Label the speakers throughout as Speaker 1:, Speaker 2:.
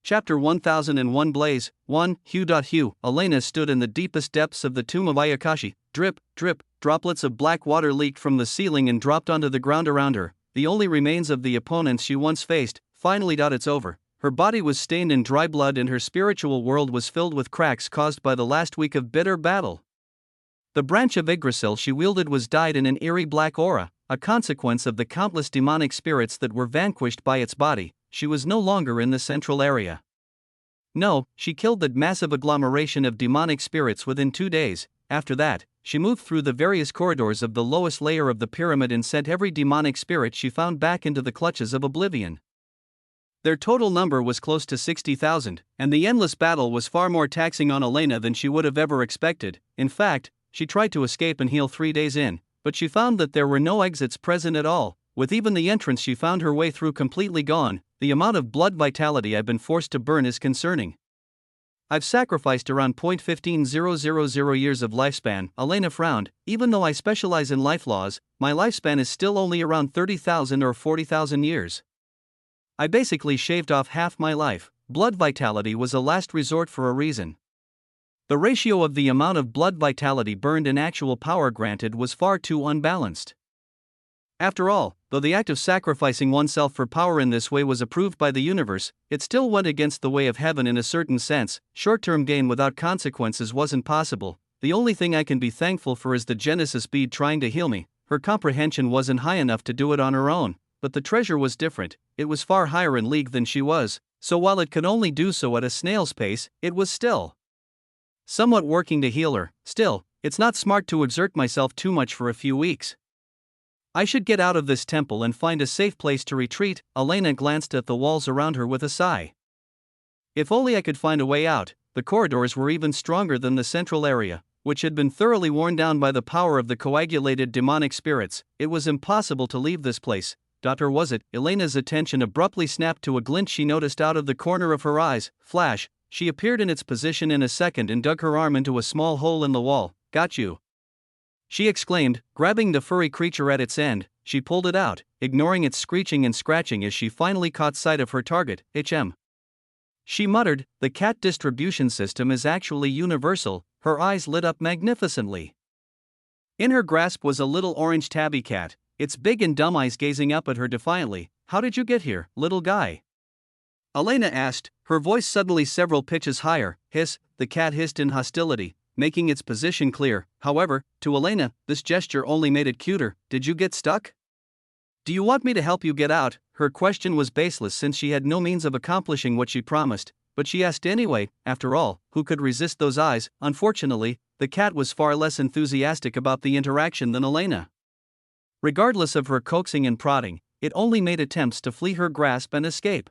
Speaker 1: Chapter 1001 Blaze 1 Hue. Elena stood in the deepest depths of the tomb of Ayakashi. Drip, drip, droplets of black water leaked from the ceiling and dropped onto the ground around her. The only remains of the opponents she once faced. Finally, it's over. Her body was stained in dry blood and her spiritual world was filled with cracks caused by the last week of bitter battle. The branch of Yggdrasil she wielded was dyed in an eerie black aura, a consequence of the countless demonic spirits that were vanquished by its body. She was no longer in the central area. No, she killed that massive agglomeration of demonic spirits within 2 days. After that, she moved through the various corridors of the lowest layer of the pyramid and sent every demonic spirit she found back into the clutches of oblivion. Their total number was close to 60,000, and the endless battle was far more taxing on Elena than she would have ever expected. In fact, she tried to escape and heal 3 days in, but she found that there were no exits present at all. With even the entrance she found her way through completely gone, the amount of blood vitality I've been forced to burn is concerning. I've sacrificed around 0.15000 years of lifespan. Elena frowned. Even though I specialize in life laws, my lifespan is still only around 30,000 or 40,000 years. I basically shaved off half my life. Blood vitality was a last resort for a reason. The ratio of the amount of blood vitality burned and actual power granted was far too unbalanced. After all, though the act of sacrificing oneself for power in this way was approved by the universe, it still went against the way of heaven in a certain sense. Short-term gain without consequences wasn't possible. The only thing I can be thankful for is the Genesis bead trying to heal me. Her comprehension wasn't high enough to do it on her own, but the treasure was different. It was far higher in league than she was, so while it could only do so at a snail's pace, it was still somewhat working to heal her. Still, it's not smart to exert myself too much for a few weeks. I should get out of this temple and find a safe place to retreat. Elena glanced at the walls around her with a sigh. If only I could find a way out. The corridors were even stronger than the central area, which had been thoroughly worn down by the power of the coagulated demonic spirits. It was impossible to leave this place. Or was it? Elena's attention abruptly snapped to a glint she noticed out of the corner of her eyes. Flash, she appeared in its position in a second and dug her arm into a small hole in the wall. Got you, she exclaimed, grabbing the furry creature at its end. She pulled it out, ignoring its screeching and scratching as she finally caught sight of her target. She muttered, the cat distribution system is actually universal. Her eyes lit up magnificently. In her grasp was a little orange tabby cat, its big and dumb eyes gazing up at her defiantly. How did you get here, little guy? Elena asked, her voice suddenly several pitches higher. Hiss, the cat hissed in hostility, making its position clear. However, to Elena, this gesture only made it cuter. Did you get stuck? Do you want me to help you get out? Her question was baseless since she had no means of accomplishing what she promised, but she asked anyway. After all, who could resist those eyes? Unfortunately, the cat was far less enthusiastic about the interaction than Elena. Regardless of her coaxing and prodding, it only made attempts to flee her grasp and escape.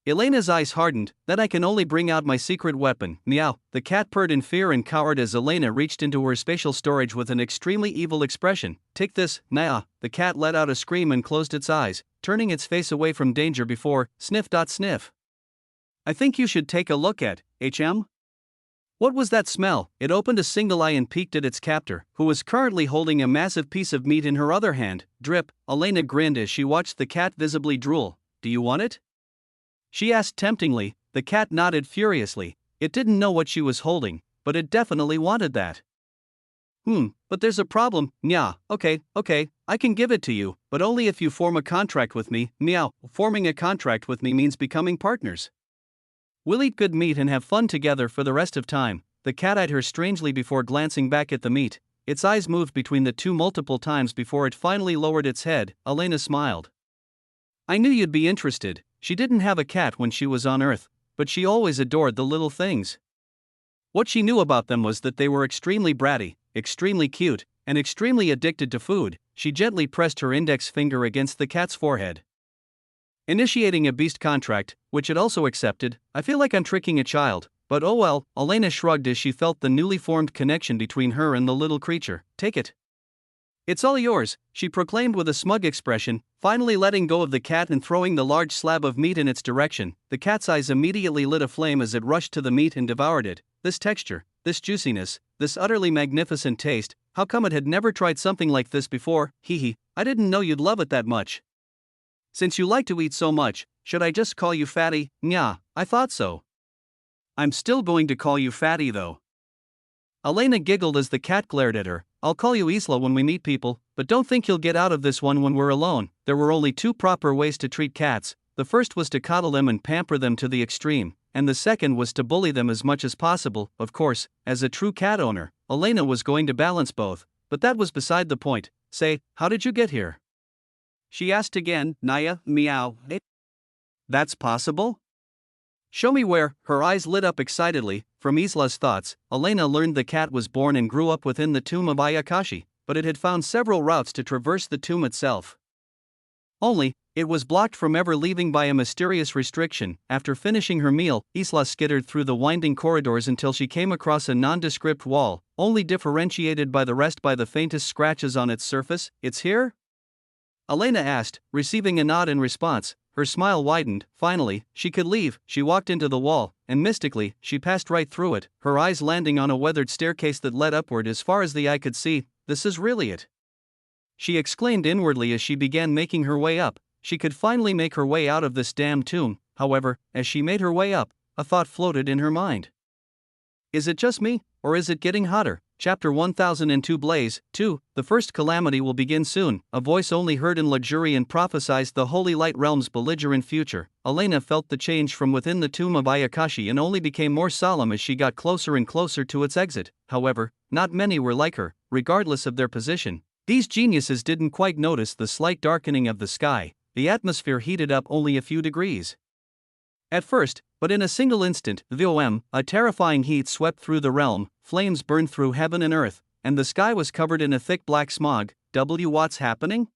Speaker 1: Elena's eyes hardened. Then I can only bring out my secret weapon. Meow. The cat purred in fear and cowered as Elena reached into her spatial storage with an extremely evil expression. Take this. Meow. The cat let out a scream and closed its eyes, turning its face away from danger before. Sniff. Sniff. I think you should take a look at What was that smell? It opened a single eye and peeked at its captor, who was currently holding a massive piece of meat in her other hand. Drip. Elena grinned as she watched the cat visibly drool. Do you want it? She asked temptingly. The cat nodded furiously. It didn't know what she was holding, but it definitely wanted that. But there's a problem. Meow. Okay, I can give it to you, but only if you form a contract with me. Meow. Forming a contract with me means becoming partners. We'll eat good meat and have fun together for the rest of time. The cat eyed her strangely before glancing back at the meat. Its eyes moved between the two multiple times before it finally lowered its head. Elena smiled. I knew you'd be interested. She didn't have a cat when she was on Earth, but she always adored the little things. What she knew about them was that they were extremely bratty, extremely cute, and extremely addicted to food. She gently pressed her index finger against the cat's forehead, initiating a beast contract, which it also accepted. I feel like I'm tricking a child, but oh well. Elena shrugged as she felt the newly formed connection between her and the little creature. Take it. It's all yours, she proclaimed with a smug expression, finally letting go of the cat and throwing the large slab of meat in its direction. The cat's eyes immediately lit aflame as it rushed to the meat and devoured it. This texture, this juiciness, this utterly magnificent taste, how come it had never tried something like this before? I didn't know you'd love it that much. Since you like to eat so much, Should I just call you Fatty? Nya, I thought so. I'm still going to call you Fatty though. Elena giggled as the cat glared at her. I'll call you Isla when we meet people, but don't think you'll get out of this one when we're alone. There were only two proper ways to treat cats. The first was to coddle them and pamper them to the extreme, and the second was to bully them as much as possible. Of course, as a true cat owner, Elena was going to balance both, but that was beside the point. Say, how did you get here? She asked again. Naya, meow. That's possible? Show me where. Her eyes lit up excitedly. From Isla's thoughts, Elena learned the cat was born and grew up within the tomb of Ayakashi, but it had found several routes to traverse the tomb itself. Only, it was blocked from ever leaving by a mysterious restriction. After finishing her meal, Isla skittered through the winding corridors until she came across a nondescript wall, only differentiated by the rest by the faintest scratches on its surface. It's here? Elena asked, receiving a nod in response. Her smile widened. Finally, she could leave. She walked into the wall, and mystically, she passed right through it, her eyes landing on a weathered staircase that led upward as far as the eye could see. This is really it, she exclaimed inwardly as she began making her way up. She could finally make her way out of this damned tomb. However, as she made her way up, a thought floated in her mind. Is it just me, or is it getting hotter? Chapter 1002 Blaze 2. The first calamity will begin soon. A voice only heard in luxurian prophesied the Holy Light Realm's belligerent future. Elena felt the change from within the tomb of Ayakashi and only became more solemn as she got closer and closer to its exit. However, not many were like her, regardless of their position. These geniuses didn't quite notice the slight darkening of the sky. The atmosphere heated up only a few degrees. At first, but in a single instant, a terrifying heat swept through the realm, flames burned through heaven and earth, and the sky was covered in a thick black smog. What's happening?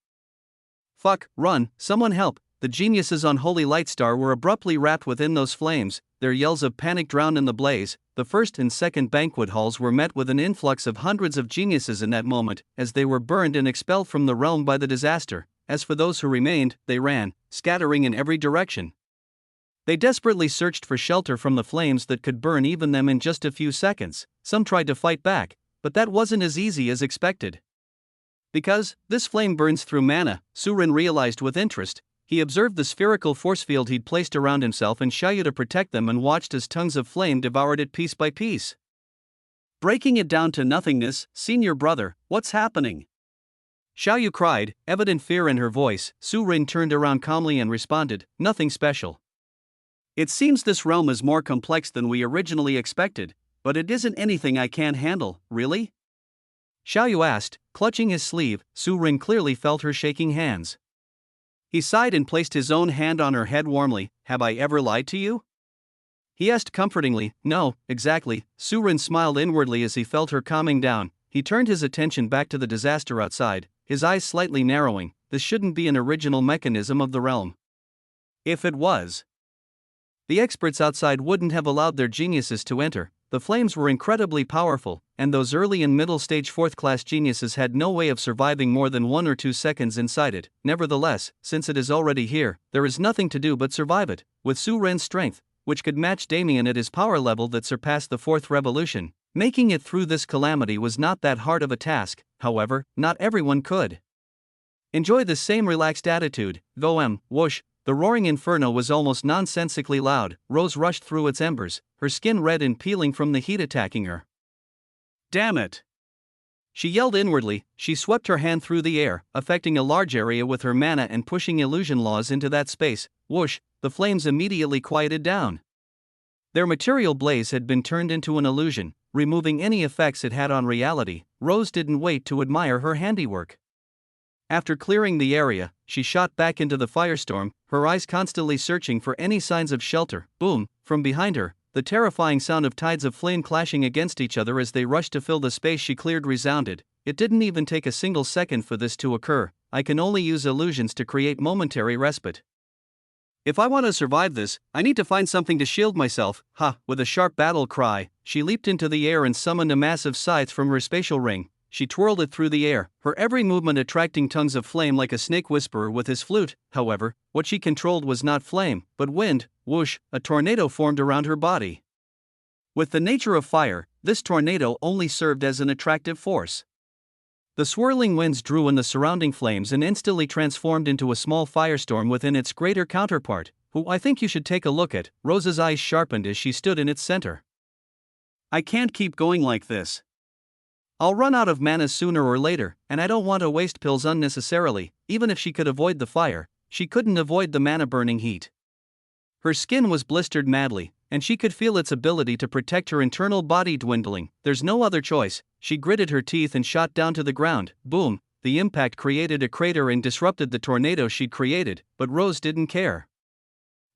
Speaker 1: Fuck, run, someone help. The geniuses on Holy Light Star were abruptly wrapped within those flames, their yells of panic drowned in the blaze. The first and second banquet halls were met with an influx of hundreds of geniuses in that moment, as they were burned and expelled from the realm by the disaster. As for those who remained, they ran, scattering in every direction. They desperately searched for shelter from the flames that could burn even them in just a few seconds. Some tried to fight back, but that wasn't as easy as expected. Because this flame burns through mana, Surin realized with interest. He observed the spherical force field he'd placed around himself and Xiaoyu to protect them and watched as tongues of flame devoured it piece by piece. Breaking it down to nothingness. Senior brother, what's happening? Xiaoyu cried, evident fear in her voice. Surin turned around calmly and responded, nothing special. It seems this realm is more complex than we originally expected, but it isn't anything I can't handle, really? Xiaoyu asked, clutching his sleeve. Surin clearly felt her shaking hands. He sighed and placed his own hand on her head warmly. Have I ever lied to you? He asked comfortingly. No, exactly. Surin smiled inwardly as he felt her calming down. He turned his attention back to the disaster outside, his eyes slightly narrowing. This shouldn't be an original mechanism of the realm. If it was, the experts outside wouldn't have allowed their geniuses to enter. The flames were incredibly powerful, and those early and middle stage fourth-class geniuses had no way of surviving more than 1 or 2 seconds inside it. Nevertheless, since it is already here, there is nothing to do but survive it. With Surin's strength, which could match Damien at his power level that surpassed the fourth revolution, making it through this calamity was not that hard of a task. However, not everyone could enjoy the same relaxed attitude. Whoosh. The roaring inferno was almost nonsensically loud. Rose rushed through its embers, her skin red and peeling from the heat attacking her. Damn it! She yelled inwardly. She swept her hand through the air, affecting a large area with her mana and pushing illusion laws into that space. Whoosh! The flames immediately quieted down. Their material blaze had been turned into an illusion, removing any effects it had on reality. Rose didn't wait to admire her handiwork. After clearing the area, she shot back into the firestorm, her eyes constantly searching for any signs of shelter. Boom! From behind her, the terrifying sound of tides of flame clashing against each other as they rushed to fill the space she cleared resounded. It didn't even take a single second for this to occur. I can only use illusions to create momentary respite. If I want to survive this, I need to find something to shield myself. Ha! With a sharp battle cry, she leaped into the air and summoned a massive scythe from her spatial ring. She twirled it through the air, her every movement attracting tongues of flame like a snake whisperer with his flute. However, what she controlled was not flame, but wind. Whoosh! A tornado formed around her body. With the nature of fire, this tornado only served as an attractive force. The swirling winds drew in the surrounding flames and instantly transformed into a small firestorm within its greater counterpart. who I think you should take a look at. Rose's eyes sharpened as she stood in its center. I can't keep going like this. I'll run out of mana sooner or later, and I don't want to waste pills unnecessarily. Even if she could avoid the fire, she couldn't avoid the mana-burning heat. Her skin was blistered madly, and she could feel its ability to protect her internal body dwindling. There's no other choice. She gritted her teeth and shot down to the ground. Boom! The impact created a crater and disrupted the tornado she'd created, but Rose didn't care.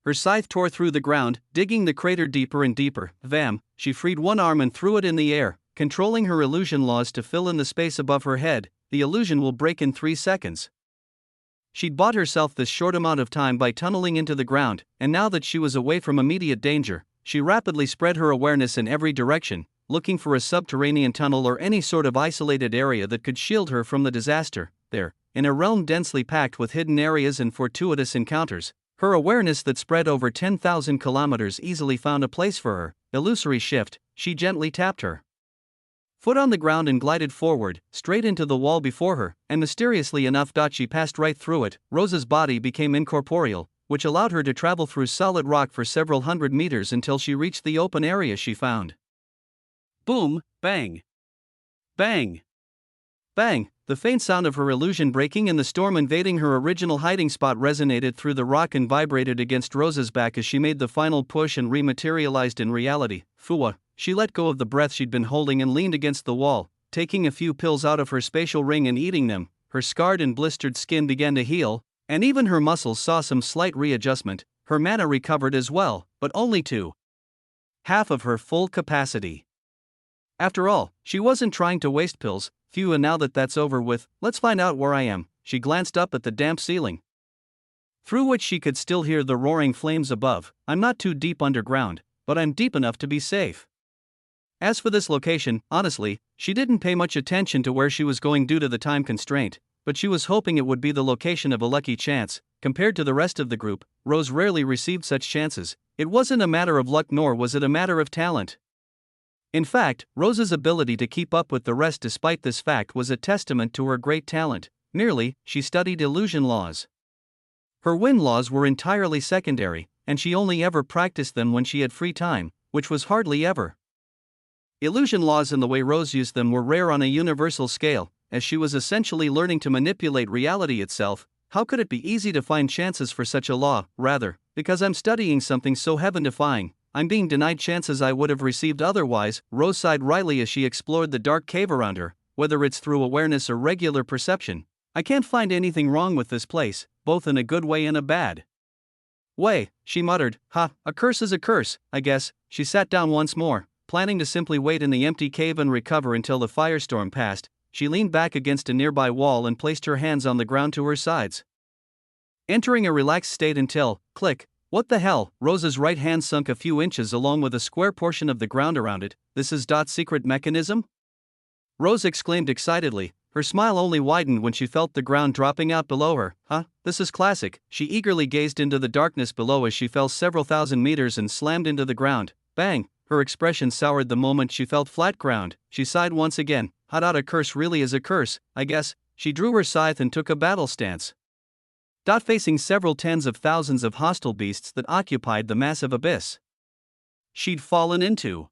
Speaker 1: Her scythe tore through the ground, digging the crater deeper and deeper. Vam! She freed one arm and threw it in the air, controlling her illusion laws to fill in the space above her head. The illusion will break in 3 seconds. She'd bought herself this short amount of time by tunneling into the ground, and now that she was away from immediate danger, she rapidly spread her awareness in every direction, looking for a subterranean tunnel or any sort of isolated area that could shield her from the disaster. There, in a realm densely packed with hidden areas and fortuitous encounters, her awareness that spread over 10,000 kilometers easily found a place for her. Illusory shift, she gently tapped her foot on the ground and glided forward, straight into the wall before her, and mysteriously enough, she passed right through it. Rose's body became incorporeal, which allowed her to travel through solid rock for several hundred meters until she reached the open area she found. Boom, bang. Bang. Bang! The faint sound of her illusion breaking and the storm invading her original hiding spot resonated through the rock and vibrated against Rose's back as she made the final push and rematerialized in reality. Fua! She let go of the breath she'd been holding and leaned against the wall, taking a few pills out of her spatial ring and eating them. Her scarred and blistered skin began to heal, and even her muscles saw some slight readjustment. Her mana recovered as well, but only to half of her full capacity. After all, she wasn't trying to waste pills. Phew, and now that that's over with, let's find out where I am. She glanced up at the damp ceiling, through which she could still hear the roaring flames above. I'm not too deep underground, but I'm deep enough to be safe. As for this location, honestly, she didn't pay much attention to where she was going due to the time constraint, but she was hoping it would be the location of a lucky chance. Compared to the rest of the group, Rose rarely received such chances. It wasn't a matter of luck, nor was it a matter of talent. In fact, Rose's ability to keep up with the rest despite this fact was a testament to her great talent. Merely, she studied illusion laws. Her wind laws were entirely secondary, and she only ever practiced them when she had free time, which was hardly ever. Illusion laws and the way Rose used them were rare on a universal scale, as she was essentially learning to manipulate reality itself. How could it be easy to find chances for such a law? Rather, because I'm studying something so heaven-defying, I'm being denied chances I would have received otherwise. Rose sighed wryly as she explored the dark cave around her. Whether it's through awareness or regular perception, I can't find anything wrong with this place, both in a good way and a bad way, she muttered. A curse is a curse, I guess. She sat down once more, planning to simply wait in the empty cave and recover until the firestorm passed. She leaned back against a nearby wall and placed her hands on the ground to her sides, entering a relaxed state until, click, what the hell? Rose's right hand sunk a few inches along with a square portion of the ground around it. This is Dot's secret mechanism? Rose exclaimed excitedly. Her smile only widened when she felt the ground dropping out below her. This is classic. She eagerly gazed into the darkness below as she fell several thousand meters and slammed into the ground. Bang! Her expression soured the moment she felt flat ground. She sighed once again. A curse really is a curse, I guess. She drew her scythe and took a battle stance, facing several tens of thousands of hostile beasts that occupied the massive abyss she'd fallen into.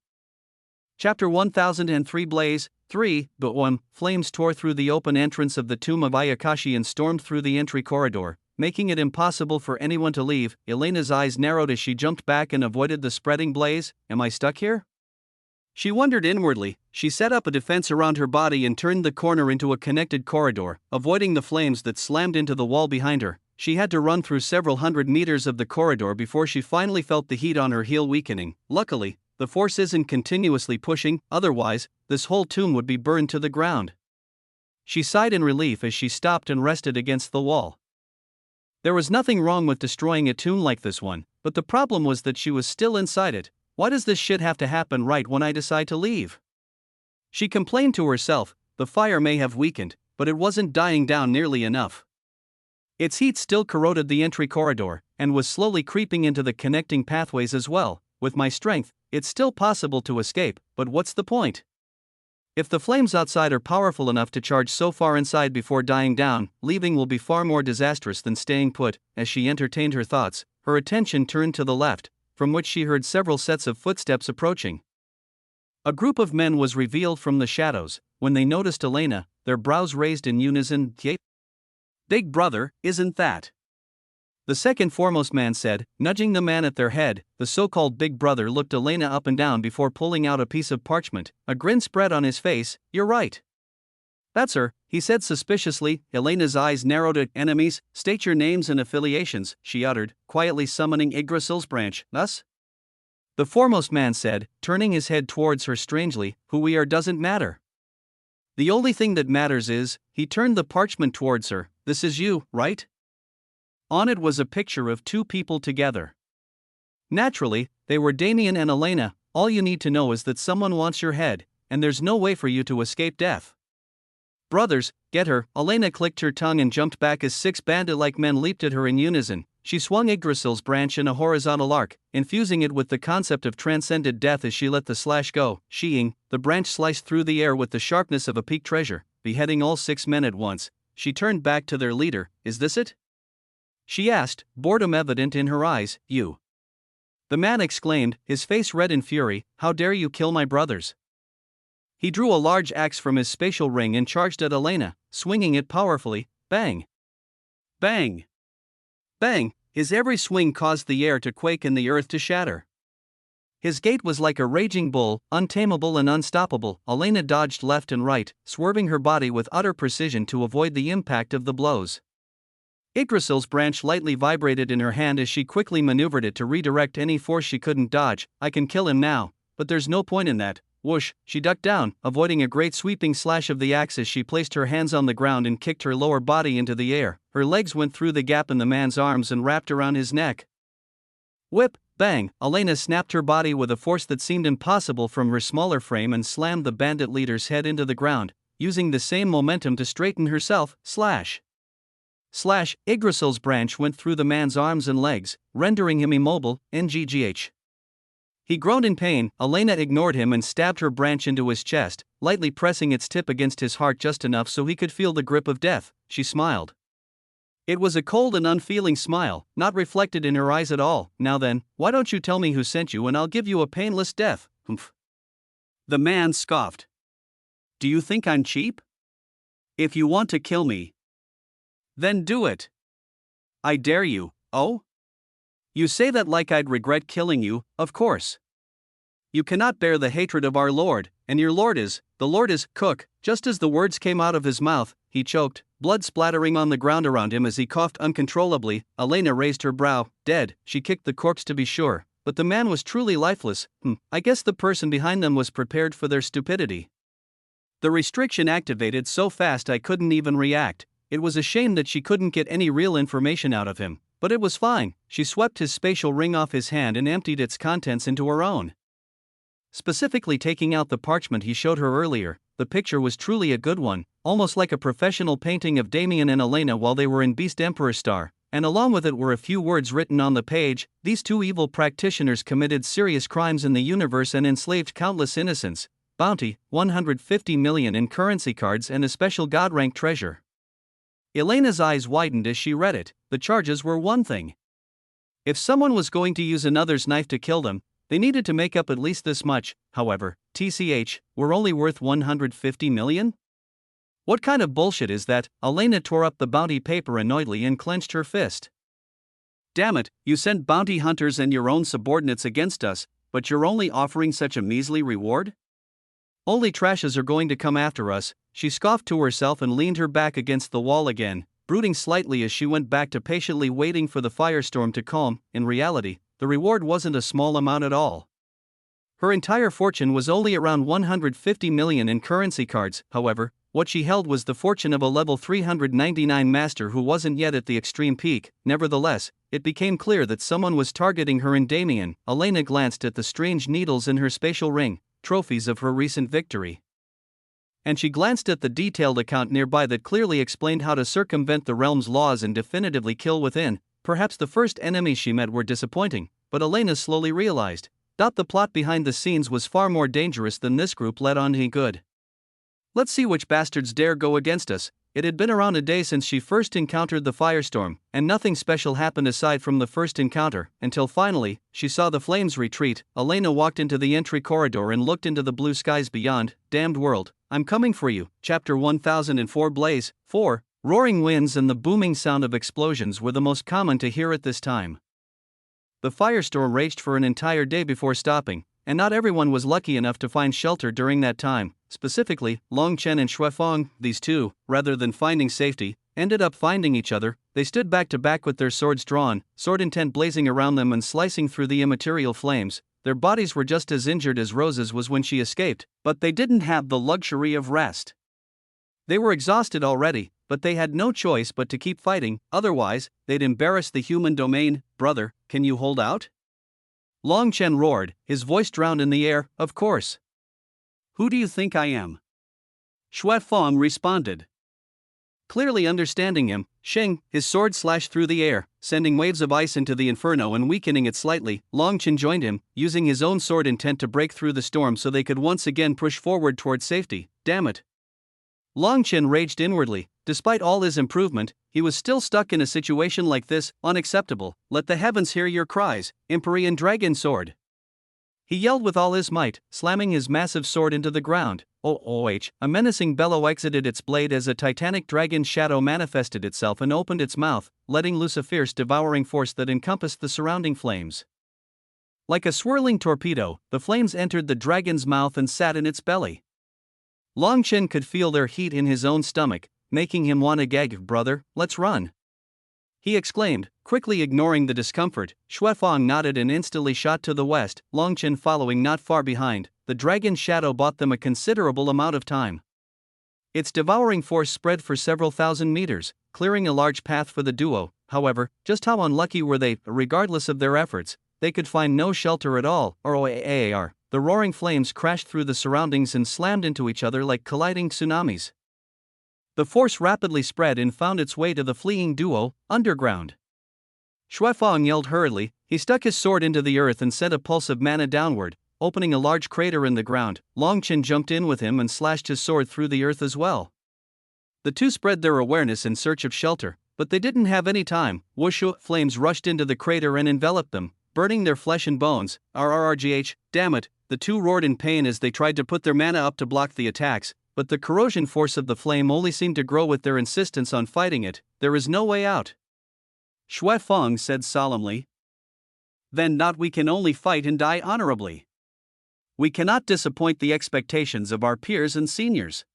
Speaker 1: Chapter 1003 Blaze 3. But one, flames tore through the open entrance of the tomb of Ayakashi and stormed through the entry corridor, making it impossible for anyone to leave. Elena's eyes narrowed as she jumped back and avoided the spreading blaze. Am I stuck here? She wondered inwardly. She set up a defense around her body and turned the corner into a connected corridor, avoiding the flames that slammed into the wall behind her. She had to run through several hundred meters of the corridor before she finally felt the heat on her heel weakening. Luckily, the force isn't continuously pushing, otherwise, this whole tomb would be burned to the ground. She sighed in relief as she stopped and rested against the wall. There was nothing wrong with destroying a tomb like this one, but the problem was that she was still inside it. Why does this shit have to happen right when I decide to leave? She complained to herself. The fire may have weakened, but it wasn't dying down nearly enough. Its heat still corroded the entry corridor, and was slowly creeping into the connecting pathways as well. With my strength, it's still possible to escape, but what's the point? If the flames outside are powerful enough to charge so far inside before dying down, leaving will be far more disastrous than staying put. As she entertained her thoughts, her attention turned to the left, from which she heard several sets of footsteps approaching. A group of men was revealed from the shadows. When they noticed Elena, their brows raised in unison. "Yep. Big brother, isn't that?" The second foremost man said, nudging the man at their head. The so-called big brother looked Elena up and down before pulling out a piece of parchment, a grin spread on his face. "You're right. That's her," he said suspiciously. Elena's eyes narrowed at enemies. "State your names and affiliations," she uttered, quietly summoning Yggdrasil's branch. "Us?" The foremost man said, turning his head towards her strangely. "Who we are doesn't matter. The only thing that matters is," he turned the parchment towards her, "this is you, right?" On it was a picture of two people together. Naturally, they were Damien and Elena. "All you need to know is that someone wants your head, and there's no way for you to escape death. Brothers, get her." Elena clicked her tongue and jumped back as 6 bandit-like men leaped at her in unison. She swung Yggdrasil's branch in a horizontal arc, infusing it with the concept of transcended death as she let the slash go. Sheeing, the branch sliced through the air with the sharpness of a peak treasure, beheading all 6 men at once. She turned back to their leader. "Is this it?" she asked, boredom evident in her eyes. "You!" the man exclaimed, his face red in fury. "How dare you kill my brothers?" He drew a large axe from his spatial ring and charged at Elena, swinging it powerfully. Bang! Bang! Bang! His every swing caused the air to quake and the earth to shatter. His gait was like a raging bull, untamable and unstoppable. Elena dodged left and right, swerving her body with utter precision to avoid the impact of the blows. Yggdrasil's branch lightly vibrated in her hand as she quickly maneuvered it to redirect any force she couldn't dodge. "I can kill him now, but there's no point in that." Whoosh, she ducked down, avoiding a great sweeping slash of the axe as she placed her hands on the ground and kicked her lower body into the air. Her legs went through the gap in the man's arms and wrapped around his neck. Whip, bang! Elena snapped her body with a force that seemed impossible from her smaller frame and slammed the bandit leader's head into the ground, using the same momentum to straighten herself. Slash! Slash! Yggdrasil's branch went through the man's arms and legs, rendering him immobile. Nggh. He groaned in pain. Elena ignored him and stabbed her branch into his chest, lightly pressing its tip against his heart just enough so he could feel the grip of death. She smiled. It was a cold and unfeeling smile, not reflected in her eyes at all. "Now then, why don't you tell me who sent you and I'll give you a painless death?" Humph. The man scoffed. "Do you think I'm cheap? If you want to kill me, then do it. I dare you." "Oh? You say that like I'd regret killing you, of course. You cannot bear the hatred of our Lord, and your Lord is, the Lord is, cook." Just as the words came out of his mouth, he choked, blood splattering on the ground around him as he coughed uncontrollably. Elena raised her brow. "Dead." She kicked the corpse to be sure, but the man was truly lifeless. I guess the person behind them was prepared for their stupidity. The restriction activated so fast I couldn't even react. It was a shame that she couldn't get any real information out of him. But it was fine. She swept his spatial ring off his hand and emptied its contents into her own. Specifically taking out the parchment he showed her earlier, the picture was truly a good one, almost like a professional painting of Damien and Elena while they were in Beast Emperor Star, and along with it were a few words written on the page. "These two evil practitioners committed serious crimes in the universe and enslaved countless innocents. Bounty, 150 million in currency cards and a special god-rank treasure." Elena's eyes widened as she read it. The charges were one thing. If someone was going to use another's knife to kill them, they needed to make up at least this much. However, TCH, we're only worth 150 million? What kind of bullshit is that? Elena tore up the bounty paper annoyedly and clenched her fist. "Damn it, you sent bounty hunters and your own subordinates against us, but you're only offering such a measly reward? Only trashes are going to come after us." She scoffed to herself and leaned her back against the wall again, brooding slightly as she went back to patiently waiting for the firestorm to calm. In reality, the reward wasn't a small amount at all. Her entire fortune was only around 150 million in currency cards. However, what she held was the fortune of a level 399 master who wasn't yet at the extreme peak. Nevertheless, it became clear that someone was targeting her and Damien. Elena glanced at the strange needles in her spatial ring, trophies of her recent victory. And she glanced at the detailed account nearby that clearly explained how to circumvent the realm's laws and definitively kill within. Perhaps the first enemies she met were disappointing, but Elena slowly realized that the plot behind the scenes was far more dangerous than this group let on. He good. "Let's see which bastards dare go against us." It had been around a day since she first encountered the firestorm, and nothing special happened aside from the first encounter, until finally, she saw the flames retreat. Elena walked into the entry corridor and looked into the blue skies beyond. Damned world, I'm coming for you. Chapter 1004 Blaze 4. Roaring winds and the booming sound of explosions were the most common to hear at this time. The firestorm raged for an entire day before stopping, and not everyone was lucky enough to find shelter during that time. Specifically, Long Chen and Shuefeng, these two, rather than finding safety, ended up finding each other. They stood back to back with their swords drawn, sword intent blazing around them and slicing through the immaterial flames. Their bodies were just as injured as Rose's was when she escaped, but they didn't have the luxury of rest. They were exhausted already, but they had no choice but to keep fighting, otherwise, they'd embarrass the human domain. Brother, can you hold out? Long Chen roared, his voice drowned in the air. Of course. Who do you think I am? Shuefeng responded. Clearly understanding him, Sheng, his sword slashed through the air, sending waves of ice into the inferno and weakening it slightly. Long Chen joined him, using his own sword intent to break through the storm so they could once again push forward toward safety. Damn it. Long Chen raged inwardly. Despite all his improvement, he was still stuck in a situation like this. Unacceptable. Let the heavens hear your cries, Empyrean Dragon Sword. He yelled with all his might, slamming his massive sword into the ground. A menacing bellow exited its blade as a titanic dragon's shadow manifested itself and opened its mouth, letting loose a fierce devouring force that encompassed the surrounding flames. Like a swirling torpedo, the flames entered the dragon's mouth and sat in its belly. Long Chen could feel their heat in his own stomach, making him want to gag. Brother, let's run, he exclaimed, quickly ignoring the discomfort. Shuefeng nodded and instantly shot to the west, Long Chen following not far behind. The dragon's shadow bought them a considerable amount of time. Its devouring force spread for several thousand meters, clearing a large path for the duo. However, just how unlucky were they? Regardless of their efforts, they could find no shelter at all. The roaring flames crashed through the surroundings and slammed into each other like colliding tsunamis. The force rapidly spread and found its way to the fleeing duo, underground. Shuefeng yelled hurriedly. He stuck his sword into the earth and sent a pulse of mana downward, opening a large crater in the ground. Long Chen jumped in with him and slashed his sword through the earth as well. The two spread their awareness in search of shelter, but they didn't have any time. Whoosh! Flames rushed into the crater and enveloped them, burning their flesh and bones. RRGH, damn it, the two roared in pain as they tried to put their mana up to block the attacks, but the corrosion force of the flame only seemed to grow with their insistence on fighting it. There is no way out, Shuefeng said solemnly. Then not, we can only fight and die honorably. We cannot disappoint the expectations of our peers and seniors.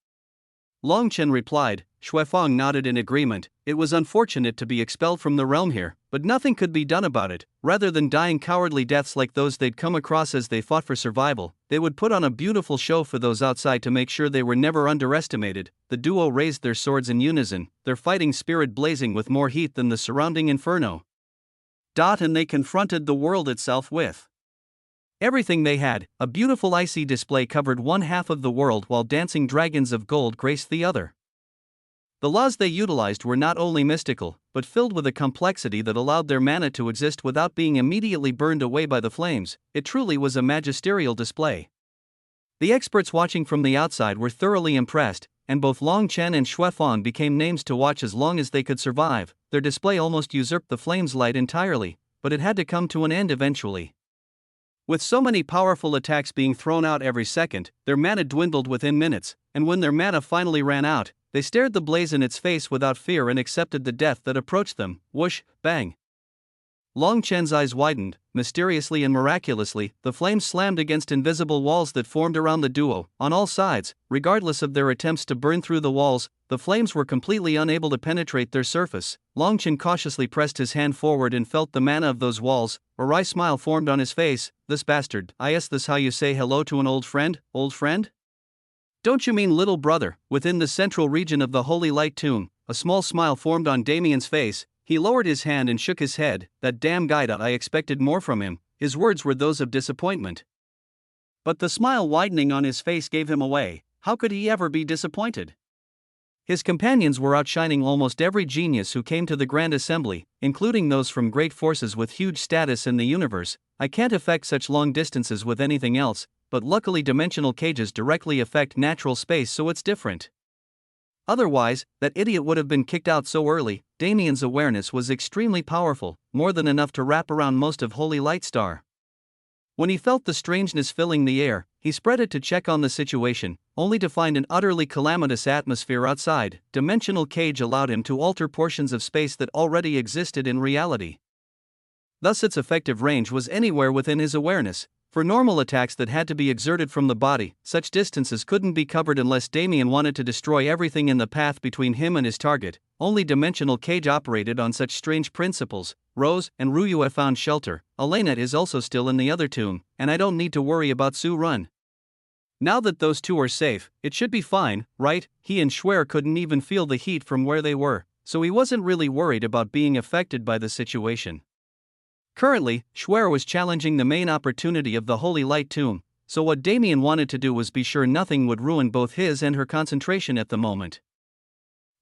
Speaker 1: Long Chen replied. Shuefeng nodded in agreement. It was unfortunate to be expelled from the realm here, but nothing could be done about it. Rather than dying cowardly deaths like those they'd come across as they fought for survival, they would put on a beautiful show for those outside to make sure they were never underestimated. The duo raised their swords in unison, their fighting spirit blazing with more heat than the surrounding inferno. And they confronted the world itself with everything they had. A beautiful icy display covered one half of the world while dancing dragons of gold graced the other. The laws they utilized were not only mystical, but filled with a complexity that allowed their mana to exist without being immediately burned away by the flames. It truly was a magisterial display. The experts watching from the outside were thoroughly impressed, and both Long Chen and Shuefeng became names to watch as long as they could survive. Their display almost usurped the flames' light entirely, but it had to come to an end eventually. With so many powerful attacks being thrown out every second, their mana dwindled within minutes, and when their mana finally ran out, they stared the blaze in its face without fear and accepted the death that approached them. Whoosh, bang. Long Chen's eyes widened. Mysteriously and miraculously, the flames slammed against invisible walls that formed around the duo. On all sides, regardless of their attempts to burn through the walls, the flames were completely unable to penetrate their surface. Long Chen cautiously pressed his hand forward and felt the mana of those walls. A wry smile formed on his face. This bastard. Is this how you say hello to an old friend? Old friend? Don't you mean little brother? Within the central region of the Holy Light Tomb, a small smile formed on Damien's face. He lowered his hand and shook his head. That damn guy. I expected more from him. His words were those of disappointment. But the smile widening on his face gave him away. How could he ever be disappointed? His companions were outshining almost every genius who came to the Grand Assembly, including those from great forces with huge status in the universe. I can't affect such long distances with anything else, but luckily dimensional cages directly affect natural space, so it's different. Otherwise, that idiot would have been kicked out so early. Damien's awareness was extremely powerful, more than enough to wrap around most of Holy Light Star. When he felt the strangeness filling the air, he spread it to check on the situation, only to find an utterly calamitous atmosphere outside. Dimensional cage allowed him to alter portions of space that already existed in reality. Thus its effective range was anywhere within his awareness. For normal attacks that had to be exerted from the body, such distances couldn't be covered unless Damien wanted to destroy everything in the path between him and his target. Only Dimensional Cage operated on such strange principles. Rose and Ryu have found shelter. Elena is also still in the other tomb, and I don't need to worry about Su Run. Now that those two are safe, it should be fine, right? He and Schwer couldn't even feel the heat from where they were, so he wasn't really worried about being affected by the situation. Currently, Schwer was challenging the main opportunity of the Holy Light Tomb, so what Damien wanted to do was be sure nothing would ruin both his and her concentration at the moment.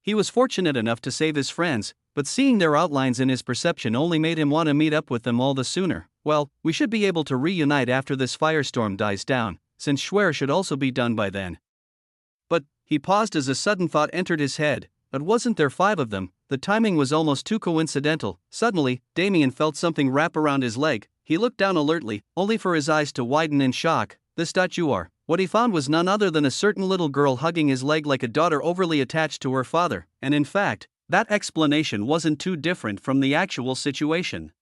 Speaker 1: He was fortunate enough to save his friends, but seeing their outlines in his perception only made him want to meet up with them all the sooner. Well, we should be able to reunite after this firestorm dies down, since Schwer should also be done by then. But, he paused as a sudden thought entered his head. But wasn't there 5 of them? The timing was almost too coincidental. Suddenly, Damien felt something wrap around his leg. He looked down alertly, only for his eyes to widen in shock. This you are. What he found was none other than a certain little girl hugging his leg like a daughter overly attached to her father, and in fact, that explanation wasn't too different from the actual situation.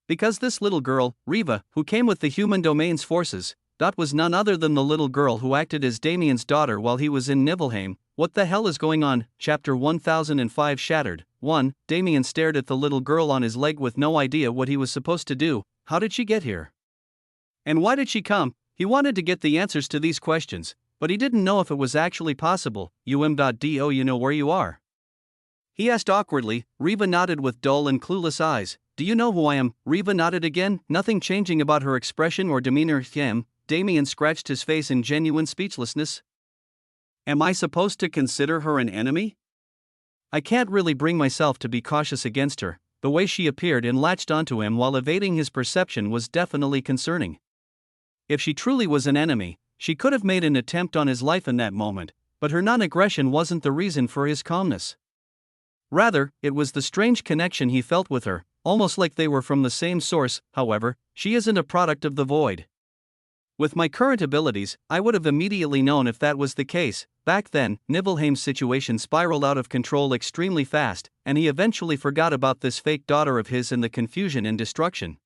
Speaker 1: Because this little girl, Riva, who came with the human domain's forces, that was none other than the little girl who acted as Damien's daughter while he was in Nibelheim. What the hell is going on? Chapter 1005 Shattered. 1. Damien stared at the little girl on his leg with no idea what he was supposed to do. How did she get here? And why did she come? He wanted to get the answers to these questions, but he didn't know if it was actually possible. Do you know where you are? He asked awkwardly. Riva nodded with dull and clueless eyes. Do you know who I am? Riva nodded again, nothing changing about her expression or demeanor. Damien scratched his face in genuine speechlessness. Am I supposed to consider her an enemy? I can't really bring myself to be cautious against her. The way she appeared and latched onto him while evading his perception was definitely concerning. If she truly was an enemy, she could have made an attempt on his life in that moment, but her non-aggression wasn't the reason for his calmness. Rather, it was the strange connection he felt with her, almost like they were from the same source. However, she isn't a product of the void. With my current abilities, I would have immediately known if that was the case. Back then, Nibelheim's situation spiraled out of control extremely fast, and he eventually forgot about this fake daughter of his in the confusion and destruction.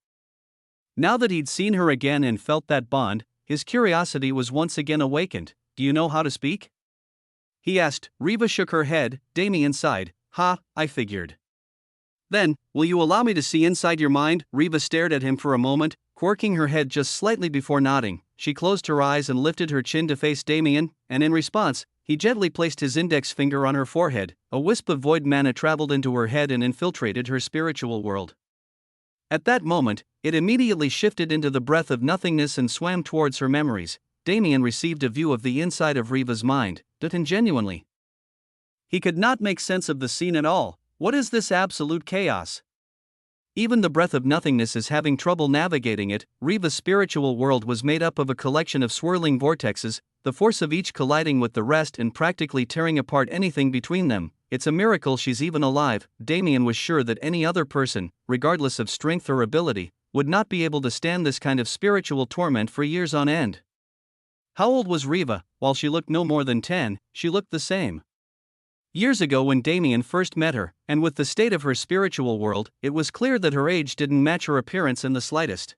Speaker 1: Now that he'd seen her again and felt that bond, his curiosity was once again awakened. Do you know how to speak? He asked. Riva shook her head. Damien sighed. Ha, I figured. Then, will you allow me to see inside your mind? Riva stared at him for a moment, quirking her head just slightly before nodding. She closed her eyes and lifted her chin to face Damien, and in response, he gently placed his index finger on her forehead. A wisp of void mana traveled into her head and infiltrated her spiritual world. At that moment, it immediately shifted into the breath of nothingness and swam towards her memories. Damien received a view of the inside of Riva's mind, and genuinely. He could not make sense of the scene at all. What is this absolute chaos? Even the breath of nothingness is having trouble navigating it. Riva's spiritual world was made up of a collection of swirling vortexes, the force of each colliding with the rest and practically tearing apart anything between them. It's a miracle she's even alive. Damien was sure that any other person, regardless of strength or ability, would not be able to stand this kind of spiritual torment for years on end. How old was Riva? While she looked no more than 10, she looked the same. Years ago when Damien first met her, and with the state of her spiritual world, it was clear that her age didn't match her appearance in the slightest.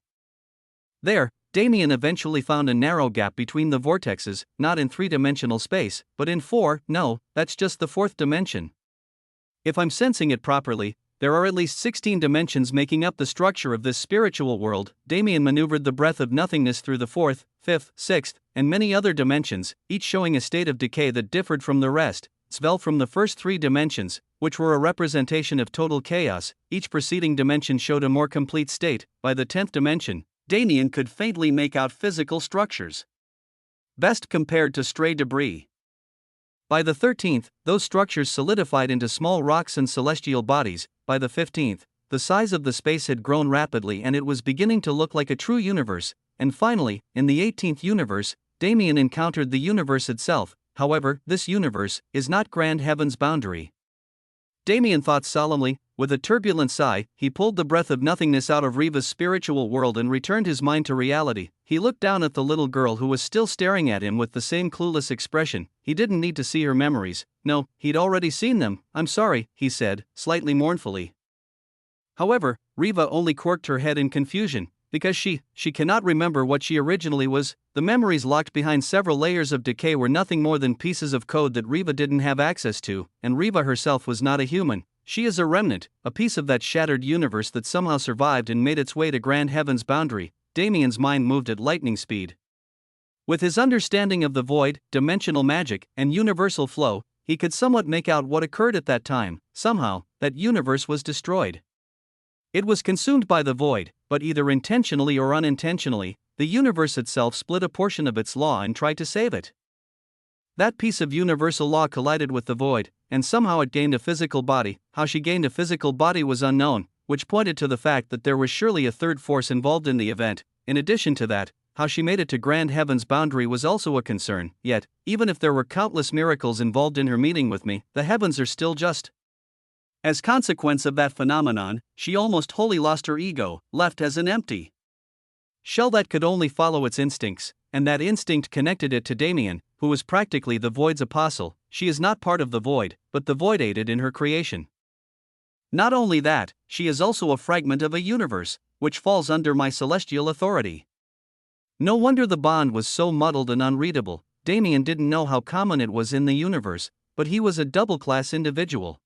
Speaker 1: There, Damien eventually found a narrow gap between the vortexes, not in 3-dimensional space, but in 4, no, that's just the 4th dimension. If I'm sensing it properly, there are at least 16 dimensions making up the structure of this spiritual world. Damien maneuvered the breath of nothingness through the 4th, 5th, 6th, and many other dimensions, each showing a state of decay that differed from the rest. Spell from the first 3 dimensions, which were a representation of total chaos, each preceding dimension showed a more complete state. By the 10th dimension, Damien could faintly make out physical structures, best compared to stray debris. By the 13th, those structures solidified into small rocks and celestial bodies. By the 15th, the size of the space had grown rapidly and it was beginning to look like a true universe. And finally, in the 18th universe, Damien encountered the universe itself, however, this universe is not grand heaven's boundary. Damien thought solemnly. With a turbulent sigh, he pulled the breath of nothingness out of Riva's spiritual world and returned his mind to reality. He looked down at the little girl who was still staring at him with the same clueless expression. He didn't need to see her memories. No, he'd already seen them. "I'm sorry," he said, slightly mournfully. However, Riva only quirked her head in confusion, because she cannot remember what she originally was. The memories locked behind several layers of decay were nothing more than pieces of code that Riva didn't have access to, and Riva herself was not a human. She is a remnant, a piece of that shattered universe that somehow survived and made its way to grand heaven's boundary. Damien's mind moved at lightning speed. With his understanding of the void, dimensional magic, and universal flow, he could somewhat make out what occurred at that time. Somehow, that universe was destroyed. It was consumed by the void, but either intentionally or unintentionally, the universe itself split a portion of its law and tried to save it. That piece of universal law collided with the void, and somehow it gained a physical body. How she gained a physical body was unknown, which pointed to the fact that there was surely a third force involved in the event. In addition to that, how she made it to grand heaven's boundary was also a concern. Yet, even if there were countless miracles involved in her meeting with me, the heavens are still just. As consequence of that phenomenon, she almost wholly lost her ego, left as an empty shell that could only follow its instincts, and that instinct connected it to Damien, who was practically the void's apostle. She is not part of the void, but the void aided in her creation. Not only that, she is also a fragment of a universe, which falls under my celestial authority. No wonder the bond was so muddled and unreadable. Damien didn't know how common it was in the universe, but he was a double-class individual.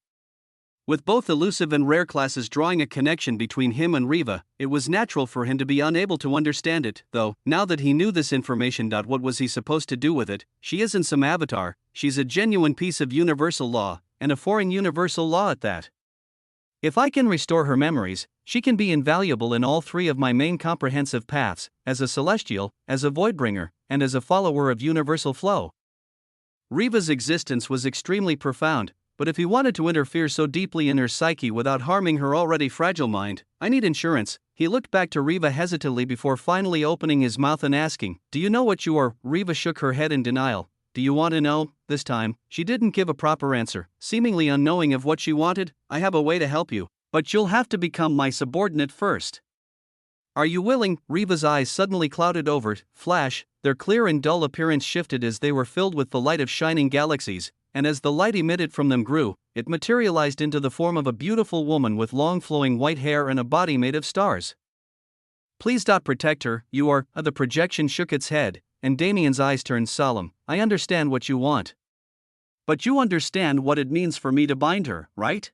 Speaker 1: With both elusive and rare classes drawing a connection between him and Riva, it was natural for him to be unable to understand it, though. Now that he knew this information, what was he supposed to do with it? She isn't some avatar, she's a genuine piece of universal law, and a foreign universal law at that. If I can restore her memories, she can be invaluable in all three of my main comprehensive paths, as a celestial, as a voidbringer, and as a follower of universal flow. Riva's existence was extremely profound. But if he wanted to interfere so deeply in her psyche without harming her already fragile mind, I need insurance. He looked back to Riva hesitantly before finally opening his mouth and asking, "Do you know what you are?" Riva shook her head in denial. "Do you want to know?" This time, she didn't give a proper answer, seemingly unknowing of what she wanted. "I have a way to help you, but you'll have to become my subordinate first." "Are you willing?" Riva's eyes suddenly clouded over. Flash, their clear and dull appearance shifted as they were filled with the light of shining galaxies. And as the light emitted from them grew, it materialized into the form of a beautiful woman with long flowing white hair and a body made of stars. "Please protect her, you are." The projection shook its head, and Damien's eyes turned solemn. "I understand what you want. But you understand what it means for me to bind her, right?"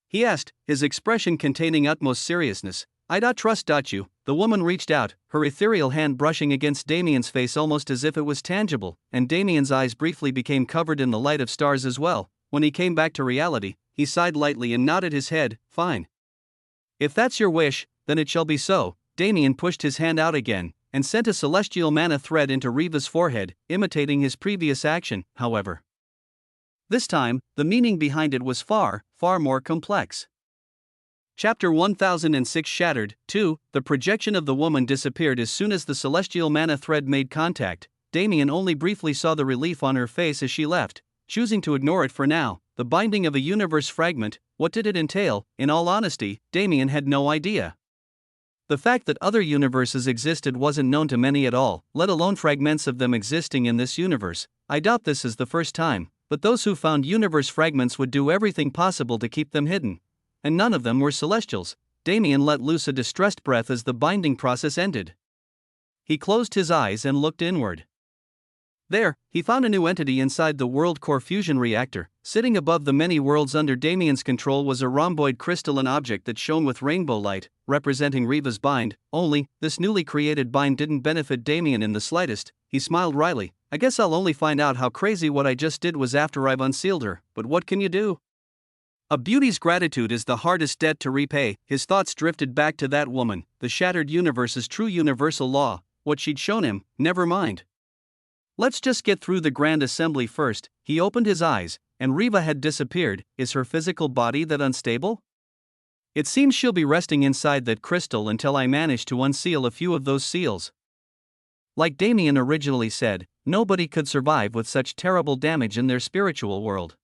Speaker 1: he asked, his expression containing utmost seriousness. "I trust you." The woman reached out, her ethereal hand brushing against Damien's face almost as if it was tangible, and Damien's eyes briefly became covered in the light of stars as well. When he came back to reality, he sighed lightly and nodded his head. "Fine. If that's your wish, then it shall be so." Damien pushed his hand out again, and sent a celestial mana thread into Riva's forehead, imitating his previous action, however. This time, the meaning behind it was far, far more complex. Chapter 1006 Shattered. 2. The projection of the woman disappeared as soon as the celestial mana thread made contact. Damien only briefly saw the relief on her face as she left, choosing to ignore it for now. The binding of a universe fragment, what did it entail? In all honesty, Damien had no idea. The fact that other universes existed wasn't known to many at all, let alone fragments of them existing in this universe. I doubt this is the first time, but those who found universe fragments would do everything possible to keep them hidden. And none of them were celestials. Damien let loose a distressed breath as the binding process ended. He closed his eyes and looked inward. There, he found a new entity inside the world core fusion reactor. Sitting above the many worlds under Damien's control was a rhomboid crystalline object that shone with rainbow light, representing Riva's bind. Only, this newly created bind didn't benefit Damien in the slightest. He smiled wryly. "I guess I'll only find out how crazy what I just did was after I've unsealed her, but what can you do? A beauty's gratitude is the hardest debt to repay." His thoughts drifted back to that woman, the shattered universe's true universal law, what she'd shown him. Never mind. Let's just get through the grand assembly first. He opened his eyes, and Riva had disappeared. Is her physical body that unstable? It seems she'll be resting inside that crystal until I manage to unseal a few of those seals. Like Damien originally said, nobody could survive with such terrible damage in their spiritual world.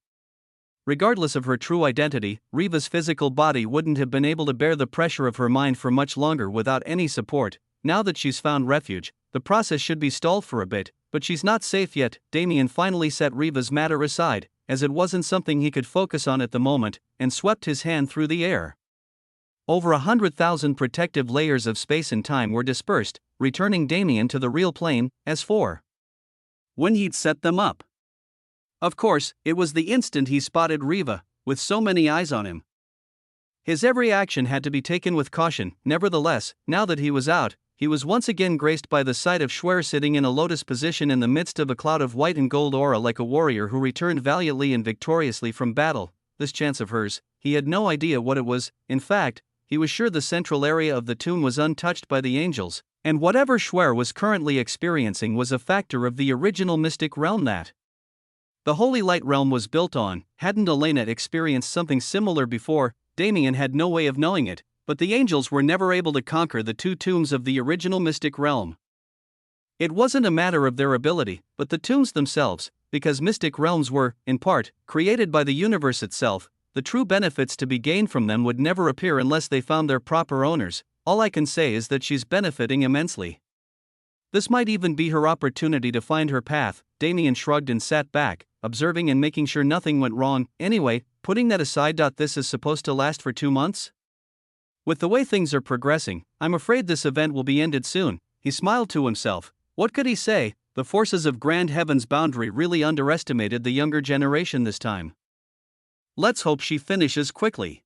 Speaker 1: Regardless of her true identity, Riva's physical body wouldn't have been able to bear the pressure of her mind for much longer without any support. Now that she's found refuge, the process should be stalled for a bit, but she's not safe yet. Damien finally set Riva's matter aside, as it wasn't something he could focus on at the moment, and swept his hand through the air. Over 100,000 protective layers of space and time were dispersed, returning Damien to the real plane, as for when he'd set them up. Of course, it was the instant he spotted Riva, with so many eyes on him. His every action had to be taken with caution. Nevertheless, now that he was out, he was once again graced by the sight of Schwer sitting in a lotus position in the midst of a cloud of white and gold aura like a warrior who returned valiantly and victoriously from battle. This chance of hers, he had no idea what it was. In fact, he was sure the central area of the tomb was untouched by the angels, and whatever Schwer was currently experiencing was a factor of the original mystic realm that the Holy Light realm was built on. Hadn't Elena experienced something similar before? Damien had no way of knowing it, but the angels were never able to conquer the two tombs of the original mystic realm. It wasn't a matter of their ability, but the tombs themselves, because mystic realms were, in part, created by the universe itself. The true benefits to be gained from them would never appear unless they found their proper owners. All I can say is that she's benefiting immensely. This might even be her opportunity to find her path. Damien shrugged and sat back, observing and making sure nothing went wrong. Anyway, putting that aside, this is supposed to last for 2 months? With the way things are progressing, I'm afraid this event will be ended soon. He smiled to himself. What could he say? The forces of Grand Heaven's boundary really underestimated the younger generation this time. Let's hope she finishes quickly.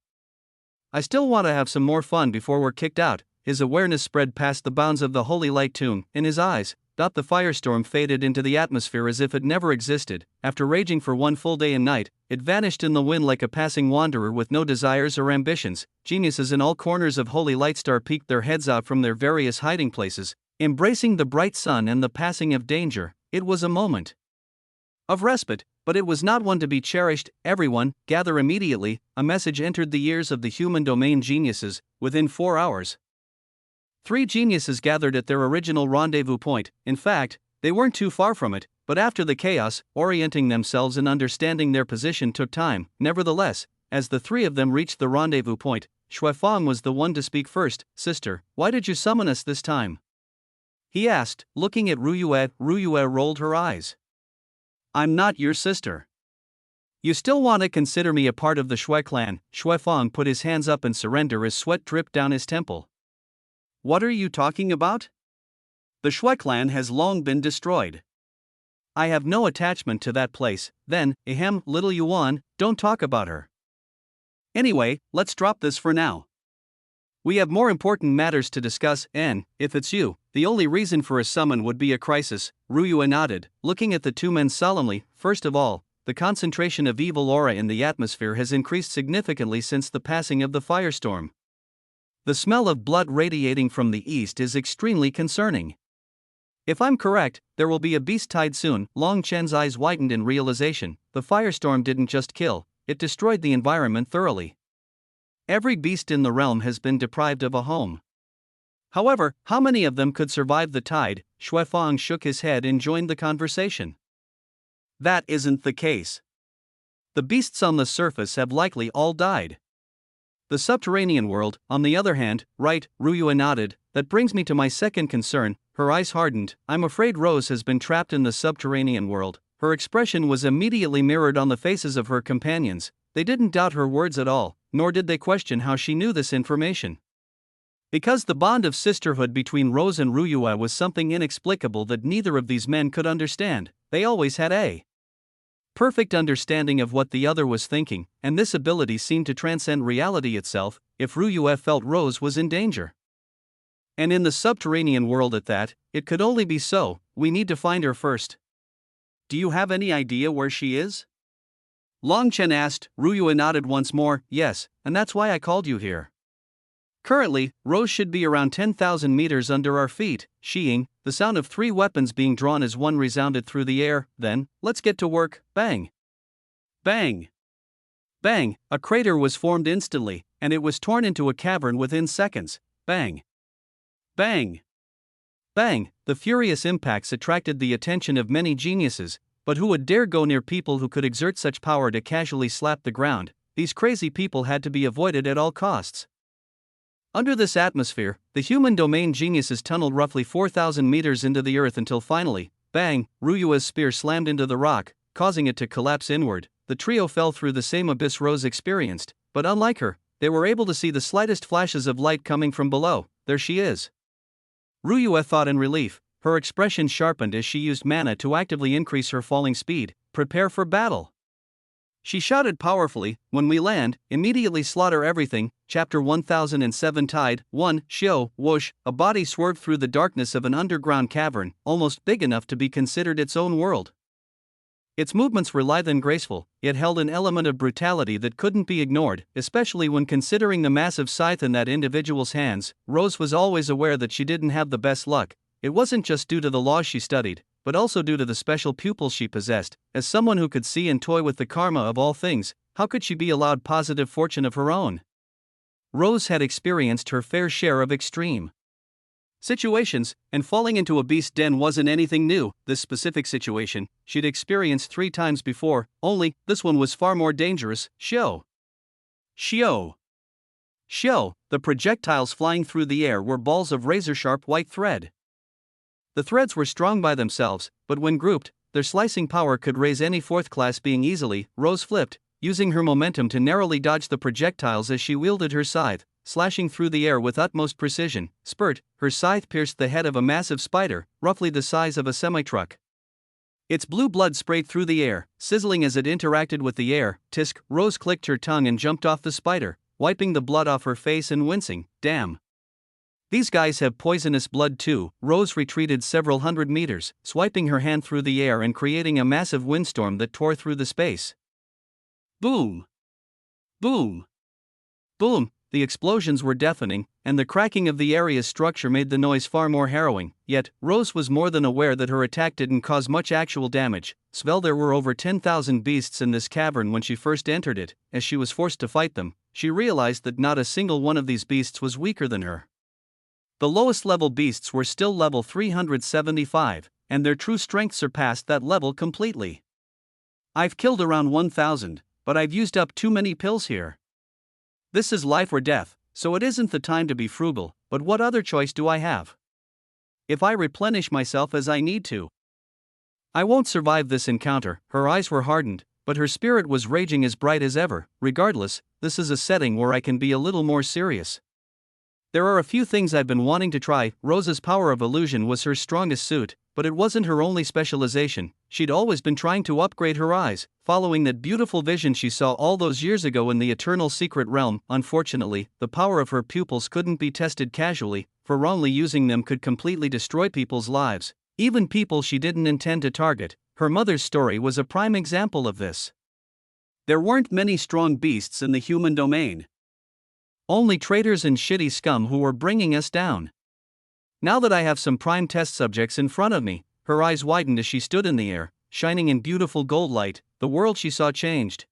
Speaker 1: I still want to have some more fun before we're kicked out. His awareness spread past the bounds of the Holy Light tomb. In his eyes, the firestorm faded into the atmosphere as if it never existed. After raging for one full day and night, it vanished in the wind like a passing wanderer with no desires or ambitions. Geniuses in all corners of Holy Light Star peeked their heads out from their various hiding places, embracing the bright sun and the passing of danger. It was a moment of respite, but it was not one to be cherished. Everyone, gather immediately. A message entered the ears of the human domain geniuses. Within 4 hours, 3 geniuses gathered at their original rendezvous point. In fact, they weren't too far from it, but after the chaos, orienting themselves and understanding their position took time. Nevertheless, as the 3 of them reached the rendezvous point, Shuifang was the one to speak first. Sister, why did you summon us this time? He asked, looking at Ruyue. Ruyue rolled her eyes. I'm not your sister. You still want to consider me a part of the Shui clan? Shuifang put his hands up in surrender as sweat dripped down his temple. What are you talking about? The Shui clan has long been destroyed. I have no attachment to that place. Then, little Yuan, don't talk about her. Anyway, let's drop this for now. We have more important matters to discuss, and, if it's you, the only reason for a summon would be a crisis. Ruyue nodded, looking at the 2 men solemnly. First of all, the concentration of evil aura in the atmosphere has increased significantly since the passing of the firestorm. The smell of blood radiating from the east is extremely concerning. If I'm correct, there will be a beast tide soon. Long Chen's eyes widened in realization. The firestorm didn't just kill, it destroyed the environment thoroughly. Every beast in the realm has been deprived of a home. However, how many of them could survive the tide? Shuifang shook his head and joined the conversation. That isn't the case. The beasts on the surface have likely all died. The subterranean world, on the other hand, right? Ruyue nodded. That brings me to my second concern. Her eyes hardened. I'm afraid Rose has been trapped in the subterranean world. Her expression was immediately mirrored on the faces of her companions. They didn't doubt her words at all, nor did they question how she knew this information. Because the bond of sisterhood between Rose and Ruyue was something inexplicable that neither of these men could understand. They always had a perfect understanding of what the other was thinking, and this ability seemed to transcend reality itself. If Ruyue felt Rose was in danger, and in the subterranean world at that, it could only be so. We need to find her first. Do you have any idea where she is? Long Chen asked. Ruyue nodded once more. Yes, and that's why I called you here. Currently, Rose should be around 10,000 meters under our feet. Sheeing, the sound of 3 weapons being drawn as one resounded through the air. Then, let's get to work. Bang! Bang! Bang! A crater was formed instantly, and it was torn into a cavern within seconds. Bang! Bang! Bang! The furious impacts attracted the attention of many geniuses, but who would dare go near people who could exert such power to casually slap the ground? These crazy people had to be avoided at all costs. Under this atmosphere, the human domain geniuses tunneled roughly 4,000 meters into the earth until finally, bang, Ryua's spear slammed into the rock, causing it to collapse inward. The trio fell through the same abyss Rose experienced, but unlike her, they were able to see the slightest flashes of light coming from below. There she is. Ryua thought in relief, her expression sharpened as she used mana to actively increase her falling speed. Prepare for battle. She shouted powerfully, when we land, immediately slaughter everything. Chapter 1007 Tide 1 Shio, whoosh, a body swerved through the darkness of an underground cavern, almost big enough to be considered its own world. Its movements were lithe and graceful, yet held an element of brutality that couldn't be ignored, especially when considering the massive scythe in that individual's hands. Rose was always aware that she didn't have the best luck. It wasn't just due to the laws she studied, but also due to the special pupils she possessed. As someone who could see and toy with the karma of all things, how could she be allowed positive fortune of her own? Rose had experienced her fair share of extreme situations, and falling into a beast den wasn't anything new. This specific situation, she'd experienced 3 times before, only, this one was far more dangerous. Shio. The projectiles flying through the air were balls of razor-sharp white thread. The threads were strong by themselves, but when grouped, their slicing power could raise any 4th-class being easily. Rose flipped, using her momentum to narrowly dodge the projectiles as she wielded her scythe, slashing through the air with utmost precision. Spurt, her scythe pierced the head of a massive spider, roughly the size of a semi-truck. Its blue blood sprayed through the air, sizzling as it interacted with the air. Tisk, Rose clicked her tongue and jumped off the spider, wiping the blood off her face and wincing. Damn. These guys have poisonous blood too. Rose retreated several hundred meters, swiping her hand through the air and creating a massive windstorm that tore through the space. Boom! Boom! Boom! The explosions were deafening, and the cracking of the area's structure made the noise far more harrowing. Yet, Rose was more than aware that her attack didn't cause much actual damage. Svel, there were over 10,000 beasts in this cavern when she first entered it. As she was forced to fight them, she realized that not a single one of these beasts was weaker than her. The lowest level beasts were still level 375, and their true strength surpassed that level completely. I've killed around 1,000, but I've used up too many pills here. This is life or death, so it isn't the time to be frugal, but what other choice do I have? If I replenish myself as I need to, I won't survive this encounter. Her eyes were hardened, but her spirit was raging as bright as ever. Regardless, this is a setting where I can be a little more serious. There are a few things I've been wanting to try. Rose's power of illusion was her strongest suit, but it wasn't her only specialization. She'd always been trying to upgrade her eyes, following that beautiful vision she saw all those years ago in the Eternal Secret Realm. Unfortunately, the power of her pupils couldn't be tested casually, for wrongly using them could completely destroy people's lives, even people she didn't intend to target. Her mother's story was a prime example of this. There weren't many strong beasts in the human domain. Only traitors and shitty scum who were bringing us down. Now that I have some prime test subjects in front of me, her eyes widened as she stood in the air, shining in beautiful gold light. The world she saw changed.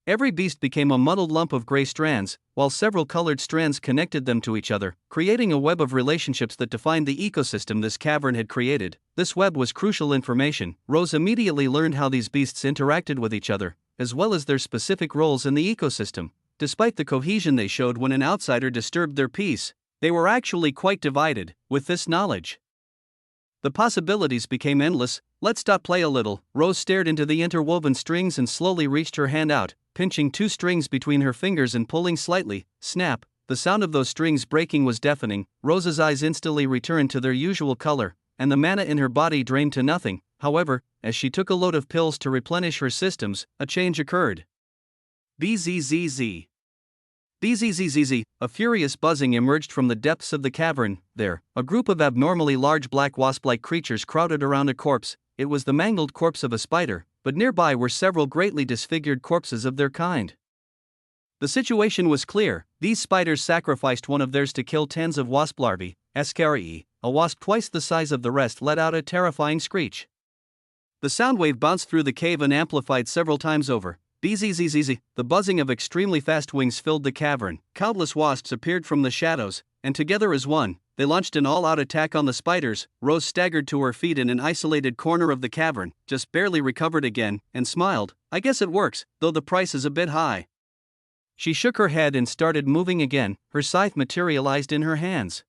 Speaker 1: Every beast became a muddled lump of gray strands, while several colored strands connected them to each other, creating a web of relationships that defined the ecosystem this cavern had created. This web was crucial information. Rose immediately learned how these beasts interacted with each other, as well as their specific roles in the ecosystem. Despite the cohesion they showed when an outsider disturbed their peace, they were actually quite divided. With this knowledge, the possibilities became endless. Let's stop play a little. Rose stared into the interwoven strings and slowly reached her hand out, pinching 2 strings between her fingers and pulling slightly. Snap! The sound of those strings breaking was deafening. Rose's eyes instantly returned to their usual color, and the mana in her body drained to nothing. However, as she took a load of pills to replenish her systems, a change occurred. Bzzz. Bzzz, a furious buzzing emerged from the depths of the cavern. There, a group of abnormally large black wasp-like creatures crowded around a corpse. It was the mangled corpse of a spider, but nearby were several greatly disfigured corpses of their kind. The situation was clear. These spiders sacrificed one of theirs to kill tens of wasp larvae. Escarii, a wasp twice the size of the rest, let out a terrifying screech. The sound wave bounced through the cave and amplified several times over. Bzzz, the buzzing of extremely fast wings filled the cavern. Countless wasps appeared from the shadows, and together as one, they launched an all-out attack on the spiders. Rose staggered to her feet in an isolated corner of the cavern, just barely recovered again, and smiled. I guess it works, though the price is a bit high. She shook her head and started moving again, her scythe materialized in her hands.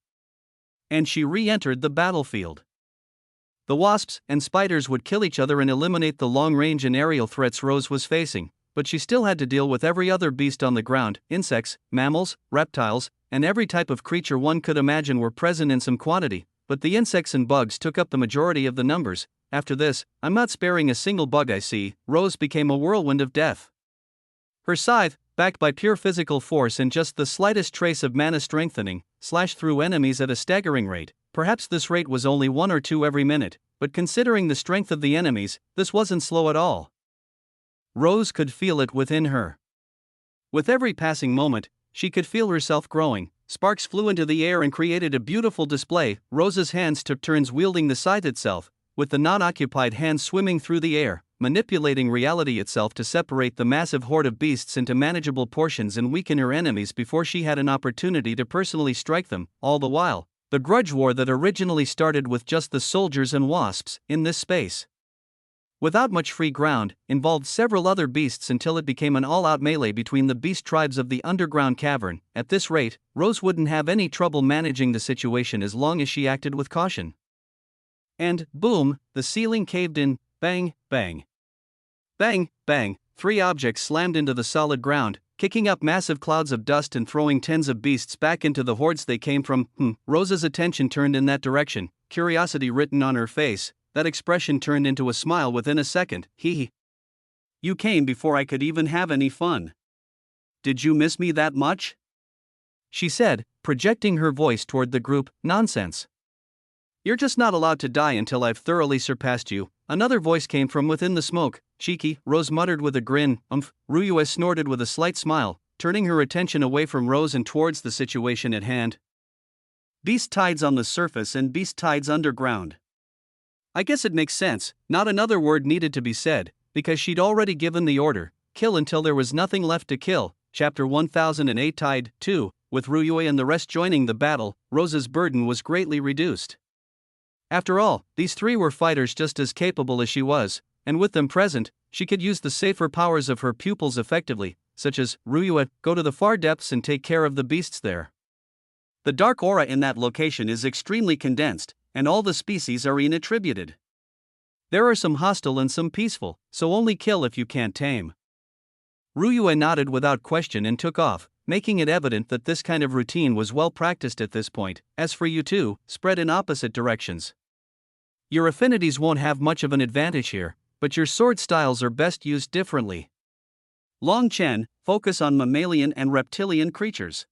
Speaker 1: And she re-entered the battlefield. The wasps and spiders would kill each other and eliminate the long-range and aerial threats Rose was facing, but she still had to deal with every other beast on the ground. Insects, mammals, reptiles, and every type of creature one could imagine were present in some quantity, but the insects and bugs took up the majority of the numbers. After this, I'm not sparing a single bug I see. Rose became a whirlwind of death. Her scythe, backed by pure physical force and just the slightest trace of mana strengthening, slashed through enemies at a staggering rate. Perhaps this rate was only 1 or 2 every minute, but considering the strength of the enemies, this wasn't slow at all. Rose could feel it within her. With every passing moment, she could feel herself growing. Sparks flew into the air and created a beautiful display. Rose's hands took turns wielding the scythe itself, with the non-occupied hand swimming through the air, manipulating reality itself to separate the massive horde of beasts into manageable portions and weaken her enemies before she had an opportunity to personally strike them. All the while, the grudge war that originally started with just the soldiers and wasps in this space, without much free ground, involved several other beasts until it became an all-out melee between the beast tribes of the underground cavern. At this rate, Rose wouldn't have any trouble managing the situation as long as she acted with caution. And, boom, the ceiling caved in. Bang, bang. Bang, bang, 3 objects slammed into the solid ground, kicking up massive clouds of dust and throwing tens of beasts back into the hordes they came from. Rose's attention turned in that direction, curiosity written on her face. That expression turned into a smile within a second. You came before I could even have any fun. Did you miss me that much? She said, projecting her voice toward the group. Nonsense. You're just not allowed to die until I've thoroughly surpassed you. Another voice came from within the smoke. Cheeky, Rose muttered with a grin. Ryue snorted with a slight smile, turning her attention away from Rose and towards the situation at hand. Beast tides on the surface and beast tides underground. I guess it makes sense. Not another word needed to be said, because she'd already given the order, kill until there was nothing left to kill. Chapter 1008 Tide 2, with Ryue and the rest joining the battle, Rose's burden was greatly reduced. After all, these 3 were fighters just as capable as she was, and with them present, she could use the safer powers of her pupils effectively, such as, Ryue, go to the far depths and take care of the beasts there. The dark aura in that location is extremely condensed, and all the species are inattributed. There are some hostile and some peaceful, so only kill if you can't tame. Ryue nodded without question and took off, making it evident that this kind of routine was well practiced at this point. As for you two, spread in opposite directions. Your affinities won't have much of an advantage here, but your sword styles are best used differently. Long Chen, focus on mammalian and reptilian creatures.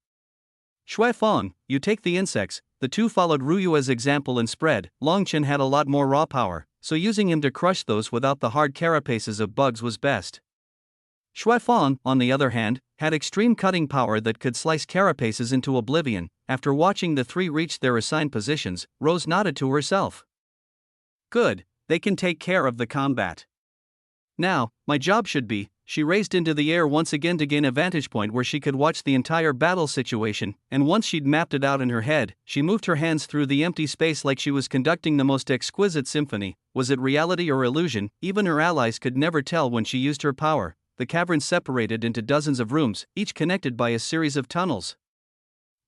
Speaker 1: Shui Feng, you take the insects. The 2 followed Ryue's example and spread. Long Chen had a lot more raw power, so using him to crush those without the hard carapaces of bugs was best. Shui Feng, on the other hand, had extreme cutting power that could slice carapaces into oblivion. After watching the 3 reach their assigned positions, Rose nodded to herself. Good, they can take care of the combat. Now, my job should be. She raised into the air once again to gain a vantage point where she could watch the entire battle situation, and once she'd mapped it out in her head, she moved her hands through the empty space like she was conducting the most exquisite symphony. Was it reality or illusion? Even her allies could never tell when she used her power. The cavern separated into dozens of rooms, each connected by a series of tunnels.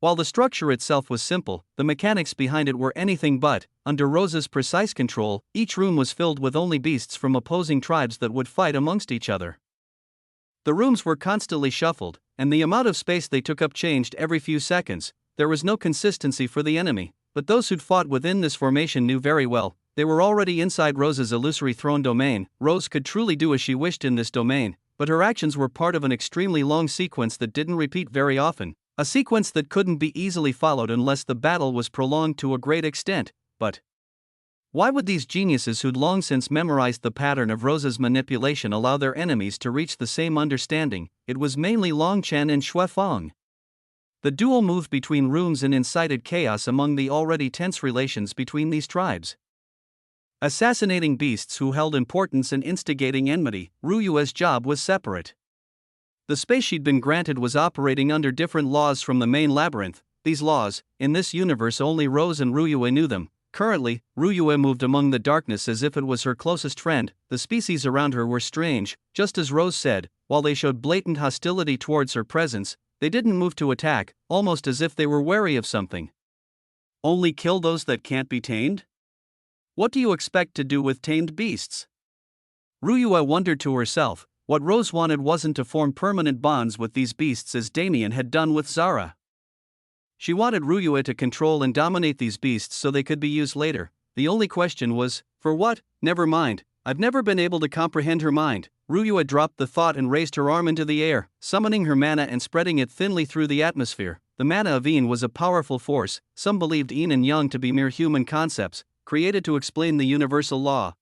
Speaker 1: While the structure itself was simple, the mechanics behind it were anything but. Under Rose's precise control, each room was filled with only beasts from opposing tribes that would fight amongst each other. The rooms were constantly shuffled, and the amount of space they took up changed every few seconds. There was no consistency for the enemy, but those who'd fought within this formation knew very well. They were already inside Rose's illusory throne domain. Rose could truly do as she wished in this domain, but her actions were part of an extremely long sequence that didn't repeat very often. A sequence that couldn't be easily followed unless the battle was prolonged to a great extent. But why would these geniuses who'd long since memorized the pattern of Rose's manipulation allow their enemies to reach the same understanding? It was mainly Long Chen and Shui Feng. The duel moved between rooms and incited chaos among the already tense relations between these tribes. Assassinating beasts who held importance and instigating enmity. Ryue's job was separate. The space she'd been granted was operating under different laws from the main labyrinth, these laws, in this universe only Rose and Ryue knew them. Currently, Ryue moved among the darkness as if it was her closest friend. The species around her were strange, just as Rose said. While they showed blatant hostility towards her presence, they didn't move to attack, almost as if they were wary of something. Only kill those that can't be tamed? What do you expect to do with tamed beasts? Ryue wondered to herself. What Rose wanted wasn't to form permanent bonds with these beasts as Damien had done with Zara. She wanted Ryue to control and dominate these beasts so they could be used later. The only question was, for what? Never mind, I've never been able to comprehend her mind. Ryue dropped the thought and raised her arm into the air, summoning her mana and spreading it thinly through the atmosphere. The mana of Yin was a powerful force. Some believed Yin and Yang to be mere human concepts, created to explain the universal law.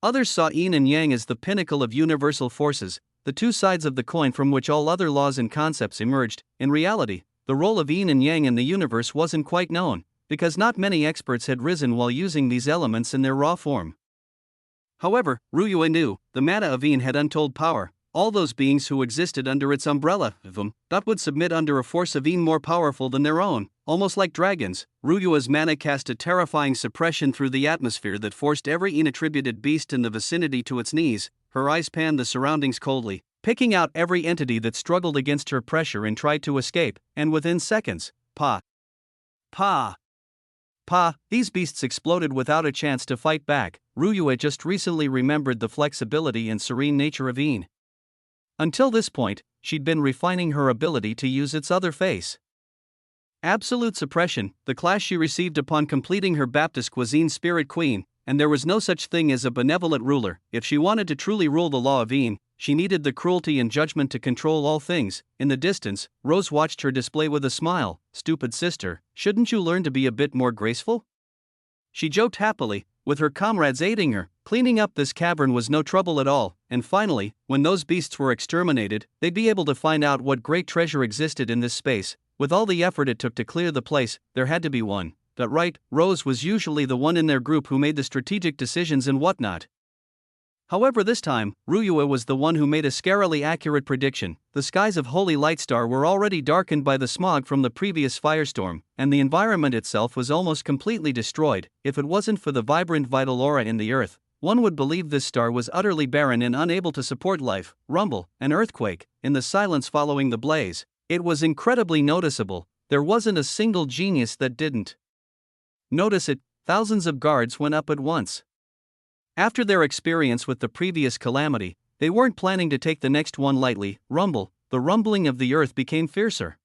Speaker 1: Others saw Yin and Yang as the pinnacle of universal forces, the two sides of the coin from which all other laws and concepts emerged. In reality, the role of Yin and Yang in the universe wasn't quite known, because not many experts had risen while using these elements in their raw form. However, Ryue knew, the mana of Yin had untold power. All those beings who existed under its umbrella, that would submit under a force of Yin more powerful than their own, almost like dragons. Ryue's mana cast a terrifying suppression through the atmosphere that forced every Yin-attributed beast in the vicinity to its knees. Her eyes panned the surroundings coldly, picking out every entity that struggled against her pressure and tried to escape, and within seconds, pa! These beasts exploded without a chance to fight back. Ryue just recently remembered the flexibility and serene nature of Yin. Until this point, she'd been refining her ability to use its other face. Absolute suppression, the class she received upon completing her baptism was Yin Spirit Queen, and there was no such thing as a benevolent ruler. If she wanted to truly rule the law of Yin, she needed the cruelty and judgment to control all things. In the distance, Rose watched her display with a smile. Stupid sister, shouldn't you learn to be a bit more graceful? She joked happily, with her comrades aiding her. Cleaning up this cavern was no trouble at all, and finally, when those beasts were exterminated, they'd be able to find out what great treasure existed in this space. With all the effort it took to clear the place, there had to be one. That right, Rose was usually the one in their group who made the strategic decisions and whatnot. However, this time, Ryue was the one who made a scarily accurate prediction. The skies of Holy Lightstar were already darkened by the smog from the previous firestorm, and the environment itself was almost completely destroyed. If it wasn't for the vibrant vital aura in the earth, one would believe this star was utterly barren and unable to support life. Rumble, an earthquake, in the silence following the blaze. It was incredibly noticeable. There wasn't a single genius that didn't notice it. Thousands of guards went up at once. After their experience with the previous calamity, they weren't planning to take the next one lightly. Rumble, the rumbling of the earth became fiercer.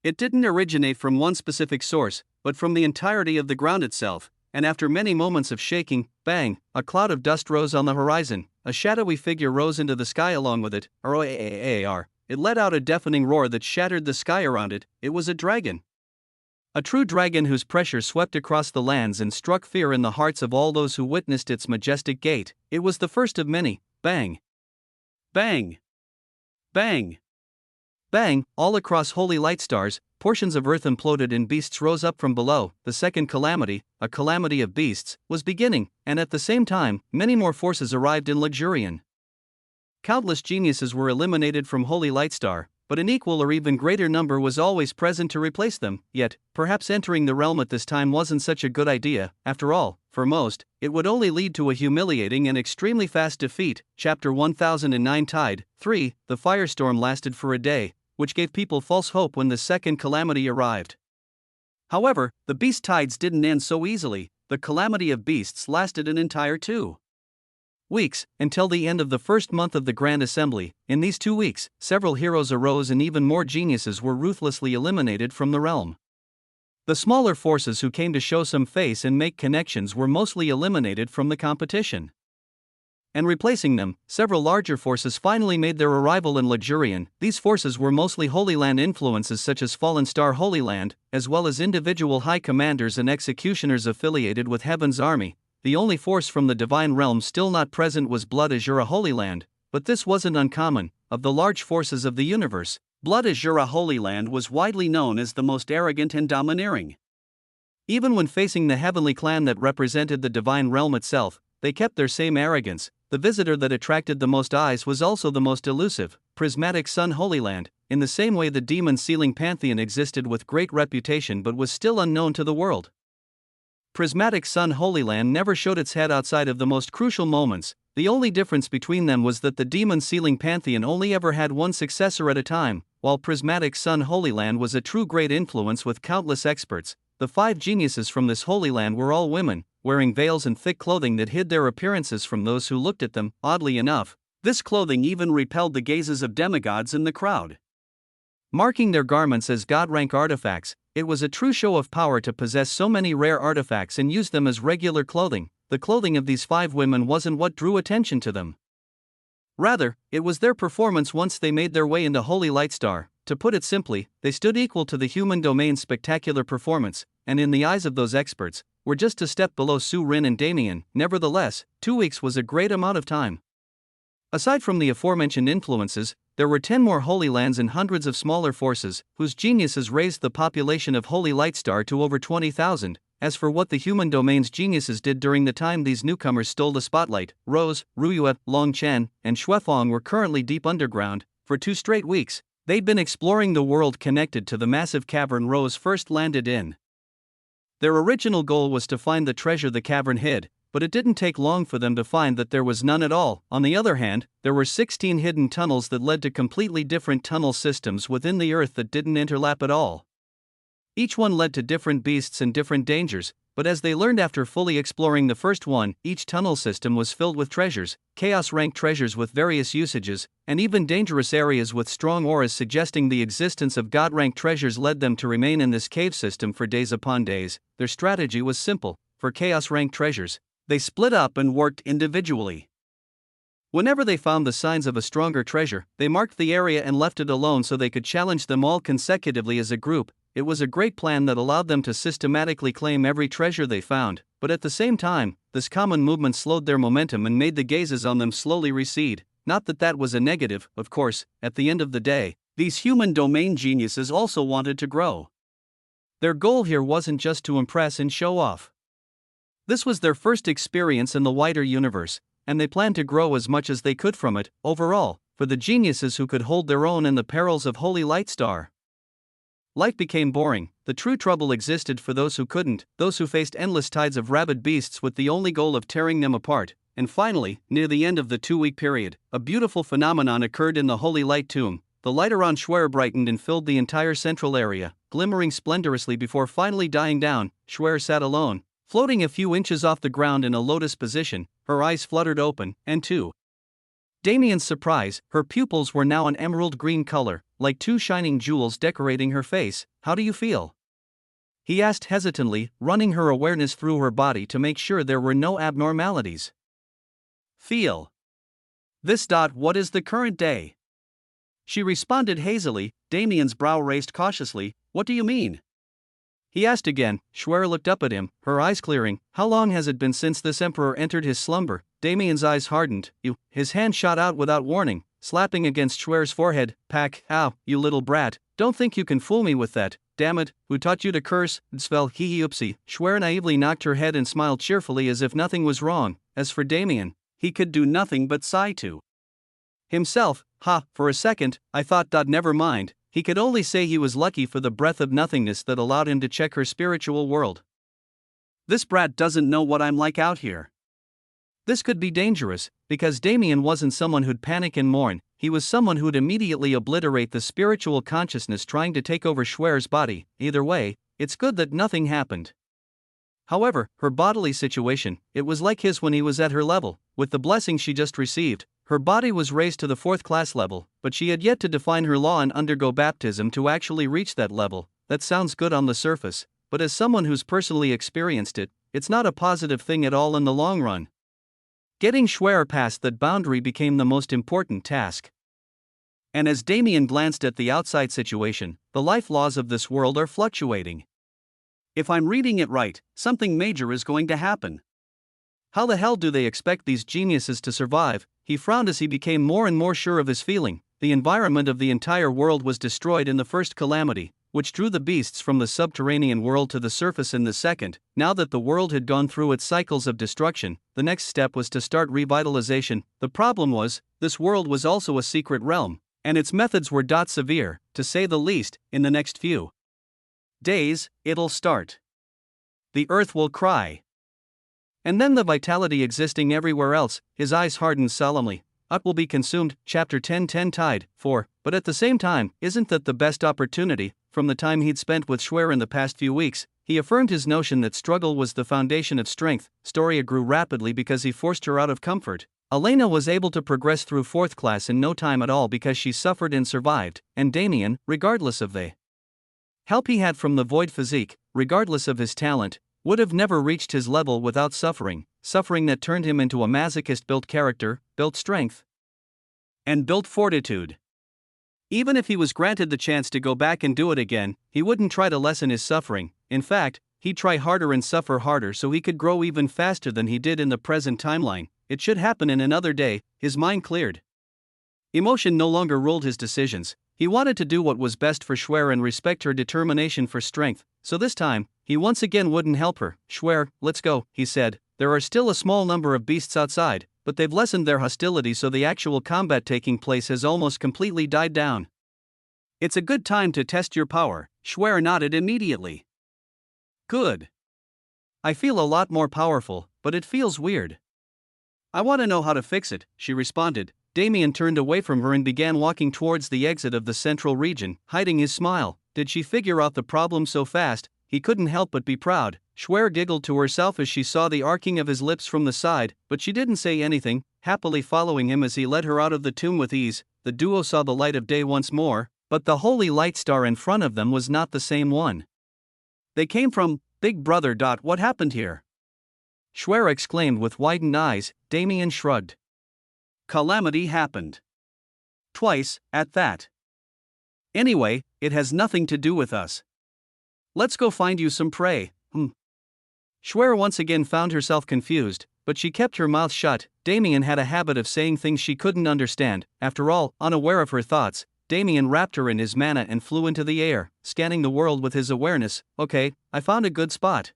Speaker 1: It didn't originate from one specific source, but from the entirety of the ground itself, and after many moments of shaking, bang, a cloud of dust rose on the horizon. A shadowy figure rose into the sky along with it. It let out a deafening roar that shattered the sky around it. It was a dragon. A true dragon whose pressure swept across the lands and struck fear in the hearts of all those who witnessed its majestic gait. It was the first of many. Bang! Bang! Bang! Bang! All across Holy Lightstars, portions of earth imploded and beasts rose up from below. The second calamity, a calamity of beasts, was beginning, and at the same time, many more forces arrived in Luxurian. Countless geniuses were eliminated from Holy Lightstar, but an equal or even greater number was always present to replace them. Yet, perhaps entering the realm at this time wasn't such a good idea. After all, for most, it would only lead to a humiliating and extremely fast defeat. Chapter 1009 Tide 3. The firestorm lasted for a day, which gave people false hope when the second calamity arrived. However, the beast tides didn't end so easily. The calamity of beasts lasted an entire 2 weeks, until the end of the first month of the Grand Assembly. In these 2 weeks, several heroes arose and even more geniuses were ruthlessly eliminated from the realm. The smaller forces who came to show some face and make connections were mostly eliminated from the competition. And replacing them, several larger forces finally made their arrival in Luxurian. These forces were mostly Holy Land influences such as Fallen Star Holy Land, as well as individual high commanders and executioners affiliated with Heaven's army. The only force from the Divine Realm still not present was Blood Azura Holy Land, but this wasn't uncommon. Of the large forces of the universe, Blood Azura Holy Land was widely known as the most arrogant and domineering. Even when facing the heavenly clan that represented the Divine Realm itself, they kept their same arrogance. The visitor that attracted the most eyes was also the most elusive. prismatic sun Holy Land, in the same way the demon sealing pantheon existed with great reputation but was still unknown to the world. Prismatic sun Holy Land never showed its head outside of the most crucial moments. The only difference between them was that the demon sealing pantheon only ever had one successor at a time, while prismatic sun Holy Land was a true great influence with countless experts. The 5 geniuses from this Holy Land were all women, wearing veils and thick clothing that hid their appearances from those who looked at them. Oddly enough, this clothing even repelled the gazes of demigods in the crowd. Marking their garments as god-rank artifacts, it was a true show of power to possess so many rare artifacts and use them as regular clothing. The clothing of these 5 women wasn't what drew attention to them. Rather, it was their performance once they made their way into Holy Light Star. To put it simply, they stood equal to the human domain's spectacular performance, and in the eyes of those experts, were just a step below Su Rin and Damien. Nevertheless, 2 weeks was a great amount of time. Aside from the aforementioned influences, there were 10 more Holy Lands and hundreds of smaller forces, whose geniuses raised the population of Holy Light Star to over 20,000. As for what the human domain's geniuses did during the time these newcomers stole the spotlight, Rose, Ruyue, Long Chen, and Xuefeng were currently deep underground. For 2 straight weeks, they'd been exploring the world connected to the massive cavern Rose first landed in. Their original goal was to find the treasure the cavern hid, but it didn't take long for them to find that there was none at all. On the other hand, there were 16 hidden tunnels that led to completely different tunnel systems within the earth that didn't interlap at all. Each one led to different beasts and different dangers, but as they learned after fully exploring the first one, each tunnel system was filled with treasures, chaos-ranked treasures with various usages, and even dangerous areas with strong auras suggesting the existence of god-ranked treasures led them to remain in this cave system for days upon days. Their strategy was simple. For chaos-ranked treasures, they split up and worked individually. Whenever they found the signs of a stronger treasure, they marked the area and left it alone so they could challenge them all consecutively as a group. It was a great plan that allowed them to systematically claim every treasure they found, but at the same time, this common movement slowed their momentum and made the gazes on them slowly recede. Not that that was a negative, of course. At the end of the day, these human domain geniuses also wanted to grow. Their goal here wasn't just to impress and show off. This was their first experience in the wider universe, and they planned to grow as much as they could from it. Overall, for the geniuses who could hold their own in the perils of Holy Light Star, life became boring. The true trouble existed for those who couldn't, those who faced endless tides of rabid beasts with the only goal of tearing them apart. And finally, near the end of the 2-week period, a beautiful phenomenon occurred in the Holy Light Tomb. The light around Xuer brightened and filled the entire central area, glimmering splendorously before finally dying down. Xuer sat alone, floating a few inches off the ground in a lotus position, her eyes fluttered open, and to Damien's surprise, her pupils were now an emerald green color, like 2 shining jewels decorating her face. "How do you feel?" he asked hesitantly, running her awareness through her body to make sure there were no abnormalities. "Feel this. What is the current day?" she responded hazily. Damien's brow raised cautiously. "What do you mean?" he asked again. Xuer looked up at him, her eyes clearing. "How long has it been since this emperor entered his slumber?" Damien's eyes hardened. His hand shot out without warning, slapping against Xuer's forehead. "Pack, ow, you little brat, don't think you can fool me with that. Damn it, who taught you to curse? Svel, hee oopsie." Xuer naively knocked her head and smiled cheerfully as if nothing was wrong. As for Damien, he could do nothing but sigh to himself. For a second, I thought. Never mind. He could only say he was lucky for the breath of nothingness that allowed him to check her spiritual world. This brat doesn't know what I'm like out here. This could be dangerous, because Damien wasn't someone who'd panic and mourn. He was someone who'd immediately obliterate the spiritual consciousness trying to take over Xuer's body. Either way, it's good that nothing happened. However, her bodily situation, it was like his when he was at her level. With the blessing she just received, her body was raised to the 4th class level, but she had yet to define her law and undergo baptism to actually reach that level. That sounds good on the surface, but as someone who's personally experienced it, it's not a positive thing at all in the long run. Getting Xuer past that boundary became the most important task. And as Damien glanced at the outside situation, the life laws of this world are fluctuating. If I'm reading it right, something major is going to happen. How the hell do they expect these geniuses to survive? He frowned as he became more and more sure of his feeling. The environment of the entire world was destroyed in the first calamity, which drew the beasts from the subterranean world to the surface in the second. Now that the world had gone through its cycles of destruction, the next step was to start revitalization. The problem was, this world was also a secret realm, And its methods were severe, to say the least. In the next few days, it'll start. The earth will cry. And then the vitality existing everywhere else, his eyes hardened solemnly. Ut will be consumed, chapter 10:10 Tide, 4. But at the same time, isn't that the best opportunity? From the time he'd spent with Schwer in the past few weeks, he affirmed his notion that struggle was the foundation of strength. Storia grew rapidly because he forced her out of comfort. Elena was able to progress through 4th class in no time at all because she suffered and survived, and Damien, regardless of the help he had from the void physique, regardless of his talent, would have never reached his level without suffering that turned him into a masochist-built character, built strength, and built fortitude. Even if he was granted the chance to go back and do it again, he wouldn't try to lessen his suffering. In fact, he'd try harder and suffer harder so he could grow even faster than he did in the present timeline. It should happen in another day. His mind cleared. Emotion no longer ruled his decisions. He wanted to do what was best for Schwer and respect her determination for strength, so this time, he once again wouldn't help her. Schwer, let's go, he said. There are still a small number of beasts outside, but they've lessened their hostility, so the actual combat taking place has almost completely died down. It's a good time to test your power. Schwer nodded immediately. Good. I feel a lot more powerful, but it feels weird. I want to know how to fix it, she responded. Damien turned away from her and began walking towards the exit of the central region, hiding his smile. Did she figure out the problem so fast? He couldn't help but be proud. Schwer giggled to herself as she saw the arcing of his lips from the side, but she didn't say anything, happily following him as he led her out of the tomb with ease. The duo saw the light of day once more, but the holy light star in front of them was not the same one they came from. Big brother. What happened here? Schwer exclaimed with widened eyes. Damien shrugged. Calamity happened. Twice, at that. Anyway, it has nothing to do with us. Let's go find you some prey. Schwer once again found herself confused, but she kept her mouth shut. Damien had a habit of saying things she couldn't understand. After all, unaware of her thoughts, Damien wrapped her in his mana and flew into the air, scanning the world with his awareness. Okay, I found a good spot.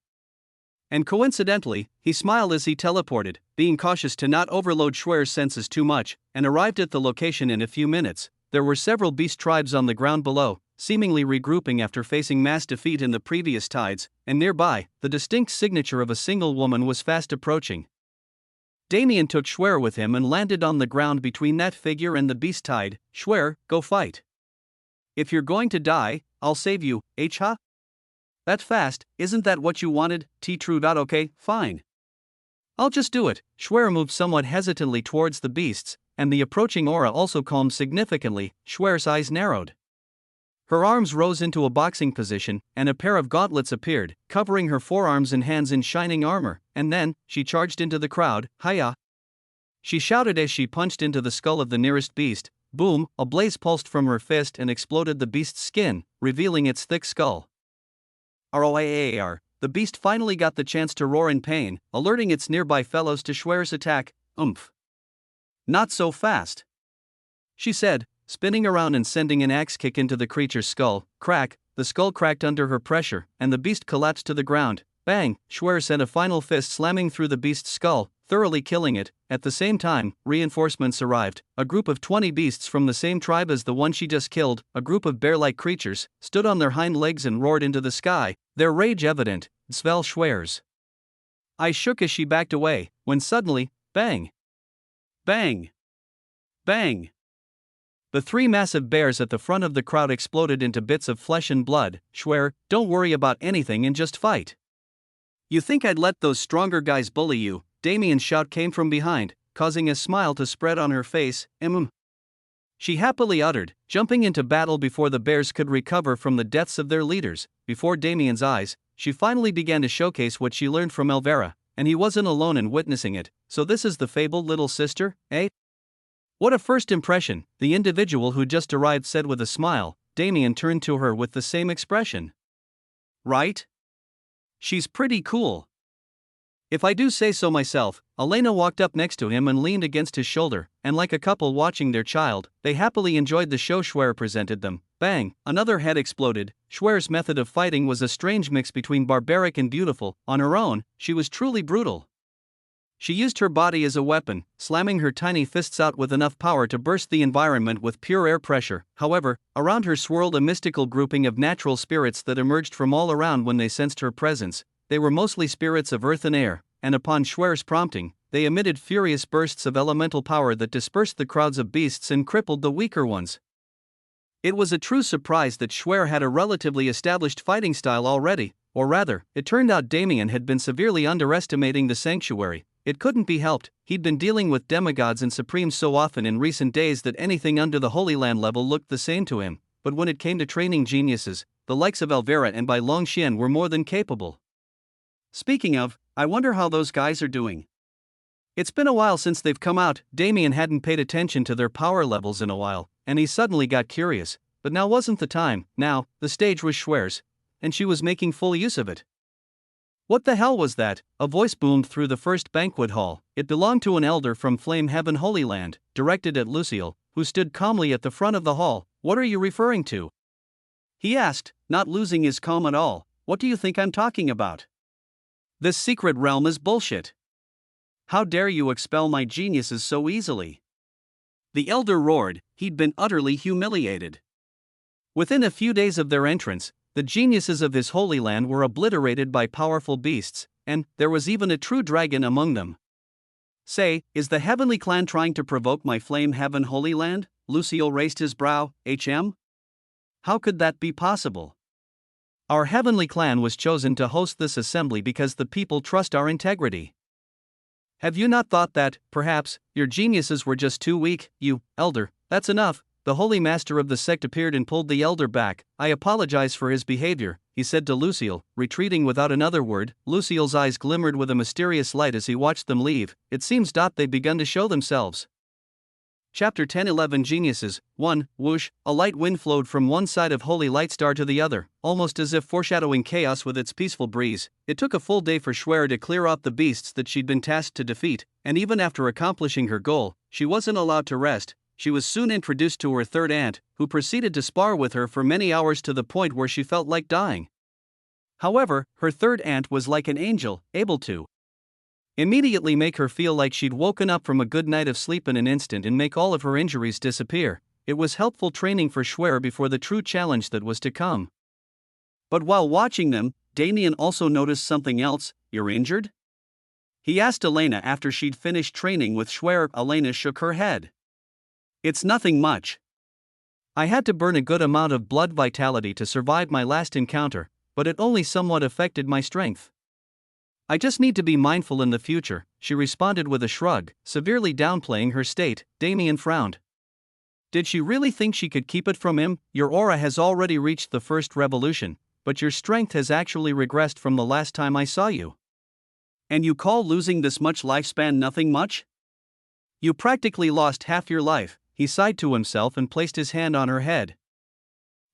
Speaker 1: And coincidentally, he smiled as he teleported, being cautious to not overload Schwer's senses too much, and arrived at the location in a few minutes. There were several beast tribes on the ground below, seemingly regrouping after facing mass defeat in the previous tides, and nearby, the distinct signature of a single woman was fast approaching. Damien took Schwer with him and landed on the ground between that figure and the beast tide. Schwer, go fight. If you're going to die, I'll save you, huh? That fast, isn't that what you wanted? True. Okay, fine. I'll just do it. Schwer moved somewhat hesitantly towards the beasts, and the approaching aura also calmed significantly. Schwer's eyes narrowed. Her arms rose into a boxing position, and a pair of gauntlets appeared, covering her forearms and hands in shining armor, and then, she charged into the crowd. Hiya! She shouted as she punched into the skull of the nearest beast. Boom, a blaze pulsed from her fist and exploded the beast's skin, revealing its thick skull. Roar! The beast finally got the chance to roar in pain, alerting its nearby fellows to Schwer's attack. Not so fast, she said, spinning around and sending an axe kick into the creature's skull. Crack, the skull cracked under her pressure, and the beast collapsed to the ground. Bang, Schwer sent a final fist slamming through the beast's skull, thoroughly killing it. At the same time, reinforcements arrived. A group of 20 beasts from the same tribe as the one she just killed, a group of bear-like creatures, stood on their hind legs and roared into the sky, their rage evident. Svel Schwer's eyes shook as she backed away, when suddenly, bang! Bang! Bang! The 3 massive bears at the front of the crowd exploded into bits of flesh and blood. Schwer, don't worry about anything and just fight. You think I'd let those stronger guys bully you? Damien's shout came from behind, causing a smile to spread on her face. She happily uttered, jumping into battle before the bears could recover from the deaths of their leaders. Before Damien's eyes, she finally began to showcase what she learned from Elvira, and he wasn't alone in witnessing it. So this is the fabled little sister, eh? What a first impression, the individual who just arrived said with a smile. Damien turned to her with the same expression. Right? She's pretty cool. If I do say so myself. Elena walked up next to him and leaned against his shoulder, and like a couple watching their child, they happily enjoyed the show Schwer presented them. Bang, another head exploded. Schwer's method of fighting was a strange mix between barbaric and beautiful. On her own, she was truly brutal. She used her body as a weapon, slamming her tiny fists out with enough power to burst the environment with pure air pressure. However, around her swirled a mystical grouping of natural spirits that emerged from all around when they sensed her presence. They were mostly spirits of earth and air, and upon Schwer's prompting, they emitted furious bursts of elemental power that dispersed the crowds of beasts and crippled the weaker ones. It was a true surprise that Schwer had a relatively established fighting style already, or rather, it turned out Damien had been severely underestimating the sanctuary. It couldn't be helped, he'd been dealing with demigods and supremes so often in recent days that anything under the Holy Land level looked the same to him, but when it came to training geniuses, the likes of Elvira and Bai Longxian were more than capable. Speaking of, I wonder how those guys are doing. It's been a while since they've come out. Damien hadn't paid attention to their power levels in a while, and he suddenly got curious, but now wasn't the time. Now, the stage was Schwer's, and she was making full use of it. What the hell was that? A voice boomed through the first banquet hall. It belonged to an elder from Flame Heaven Holy Land, directed at Lucille, who stood calmly at the front of the hall. What are you referring to? He asked, not losing his calm at all. What do you think I'm talking about? This secret realm is bullshit. How dare you expel my geniuses so easily? The elder roared. He'd been utterly humiliated. Within a few days of their entrance, the geniuses of his holy land were obliterated by powerful beasts, and there was even a true dragon among them. Say, is the heavenly clan trying to provoke my Flame Heaven Holy Land? Lucille raised his brow. How could that be possible? Our heavenly clan was chosen to host this assembly because the people trust our integrity. Have you not thought that, perhaps, your geniuses were just too weak? You, elder, that's enough. The holy master of the sect appeared and pulled the elder back. I apologize for his behavior, he said to Lucille, retreating without another word. Lucille's eyes glimmered with a mysterious light as he watched them leave. It seems they'd begun to show themselves. Chapter 10-11 Geniuses. 1. Whoosh, a light wind flowed from one side of Holy Lightstar to the other, almost as if foreshadowing chaos with its peaceful breeze. It took a full day for Schwer to clear out the beasts that she'd been tasked to defeat, and even after accomplishing her goal, she wasn't allowed to rest. She was soon introduced to her third aunt, who proceeded to spar with her for many hours to the point where she felt like dying. However, her third aunt was like an angel, able to immediately make her feel like she'd woken up from a good night of sleep in an instant and make all of her injuries disappear. It was helpful training for Schwer before the true challenge that was to come. But while watching them, Damien also noticed something else. You're injured? He asked Elena after she'd finished training with Schwer. Elena shook her head. It's nothing much. I had to burn a good amount of blood vitality to survive my last encounter, but it only somewhat affected my strength. I just need to be mindful in the future, she responded with a shrug, severely downplaying her state. Damien frowned. Did she really think she could keep it from him? Your aura has already reached the first revolution, but your strength has actually regressed from the last time I saw you. And you call losing this much lifespan nothing much? You practically lost half your life. He sighed to himself and placed his hand on her head,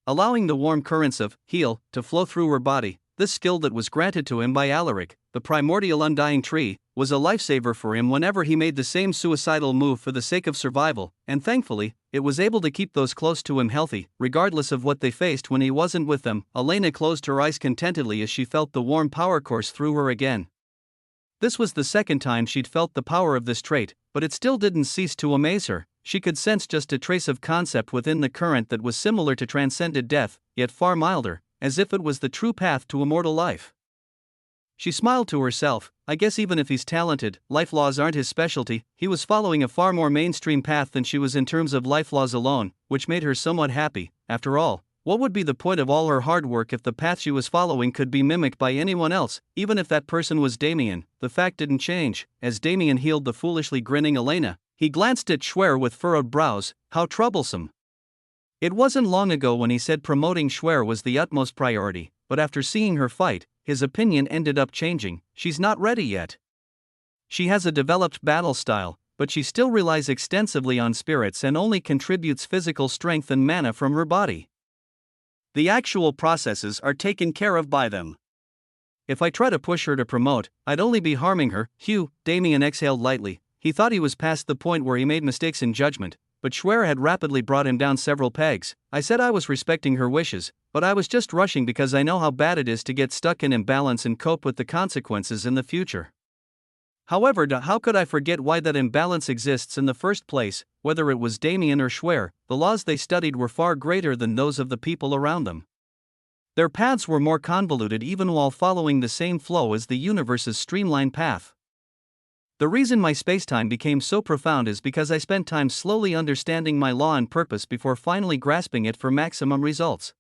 Speaker 1: allowing the warm currents of heal to flow through her body. This skill that was granted to him by Alaric, the primordial undying tree, was a lifesaver for him whenever he made the same suicidal move for the sake of survival, and thankfully, it was able to keep those close to him healthy, regardless of what they faced when he wasn't with them. Elena closed her eyes contentedly as she felt the warm power course through her again. This was the second time she'd felt the power of this trait, but it still didn't cease to amaze her. She could sense just a trace of concept within the current that was similar to transcended death, yet far milder, as if it was the true path to immortal life. She smiled to herself. I guess even if he's talented, life laws aren't his specialty. He was following a far more mainstream path than she was in terms of life laws alone, which made her somewhat happy. After all, what would be the point of all her hard work if the path she was following could be mimicked by anyone else, even if that person was Damien? The fact didn't change. As Damien healed the foolishly grinning Elena, he glanced at Schwer with furrowed brows. How troublesome. It wasn't long ago when he said promoting Schwer was the utmost priority, but after seeing her fight, his opinion ended up changing. She's not ready yet. She has a developed battle style, but she still relies extensively on spirits and only contributes physical strength and mana from her body. The actual processes are taken care of by them. If I try to push her to promote, I'd only be harming her. Damien exhaled lightly. He thought he was past the point where he made mistakes in judgment, but Schwer had rapidly brought him down several pegs. I said I was respecting her wishes, but I was just rushing because I know how bad it is to get stuck in imbalance and cope with the consequences in the future. However, how could I forget why that imbalance exists in the first place? Whether it was Damien or Schwer, the laws they studied were far greater than those of the people around them. Their paths were more convoluted even while following the same flow as the universe's streamlined path. The reason my spacetime became so profound is because I spent time slowly understanding my law and purpose before finally grasping it for maximum results.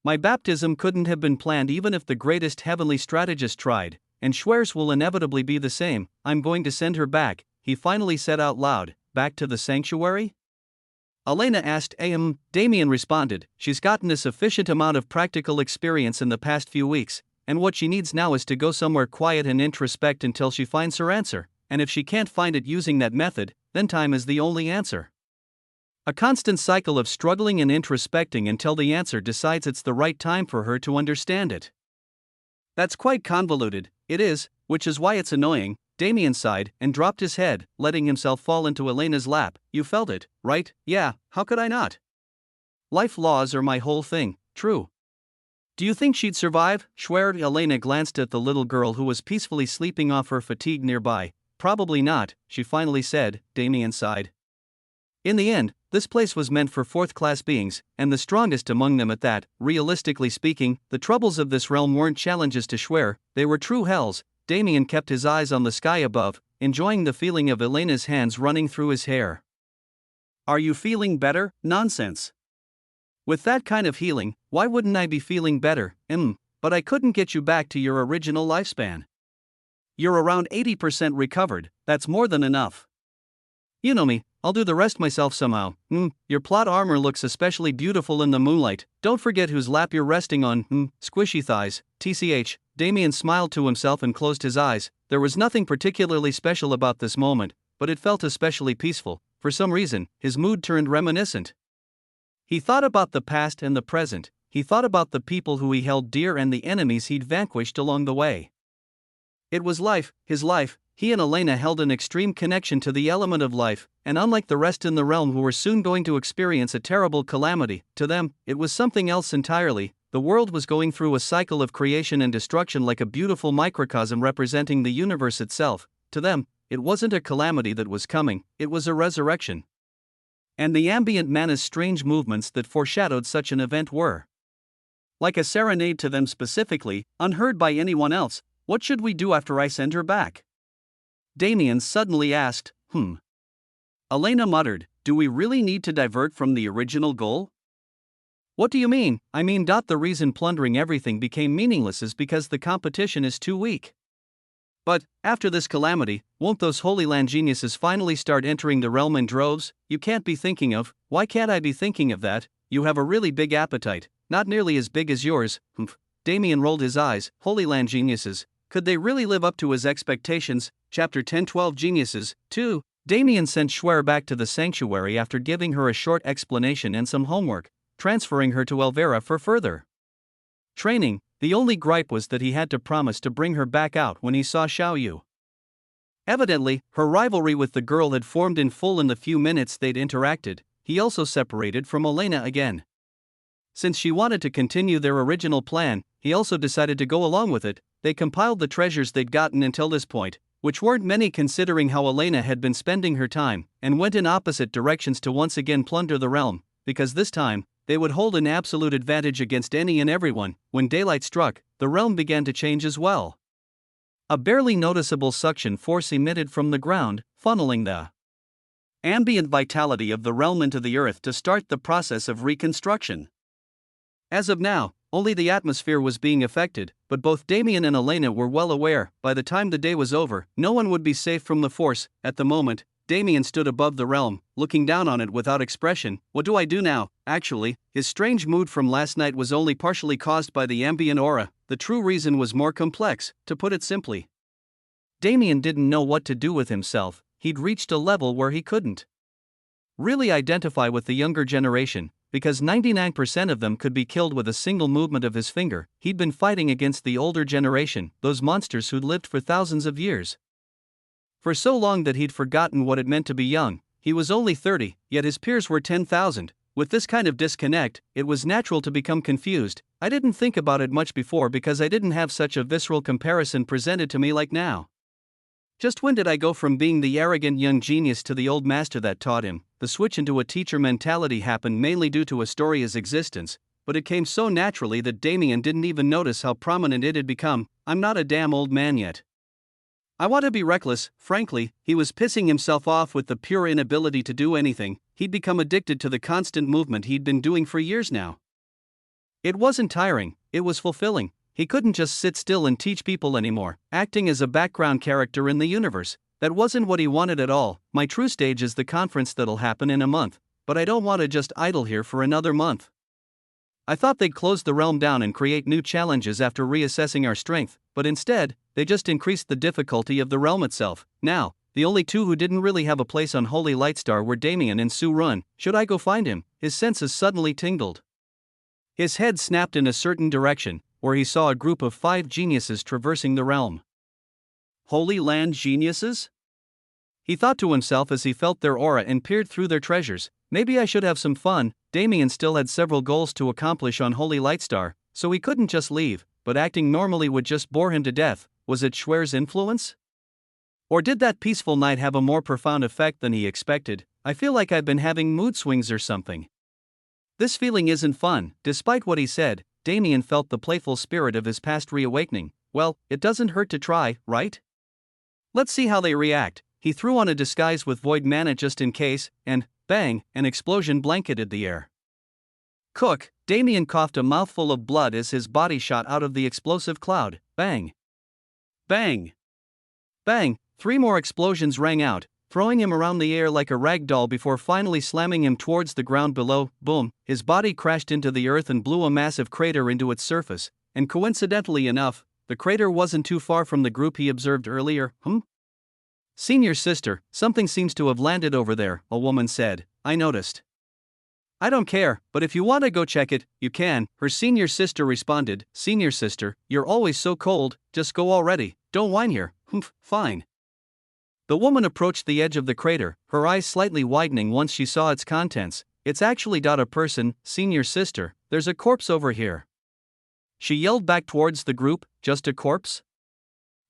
Speaker 1: My baptism couldn't have been planned even if the greatest heavenly strategist tried, and Schwer's will inevitably be the same. I'm going to send her back, he finally said out loud. Back to the sanctuary? Elena asked. Damien responded. She's gotten a sufficient amount of practical experience in the past few weeks, and what she needs now is to go somewhere quiet and introspect until she finds her answer, and if she can't find it using that method, then time is the only answer. A constant cycle of struggling and introspecting until the answer decides it's the right time for her to understand it. That's quite convoluted, it is, which is why it's annoying. Damien sighed and dropped his head, letting himself fall into Elena's lap. You felt it, right? Yeah, how could I not? Life laws are my whole thing, true. Do you think she'd survive? Schwer. Elena glanced at the little girl who was peacefully sleeping off her fatigue nearby. Probably not, she finally said. Damien sighed. In the end, this place was meant for fourth-class beings, and the strongest among them at that. Realistically speaking, the troubles of this realm weren't challenges to Schwer, they were true hells. Damien kept his eyes on the sky above, enjoying the feeling of Elena's hands running through his hair. Are you feeling better? Nonsense. With that kind of healing, why wouldn't I be feeling better? But I couldn't get you back to your original lifespan. You're around 80% recovered, that's more than enough. You know me, I'll do the rest myself somehow. Your plot armor looks especially beautiful in the moonlight. Don't forget whose lap you're resting on. Squishy thighs. TCH. Damien smiled to himself and closed his eyes. There was nothing particularly special about this moment, but it felt especially peaceful. For some reason, his mood turned reminiscent. He thought about the past and the present. He thought about the people who he held dear and the enemies he'd vanquished along the way. It was life, his life. He and Elena held an extreme connection to the element of life, and unlike the rest in the realm who were soon going to experience a terrible calamity, to them, it was something else entirely. The world was going through a cycle of creation and destruction like a beautiful microcosm representing the universe itself. To them, it wasn't a calamity that was coming, it was a resurrection. And the ambient mana's strange movements that foreshadowed such an event were like a serenade to them specifically, unheard by anyone else. What should we do after I send her back? Damien suddenly asked. Elena muttered, do we really need to divert from the original goal? What do you mean? I mean, the reason plundering everything became meaningless is because the competition is too weak. But, after this calamity, won't those Holy Land geniuses finally start entering the realm in droves? You can't be thinking of, why can't I be thinking of that? You have a really big appetite, not nearly as big as yours. Damien rolled his eyes. Holy Land geniuses. Could they really live up to his expectations? Chapter 10-12 Geniuses, 2. Damien sent Schwer back to the sanctuary after giving her a short explanation and some homework, transferring her to Elvira for further training. The only gripe was that he had to promise to bring her back out when he saw Xiaoyu. Evidently, her rivalry with the girl had formed in full in the few minutes they'd interacted. He also separated from Elena again. Since she wanted to continue their original plan, he also decided to go along with it. They compiled the treasures they'd gotten until this point, which weren't many considering how Elena had been spending her time, and went in opposite directions to once again plunder the realm, because this time, they would hold an absolute advantage against any and everyone. When daylight struck, the realm began to change as well. A barely noticeable suction force emitted from the ground, funneling the ambient vitality of the realm into the earth to start the process of reconstruction. As of now, only the atmosphere was being affected, but both Damien and Elena were well aware, by the time the day was over, no one would be safe from the force. At the moment, Damien stood above the realm, looking down on it without expression. What do I do now? Actually, his strange mood from last night was only partially caused by the ambient aura. The true reason was more complex, to put it simply. Damien didn't know what to do with himself. He'd reached a level where he couldn't really identify with the younger generation, because 99% of them could be killed with a single movement of his finger. He'd been fighting against the older generation, those monsters who'd lived for thousands of years. For so long that he'd forgotten what it meant to be young. He was only 30, yet his peers were 10,000. With this kind of disconnect, it was natural to become confused. I didn't think about it much before because I didn't have such a visceral comparison presented to me like now. Just when did I go from being the arrogant young genius to the old master that taught him? The switch into a teacher mentality happened mainly due to Astoria's existence, but it came so naturally that Damien didn't even notice how prominent it had become. I'm not a damn old man yet. I want to be reckless. Frankly, he was pissing himself off with the pure inability to do anything. He'd become addicted to the constant movement he'd been doing for years now. It wasn't tiring, it was fulfilling. He couldn't just sit still and teach people anymore, acting as a background character in the universe. That wasn't what he wanted at all. My true stage is the conference that'll happen in a month, but I don't want to just idle here for another month. I thought they'd close the realm down and create new challenges after reassessing our strength, but instead, they just increased the difficulty of the realm itself. Now, the only two who didn't really have a place on Holy Lightstar were Damien and Su Run. Should I go find him? His senses suddenly tingled. His head snapped in a certain direction, where he saw a group of 5 geniuses traversing the realm. Holy Land geniuses? He thought to himself as he felt their aura and peered through their treasures. Maybe I should have some fun. Damien still had several goals to accomplish on Holy Lightstar, so he couldn't just leave, but acting normally would just bore him to death. Was it Schwer's influence? Or did that peaceful night have a more profound effect than he expected? I feel like I've been having mood swings or something. This feeling isn't fun. Despite what he said, Damien felt the playful spirit of his past reawakening. Well, it doesn't hurt to try, right? Let's see how they react. He threw on a disguise with void mana just in case, and, bang, an explosion blanketed the air. Cook, Damien coughed a mouthful of blood as his body shot out of the explosive cloud. Bang. Bang. Bang, 3 more explosions rang out, throwing him around the air like a rag doll before finally slamming him towards the ground below. Boom, his body crashed into the earth and blew a massive crater into its surface, and coincidentally enough, the crater wasn't too far from the group he observed earlier. Senior sister, something seems to have landed over there, a woman said. I noticed. I don't care, but if you want to go check it, you can, her senior sister responded. Senior sister, you're always so cold, just go already, don't whine here. Fine. The woman approached the edge of the crater, her eyes slightly widening once she saw its contents. It's actually not a person, senior sister, there's a corpse over here. She yelled back towards the group, just a corpse?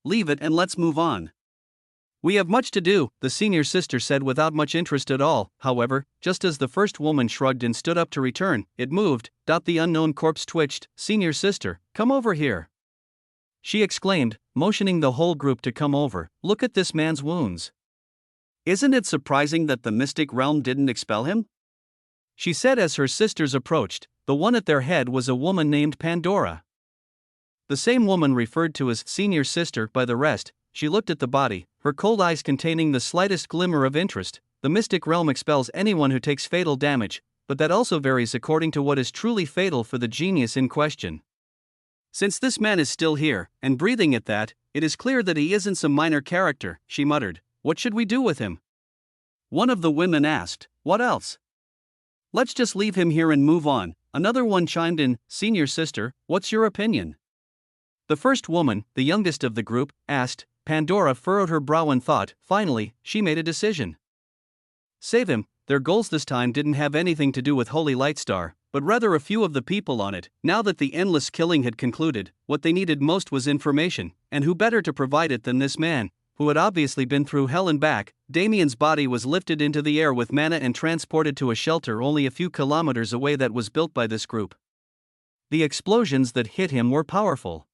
Speaker 1: Leave it and let's move on. We have much to do, the senior sister said without much interest at all. However, just as the first woman shrugged and stood up to return, it moved. The unknown corpse twitched. Senior sister, come over here. She exclaimed, motioning the whole group to come over. Look at this man's wounds. Isn't it surprising that the mystic realm didn't expel him? She said as her sisters approached. The one at their head was a woman named Pandora. The same woman referred to as senior sister by the rest. She looked at the body, her cold eyes containing the slightest glimmer of interest. The mystic realm expels anyone who takes fatal damage, but that also varies according to what is truly fatal for the genius in question. Since this man is still here, and breathing at that, it is clear that he isn't some minor character, she muttered. What should we do with him? One of the women asked. What else? Let's just leave him here and move on. Another one chimed in. Senior sister, what's your opinion? The first woman, the youngest of the group, asked. Pandora furrowed her brow in thought. Finally, she made a decision. Save him. Their goals this time didn't have anything to do with Holy Lightstar, but rather a few of the people on it. Now that the endless killing had concluded, what they needed most was information, and who better to provide it than this man, who had obviously been through hell and back. Damien's body was lifted into the air with mana and transported to a shelter only a few kilometers away that was built by this group. The explosions that hit him were powerful.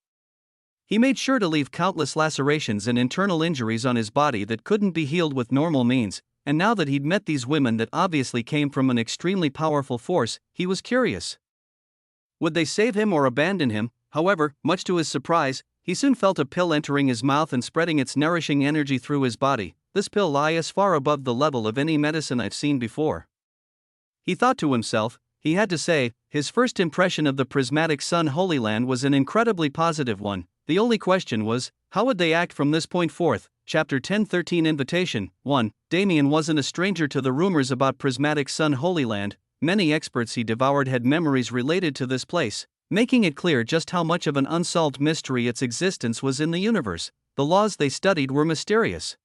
Speaker 1: He made sure to leave countless lacerations and internal injuries on his body that couldn't be healed with normal means, and now that he'd met these women that obviously came from an extremely powerful force, he was curious. Would they save him or abandon him? However, much to his surprise, he soon felt a pill entering his mouth and spreading its nourishing energy through his body. This pill lay as far above the level of any medicine I've seen before. He thought to himself. He had to say, his first impression of the prismatic sun Holy Land was an incredibly positive one. The only question was, how would they act from this point forth? Chapter 1013 Invitation 1. Damien wasn't a stranger to the rumors about prismatic sun Holy Land. Many experts he devoured had memories related to this place, making it clear just how much of an unsolved mystery its existence was in the universe. The laws they studied were mysterious.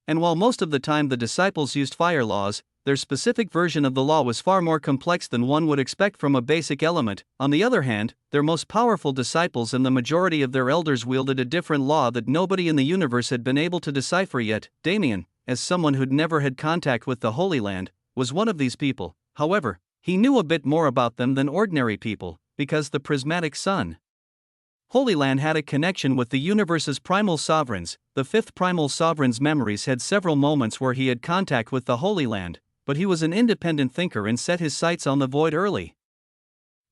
Speaker 1: And while most of the time the disciples used fire laws, their specific version of the law was far more complex than one would expect from a basic element. On the other hand, their most powerful disciples and the majority of their elders wielded a different law that nobody in the universe had been able to decipher yet. Damien, as someone who'd never had contact with the Holy Land, was one of these people. However, he knew a bit more about them than ordinary people, because the prismatic sun Holy Land had a connection with the universe's primal sovereigns. The fifth primal sovereign's memories had several moments where he had contact with the Holy Land, but he was an independent thinker and set his sights on the void early.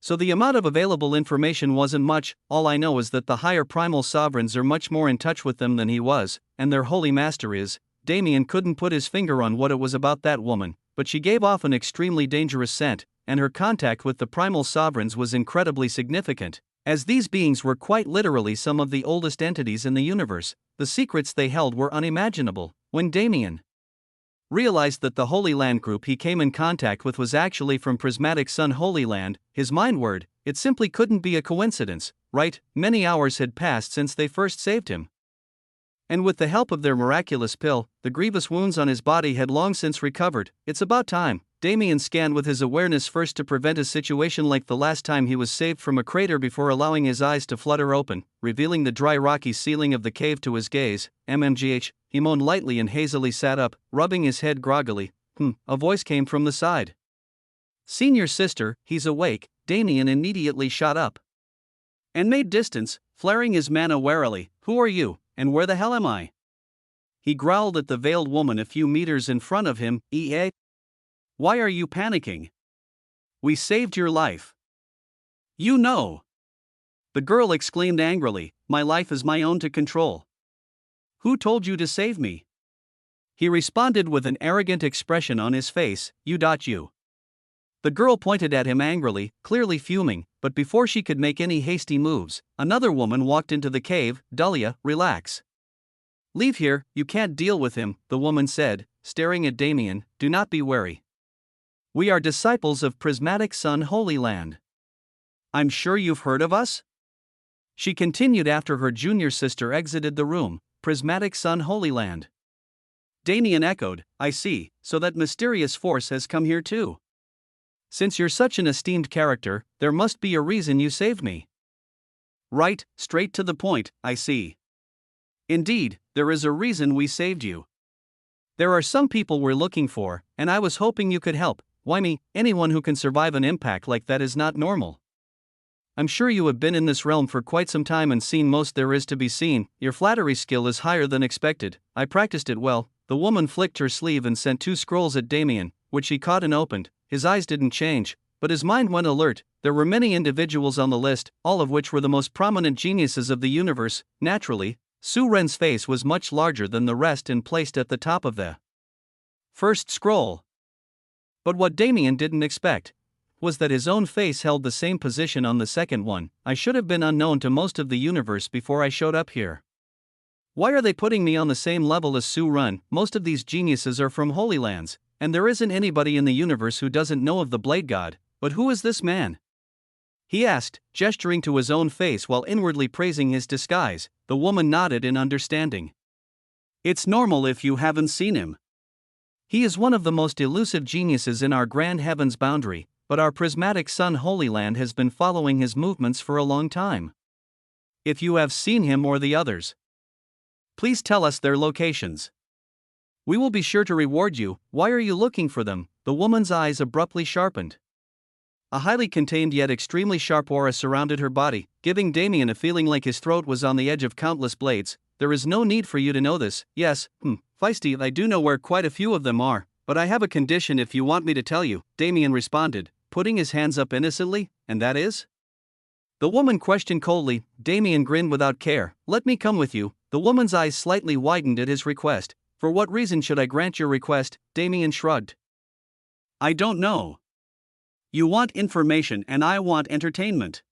Speaker 1: So the amount of available information wasn't much. All I know is that the higher primal sovereigns are much more in touch with them than he was, and their holy master is. Damien couldn't put his finger on what it was about that woman, but she gave off an extremely dangerous scent, and her contact with the primal sovereigns was incredibly significant. As these beings were quite literally some of the oldest entities in the universe, the secrets they held were unimaginable. When Damien realized that the Holy Land group he came in contact with was actually from Prismatic Sun Holy Land, his mind whirred. It simply couldn't be a coincidence, right? Many hours had passed since they first saved him. And with the help of their miraculous pill, the grievous wounds on his body had long since recovered. It's about time. Damien scanned with his awareness first to prevent a situation like the last time he was saved from a crater before allowing his eyes to flutter open, revealing the dry rocky ceiling of the cave to his gaze. MMGH, he moaned lightly and hazily sat up, rubbing his head groggily. A voice came from the side. Senior sister, he's awake. Damien immediately shot up and made distance, flaring his mana warily. Who are you, and where the hell am I? He growled at the veiled woman a few meters in front of him. EA? Why are you panicking? We saved your life. You know. The girl exclaimed angrily, my life is my own to control. Who told you to save me? He responded with an arrogant expression on his face, you. The girl pointed at him angrily, clearly fuming, but before she could make any hasty moves, another woman walked into the cave. Dahlia, relax. Leave here, you can't deal with him, the woman said, staring at Damien. Do not be wary. We are disciples of Prismatic Sun Holy Land. I'm sure you've heard of us? She continued after her junior sister exited the room. Prismatic Sun Holy Land. Damien echoed, I see, so that mysterious force has come here too. Since you're such an esteemed character, there must be a reason you saved me. Right, straight to the point, I see. Indeed, there is a reason we saved you. There are some people we're looking for, and I was hoping you could help. Why me? Anyone who can survive an impact like that is not normal. I'm sure you have been in this realm for quite some time and seen most there is to be seen. Your flattery skill is higher than expected. I practiced it well. The woman flicked her sleeve and sent 2 scrolls at Damien, which he caught and opened. His eyes didn't change, but his mind went alert. There were many individuals on the list, all of which were the most prominent geniuses of the universe. Naturally, Su Ren's face was much larger than the rest and placed at the top of the first scroll. But what Damien didn't expect was that his own face held the same position on the second one. I should have been unknown to most of the universe before I showed up here. Why are they putting me on the same level as Su Ren? Most of these geniuses are from Holy Lands, and there isn't anybody in the universe who doesn't know of the Blade God. But who is this man? He asked, gesturing to his own face while inwardly praising his disguise. The woman nodded in understanding. It's normal if you haven't seen him. He is one of the most elusive geniuses in our grand heaven's boundary, but our Prismatic Sun Holy Land has been following his movements for a long time. If you have seen him or the others, please tell us their locations. We will be sure to reward you. Why are you looking for them? The woman's eyes abruptly sharpened. A highly contained yet extremely sharp aura surrounded her body, giving Damien a feeling like his throat was on the edge of countless blades. There is no need for you to know this. Yes, feisty, I do know where quite a few of them are, but I have a condition if you want me to tell you, Damien responded, putting his hands up innocently. And that is? The woman questioned coldly. Damien grinned without care. Let me come with you. The woman's eyes slightly widened at his request. For what reason should I grant your request? Damien shrugged. I don't know. You want information and I want entertainment.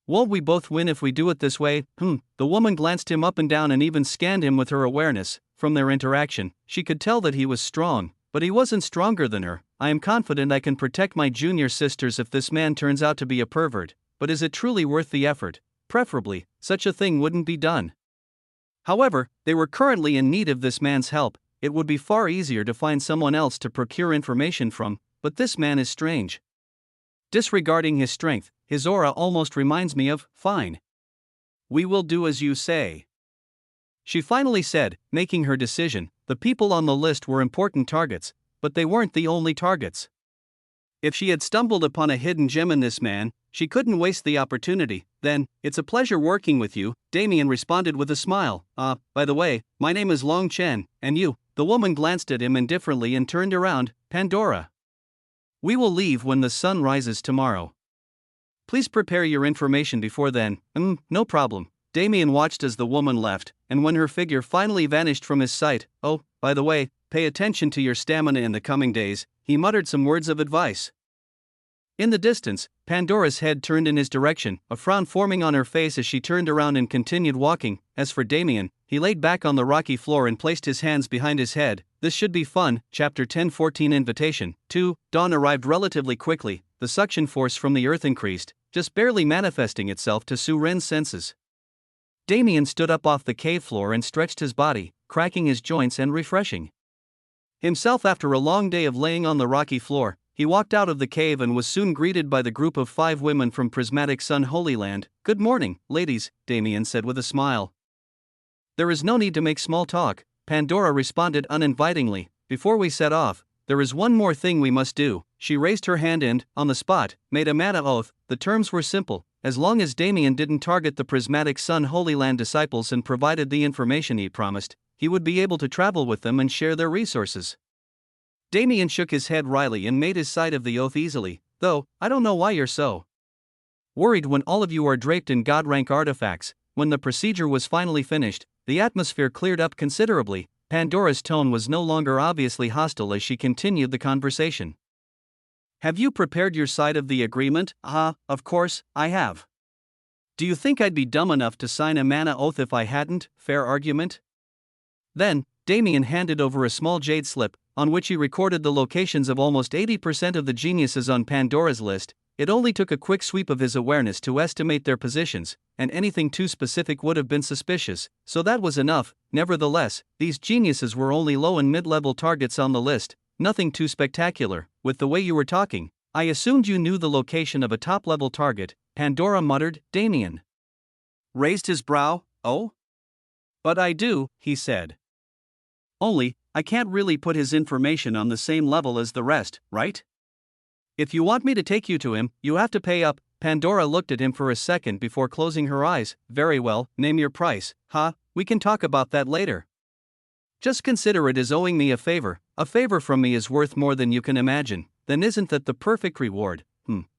Speaker 1: Well, we both win if we do it this way. The woman glanced him up and down and even scanned him with her awareness. From their interaction, she could tell that he was strong, but he wasn't stronger than her. I am confident I can protect my junior sisters if this man turns out to be a pervert, but is it truly worth the effort? Preferably, such a thing wouldn't be done. However, they were currently in need of this man's help. it would be far easier to find someone else to procure information from, but this man is strange. Disregarding his strength, his aura almost reminds me of, fine. We will do as you say. She finally said, making her decision. The people on the list were important targets, but they weren't the only targets. If she had stumbled upon a hidden gem in this man, she couldn't waste the opportunity. Then, it's a pleasure working with you, Damien responded with a smile. By the way, my name is Long Chen, and you? The woman glanced at him indifferently and turned around. Pandora. We will leave when the sun rises tomorrow. Please prepare your information before then. No problem. Damien watched as the woman left, and when her figure finally vanished from his sight, oh, by the way, pay attention to your stamina in the coming days, he muttered some words of advice. In the distance, Pandora's head turned in his direction, a frown forming on her face as she turned around and continued walking. As for Damien, he laid back on the rocky floor and placed his hands behind his head. This should be fun. Chapter 10:14 Invitation 2. Dawn arrived relatively quickly. The suction force from the earth increased, just barely manifesting itself to Su Ren's senses. Damien stood up off the cave floor and stretched his body, cracking his joints and refreshing himself after a long day of laying on the rocky floor. He walked out of the cave and was soon greeted by the group of 5 women from Prismatic Sun Holy Land. Good morning, ladies, Damien said with a smile. There is no need to make small talk, Pandora responded uninvitingly. Before we set off, there is one more thing we must do. She raised her hand and, on the spot, made a mana oath. The terms were simple. As long as Damien didn't target the Prismatic Sun Holy Land disciples and provided the information he promised, he would be able to travel with them and share their resources. Damien shook his head wryly and made his side of the oath easily, though, I don't know why you're so worried when all of you are draped in god-rank artifacts. When the procedure was finally finished, the atmosphere cleared up considerably. Pandora's tone was no longer obviously hostile as she continued the conversation. Have you prepared your side of the agreement? Of course, I have. Do you think I'd be dumb enough to sign a mana oath if I hadn't? Fair argument? Then, Damien handed over a small jade slip, on which he recorded the locations of almost 80% of the geniuses on Pandora's list. It only took a quick sweep of his awareness to estimate their positions, and anything too specific would have been suspicious, so that was enough. Nevertheless, these geniuses were only low and mid-level targets on the list, nothing too spectacular. With the way you were talking, I assumed you knew the location of a top-level target, Pandora muttered. Damien raised his brow. Oh? But I do, he said. Only, I can't really put his information on the same level as the rest, right? If you want me to take you to him, you have to pay up. Pandora looked at him for a second before closing her eyes. Very well, name your price. We can talk about that later. Just consider it as owing me a favor. A favor from me is worth more than you can imagine. Then isn't that the perfect reward?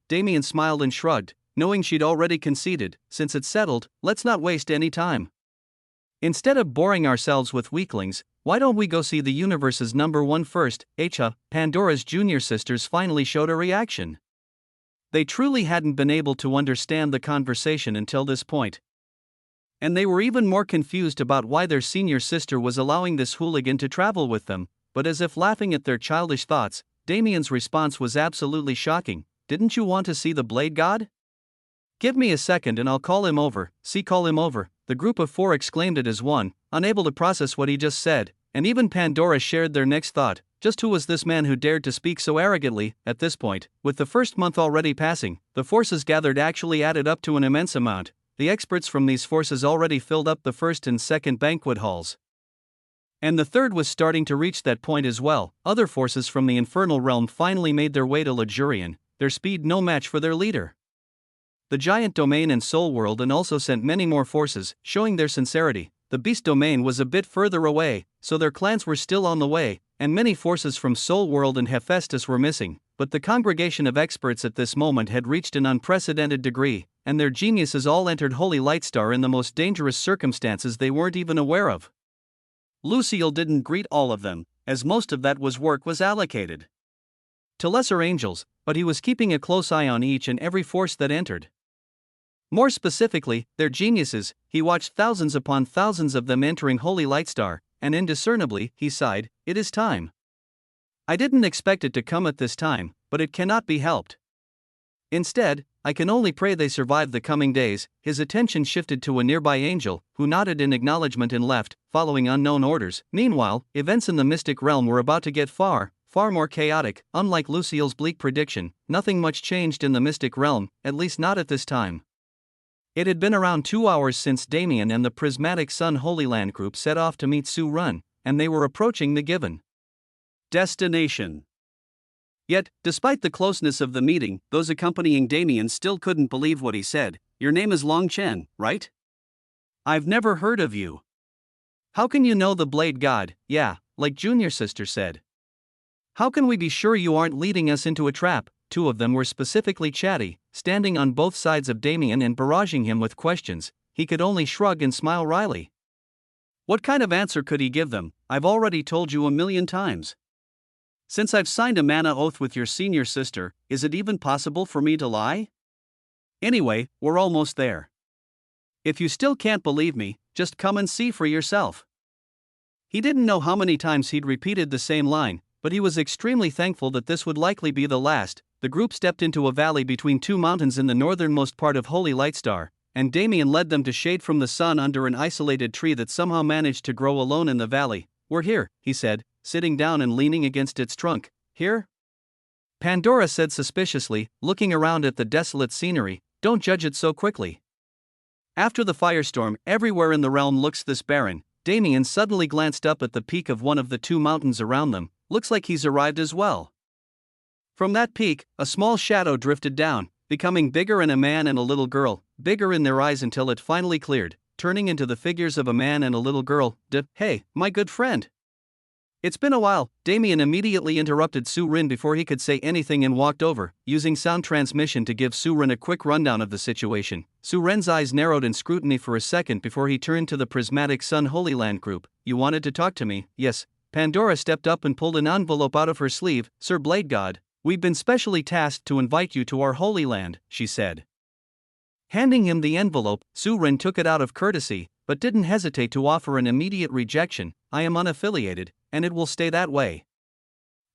Speaker 1: Damien smiled and shrugged, knowing she'd already conceded. Since it's settled, let's not waste any time. Instead of boring ourselves with weaklings, why don't we go see the universe's #1 first? Pandora's junior sisters finally showed a reaction. They truly hadn't been able to understand the conversation until this point. And they were even more confused about why their senior sister was allowing this hooligan to travel with them, but as if laughing at their childish thoughts, Damien's response was absolutely shocking. Didn't you want to see the Blade God? Give me a second and I'll call him over. Call him over. The group of 4 exclaimed it as one, unable to process what he just said, and even Pandora shared their next thought. Just who was this man who dared to speak so arrogantly? At this point, with the first month already passing, the forces gathered actually added up to an immense amount. The experts from these forces already filled up the first and second banquet halls. And the third was starting to reach that point as well. Other forces from the infernal realm finally made their way to Lajurian, their speed no match for their leader. The giant domain and soul world and also sent many more forces, showing their sincerity. The beast domain was a bit further away, so their clans were still on the way, and many forces from Soul World and Hephaestus were missing, but the congregation of experts at this moment had reached an unprecedented degree, and their geniuses all entered Holy Lightstar in the most dangerous circumstances they weren't even aware of. Lucille didn't greet all of them, as most of that work was allocated to lesser angels, but he was keeping a close eye on each and every force that entered. More specifically, their geniuses. He watched thousands upon thousands of them entering Holy Lightstar, and indiscernibly, he sighed, it is time. I didn't expect it to come at this time, but it cannot be helped. Instead, I can only pray they survive the coming days. His attention shifted to a nearby angel, who nodded in acknowledgement and left, following unknown orders. Meanwhile, events in the mystic realm were about to get far more chaotic. Unlike Lucille's bleak prediction, nothing much changed in the mystic realm, at least not at this time. It had been around 2 hours since Damien and the Prismatic Sun Holy Land group set off to meet Su Run, and they were approaching the given destination. Yet, despite the closeness of the meeting, those accompanying Damien still couldn't believe what he said. Your name is Long Chen, right? I've never heard of you. How can you know the Blade God? Yeah, like Junior Sister said. How can we be sure you aren't leading us into a trap? Two of them were specifically chatty, standing on both sides of Damien and barraging him with questions. He could only shrug and smile wryly. What kind of answer could he give them? I've already told you 1,000,000 times. Since I've signed a mana oath with your senior sister, is it even possible for me to lie? Anyway, we're almost there. If you still can't believe me, just come and see for yourself. He didn't know how many times he'd repeated the same line, but he was extremely thankful that this would likely be the last. The group stepped into a valley between two mountains in the northernmost part of Holy Lightstar, and Damien led them to shade from the sun under an isolated tree that somehow managed to grow alone in the valley. We're here, he said, sitting down and leaning against its trunk. Here? Pandora said suspiciously, looking around at the desolate scenery. Don't judge it so quickly. After the firestorm, everywhere in the realm looks this barren. Damien suddenly glanced up at the peak of one of the two mountains around them. Looks like he's arrived as well. From that peak, a small shadow drifted down, becoming bigger in a man and a little girl, bigger in their eyes until it finally cleared, turning into the figures of a man and a little girl. Hey, my good friend. It's been a while. Damien immediately interrupted Su Rin before he could say anything and walked over, using sound transmission to give Su Rin a quick rundown of the situation. Su Rin's eyes narrowed in scrutiny for a second before he turned to the Prismatic Sun Holy Land group. You wanted to talk to me? Yes. Pandora stepped up and pulled an envelope out of her sleeve. Sir Blade God, we've been specially tasked to invite you to our Holy Land, she said. Handing him the envelope, Su Rin took it out of courtesy, but didn't hesitate to offer an immediate rejection. I am unaffiliated, and it will stay that way.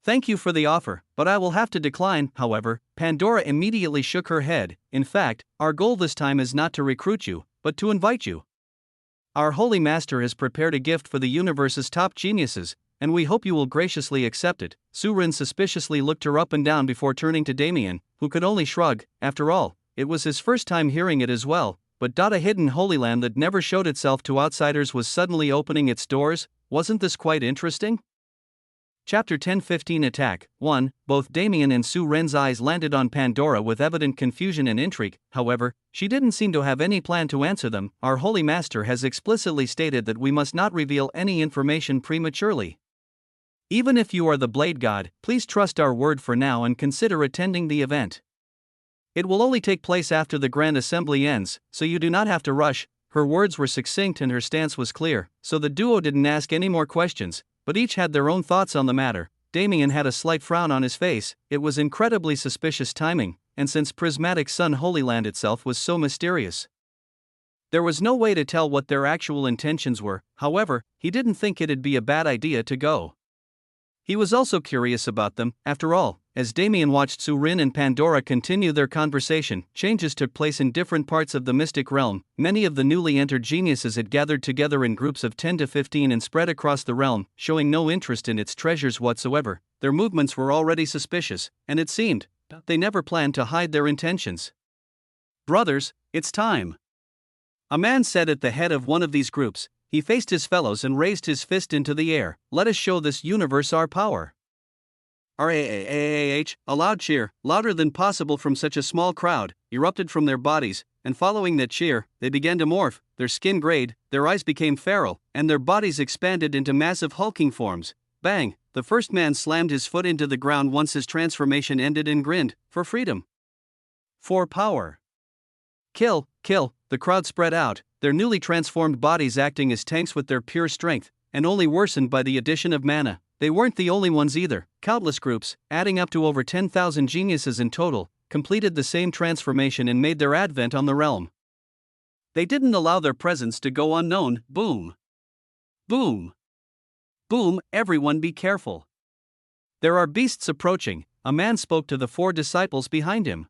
Speaker 1: Thank you for the offer, but I will have to decline. However, Pandora immediately shook her head. In fact, our goal this time is not to recruit you, but to invite you. Our Holy Master has prepared a gift for the universe's top geniuses, and we hope you will graciously accept it. Su Rin suspiciously looked her up and down before turning to Damien, who could only shrug. After all, it was his first time hearing it as well, but a hidden Holy Land that never showed itself to outsiders was suddenly opening its doors. Wasn't this quite interesting? Chapter 10-15 Attack 1. Both Damien and Su Rin's eyes landed on Pandora with evident confusion and intrigue. However, she didn't seem to have any plan to answer them. Our Holy Master has explicitly stated that we must not reveal any information prematurely. Even if you are the Blade God, please trust our word for now and consider attending the event. It will only take place after the Grand Assembly ends, so you do not have to rush. Her words were succinct and her stance was clear, so the duo didn't ask any more questions, but each had their own thoughts on the matter. Damien had a slight frown on his face. It was incredibly suspicious timing, and since Prismatic Sun Holy Land itself was so mysterious, there was no way to tell what their actual intentions were. However, he didn't think it'd be a bad idea to go. He was also curious about them. After all, as Damien watched Su Rin and Pandora continue their conversation, changes took place in different parts of the mystic realm. Many of the newly entered geniuses had gathered together in groups of 10 to 15 and spread across the realm, showing no interest in its treasures whatsoever. Their movements were already suspicious, and it seemed they never planned to hide their intentions. Brothers, it's time. A man said at the head of one of these groups. He faced his fellows and raised his fist into the air. Let us show this universe our power. A loud cheer, louder than possible from such a small crowd, erupted from their bodies, and following that cheer, they began to morph. Their skin grayed, their eyes became feral, and their bodies expanded into massive hulking forms. Bang! The first man slammed his foot into the ground once his transformation ended and grinned. For freedom. For power. Kill, kill, the crowd spread out, their newly transformed bodies acting as tanks with their pure strength, and only worsened by the addition of mana. They weren't the only ones either. Countless groups, adding up to over 10,000 geniuses in total, completed the same transformation and made their advent on the realm. They didn't allow their presence to go unknown. Boom. Boom. Boom, everyone be careful. There are beasts approaching. A man spoke to the 4 disciples behind him.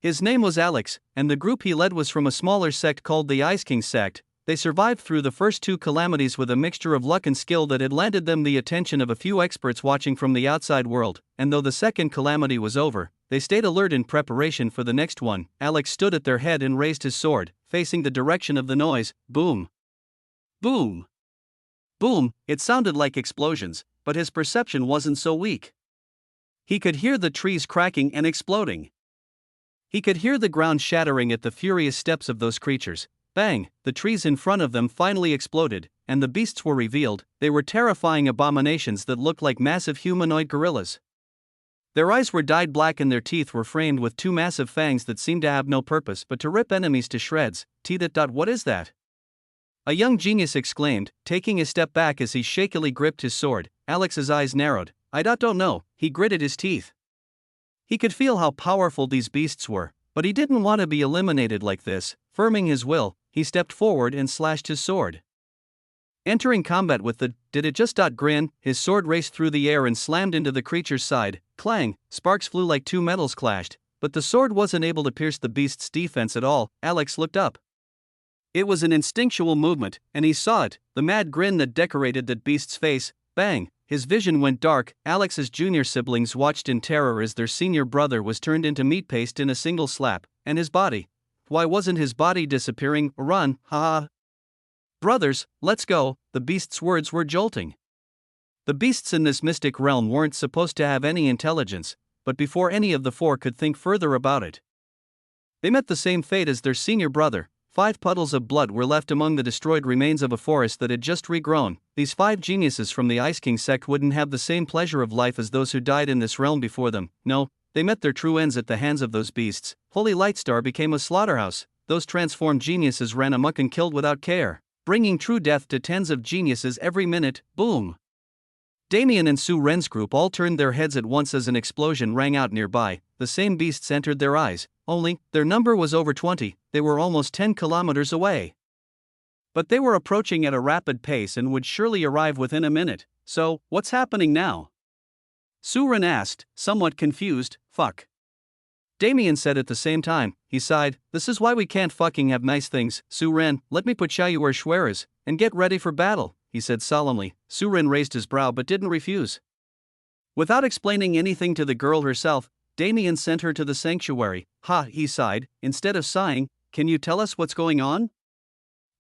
Speaker 1: His name was Alex, and the group he led was from a smaller sect called the Ice King sect. They survived through the first two calamities with a mixture of luck and skill that had landed them the attention of a few experts watching from the outside world, and though the second calamity was over, they stayed alert in preparation for the next one. Alex stood at their head and raised his sword, facing the direction of the noise. Boom! Boom! Boom! It sounded like explosions, but his perception wasn't so weak. He could hear the trees cracking and exploding. He could hear the ground shattering at the furious steps of those creatures. Bang! The trees in front of them finally exploded, and the beasts were revealed. They were terrifying abominations that looked like massive humanoid gorillas. Their eyes were dyed black and their teeth were framed with two massive fangs that seemed to have no purpose but to rip enemies to shreds. What is that? A young genius exclaimed, taking a step back as he shakily gripped his sword. Alex's eyes narrowed. I don't know, he gritted his teeth. He could feel how powerful these beasts were, but he didn't want to be eliminated like this. Firming his will, he stepped forward and slashed his sword. Entering combat with the "did it just?" grin, his sword raced through the air and slammed into the creature's side. Clang! Sparks flew like two metals clashed, but the sword wasn't able to pierce the beast's defense at all. Alex looked up. It was an instinctual movement, and he saw it, the mad grin that decorated that beast's face. Bang! His vision went dark. Alex's junior siblings watched in terror as their senior brother was turned into meat paste in a single slap, and his body. Why wasn't his body disappearing? Run, haha. Brothers, let's go. The beast's words were jolting. The beasts in this mystic realm weren't supposed to have any intelligence, but before any of the four could think further about it, they met the same fate as their senior brother. 5 puddles of blood were left among the destroyed remains of a forest that had just regrown. These 5 geniuses from the Ice King sect wouldn't have the same pleasure of life as those who died in this realm before them. No, they met their true ends at the hands of those beasts. Holy Lightstar became a slaughterhouse. Those transformed geniuses ran amok and killed without care, bringing true death to tens of geniuses every minute. Boom! Damien and Su Ren's group all turned their heads at once as an explosion rang out nearby. The same beasts entered their eyes, only, their number was over 20, they were almost 10 kilometers away. But they were approaching at a rapid pace and would surely arrive within a minute. So, what's happening now? Su Ren asked, somewhat confused. Fuck. Damien said at the same time. He sighed, this is why we can't fucking have nice things. Su Ren, let me put you where Schweres, and get ready for battle, he said solemnly. Su Ren raised his brow but didn't refuse. Without explaining anything to the girl herself, Damien sent her to the sanctuary. Ha, he sighed. Instead of sighing, can you tell us what's going on?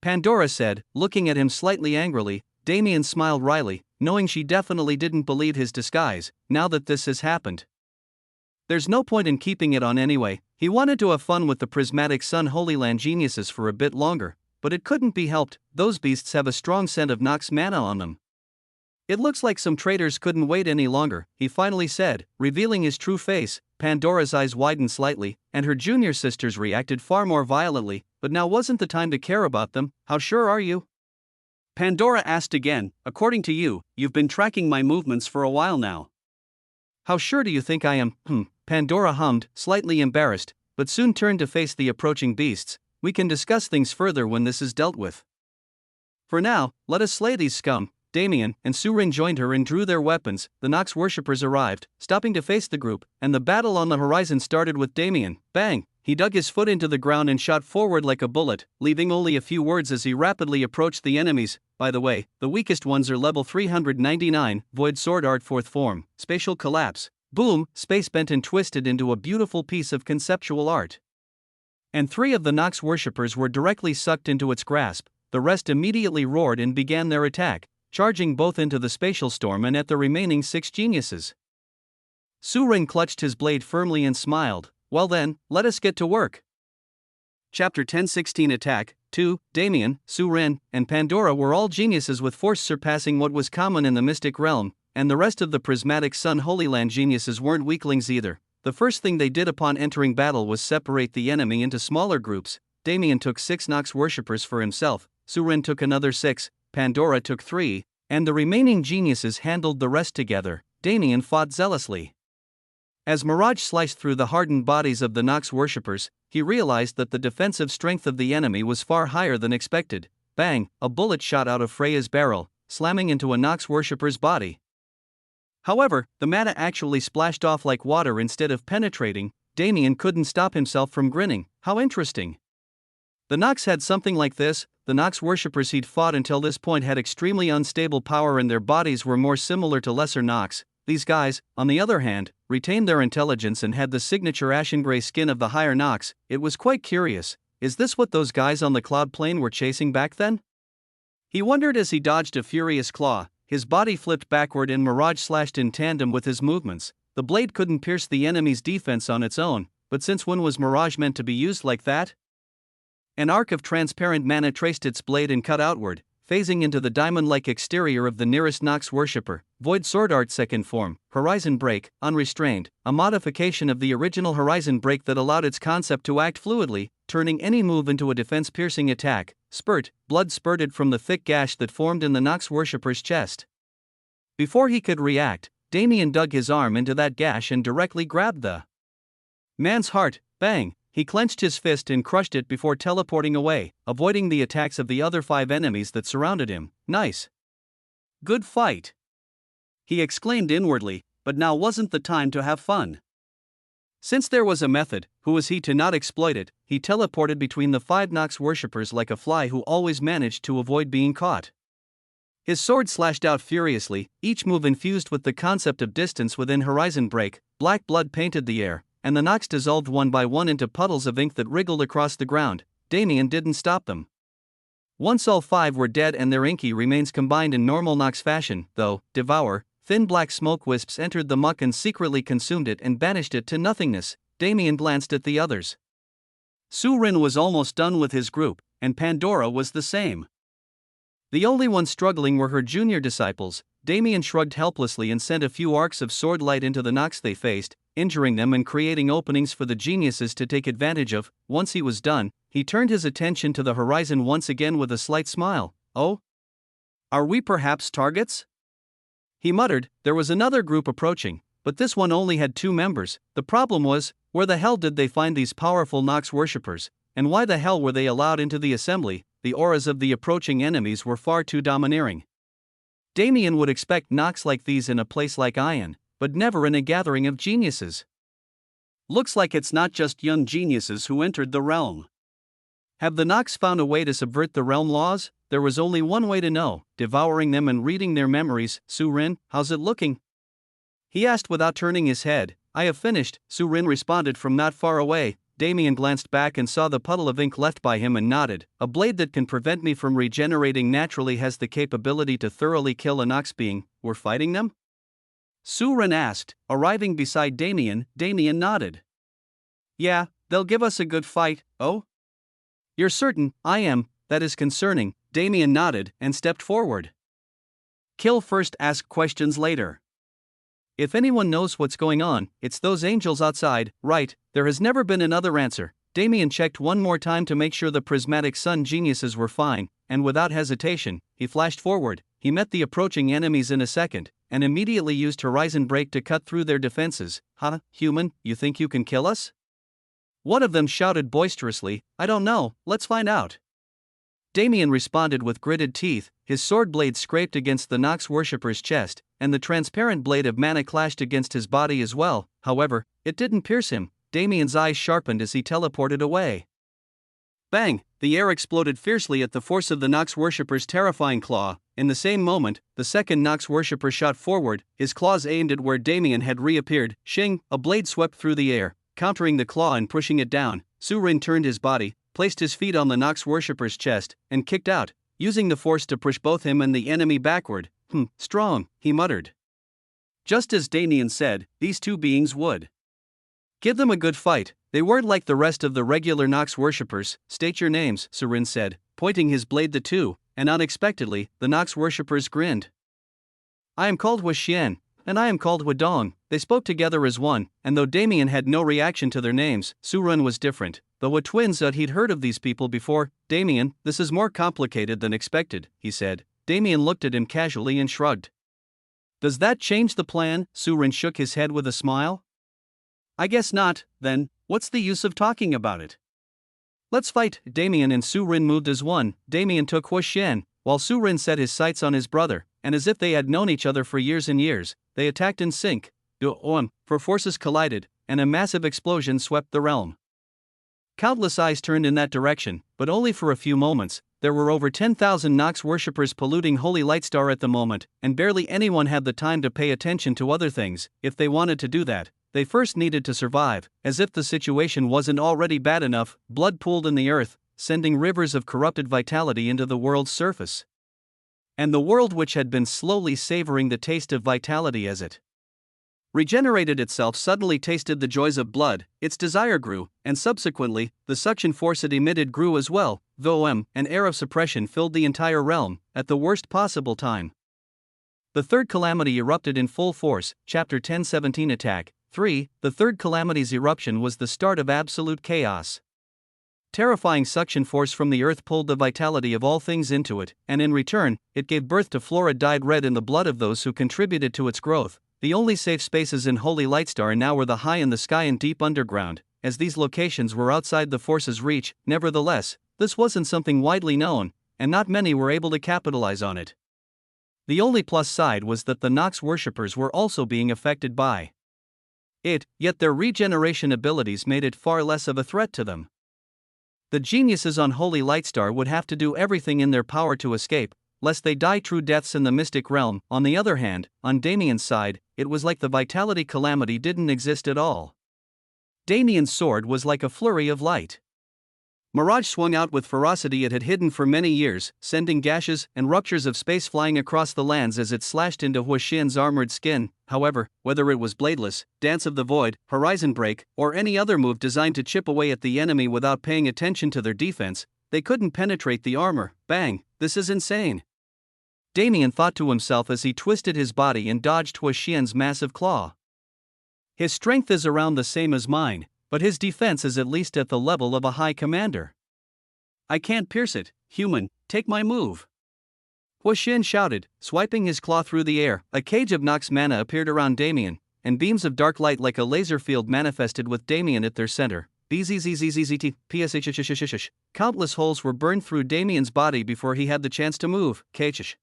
Speaker 1: Pandora said, looking at him slightly angrily. Damien smiled wryly, knowing she definitely didn't believe his disguise, now that this has happened. There's no point in keeping it on anyway. He wanted to have fun with the prismatic sun Holy Land geniuses for a bit longer, but it couldn't be helped. Those beasts have a strong scent of Nox mana on them. It looks like some traitors couldn't wait any longer, he finally said, revealing his true face. Pandora's eyes widened slightly, and her junior sisters reacted far more violently, but now wasn't the time to care about them. How sure are you? Pandora asked again. According to you, you've been tracking my movements for a while now. How sure do you think I am? Pandora hummed, slightly embarrassed, but soon turned to face the approaching beasts. We can discuss things further when this is dealt with. For now, let us slay these scum. Damien and Su Ren joined her and drew their weapons. The Nox worshippers arrived, stopping to face the group, and the battle on the horizon started with Damien. Bang! He dug his foot into the ground and shot forward like a bullet, leaving only a few words as he rapidly approached the enemies. By the way, the weakest ones are level 399, Void Sword Art 4th form, Spatial Collapse. Boom! Space bent and twisted into a beautiful piece of conceptual art. And 3 of the Nox worshippers were directly sucked into its grasp. The rest immediately roared and began their attack, charging both into the spatial storm and at the remaining 6 geniuses. Su Ren clutched his blade firmly and smiled. Well then, let us get to work. Chapter 1016 Attack 2. Damien, Su Ren, and Pandora were all geniuses with force surpassing what was common in the mystic realm, and the rest of the prismatic sun Holy Land geniuses weren't weaklings either. The first thing they did upon entering battle was separate the enemy into smaller groups. Damien took 6 Nox worshippers for himself, Su Ren took another 6, Pandora took 3, and the remaining geniuses handled the rest together. Damien fought zealously. As Mirage sliced through the hardened bodies of the Nox worshippers, he realized that the defensive strength of the enemy was far higher than expected. Bang! A bullet shot out of Freya's barrel, slamming into a Nox worshipper's body. However, the mana actually splashed off like water instead of penetrating. Damien couldn't stop himself from grinning. How interesting. The Nox had something like this. The Nox worshippers he'd fought until this point had extremely unstable power and their bodies were more similar to lesser Nox. These guys, on the other hand, retained their intelligence and had the signature ashen gray skin of the higher Nox. It was quite curious. Is this what those guys on the cloud plane were chasing back then? He wondered as he dodged a furious claw. His body flipped backward and Mirage slashed in tandem with his movements. The blade couldn't pierce the enemy's defense on its own, but since when was Mirage meant to be used like that? An arc of transparent mana traced its blade and cut outward, phasing into the diamond-like exterior of the nearest Nox worshipper. Void Sword Art second form, Horizon Break, unrestrained, a modification of the original Horizon Break that allowed its concept to act fluidly, turning any move into a defense-piercing attack. Spurt, blood spurted from the thick gash that formed in the Nox worshipper's chest. Before he could react, Damien dug his arm into that gash and directly grabbed the man's heart. Bang! He clenched his fist and crushed it before teleporting away, avoiding the attacks of the other 5 enemies that surrounded him. Nice. Good fight. He exclaimed inwardly, but now wasn't the time to have fun. Since there was a method, who was he to not exploit it? He teleported between the 5 Nox worshippers like a fly who always managed to avoid being caught. His sword slashed out furiously, each move infused with the concept of distance within Horizon Break. Black blood painted the air, and the Nox dissolved one by one into puddles of ink that wriggled across the ground. Damien didn't stop them. Once all 5 were dead and their inky remains combined in normal Nox fashion, though, devour, thin black smoke wisps entered the muck and secretly consumed it and banished it to nothingness. Damien glanced at the others. Surin was almost done with his group, and Pandora was the same. The only ones struggling were her junior disciples. Damien shrugged helplessly and sent a few arcs of sword light into the Nox they faced, injuring them and creating openings for the geniuses to take advantage of. Once he was done, he turned his attention to the horizon once again with a slight smile. Oh? Are we perhaps targets? He muttered. There was another group approaching, but this one only had 2 members. The problem was, where the hell did they find these powerful Nox worshippers, and why the hell were they allowed into the assembly? The auras of the approaching enemies were far too domineering. Damien would expect Nox like these in a place like Ion, but never in a gathering of geniuses. Looks like it's not just young geniuses who entered the realm. Have the Nox found a way to subvert the realm laws? There was only one way to know, devouring them and reading their memories. Surin, how's it looking? He asked without turning his head. I have finished, Surin responded from not far away. Damien glanced back and saw the puddle of ink left by him and nodded. A blade that can prevent me from regenerating naturally has the capability to thoroughly kill a Nox being. We're fighting them? Surin asked, arriving beside Damien. Damien nodded. Yeah, they'll give us a good fight. Oh? You're certain? I am. That is concerning. Damien nodded and stepped forward. Kill first, ask questions later. If anyone knows what's going on, it's those angels outside, right? There has never been another answer. Damien checked one more time to make sure the prismatic sun geniuses were fine, and without hesitation, he flashed forward. He met the approaching enemies in a second, and immediately used Horizon Break to cut through their defenses. Huh, human, you think you can kill us? One of them shouted boisterously. I don't know, let's find out. Damien responded with gritted teeth. His sword blade scraped against the Nox worshipper's chest, and the transparent blade of mana clashed against his body as well. However, it didn't pierce him. Damien's eyes sharpened as he teleported away. Bang! The air exploded fiercely at the force of the Nox worshipper's terrifying claw. In the same moment, the second Nox worshipper shot forward, his claws aimed at where Damien had reappeared. Shing! A blade swept through the air, countering the claw and pushing it down. Surin turned his body, placed his feet on the Nox worshipper's chest, and kicked out, using the force to push both him and the enemy backward. Strong, he muttered. Just as Damien said, these 2 beings would give them a good fight. They weren't like the rest of the regular Nox worshippers. State your names, Surin said, pointing his blade the 2, and unexpectedly, the Nox worshippers grinned. I am called Huxian, and I am called Huadong. They spoke together as one, and though Damien had no reaction to their names, Surin was different. The Hua twins that he'd heard of these people before. Damien, this is more complicated than expected, he said. Damien looked at him casually and shrugged. Does that change the plan? Surin shook his head with a smile. I guess not, then, what's the use of talking about it? Let's fight. Damien and Surin moved as one. Damien took Huxian, while Surin set his sights on his brother, and as if they had known each other for years and years, they attacked in sync. For forces collided, and a massive explosion swept the realm. Countless eyes turned in that direction, but only for a few moments. There were over 10,000 Nox worshippers polluting Holy Lightstar at the moment, and barely anyone had the time to pay attention to other things. If they wanted to do that, they first needed to survive. As if the situation wasn't already bad enough, blood pooled in the earth, sending rivers of corrupted vitality into the world's surface. And the world, which had been slowly savoring the taste of vitality as it regenerated itself, suddenly tasted the joys of blood. Its desire grew, and subsequently, the suction force it emitted grew as well, though an air of suppression filled the entire realm, at the worst possible time. The third calamity erupted in full force. Chapter 10:17 Attack 3. The third calamity's eruption was the start of absolute chaos. Terrifying suction force from the earth pulled the vitality of all things into it, and in return, it gave birth to flora dyed red in the blood of those who contributed to its growth. The only safe spaces in Holy Lightstar now were the high in the sky and deep underground, as these locations were outside the force's reach. Nevertheless, this wasn't something widely known, and not many were able to capitalize on it. The only plus side was that the Nox worshippers were also being affected by it, yet their regeneration abilities made it far less of a threat to them. The geniuses on Holy Lightstar would have to do everything in their power to escape, lest they die true deaths in the mystic realm. On the other hand, on Damien's side, it was like the vitality calamity didn't exist at all. Damien's sword was like a flurry of light. Mirage swung out with ferocity it had hidden for many years, sending gashes and ruptures of space flying across the lands as it slashed into Huaxian's armored skin. However, whether it was Bladeless, Dance of the Void, Horizon Break, or any other move designed to chip away at the enemy without paying attention to their defense, they couldn't penetrate the armor. Bang, this is insane. Damien thought to himself as he twisted his body and dodged Huaxian's massive claw. His strength is around the same as mine, but his defense is at least at the level of a high commander. I can't pierce it, human, take my move. Huaxian shouted, swiping his claw through the air. A cage of Nox mana appeared around Damien, and beams of dark light like a laser field manifested with Damien at their center. Bzzzzzt, pshhhhhh. Countless holes were burned through Damien's body before he had the chance to move. Kh.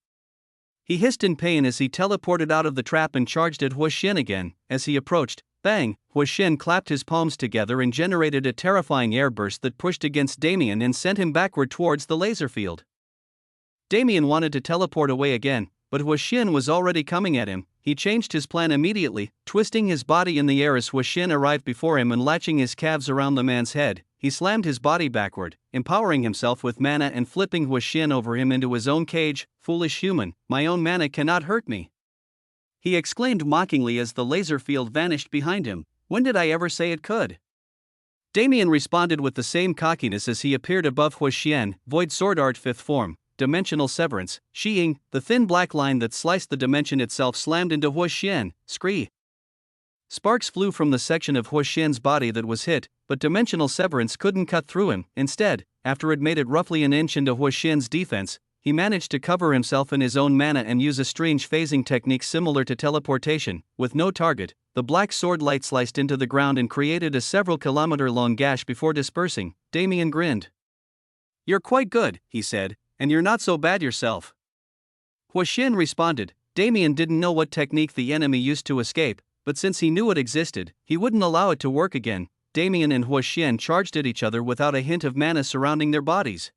Speaker 1: He hissed in pain as he teleported out of the trap and charged at Huaxian again. As he approached, bang, Huaxian clapped his palms together and generated a terrifying airburst that pushed against Damien and sent him backward towards the laser field. Damien wanted to teleport away again, but Huaxian was already coming at him. He changed his plan immediately, twisting his body in the air as Huaxian arrived before him and latching his calves around the man's head. He slammed his body backward, empowering himself with mana and flipping Huaxian over him into his own cage. Foolish human, my own mana cannot hurt me, he exclaimed mockingly as the laser field vanished behind him. When did I ever say it could? Damien responded with the same cockiness as he appeared above Huaxian. Void Sword Art 5th Form, Dimensional Severance, Shiying, the thin black line that sliced the dimension itself slammed into Huaxian. Scree. Sparks flew from the section of Huaxian's body that was hit, but Dimensional Severance couldn't cut through him. Instead, after it made it roughly an inch into Huaxian's defense, he managed to cover himself in his own mana and use a strange phasing technique similar to teleportation. With no target, the black sword light sliced into the ground and created a several kilometer-long gash before dispersing. Damien grinned. You're quite good, he said, and you're not so bad yourself. Huaxian responded. Damien didn't know what technique the enemy used to escape, but since he knew it existed, he wouldn't allow it to work again. Damien and Huaxian charged at each other without a hint of mana surrounding their bodies.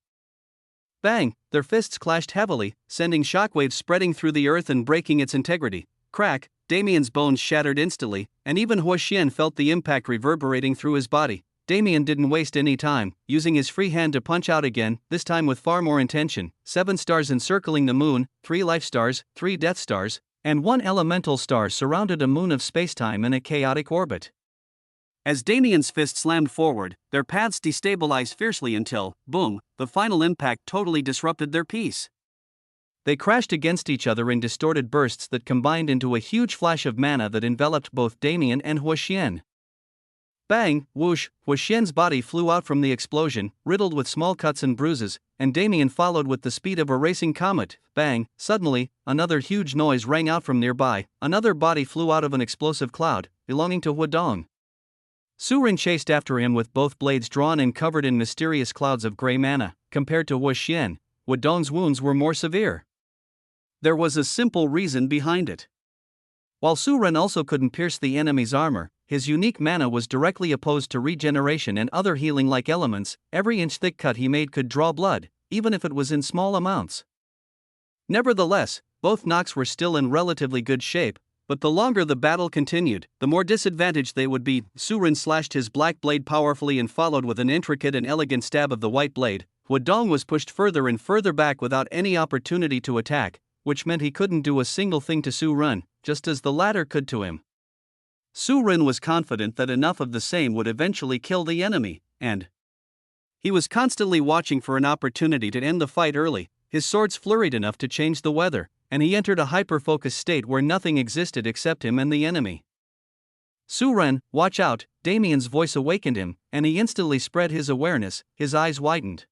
Speaker 1: Bang! Their fists clashed heavily, sending shockwaves spreading through the earth and breaking its integrity. Crack! Damien's bones shattered instantly, and even Huaxian felt the impact reverberating through his body. Damien didn't waste any time, using his free hand to punch out again, this time with far more intention. 7 stars encircling the moon, 3 life stars, 3 death stars, and 1 elemental star surrounded a moon of spacetime in a chaotic orbit. As Damien's fist slammed forward, their paths destabilized fiercely until, boom, the final impact totally disrupted their peace. They crashed against each other in distorted bursts that combined into a huge flash of mana that enveloped both Damien and Huaxian. Bang, whoosh, Huaxian's body flew out from the explosion, riddled with small cuts and bruises, and Damien followed with the speed of a racing comet. Bang, suddenly, another huge noise rang out from nearby. Another body flew out of an explosive cloud, belonging to Huadong. Surin chased after him with both blades drawn and covered in mysterious clouds of gray mana. Compared to Huaxian, Huadong's wounds were more severe. There was a simple reason behind it. While Surin also couldn't pierce the enemy's armor, his unique mana was directly opposed to regeneration and other healing-like elements. Every inch thick cut he made could draw blood, even if it was in small amounts. Nevertheless, both Nox were still in relatively good shape, but the longer the battle continued, the more disadvantaged they would be. Surin slashed his black blade powerfully and followed with an intricate and elegant stab of the white blade. Huadong was pushed further and further back without any opportunity to attack, which meant he couldn't do a single thing to Su Ren, just as the latter could to him. Su Ren was confident that enough of the same would eventually kill the enemy, and he was constantly watching for an opportunity to end the fight early. His swords flurried enough to change the weather, and he entered a hyper-focused state where nothing existed except him and the enemy. Su Ren, watch out! Damien's voice awakened him, and he instantly spread his awareness. His eyes widened.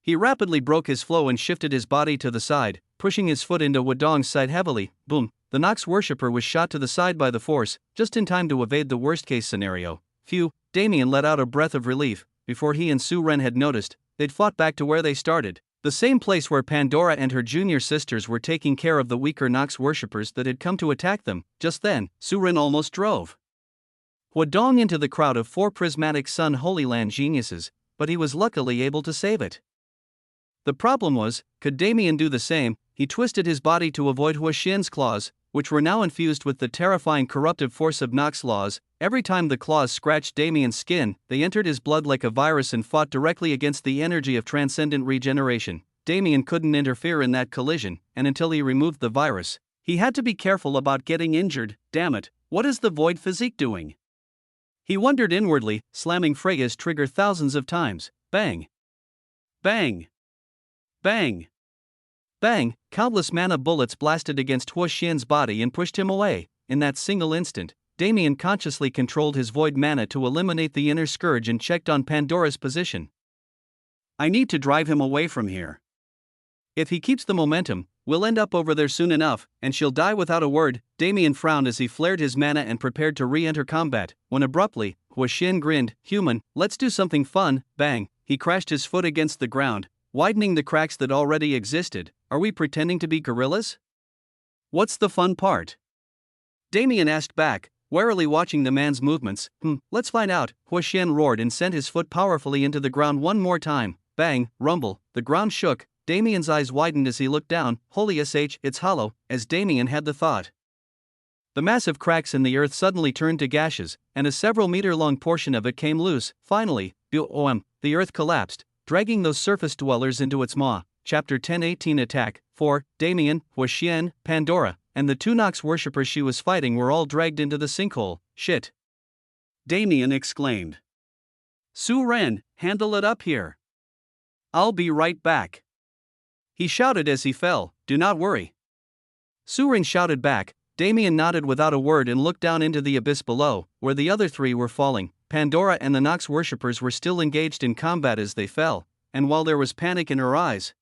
Speaker 1: He rapidly broke his flow and shifted his body to the side, pushing his foot into Huadong's side heavily. Boom! The Nox worshipper was shot to the side by the force, just in time to evade the worst-case scenario. Phew! Damien let out a breath of relief. Before he and Su Ren had noticed, they'd fought back to where they started, the same place where Pandora and her junior sisters were taking care of the weaker Nox worshippers that had come to attack them. Just then, Su Ren almost drove Huadong into the crowd of 4 prismatic Sun Holy Land geniuses, but he was luckily able to save it. The problem was, could Damien do the same? He twisted his body to avoid Huaxian's claws, which were now infused with the terrifying corruptive force of Nox laws. Every time the claws scratched Damien's skin, they entered his blood like a virus and fought directly against the energy of transcendent regeneration. Damien couldn't interfere in that collision, and until he removed the virus, he had to be careful about getting injured. Damn it, what is the void physique doing? He wondered inwardly, slamming Freya's trigger thousands of times. Bang! Bang! Bang! Bang! Countless mana bullets blasted against Huaxian's body and pushed him away. In that single instant, Damien consciously controlled his void mana to eliminate the inner scourge and checked on Pandora's position. I need to drive him away from here. If he keeps the momentum, we'll end up over there soon enough, and she'll die without a word. Damien frowned as he flared his mana and prepared to re-enter combat, when abruptly, Huaxian grinned. Human, let's do something fun. Bang! He crashed his foot against the ground, widening the cracks that already existed. Are we pretending to be gorillas? What's the fun part? Damien asked back, warily watching the man's movements. Let's find out. Huaxian roared and sent his foot powerfully into the ground one more time. Bang! Rumble! The ground shook. Damien's eyes widened as he looked down. Holy sh! It's hollow, as Damien had the thought. The massive cracks in the earth suddenly turned to gashes, and a several-meter-long portion of it came loose. Finally, the earth collapsed, dragging those surface dwellers into its maw. Chapter 10:18 Attack 4. Damien, Huaxian, Pandora, and the 2 Nox worshippers she was fighting were all dragged into the sinkhole. Shit! Damien exclaimed. Su Ren, handle it up here. I'll be right back. He shouted as he fell. Do not worry. Su Ren shouted back. Damien nodded without a word and looked down into the abyss below, where the other 3 were falling. Pandora and the Nox worshippers were still engaged in combat as they fell, and while there was panic in her eyes,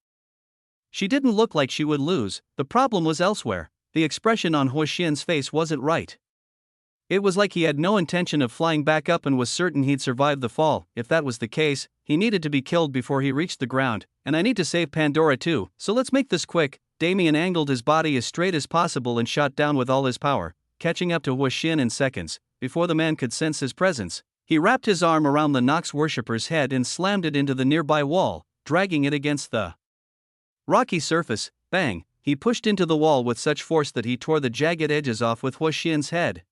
Speaker 1: she didn't look like she would lose. The problem was elsewhere. The expression on Huaxian's face wasn't right. It was like he had no intention of flying back up and was certain he'd survive the fall. If that was the case, he needed to be killed before he reached the ground, and I need to save Pandora too, so let's make this quick. Damien angled his body as straight as possible and shot down with all his power, catching up to Huaxian in seconds. Before the man could sense his presence, he wrapped his arm around the Nox worshipper's head and slammed it into the nearby wall, dragging it against the rocky surface. Bang! He pushed into the wall with such force that he tore the jagged edges off with Huaxian's head.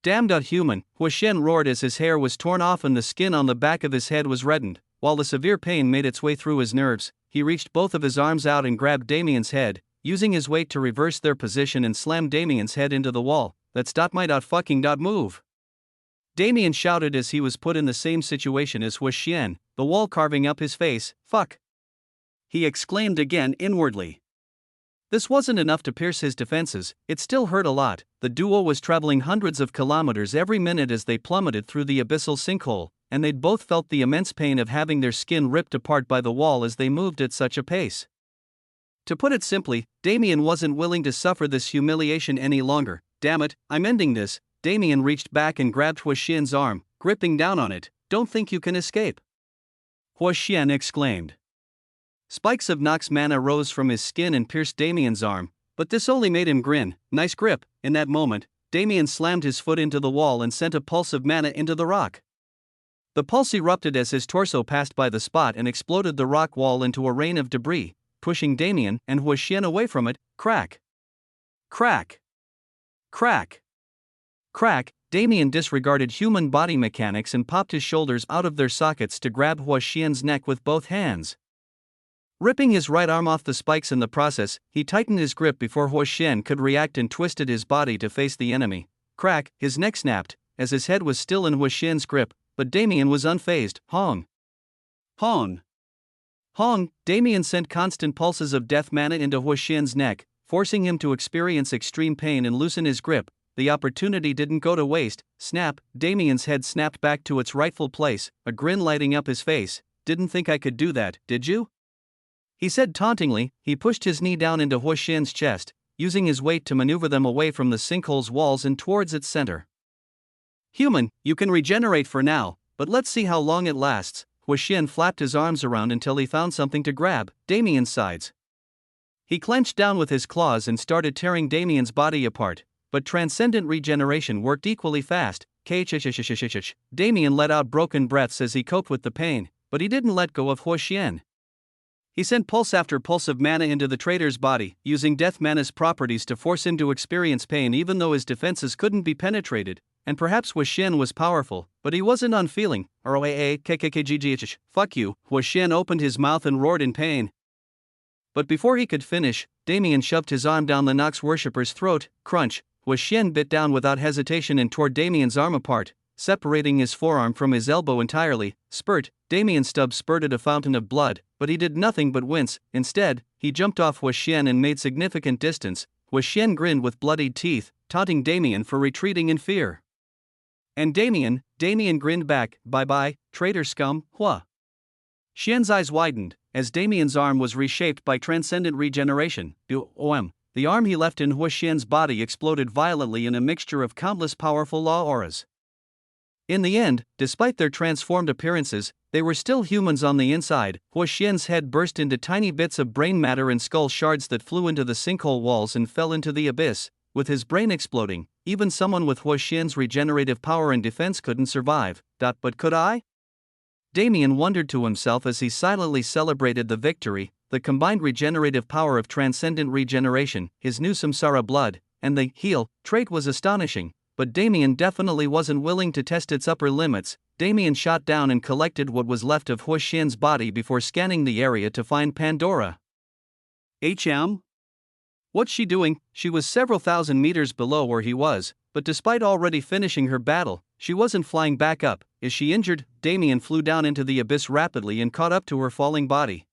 Speaker 1: Damned human! Huaxian roared as his hair was torn off and the skin on the back of his head was reddened. While the severe pain made its way through his nerves, he reached both of his arms out and grabbed Damien's head, using his weight to reverse their position and slammed Damien's head into the wall. That's my fucking move. Damien shouted as he was put in the same situation as Huaxian, the wall carving up his face. Fuck! He exclaimed again inwardly. This wasn't enough to pierce his defenses, it still hurt a lot. The duo was traveling hundreds of kilometers every minute as they plummeted through the abyssal sinkhole, and they'd both felt the immense pain of having their skin ripped apart by the wall as they moved at such a pace. To put it simply, Damien wasn't willing to suffer this humiliation any longer. Damn it, I'm ending this. Damien reached back and grabbed Huaxian's arm, gripping down on it. Don't think you can escape, Huaxian exclaimed. Spikes of Nox mana rose from his skin and pierced Damien's arm, but this only made him grin. Nice grip. In that moment, Damien slammed his foot into the wall and sent a pulse of mana into the rock. The pulse erupted as his torso passed by the spot and exploded the rock wall into a rain of debris, pushing Damien and Huoxian away from it. Crack! Crack! Crack! Crack! Damien disregarded human body mechanics and popped his shoulders out of their sockets to grab Huoxian's neck with both hands. Ripping his right arm off the spikes in the process, he tightened his grip before Huoxian could react and twisted his body to face the enemy. Crack! His neck snapped, as his head was still in Huoxian's grip, but Damien was unfazed. Hong! Hong! Hong! Damien sent constant pulses of death mana into Huoxian's neck, forcing him to experience extreme pain and loosen his grip. The opportunity didn't go to waste. Snap! Damien's head snapped back to its rightful place, a grin lighting up his face. Didn't think I could do that, did you? He said tauntingly. He pushed his knee down into Huoxian's chest, using his weight to maneuver them away from the sinkhole's walls and towards its center. Human, you can regenerate for now, but let's see how long it lasts. Huoxian flapped his arms around until he found something to grab, Damien's sides. He clenched down with his claws and started tearing Damien's body apart, but transcendent regeneration worked equally fast. Damien let out broken breaths as he coped with the pain, but he didn't let go of Huoxian. He sent pulse after pulse of mana into the traitor's body, using death mana's properties to force him to experience pain even though his defenses couldn't be penetrated. And perhaps Huoxian was powerful, but he wasn't unfeeling. Fuck you. Huoxian opened his mouth and roared in pain. But before he could finish, Damien shoved his arm down the Nox worshipper's throat. Crunch! Huoxian bit down without hesitation and tore Damien's arm apart, separating his forearm from his elbow entirely. Spurt! Damien's stub spurted a fountain of blood, but he did nothing but wince. Instead, he jumped off Huoxian and made significant distance. Huoxian grinned with bloodied teeth, taunting Damien for retreating in fear. And Damien grinned back. Bye-bye, traitor scum. Hua! Xian's eyes widened, as Damien's arm was reshaped by transcendent regeneration. The arm he left in Huoxian's body exploded violently in a mixture of countless powerful law auras. In the end, despite their transformed appearances, they were still humans on the inside. Huoxian's head burst into tiny bits of brain matter and skull shards that flew into the sinkhole walls and fell into the abyss. With his brain exploding, even someone with Huoxian's regenerative power and defense couldn't survive. But could I? Damien wondered to himself as he silently celebrated the victory. The combined regenerative power of transcendent regeneration, his new samsara blood, and the heal trait was astonishing, but Damien definitely wasn't willing to test its upper limits. Damien shot down and collected what was left of Huoxian's body before scanning the area to find Pandora. What's she doing? She was several thousand meters below where he was, but despite already finishing her battle, she wasn't flying back up. Is she injured? Damien flew down into the abyss rapidly and caught up to her falling body.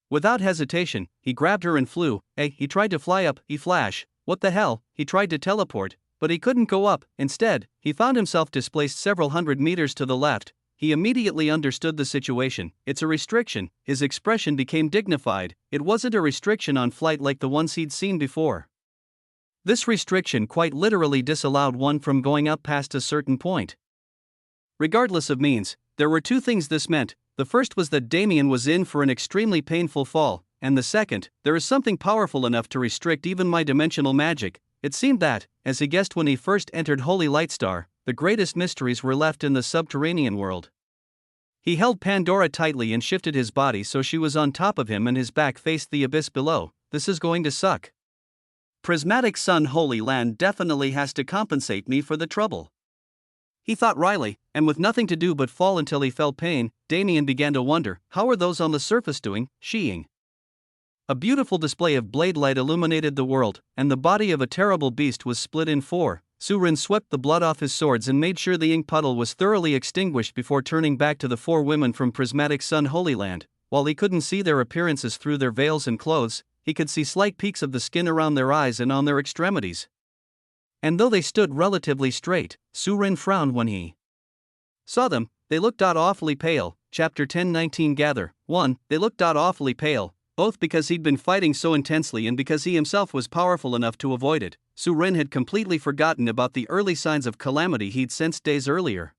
Speaker 1: Without hesitation, he grabbed her and flew. He tried to fly up. Flash. What the hell? He tried to teleport, but he couldn't go up. Instead, he found himself displaced several hundred meters to the left. He immediately understood the situation. It's a restriction. His expression became dignified. It wasn't a restriction on flight like the ones he'd seen before. This restriction quite literally disallowed one from going up past a certain point. Regardless of means, there were two things this meant. The first was that Damien was in for an extremely painful fall, and the second, there is something powerful enough to restrict even my dimensional magic. It seemed that, as he guessed when he first entered Holy Lightstar, the greatest mysteries were left in the subterranean world. He held Pandora tightly and shifted his body so she was on top of him and his back faced the abyss below. This is going to suck. Prismatic Sun Holy Land definitely has to compensate me for the trouble. He thought wryly, and with nothing to do but fall until he felt pain, Damien began to wonder, how are those on the surface doing? Sheeing. A beautiful display of blade light illuminated the world, and the body of a terrible beast was split in four. Surin swept the blood off his swords and made sure the ink puddle was thoroughly extinguished before turning back to the four women from Prismatic Sun Holy Land. While he couldn't see their appearances through their veils and clothes, he could see slight peaks of the skin around their eyes and on their extremities. And though they stood relatively straight, Surin frowned when he saw them. They looked awfully pale. Chapter 10:19 Gather. 1. They looked awfully pale, both because he'd been fighting so intensely and because he himself was powerful enough to avoid it. Surin had completely forgotten about the early signs of calamity he'd sensed days earlier.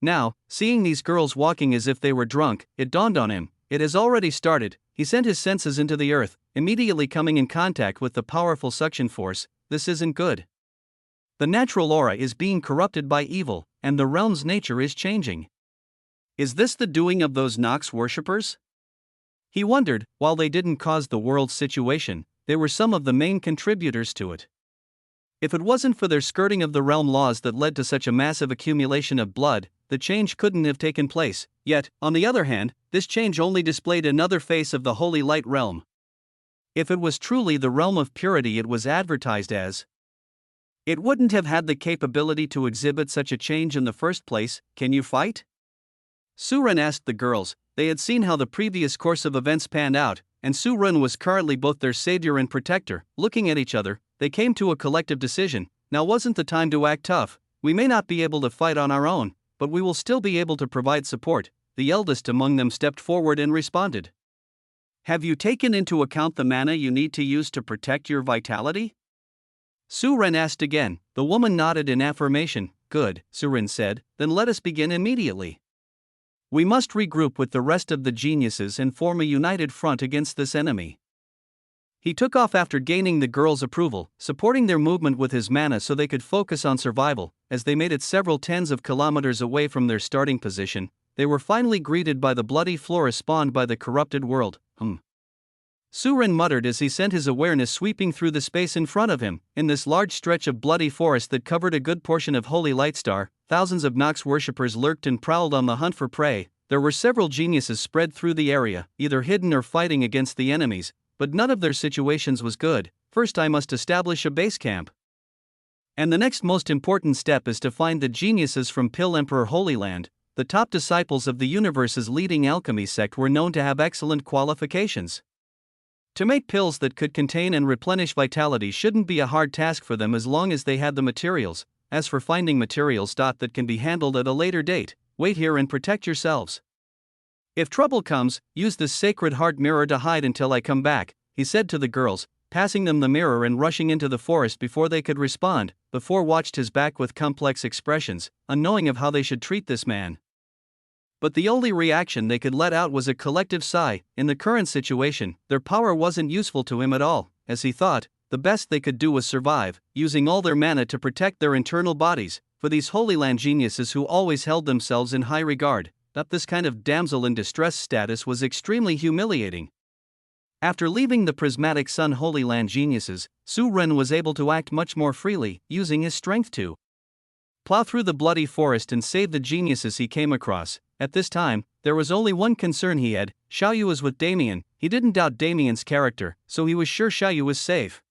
Speaker 1: Now, seeing these girls walking as if they were drunk, it dawned on him. It has already started. He sent his senses into the earth, immediately coming in contact with the powerful suction force. This isn't good. The natural aura is being corrupted by evil, and the realm's nature is changing. Is this the doing of those Nox worshippers? He wondered. While they didn't cause the world's situation, they were some of the main contributors to it. If it wasn't for their skirting of the realm laws that led to such a massive accumulation of blood, the change couldn't have taken place. Yet, on the other hand, this change only displayed another face of the holy light realm. If it was truly the realm of purity it was advertised as, it wouldn't have had the capability to exhibit such a change in the first place. Can you fight? Su-Ren asked the girls. They had seen how the previous course of events panned out, and Su-Ren was currently both their savior and protector. Looking at each other, they came to a collective decision. Now wasn't the time to act tough. We may not be able to fight on our own, but we will still be able to provide support. The eldest among them stepped forward and responded. Have you taken into account the mana you need to use to protect your vitality? Su-Ren asked again. The woman nodded in affirmation. Good, Su-Ren said, then let us begin immediately. We must regroup with the rest of the geniuses and form a united front against this enemy. He took off after gaining the girls' approval, supporting their movement with his mana so they could focus on survival. As they made it several tens of kilometers away from their starting position, they were finally greeted by the bloody flora spawned by the corrupted world. Su-Ren muttered as he sent his awareness sweeping through the space in front of him. In this large stretch of bloody forest that covered a good portion of Holy Lightstar, thousands of Nox worshippers lurked and prowled on the hunt for prey. There were several geniuses spread through the area, either hidden or fighting against the enemies, but none of their situations was good. First I must establish a base camp. And the next most important step is to find the geniuses from Pill Emperor Holy Land. The top disciples of the universe's leading alchemy sect were known to have excellent qualifications. To make pills that could contain and replenish vitality shouldn't be a hard task for them as long as they had the materials. As for finding materials that can be handled at a later date, wait here and protect yourselves. If trouble comes, use this sacred heart mirror to hide until I come back, he said to the girls, passing them the mirror and rushing into the forest before they could respond. The four watched his back with complex expressions, unknowing of how they should treat this man. But the only reaction they could let out was a collective sigh. In the current situation, their power wasn't useful to him at all. As he thought, the best they could do was survive, using all their mana to protect their internal bodies. For these Holy Land geniuses who always held themselves in high regard, this kind of damsel in distress status was extremely humiliating. After leaving the prismatic sun Holy Land geniuses, Su-Ren was able to act much more freely, using his strength to plow through the bloody forest and save the geniuses he came across. At this time, there was only one concern he had. Xiaoyu was with Damien. He didn't doubt Damien's character, so he was sure Xiaoyu was safe.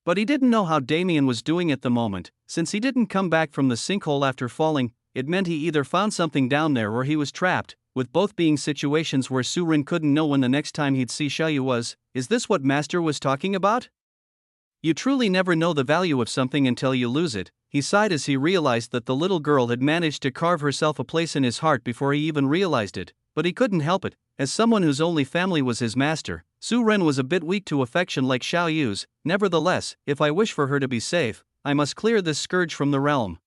Speaker 1: But he didn't know how Damien was doing at the moment. Since he didn't come back from the sinkhole after falling, it meant he either found something down there or he was trapped, with both being situations where Su-Ren couldn't know when the next time he'd see Xiaoyu was. Is this what Master was talking about? You truly never know the value of something until you lose it. He sighed as he realized that the little girl had managed to carve herself a place in his heart before he even realized it, but he couldn't help it. As someone whose only family was his master, Su-Ren was a bit weak to affection like Xiaoyu's. Nevertheless, if I wish for her to be safe, I must clear this scourge from the realm.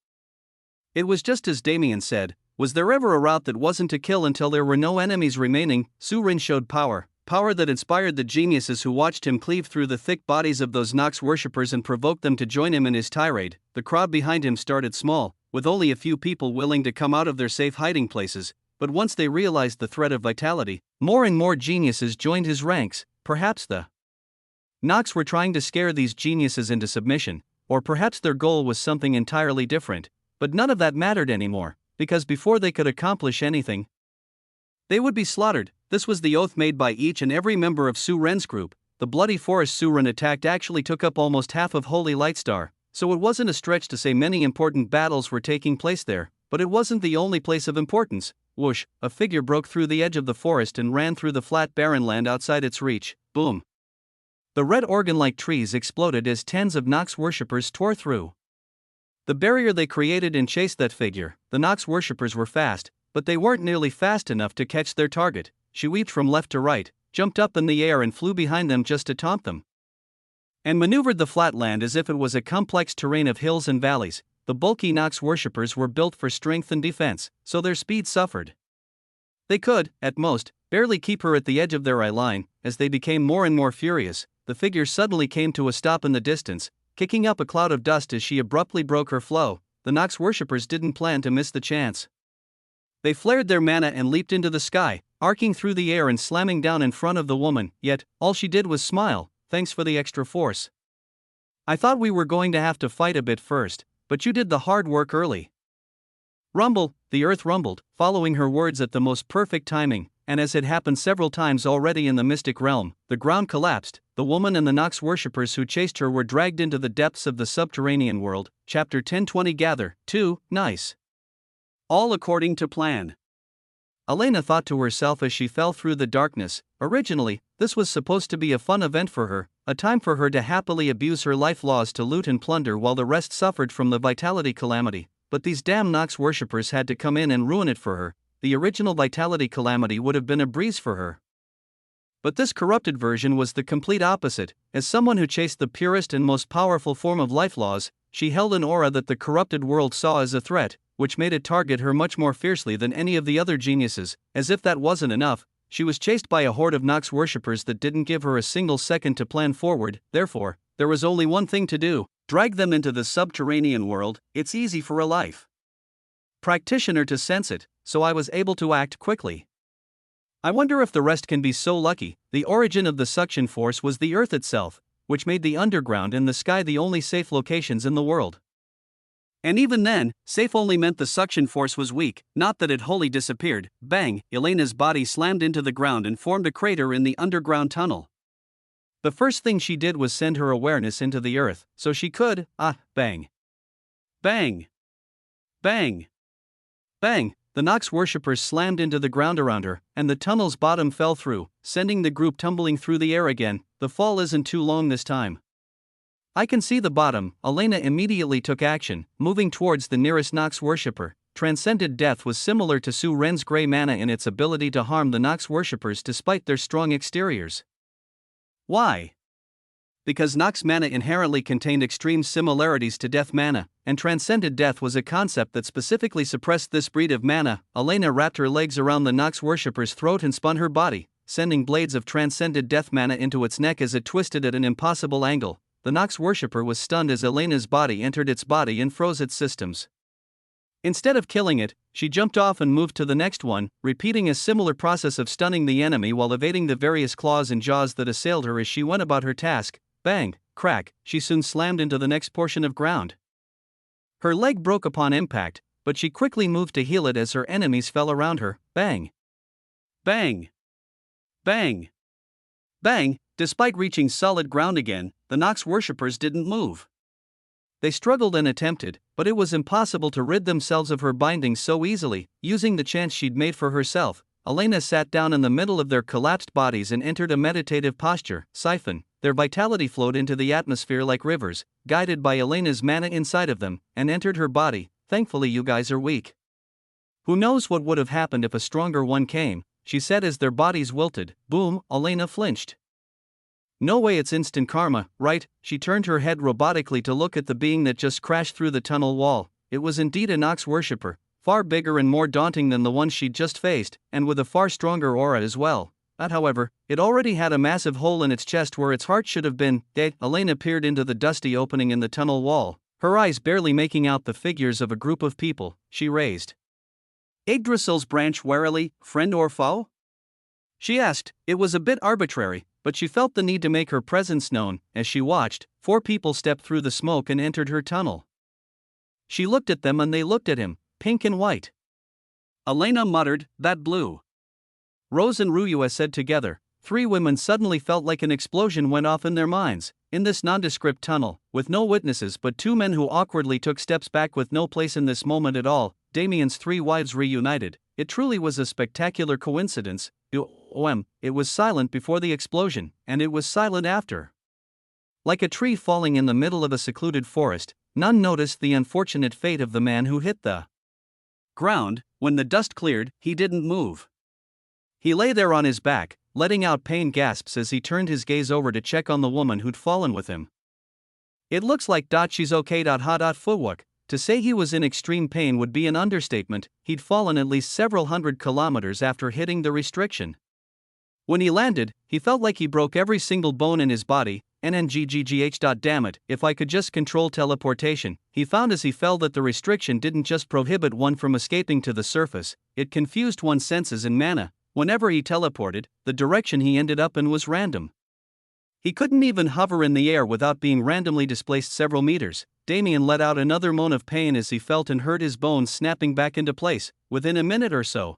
Speaker 1: It was just as Damien said. Was there ever a route that wasn't to kill until there were no enemies remaining? Su-Ren showed power that inspired the geniuses who watched him cleave through the thick bodies of those Nox worshippers and provoked them to join him in his tirade. The crowd behind him started small, with only a few people willing to come out of their safe hiding places, but once they realized the threat of vitality, more and more geniuses joined his ranks. Perhaps the Nox were trying to scare these geniuses into submission, or perhaps their goal was something entirely different, but none of that mattered anymore, because before they could accomplish anything, they would be slaughtered. This was the oath made by each and every member of Su-Ren's group. The bloody forest Su-Ren attacked actually took up almost half of Holy Lightstar, so it wasn't a stretch to say many important battles were taking place there, but it wasn't the only place of importance. Whoosh, a figure broke through the edge of the forest and ran through the flat barren land outside its reach. Boom. The red organ-like trees exploded as tens of Nox worshippers tore through the barrier they created and chased that figure. The Nox worshippers were fast, but they weren't nearly fast enough to catch their target. She weaved from left to right, jumped up in the air and flew behind them just to taunt them, and maneuvered the flat land as if it was a complex terrain of hills and valleys. The bulky Nox worshippers were built for strength and defense, so their speed suffered. They could, at most, barely keep her at the edge of their eye line. As they became more and more furious, the figure suddenly came to a stop in the distance. kicking up a cloud of dust as she abruptly broke her flow. The Nox worshippers didn't plan to miss the chance. They flared their mana and leaped into the sky, arcing through the air and slamming down in front of the woman, yet, all she did was smile. Thanks for the extra force. I thought we were going to have to fight a bit first, but you did the hard work early. Rumble, the earth rumbled, following her words at the most perfect timing, and as had happened several times already in the mystic realm, the ground collapsed. The woman and the Nox worshippers who chased her were dragged into the depths of the subterranean world. Chapter 1020 Gather, 2, nice. All according to plan. Elena thought to herself as she fell through the darkness. Originally, this was supposed to be a fun event for her, a time for her to happily abuse her life laws to loot and plunder while the rest suffered from the vitality calamity. But these damn Nox worshippers had to come in and ruin it for her. The original vitality calamity would have been a breeze for her. But this corrupted version was the complete opposite. As someone who chased the purest and most powerful form of life laws, she held an aura that the corrupted world saw as a threat, which made it target her much more fiercely than any of the other geniuses. As if that wasn't enough, she was chased by a horde of Nox worshippers that didn't give her a single second to plan forward. Therefore, there was only one thing to do: drag them into the subterranean world. It's easy for a life practitioner to sense it, so I was able to act quickly. I wonder if the rest can be so lucky. The origin of the suction force was the earth itself, which made the underground and the sky the only safe locations in the world. And even then, safe only meant the suction force was weak, not that it wholly disappeared. Bang! Elena's body slammed into the ground and formed a crater in the underground tunnel. The first thing she did was send her awareness into the earth, so she could, bang. Bang! Bang! Bang! The Nox worshippers slammed into the ground around her, and the tunnel's bottom fell through, sending the group tumbling through the air again. The fall isn't too long this time. I can see the bottom. Elena immediately took action, moving towards the nearest Nox worshipper. Transcended death was similar to Su Ren's gray mana in its ability to harm the Nox worshippers despite their strong exteriors. Why? Because Nox mana inherently contained extreme similarities to death mana, and transcended death was a concept that specifically suppressed this breed of mana. Elena wrapped her legs around the Nox worshipper's throat and spun her body, sending blades of transcended death mana into its neck as it twisted at an impossible angle. The Nox worshipper was stunned as Elena's body entered its body and froze its systems. Instead of killing it, she jumped off and moved to the next one, repeating a similar process of stunning the enemy while evading the various claws and jaws that assailed her as she went about her task. Bang, crack, she soon slammed into the next portion of ground. Her leg broke upon impact, but she quickly moved to heal it as her enemies fell around her. Bang. Bang. Bang. Bang. Despite reaching solid ground again, the Nox worshippers didn't move. They struggled and attempted, but it was impossible to rid themselves of her bindings so easily. Using the chance she'd made for herself, Elena sat down in the middle of their collapsed bodies and entered a meditative posture. Siphon. Their vitality flowed into the atmosphere like rivers, guided by Elena's mana inside of them, and entered her body. Thankfully you guys are weak. Who knows what would have happened if a stronger one came, she said as their bodies wilted. Boom, Elena flinched. No way, it's instant karma, right? She turned her head robotically to look at the being that just crashed through the tunnel wall. It was indeed a Nox worshipper, far bigger and more daunting than the one she'd just faced, and with a far stronger aura as well. However, it already had a massive hole in its chest where its heart should have been. Elena peered into the dusty opening in the tunnel wall, her eyes barely making out the figures of a group of people. She raised Yggdrasil's branch warily. Friend or foe? She asked. It was a bit arbitrary, but she felt the need to make her presence known. As she watched, 4 people stepped through the smoke and entered her tunnel. She looked at them and they looked at him, pink and white. Elena muttered, "That blue." Rose and Ruyua said together. 3 women suddenly felt like an explosion went off in their minds. In this nondescript tunnel, with no witnesses but 2 men who awkwardly took steps back with no place in this moment at all, Damien's 3 wives reunited. It truly was a spectacular coincidence. It was silent before the explosion, and it was silent after. Like a tree falling in the middle of a secluded forest, none noticed the unfortunate fate of the man who hit the ground. When the dust cleared, he didn't move. He lay there on his back, letting out pain gasps as he turned his gaze over to check on the woman who'd fallen with him. It looks like she's okay. Footwork. To say he was in extreme pain would be an understatement. He'd fallen at least several hundred kilometers after hitting the restriction. When he landed, he felt like he broke every single bone in his body. NNGGGH. Damn it, if I could just control teleportation. He found as he fell that the restriction didn't just prohibit one from escaping to the surface, it confused one's senses and mana. Whenever he teleported, the direction he ended up in was random. He couldn't even hover in the air without being randomly displaced several meters. Damien let out another moan of pain as he felt and heard his bones snapping back into place, within a minute or so.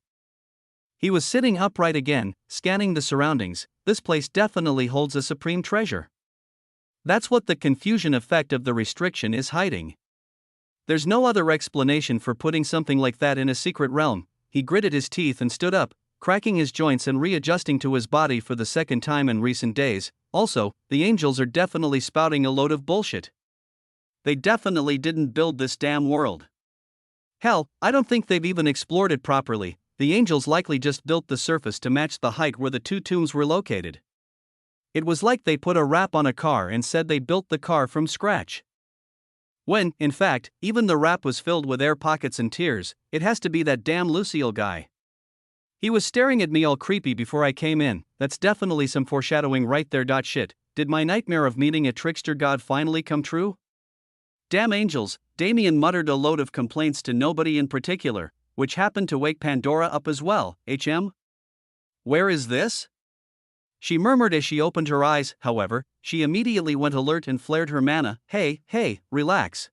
Speaker 1: He was sitting upright again, scanning the surroundings. This place definitely holds a supreme treasure. That's what the confusion effect of the restriction is hiding. There's no other explanation for putting something like that in a secret realm. He gritted his teeth and stood up, cracking his joints and readjusting to his body for the second time in recent days. Also, the angels are definitely spouting a load of bullshit. They definitely didn't build this damn world. Hell, I don't think they've even explored it properly. The angels likely just built the surface to match the height where the two tombs were located. It was like they put a wrap on a car and said they built the car from scratch. When, in fact, even the wrap was filled with air pockets and tears. It has to be that damn Lucille guy. He was staring at me all creepy before I came in. That's definitely some foreshadowing right there. Shit, did my nightmare of meeting a trickster god finally come true? Damn angels, Damien muttered a load of complaints to nobody in particular, which happened to wake Pandora up as well. Where is this? She murmured as she opened her eyes. However, she immediately went alert and flared her mana. Hey, relax.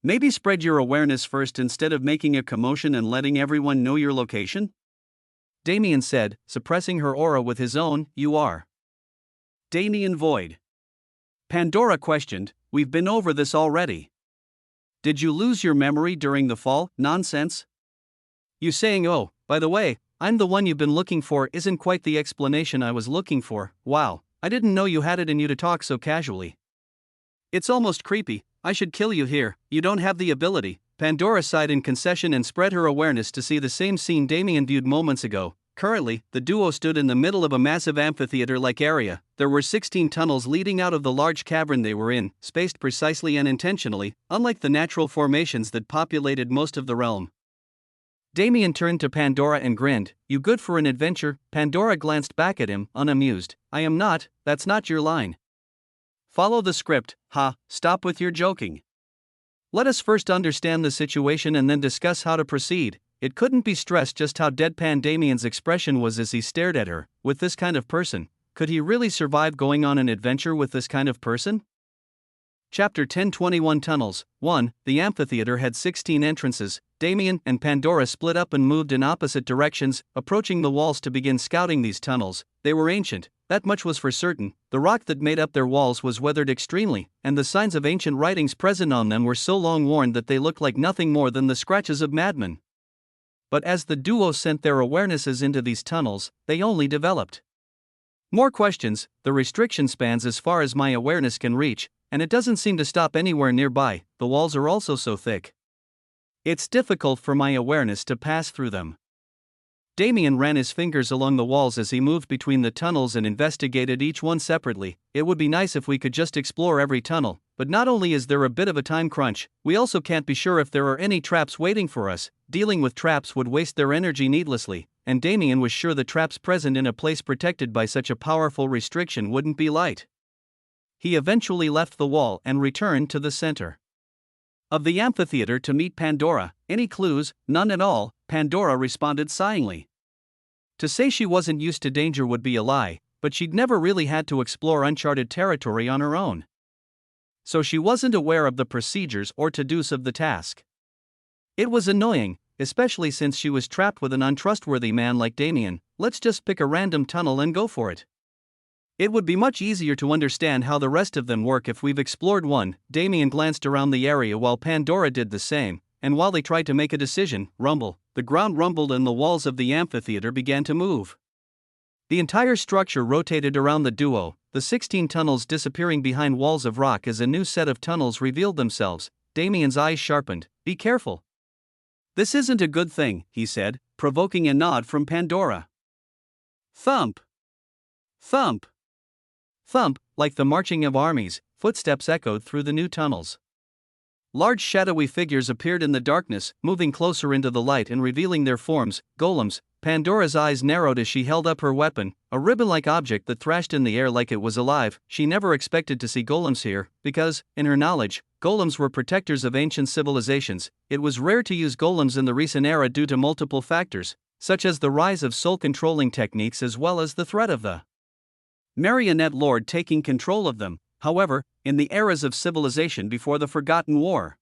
Speaker 1: Maybe spread your awareness first instead of making a commotion and letting everyone know your location? Damien said, suppressing her aura with his own. You are Damien Void. Pandora questioned. We've been over this already. Did you lose your memory during the fall? Nonsense. You saying, oh, by the way, I'm the one you've been looking for isn't quite the explanation I was looking for. Wow, I didn't know you had it in you to talk so casually. It's almost creepy. I should kill you here. You don't have the ability. Pandora sighed in concession and spread her awareness to see the same scene Damien viewed moments ago. Currently, the duo stood in the middle of a massive amphitheater-like area. There were 16 tunnels leading out of the large cavern they were in, spaced precisely and intentionally, unlike the natural formations that populated most of the realm. Damien turned to Pandora and grinned. You good for an adventure? Pandora glanced back at him, unamused. I am not, that's not your line. Follow the script. Stop with your joking. Let us first understand the situation and then discuss how to proceed. It couldn't be stressed just how deadpan Damien's expression was as he stared at her. With this kind of person, could he really survive going on an adventure with this kind of person? Chapter 10:21 Tunnels 1. The amphitheater had 16 entrances. Damien and Pandora split up and moved in opposite directions, approaching the walls to begin scouting these tunnels. They were ancient, that much was for certain. The rock that made up their walls was weathered extremely, and the signs of ancient writings present on them were so long worn that they looked like nothing more than the scratches of madmen. But as the duo sent their awarenesses into these tunnels, they only developed more questions. The restriction spans as far as my awareness can reach, and it doesn't seem to stop anywhere nearby. The walls are also so thick. It's difficult for my awareness to pass through them. Damien ran his fingers along the walls as he moved between the tunnels and investigated each one separately. It would be nice if we could just explore every tunnel, but not only is there a bit of a time crunch, we also can't be sure if there are any traps waiting for us. Dealing with traps would waste their energy needlessly, and Damien was sure the traps present in a place protected by such a powerful restriction wouldn't be light. He eventually left the wall and returned to the center of the amphitheater to meet Pandora. Any clues? None at all, Pandora responded sighingly. To say she wasn't used to danger would be a lie, but she'd never really had to explore uncharted territory on her own. So she wasn't aware of the procedures or to-dos of the task. It was annoying, especially since she was trapped with an untrustworthy man like Damien. Let's just pick a random tunnel and go for it. It would be much easier to understand how the rest of them work if we've explored one. Damien glanced around the area while Pandora did the same, and while they tried to make a decision, the ground rumbled and the walls of the amphitheater began to move. The entire structure rotated around the duo, the 16 tunnels disappearing behind walls of rock as a new set of tunnels revealed themselves. Damien's eyes sharpened. Be careful. This isn't a good thing, he said, provoking a nod from Pandora. Thump. Thump. Thump, like the marching of armies, footsteps echoed through the new tunnels. Large shadowy figures appeared in the darkness, moving closer into the light and revealing their forms. Golems, Pandora's eyes narrowed as she held up her weapon, a ribbon-like object that thrashed in the air like it was alive. She never expected to see golems here, because, in her knowledge, golems were protectors of ancient civilizations. It was rare to use golems in the recent era due to multiple factors, such as the rise of soul-controlling techniques as well as the threat of the marionette lord taking control of them. However, in the eras of civilization before the Forgotten War,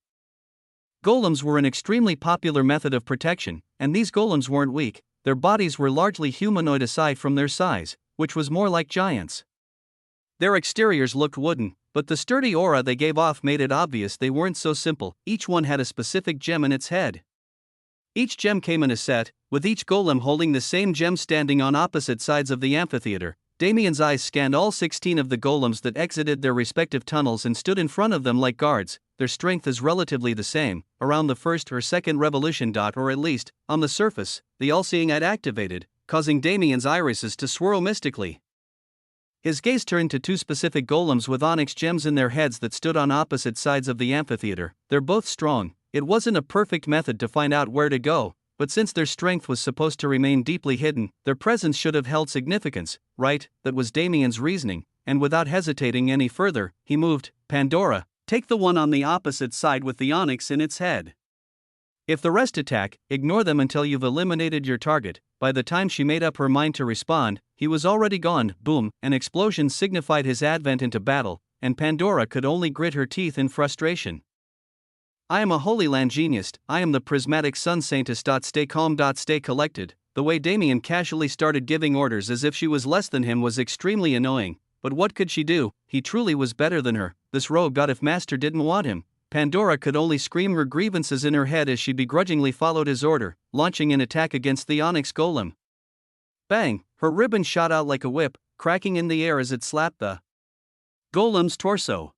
Speaker 1: golems were an extremely popular method of protection, and these golems weren't weak. Their bodies were largely humanoid aside from their size, which was more like giants. Their exteriors looked wooden, but the sturdy aura they gave off made it obvious they weren't so simple. Each one had a specific gem in its head. Each gem came in a set, with each golem holding the same gem standing on opposite sides of the amphitheater. Damien's eyes scanned all 16 of the golems that exited their respective tunnels and stood in front of them like guards. Their strength is relatively the same, around the first or second revolution dot, or at least, on the surface, the all-seeing eye activated, causing Damien's irises to swirl mystically. His gaze turned to two specific golems with onyx gems in their heads that stood on opposite sides of the amphitheater. They're both strong. It wasn't a perfect method to find out where to go, but since their strength was supposed to remain deeply hidden, their presence should have held significance, right? That was Damien's reasoning, and without hesitating any further, he moved. Pandora, take the one on the opposite side with the onyx in its head. If the rest attack, ignore them until you've eliminated your target. By the time she made up her mind to respond, he was already gone. Boom, an explosion signified his advent into battle, and Pandora could only grit her teeth in frustration. I am a Holy Land genius, I am the prismatic sun saintess. Stay calm. Stay collected. The way Damien casually started giving orders as if she was less than him was extremely annoying, but what could she do? He truly was better than her, this rogue god. If Master didn't want him, Pandora could only scream her grievances in her head as she begrudgingly followed his order, launching an attack against the onyx golem. Bang! Her ribbon shot out like a whip, cracking in the air as it slapped the golem's torso.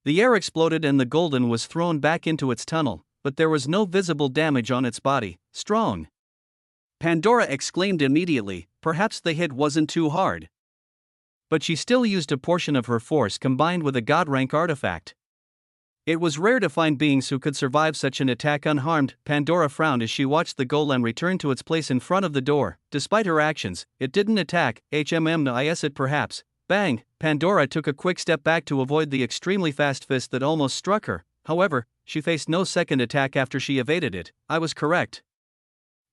Speaker 1: The air exploded and the golem was thrown back into its tunnel, but there was no visible damage on its body. Strong! Pandora exclaimed immediately. Perhaps the hit wasn't too hard. But she still used a portion of her force combined with a god-rank artifact. It was rare to find beings who could survive such an attack unharmed. Pandora frowned as she watched the golem return to its place in front of the door. Despite her actions, it didn't attack. Eyesight perhaps. Bang! Pandora took a quick step back to avoid the extremely fast fist that almost struck her. However, she faced no second attack after she evaded it. I was correct.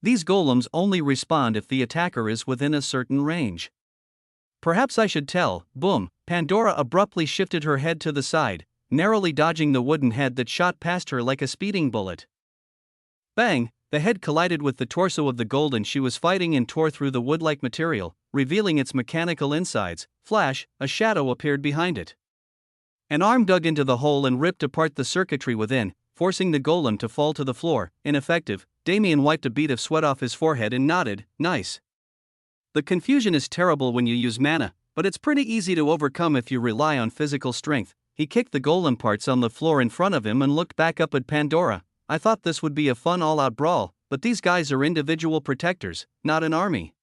Speaker 1: These golems only respond if the attacker is within a certain range. Perhaps I should tell. Boom! Pandora abruptly shifted her head to the side, narrowly dodging the wooden head that shot past her like a speeding bullet. Bang! The head collided with the torso of the golem she was fighting and tore through the wood-like material, revealing its mechanical insides. Flash, a shadow appeared behind it. An arm dug into the hole and ripped apart the circuitry within, forcing the golem to fall to the floor. Ineffective. Damien wiped a bead of sweat off his forehead and nodded. Nice. The confusion is terrible when you use mana, but it's pretty easy to overcome if you rely on physical strength. He kicked the golem parts on the floor in front of him and looked back up at Pandora. I thought this would be a fun all-out brawl, but these guys are individual protectors, not an army.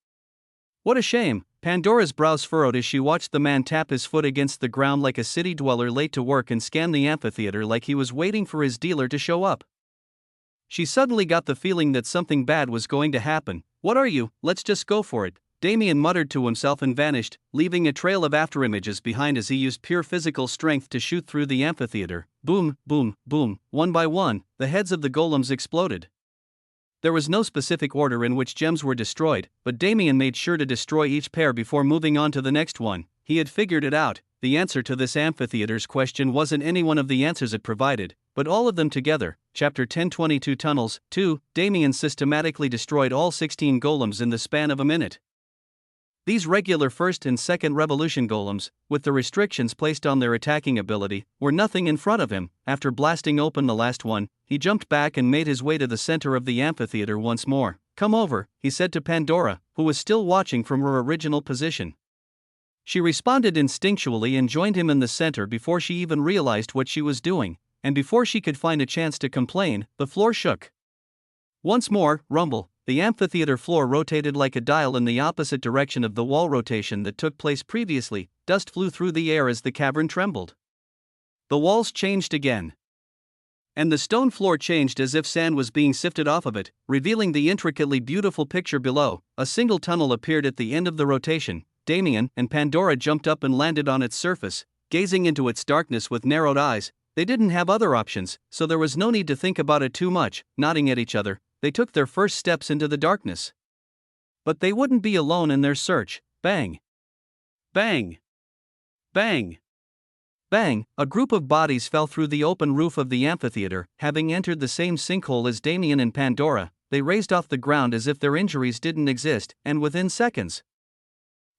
Speaker 1: What a shame. Pandora's brows furrowed as she watched the man tap his foot against the ground like a city dweller late to work and scan the amphitheater like he was waiting for his dealer to show up. She suddenly got the feeling that something bad was going to happen. What are you? Let's just go for it. Damien muttered to himself and vanished, leaving a trail of afterimages behind as he used pure physical strength to shoot through the amphitheater. Boom, boom, boom. One by one, the heads of the golems exploded. There was no specific order in which gems were destroyed, but Damien made sure to destroy each pair before moving on to the next one. He had figured it out. The answer to this amphitheater's question wasn't any one of the answers it provided, but all of them together. Chapter 1022 Tunnels 2. Damien systematically destroyed all 16 golems in the span of a minute. These regular first and second revolution golems, with the restrictions placed on their attacking ability, were nothing in front of him. After blasting open the last one, he jumped back and made his way to the center of the amphitheater once more. Come over, he said to Pandora, who was still watching from her original position. She responded instinctually and joined him in the center before she even realized what she was doing, and before she could find a chance to complain, the floor shook. Once more, rumble. The amphitheater floor rotated like a dial in the opposite direction of the wall rotation that took place previously. Dust flew through the air as the cavern trembled. The walls changed again. And the stone floor changed as if sand was being sifted off of it, revealing the intricately beautiful picture below. A single tunnel appeared at the end of the rotation. Damien and Pandora jumped up and landed on its surface, gazing into its darkness with narrowed eyes. They didn't have other options, so there was no need to think about it too much. Nodding at each other, they took their first steps into the darkness. But they wouldn't be alone in their search. Bang! Bang! Bang! Bang! A group of bodies fell through the open roof of the amphitheater. Having entered the same sinkhole as Damien and Pandora, they raised off the ground as if their injuries didn't exist, and within seconds,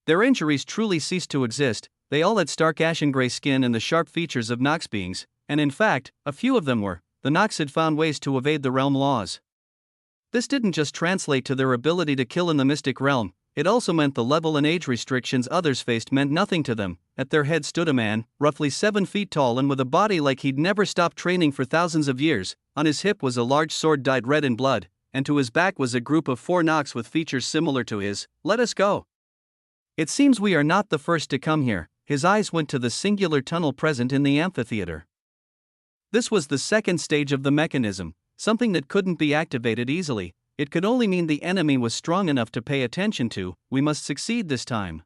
Speaker 1: their injuries truly ceased to exist. They all had stark ashen gray skin and the sharp features of Nox beings, and in fact, a few of them were. The Nox had found ways to evade the realm laws. This didn't just translate to their ability to kill in the mystic realm, it also meant the level and age restrictions others faced meant nothing to them. At their head stood a man, roughly 7 feet tall and with a body like he'd never stopped training for thousands of years. On his hip was a large sword dyed red in blood, and to his back was a group of 4 Nox with features similar to his. Let us go. It seems we are not the first to come here. His eyes went to the singular tunnel present in the amphitheater. This was the second stage of the mechanism, something that couldn't be activated easily. It could only mean the enemy was strong enough to pay attention to. We must succeed this time.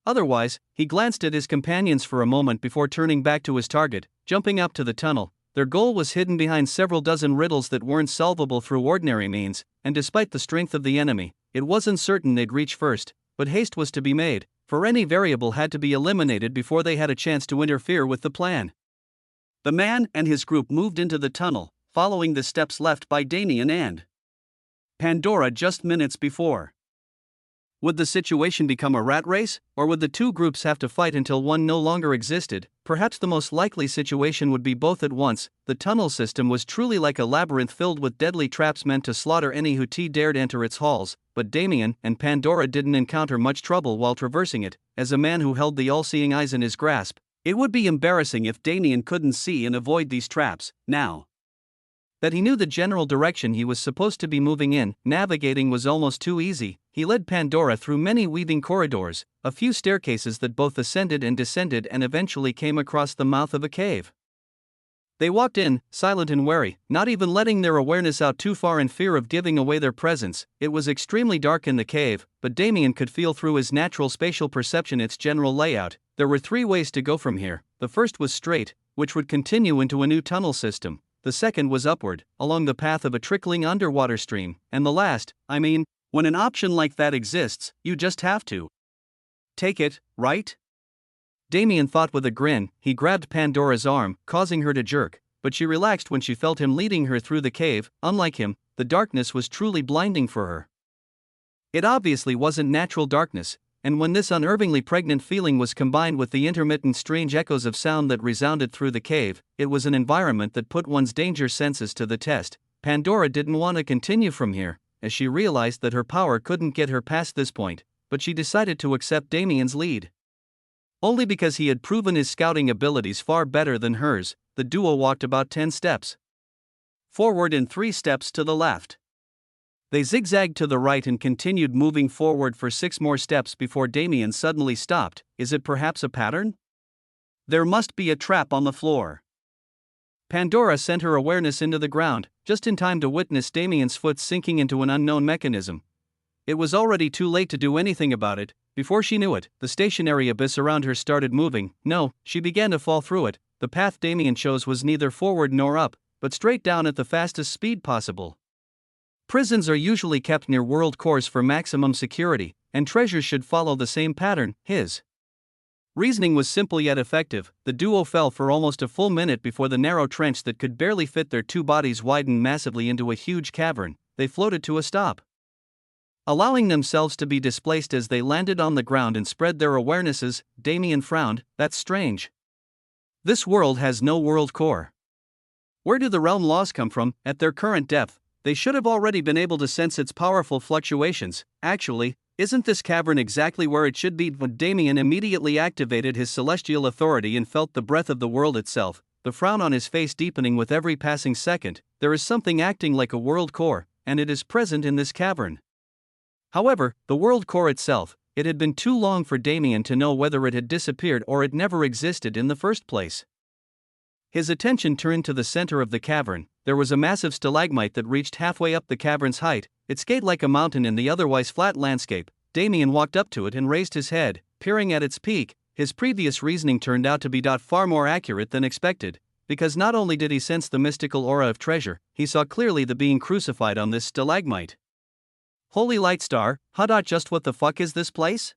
Speaker 1: Otherwise, he glanced at his companions for a moment before turning back to his target, jumping up to the tunnel. Their goal was hidden behind several dozen riddles that weren't solvable through ordinary means, and despite the strength of the enemy, it wasn't certain they'd reach first. But haste was to be made, for any variable had to be eliminated before they had a chance to interfere with the plan. The man and his group moved into the tunnel, following the steps left by Damien and Pandora just minutes before. Would the situation become a rat race, or would the two groups have to fight until one no longer existed? Perhaps the most likely situation would be both at once. The tunnel system was truly like a labyrinth filled with deadly traps meant to slaughter any who dared enter its halls, but Damien and Pandora didn't encounter much trouble while traversing it. As a man who held the all-seeing eyes in his grasp, it would be embarrassing if Damien couldn't see and avoid these traps. Now that he knew the general direction he was supposed to be moving in, navigating was almost too easy. He led Pandora through many weaving corridors, a few staircases that both ascended and descended, and eventually came across the mouth of a cave. They walked in, silent and wary, not even letting their awareness out too far in fear of giving away their presence. It was extremely dark in the cave, but Damien could feel through his natural spatial perception its general layout. There were 3 ways to go from here. The first was straight, which would continue into a new tunnel system. The second was upward, along the path of a trickling underwater stream. And the last, when an option like that exists, you just have to take it, right? Damien thought with a grin. He grabbed Pandora's arm, causing her to jerk, but she relaxed when she felt him leading her through the cave. Unlike him, the darkness was truly blinding for her. It obviously wasn't natural darkness, and when this unnervingly pregnant feeling was combined with the intermittent strange echoes of sound that resounded through the cave, it was an environment that put one's danger senses to the test. Pandora didn't want to continue from here, as she realized that her power couldn't get her past this point, but she decided to accept Damien's lead. Only because he had proven his scouting abilities far better than hers. The duo walked about 10 steps forward and 3 steps to the left. They zigzagged to the right and continued moving forward for 6 more steps before Damien suddenly stopped. Is it perhaps a pattern? There must be a trap on the floor. Pandora sent her awareness into the ground, just in time to witness Damien's foot sinking into an unknown mechanism. It was already too late to do anything about it. Before she knew it, the stationary abyss around her started moving. No, she began to fall through it. The path Damien chose was neither forward nor up, but straight down at the fastest speed possible. Prisons are usually kept near world cores for maximum security, and treasures should follow the same pattern. His reasoning was simple yet effective. The duo fell for almost a full minute before the narrow trench that could barely fit their 2 bodies widened massively into a huge cavern. They floated to a stop, allowing themselves to be displaced as they landed on the ground and spread their awarenesses. Damien frowned. That's strange. This world has no world core. Where do the realm laws come from? At their current depth, they should have already been able to sense its powerful fluctuations. Actually, isn't this cavern exactly where it should be? But Damien immediately activated his celestial authority and felt the breath of the world itself, the frown on his face deepening with every passing second. There is something acting like a world core, and it is present in this cavern. However, the world core itself, it had been too long for Damien to know whether it had disappeared or it never existed in the first place. His attention turned to the center of the cavern. There was a massive stalagmite that reached halfway up the cavern's height. It scaled like a mountain in the otherwise flat landscape. Damien walked up to it and raised his head, peering at its peak. His previous reasoning turned out to be far more accurate than expected, because not only did he sense the mystical aura of treasure, he saw clearly the being crucified on this stalagmite. Holy light star, just what the fuck is this place?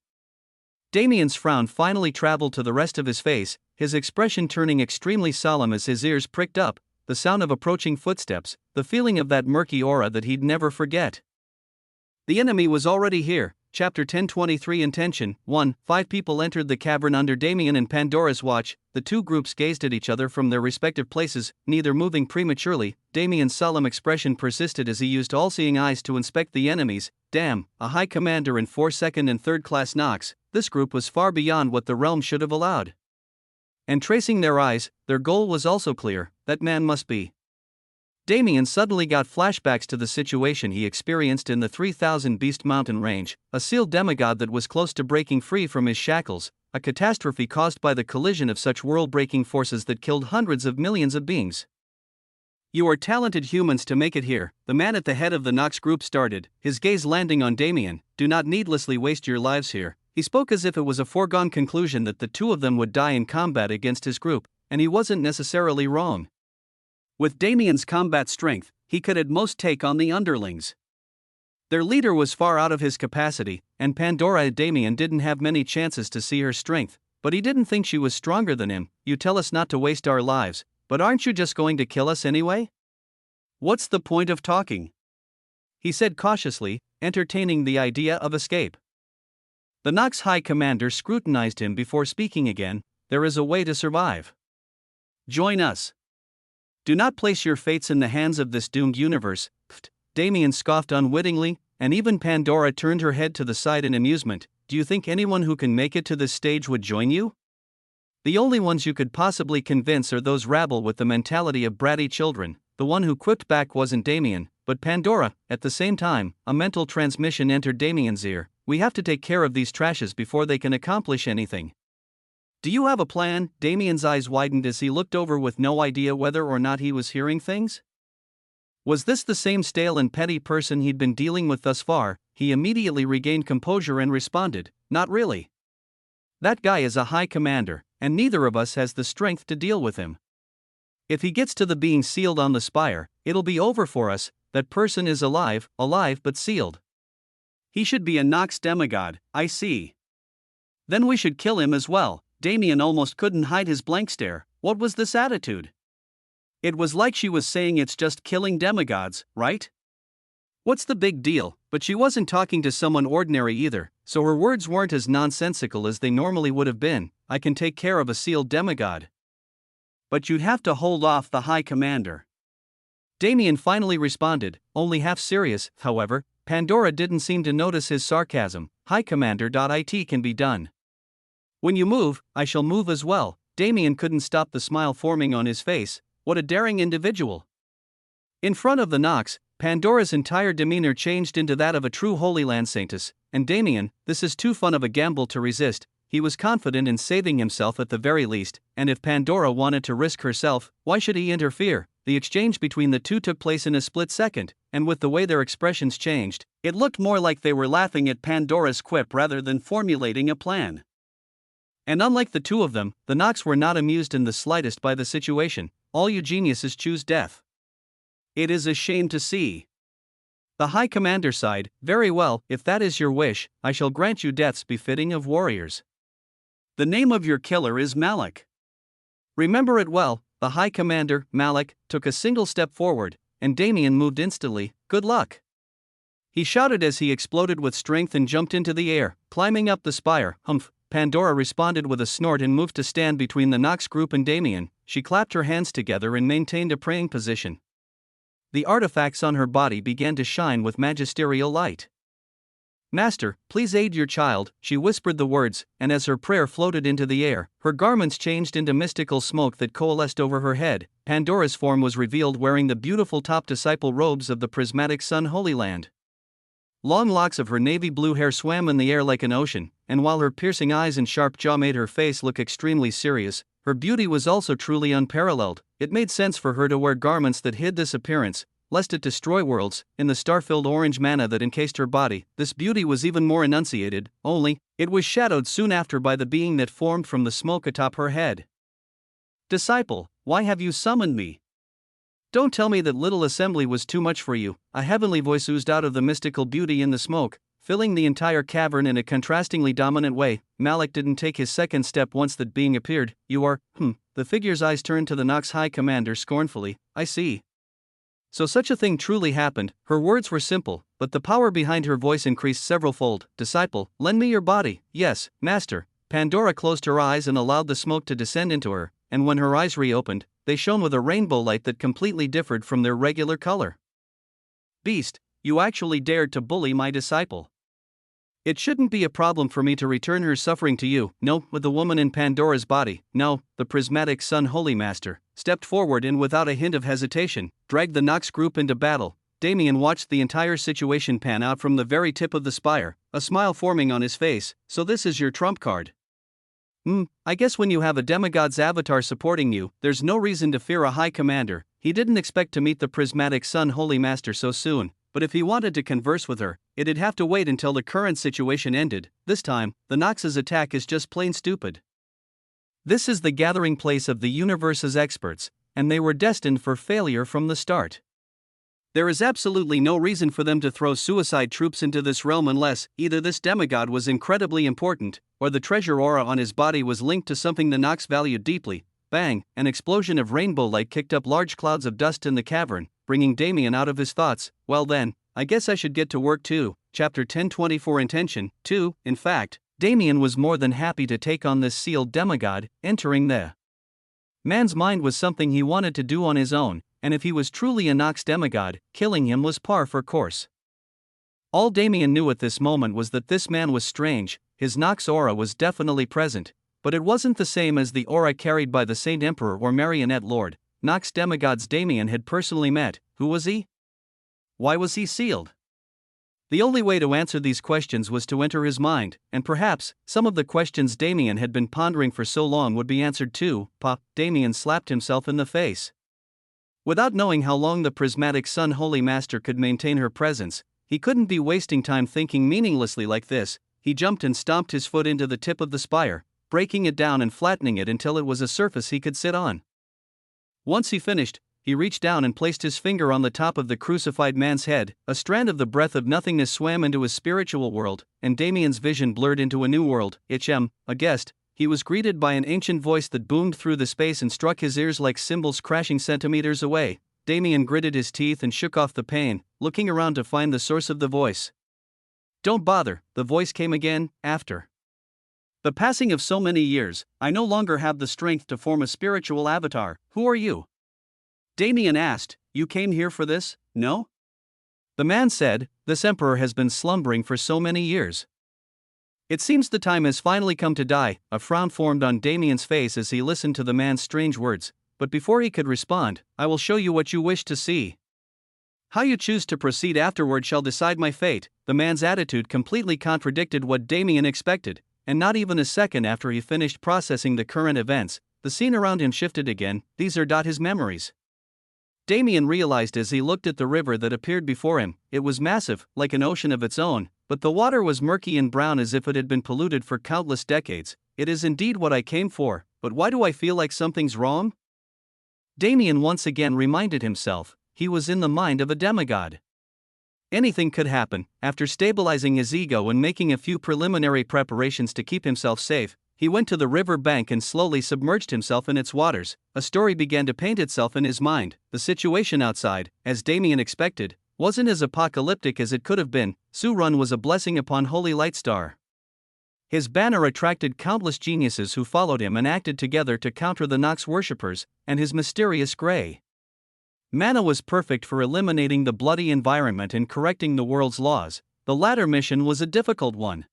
Speaker 1: Damien's frown finally traveled to the rest of his face, his expression turning extremely solemn as his ears pricked up, the sound of approaching footsteps, the feeling of that murky aura that he'd never forget. The enemy was already here. Chapter 1023 Intention 1. 5 people entered the cavern under Damien and Pandora's watch. The two groups gazed at each other from their respective places, neither moving prematurely. Damien's solemn expression persisted as he used all-seeing eyes to inspect the enemies. Damn, a high commander and 4 second and third class Nox. This group was far beyond what the realm should have allowed. And tracing their eyes, their goal was also clear. That man must be. Damien suddenly got flashbacks to the situation he experienced in the 3000 Beast Mountain range, a sealed demigod that was close to breaking free from his shackles, a catastrophe caused by the collision of such world-breaking forces that killed hundreds of millions of beings. You are talented humans to make it here, the man at the head of the Nox group started, his gaze landing on Damien. Do not needlessly waste your lives here. He spoke as if it was a foregone conclusion that the two of them would die in combat against his group, and he wasn't necessarily wrong. With Damien's combat strength, he could at most take on the underlings. Their leader was far out of his capacity, and Pandora and Damien didn't have many chances to see her strength, but he didn't think she was stronger than him. You tell us not to waste our lives, but aren't you just going to kill us anyway? What's the point of talking? He said cautiously, entertaining the idea of escape. The Nox High Commander scrutinized him before speaking again. There is a way to survive. Join us. Do not place your fates in the hands of this doomed universe. Pfft. Damien scoffed unwittingly, and even Pandora turned her head to the side in amusement. Do you think anyone who can make it to this stage would join you? The only ones you could possibly convince are those rabble with the mentality of bratty children. The one who quipped back wasn't Damien, but Pandora. At the same time, a mental transmission entered Damien's ear. We have to take care of these trashes before they can accomplish anything. Do you have a plan? Damien's eyes widened as he looked over with no idea whether or not he was hearing things. Was this the same stale and petty person he'd been dealing with thus far? He immediately regained composure and responded, not really. That guy is a high commander, and neither of us has the strength to deal with him. If he gets to the being sealed on the spire, it'll be over for us. That person is alive but sealed. He should be a Nox demigod, I see. Then we should kill him as well. Damien almost couldn't hide his blank stare. What was this attitude? It was like she was saying it's just killing demigods, right? What's the big deal? But she wasn't talking to someone ordinary either, so her words weren't as nonsensical as they normally would have been. I can take care of a sealed demigod. But you'd have to hold off the High Commander. Damien finally responded, only half serious. However, Pandora didn't seem to notice his sarcasm. High Commander. It can be done. When you move, I shall move as well. Damien couldn't stop the smile forming on his face. What a daring individual. In front of the Nox, Pandora's entire demeanor changed into that of a true Holy Land Saintess, and Damien, this is too fun of a gamble to resist. He was confident in saving himself at the very least, and if Pandora wanted to risk herself, why should he interfere? The exchange between the two took place in a split second, and with the way their expressions changed, it looked more like they were laughing at Pandora's quip rather than formulating a plan. And unlike the two of them, the Nox were not amused in the slightest by the situation. All you geniuses choose death. It is a shame to see. The High Commander sighed. Very well, if that is your wish, I shall grant you deaths befitting of warriors. The name of your killer is Malik. Remember it well. The High Commander, Malik, took a single step forward, and Damien moved instantly. Good luck. He shouted as he exploded with strength and jumped into the air, climbing up the spire. Humph. Pandora responded with a snort and moved to stand between the Nox group and Damien. She clapped her hands together and maintained a praying position. The artifacts on her body began to shine with magisterial light. Master, please aid your child, she whispered the words, and as her prayer floated into the air, her garments changed into mystical smoke that coalesced over her head. Pandora's form was revealed wearing the beautiful top disciple robes of the prismatic sun Holy Land. Long locks of her navy blue hair swam in the air like an ocean, and while her piercing eyes and sharp jaw made her face look extremely serious, her beauty was also truly unparalleled. It made sense for her to wear garments that hid this appearance, lest it destroy worlds. In the star-filled orange manna that encased her body, this beauty was even more enunciated, only, it was shadowed soon after by the being that formed from the smoke atop her head. "Disciple, why have you summoned me? Don't tell me that little assembly was too much for you." A heavenly voice oozed out of the mystical beauty in the smoke, filling the entire cavern in a contrastingly dominant way. Malik didn't take his second step once that being appeared. "You are, The figure's eyes turned to the Nox High Commander scornfully. "I see. So such a thing truly happened." Her words were simple, but the power behind her voice increased several-fold. "Disciple, lend me your body." "Yes, Master." Pandora closed her eyes and allowed the smoke to descend into her, and when her eyes reopened, they shone with a rainbow light that completely differed from their regular color. "Beast, you actually dared to bully my disciple. It shouldn't be a problem for me to return her suffering to you." "No," with the woman in Pandora's body. "No." The prismatic Sun Holy Master stepped forward and without a hint of hesitation, dragged the Nox group into battle. Damien watched the entire situation pan out from the very tip of the spire, a smile forming on his face. "So this is your trump card? I guess when you have a demigod's avatar supporting you, there's no reason to fear a high commander." He didn't expect to meet the prismatic Sun Holy Master so soon, but if he wanted to converse with her, it'd have to wait until the current situation ended. This time, the Nox's attack is just plain stupid. This is the gathering place of the universe's experts, and they were destined for failure from the start. There is absolutely no reason for them to throw suicide troops into this realm unless either this demigod was incredibly important, or the treasure aura on his body was linked to something the Nox valued deeply. Bang! An explosion of rainbow light kicked up large clouds of dust in the cavern, bringing Damien out of his thoughts. "Well then, I guess I should get to work too." Chapter 1024 Intention 2. In fact, Damien was more than happy to take on this sealed demigod. Entering the man's mind was something he wanted to do on his own, and if he was truly a Nox demigod, killing him was par for course. All Damien knew at this moment was that this man was strange. His Nox aura was definitely present, but it wasn't the same as the aura carried by the Saint Emperor or Marionette Lord. Nox demigods Damien had personally met. Who was he? Why was he sealed? The only way to answer these questions was to enter his mind, and perhaps some of the questions Damien had been pondering for so long would be answered too. Damien slapped himself in the face. Without knowing how long the prismatic Sun Holy Master could maintain her presence, he couldn't be wasting time thinking meaninglessly like this. He jumped and stomped his foot into the tip of the spire, breaking it down and flattening it until it was a surface he could sit on. Once he finished, he reached down and placed his finger on the top of the crucified man's head. A strand of the breath of nothingness swam into his spiritual world, and Damien's vision blurred into a new world. A guest. He was greeted by an ancient voice that boomed through the space and struck his ears like cymbals crashing centimeters away. Damien gritted his teeth and shook off the pain, looking around to find the source of the voice. "Don't bother," the voice came again. "After the passing of so many years, I no longer have the strength to form a spiritual avatar." "Who are you?" Damien asked. "You came here for this, no?" The man said, "This emperor has been slumbering for so many years. It seems the time has finally come to die." A frown formed on Damien's face as he listened to the man's strange words, but before he could respond, "I will show you what you wish to see. How you choose to proceed afterward shall decide my fate." The man's attitude completely contradicted what Damien expected, and not even a second after he finished processing the current events, the scene around him shifted again. These are his memories. Damien realized as he looked at the river that appeared before him. It was massive, like an ocean of its own, but the water was murky and brown as if it had been polluted for countless decades. "It is indeed what I came for, but why do I feel like something's wrong?" Damien once again reminded himself, he was in the mind of a demigod. Anything could happen. After stabilizing his ego and making a few preliminary preparations to keep himself safe, he went to the river bank and slowly submerged himself in its waters. A story began to paint itself in his mind. The situation outside, as Damien expected, wasn't as apocalyptic as it could have been. Surun was a blessing upon Holy Lightstar. His banner attracted countless geniuses who followed him and acted together to counter the Nox worshippers, and his mysterious gray mana was perfect for eliminating the bloody environment and correcting the world's laws. The latter mission was a difficult one.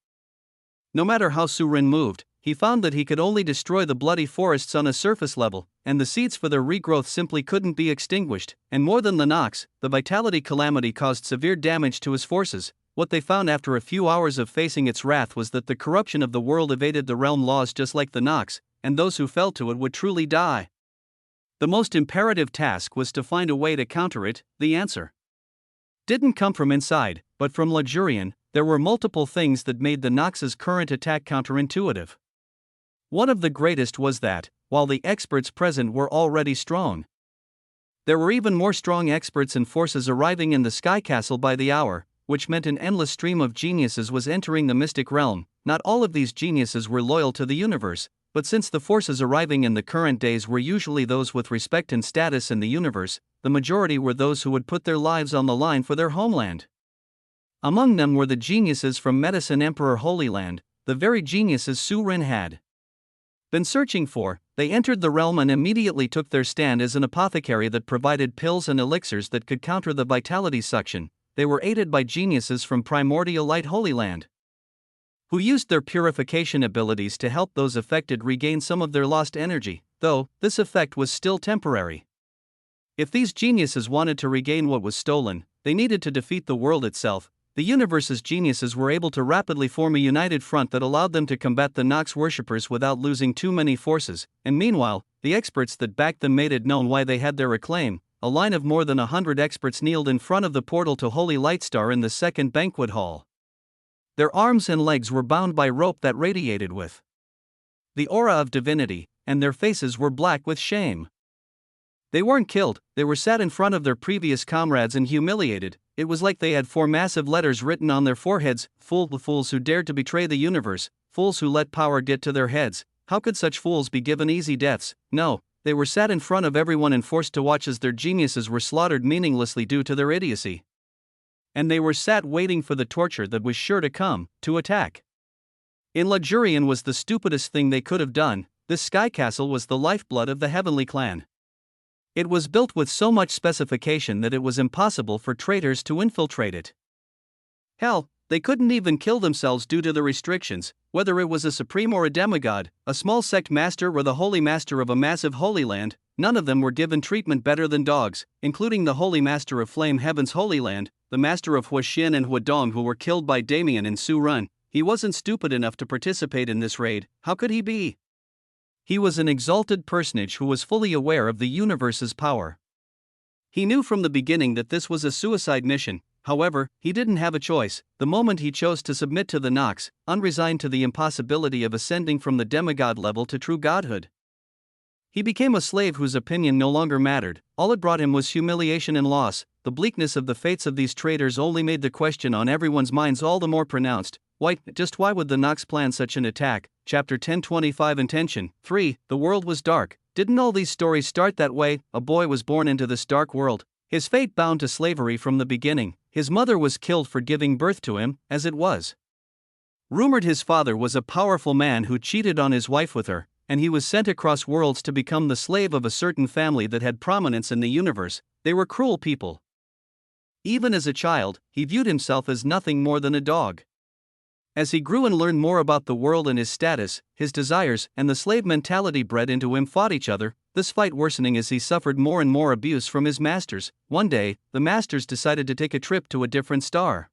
Speaker 1: No matter how Surun moved, he found that he could only destroy the bloody forests on a surface level, and the seeds for their regrowth simply couldn't be extinguished. And more than the Nox, the Vitality Calamity caused severe damage to his forces. what they found after a few hours of facing its wrath was that the corruption of the world evaded the realm laws just like the Nox, and those who fell to it would truly die. The most imperative task was to find a way to counter it. The answer didn't come from inside, but from Luxurian. There were multiple things that made the Nox's current attack counterintuitive. One of the greatest was that, while the experts present were already strong, there were even more strong experts and forces arriving in the Sky Castle by the hour, which meant an endless stream of geniuses was entering the mystic realm. Not all of these geniuses were loyal to the universe, but since the forces arriving in the current days were usually those with respect and status in the universe, the majority were those who would put their lives on the line for their homeland. Among them were the geniuses from Medicine Emperor Holy Land, the very geniuses Su Rin had been searching for. They entered the realm and immediately took their stand as an apothecary that provided pills and elixirs that could counter the vitality suction. They were aided by geniuses from Primordial Light Holy Land, who used their purification abilities to help those affected regain some of their lost energy, though this effect was still temporary. If these geniuses wanted to regain what was stolen, they needed to defeat the world itself. The universe's geniuses were able to rapidly form a united front that allowed them to combat the Nox worshippers without losing too many forces, and meanwhile, the experts that backed them made it known why they had their acclaim. A line of more than 100 experts kneeled in front of the portal to Holy Lightstar in the second banquet hall. Their arms and legs were bound by rope that radiated with the aura of divinity, and their faces were black with shame. They weren't killed, they were sat in front of their previous comrades and humiliated. It was like they had 4 massive letters written on their foreheads: "Fool, the fools who dared to betray the universe, fools who let power get to their heads." How could such fools be given easy deaths? No, they were sat in front of everyone and forced to watch as their geniuses were slaughtered meaninglessly due to their idiocy. And they were sat waiting for the torture that was sure to come, to attack. In Luxurian was the stupidest thing they could have done. This Sky Castle was the lifeblood of the Heavenly Clan. It was built with so much specification that it was impossible for traitors to infiltrate it. Hell, they couldn't even kill themselves due to the restrictions, whether it was a supreme or a demigod, a small sect master or the holy master of a massive holy land. None of them were given treatment better than dogs, including the holy master of Flame Heaven's Holy Land, the master of Huaxian and Huadong, who were killed by Damien and Su Run. He wasn't stupid enough to participate in this raid. How could he be? He was an exalted personage who was fully aware of the universe's power. He knew from the beginning that this was a suicide mission. However, he didn't have a choice. The moment he chose to submit to the Nox, unresigned to the impossibility of ascending from the demigod level to true godhood, he became a slave whose opinion no longer mattered. All it brought him was humiliation and loss. The bleakness of the fates of these traitors only made the question on everyone's minds all the more pronounced. Just why would the Nox plan such an attack? Chapter 1025 Intention 3. The world was dark. Didn't all these stories start that way? A boy was born into this dark world, his fate bound to slavery from the beginning. His mother was killed for giving birth to him, as it was rumored his father was a powerful man who cheated on his wife with her, and he was sent across worlds to become the slave of a certain family that had prominence in the universe. They were cruel people. Even as a child, he viewed himself as nothing more than a dog. As he grew and learned more about the world and his status, his desires, and the slave mentality bred into him fought each other, this fight worsening as he suffered more and more abuse from his masters. One day, the masters decided to take a trip to a different star.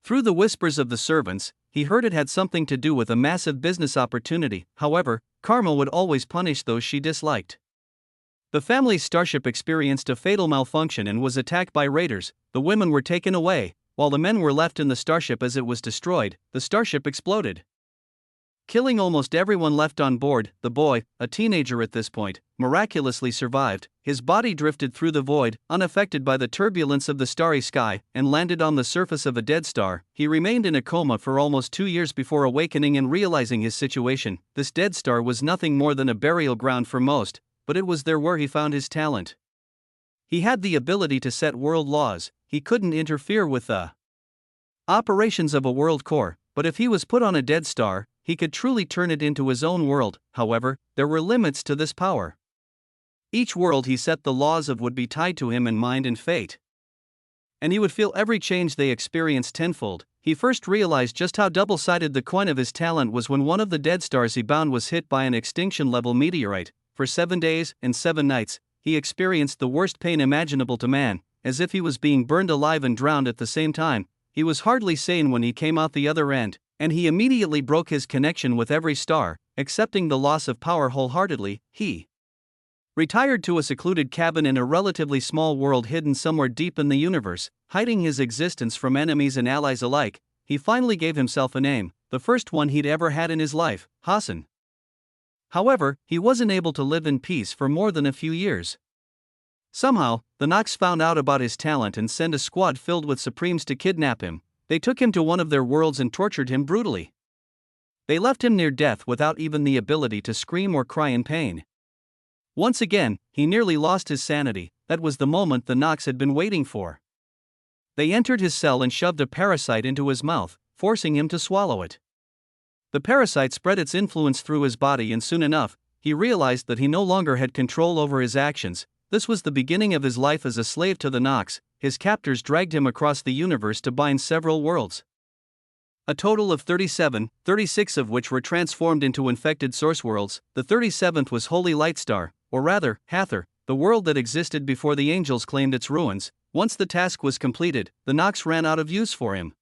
Speaker 1: Through the whispers of the servants, he heard it had something to do with a massive business opportunity. However, Karma would always punish those she disliked. The family's starship experienced a fatal malfunction and was attacked by raiders. The women were taken away, while the men were left in the starship. As it was destroyed, the starship exploded, killing almost everyone left on board. The boy, a teenager at this point, miraculously survived. His body drifted through the void, unaffected by the turbulence of the starry sky, and landed on the surface of a dead star. He remained in a coma for almost 2 years before awakening and realizing his situation. This dead star was nothing more than a burial ground for most, but it was there where he found his talent. He had the ability to set world laws. He couldn't interfere with the operations of a world core, but if he was put on a dead star, he could truly turn it into his own world. However, there were limits to this power. Each world he set the laws of would be tied to him in mind and fate, and he would feel every change they experienced tenfold. He first realized just how double-sided the coin of his talent was when one of the dead stars he bound was hit by an extinction-level meteorite. For 7 days and 7 nights, he experienced the worst pain imaginable to man, as if he was being burned alive and drowned at the same time. He was hardly sane when he came out the other end, and he immediately broke his connection with every star, accepting the loss of power wholeheartedly. He retired to a secluded cabin in a relatively small world hidden somewhere deep in the universe, hiding his existence from enemies and allies alike. He finally gave himself a name, the first one he'd ever had in his life, Hassan. However, he wasn't able to live in peace for more than a few years. Somehow, the Nox found out about his talent and sent a squad filled with Supremes to kidnap him. They took him to one of their worlds and tortured him brutally. They left him near death without even the ability to scream or cry in pain. Once again, he nearly lost his sanity. That was the moment the Nox had been waiting for. They entered his cell and shoved a parasite into his mouth, forcing him to swallow it. The parasite spread its influence through his body, and soon enough, he realized that he no longer had control over his actions. This was the beginning of his life as a slave to the Nox. His captors dragged him across the universe to bind several worlds. A total of 37, 36 of which were transformed into infected source worlds. The 37th was Holy Lightstar, or rather, Hathor, the world that existed before the angels claimed its ruins. Once the task was completed, the Nox ran out of use for him.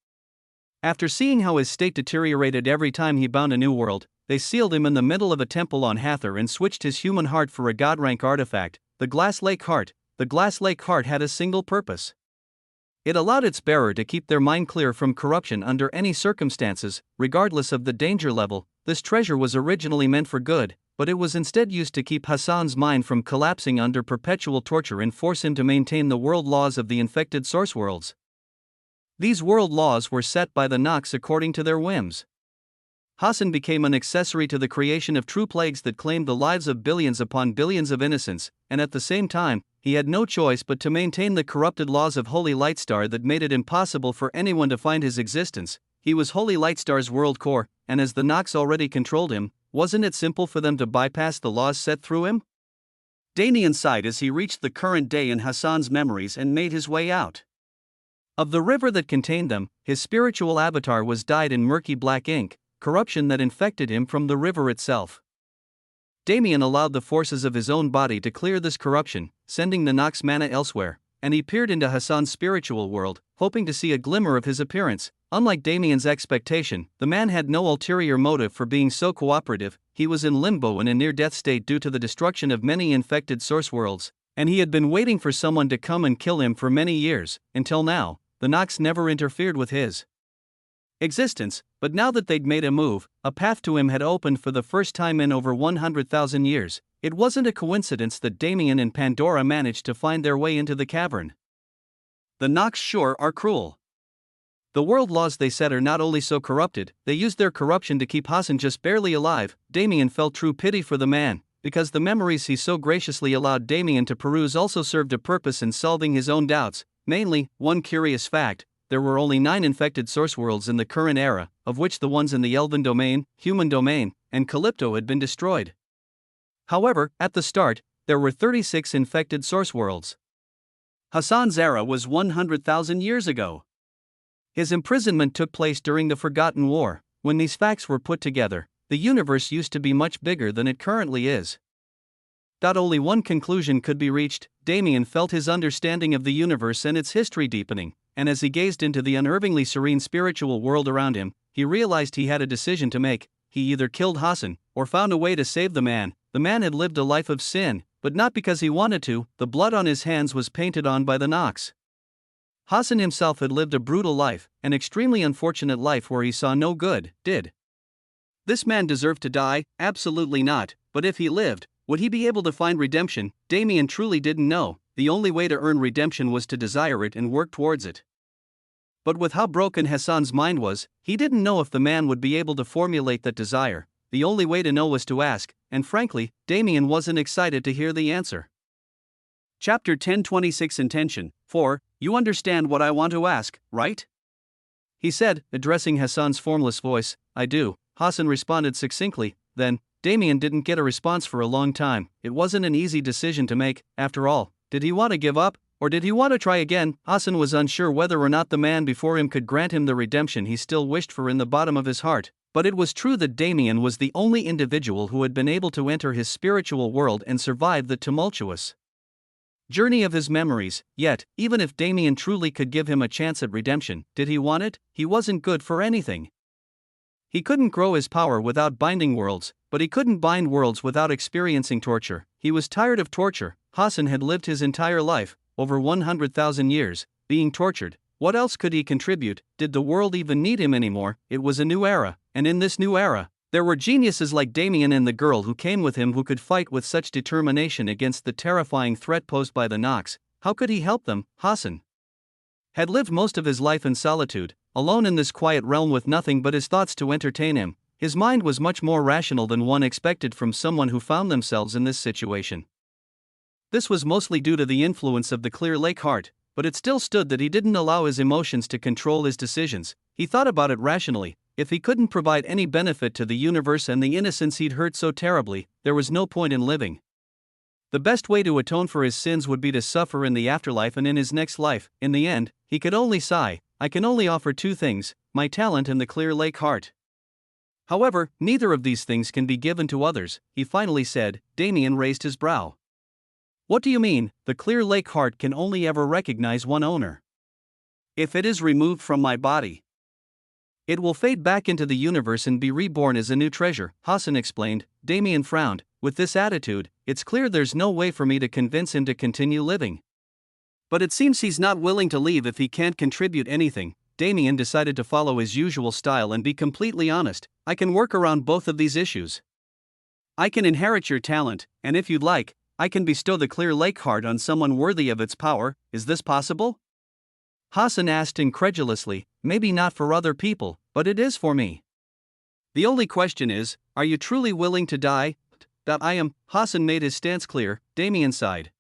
Speaker 1: After seeing how his state deteriorated every time he bound a new world, they sealed him in the middle of a temple on Hathor and switched his human heart for a god-rank artifact, the Glass Lake Heart. The Glass Lake Heart had a single purpose. It allowed its bearer to keep their mind clear from corruption under any circumstances, regardless of the danger level. This treasure was originally meant for good, but it was instead used to keep Hassan's mind from collapsing under perpetual torture and force him to maintain the world laws of the infected source worlds. These world laws were set by the Nox according to their whims. Hassan became an accessory to the creation of true plagues that claimed the lives of billions upon billions of innocents, and at the same time, he had no choice but to maintain the corrupted laws of Holy Lightstar that made it impossible for anyone to find his existence. He was Holy Lightstar's world core, and as the Nox already controlled him, wasn't it simple for them to bypass the laws set through him? Damien sighed as he reached the current day in Hassan's memories and made his way out of the river that contained them. His spiritual avatar was dyed in murky black ink, corruption that infected him from the river itself. Damien allowed the forces of his own body to clear this corruption, sending the Nox mana elsewhere, and he peered into Hassan's spiritual world, hoping to see a glimmer of his appearance. Unlike Damien's expectation, the man had no ulterior motive for being so cooperative. He was in limbo in a near-death state due to the destruction of many infected source worlds, and he had been waiting for someone to come and kill him for many years. Until now, the Nox never interfered with his existence, but now that they'd made a move, a path to him had opened for the first time in over 100,000 years. It wasn't a coincidence that Damien and Pandora managed to find their way into the cavern. The Nox sure are cruel. The world laws they set are not only so corrupted, they used their corruption to keep Hassan just barely alive. Damien felt true pity for the man, because the memories he so graciously allowed Damien to peruse also served a purpose in solving his own doubts. Mainly, one curious fact: there were only 9 infected source worlds in the current era, of which the ones in the Elven domain, Human domain, and Calypto had been destroyed. However, at the start, there were 36 infected source worlds. Hassan's era was 100,000 years ago. His imprisonment took place during the Forgotten War. When these facts were put together, the universe used to be much bigger than it currently is. Only one conclusion could be reached: Damien felt his understanding of the universe and its history deepening, and as he gazed into the unervingly serene spiritual world around him, he realized he had a decision to make. He either killed Hassan, or found a way to save the man. The man had lived a life of sin, but not because he wanted to. The blood on his hands was painted on by the Nox. Hassan himself had lived a brutal life, an extremely unfortunate life where he saw no good. Did this man deserve to die? Absolutely not. But if he lived, would he be able to find redemption? Damien truly didn't know. The only way to earn redemption was to desire it and work towards it. But with how broken Hassan's mind was, he didn't know if the man would be able to formulate that desire. The only way to know was to ask, and frankly, Damien wasn't excited to hear the answer. Chapter 10:26 Intention. 4. You understand what I want to ask, right? He said, addressing Hassan's formless voice. I do, Hassan responded succinctly. Then, Damien didn't get a response for a long time. It wasn't an easy decision to make. After all, did he want to give up, or did he want to try again? Hassan was unsure whether or not the man before him could grant him the redemption he still wished for in the bottom of his heart. But it was true that Damien was the only individual who had been able to enter his spiritual world and survive the tumultuous journey of his memories. Yet, even if Damien truly could give him a chance at redemption, did he want it? He wasn't good for anything. He couldn't grow his power without binding worlds, but he couldn't bind worlds without experiencing torture. He was tired of torture. Hassan had lived his entire life, over 100,000 years, being tortured. What else could he contribute? Did the world even need him anymore? It was a new era, and in this new era, there were geniuses like Damien and the girl who came with him who could fight with such determination against the terrifying threat posed by the Nox. How could he help them? Hassan had lived most of his life in solitude, alone in this quiet realm with nothing but his thoughts to entertain him. His mind was much more rational than one expected from someone who found themselves in this situation. This was mostly due to the influence of the clear lake heart, but it still stood that he didn't allow his emotions to control his decisions. He thought about it rationally. If he couldn't provide any benefit to the universe and the innocents he'd hurt so terribly, there was no point in living. The best way to atone for his sins would be to suffer in the afterlife and in his next life. In the end, he could only sigh, I can only offer two things, my talent and the clear lake heart. However, neither of these things can be given to others, he finally said. Damien raised his brow. What do you mean? The clear lake heart can only ever recognize one owner. If it is removed from my body, it will fade back into the universe and be reborn as a new treasure, Hassan explained. Damien frowned. With this attitude, it's clear there's no way for me to convince him to continue living. But it seems he's not willing to leave if he can't contribute anything. Damien decided to follow his usual style and be completely honest. I can work around both of these issues. I can inherit your talent, and if you'd like, I can bestow the clear lake heart on someone worthy of its power. Is this possible? Hassan asked incredulously. Maybe not for other people, but it is for me. The only question is, are you truly willing to die? That I am. Hassan made his stance clear. Damien sighed.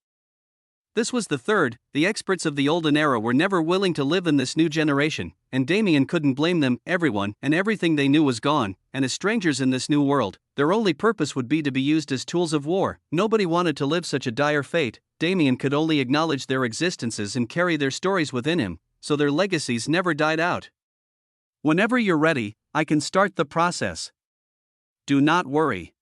Speaker 1: This was the third. The experts of the olden era were never willing to live in this new generation, and Damien couldn't blame them. Everyone and everything they knew was gone, and as strangers in this new world, their only purpose would be to be used as tools of war. Nobody wanted to live such a dire fate. Damien could only acknowledge their existences and carry their stories within him, so their legacies never died out. Whenever you're ready, I can start the process. Do not worry.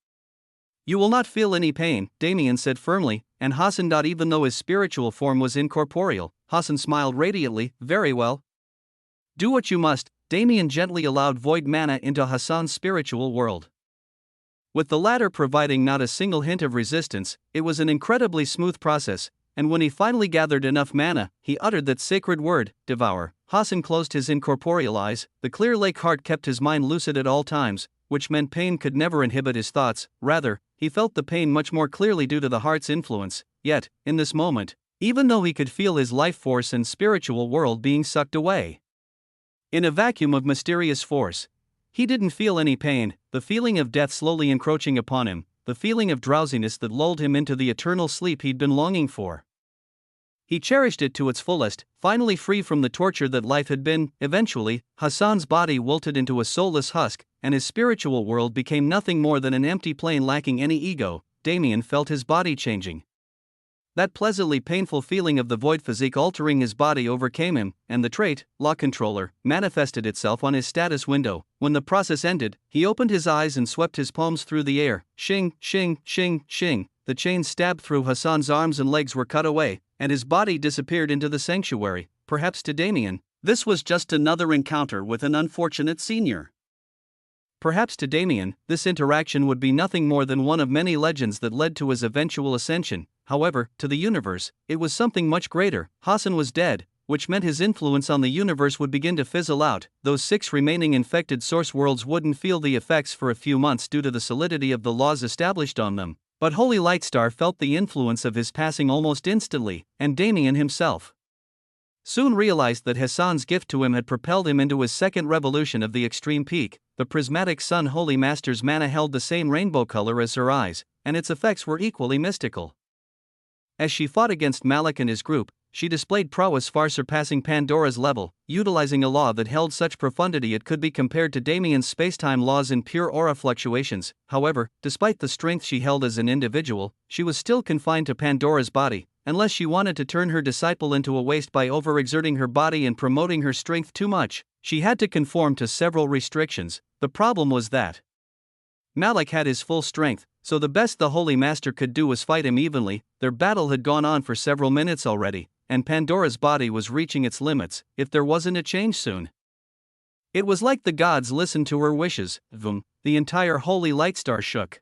Speaker 1: You will not feel any pain, Damien said firmly, and Hassan nodded. Even though his spiritual form was incorporeal, Hassan smiled radiantly. Very well. Do what you must. Damien gently allowed void mana into Hassan's spiritual world. With the latter providing not a single hint of resistance, it was an incredibly smooth process, and when he finally gathered enough mana, he uttered that sacred word, devour. Hassan closed his incorporeal eyes. The clear lake heart kept his mind lucid at all times, which meant pain could never inhibit his thoughts. Rather, he felt the pain much more clearly due to the heart's influence. Yet, in this moment, even though he could feel his life force and spiritual world being sucked away in a vacuum of mysterious force, he didn't feel any pain. The feeling of death slowly encroaching upon him, the feeling of drowsiness that lulled him into the eternal sleep he'd been longing for. He cherished it to its fullest, finally free from the torture that life had been. Eventually, Hassan's body wilted into a soulless husk, and his spiritual world became nothing more than an empty plane lacking any ego. Damien felt his body changing. That pleasantly painful feeling of the void physique altering his body overcame him, and the trait, Law Controller, manifested itself on his status window. When the process ended, he opened his eyes and swept his palms through the air. Shing, shing, shing, shing. The chains stabbed through Hassan's arms and legs were cut away, and his body disappeared into the sanctuary. Perhaps to Damien, this was just another encounter with an unfortunate senior. Perhaps to Damien, this interaction would be nothing more than one of many legends that led to his eventual ascension. However, to the universe, it was something much greater. Hassan was dead, which meant his influence on the universe would begin to fizzle out. Those 6 remaining infected source worlds wouldn't feel the effects for a few months due to the solidity of the laws established on them. But Holy Lightstar felt the influence of his passing almost instantly, and Damien himself soon realized that Hassan's gift to him had propelled him into his second revolution of the extreme peak. The prismatic sun Holy Master's mana held the same rainbow color as her eyes, and its effects were equally mystical. As she fought against Malik and his group, she displayed prowess far surpassing Pandora's level, utilizing a law that held such profundity it could be compared to Damien's spacetime laws in pure aura fluctuations. However, despite the strength she held as an individual, she was still confined to Pandora's body, unless she wanted to turn her disciple into a waste by overexerting her body and promoting her strength too much. She had to conform to several restrictions. The problem was that Malik had his full strength, So the best the Holy Master could do was fight him evenly. Their battle had gone on for several minutes already, and Pandora's body was reaching its limits, if there wasn't a change soon. It was like the gods listened to her wishes. The entire holy light star shook.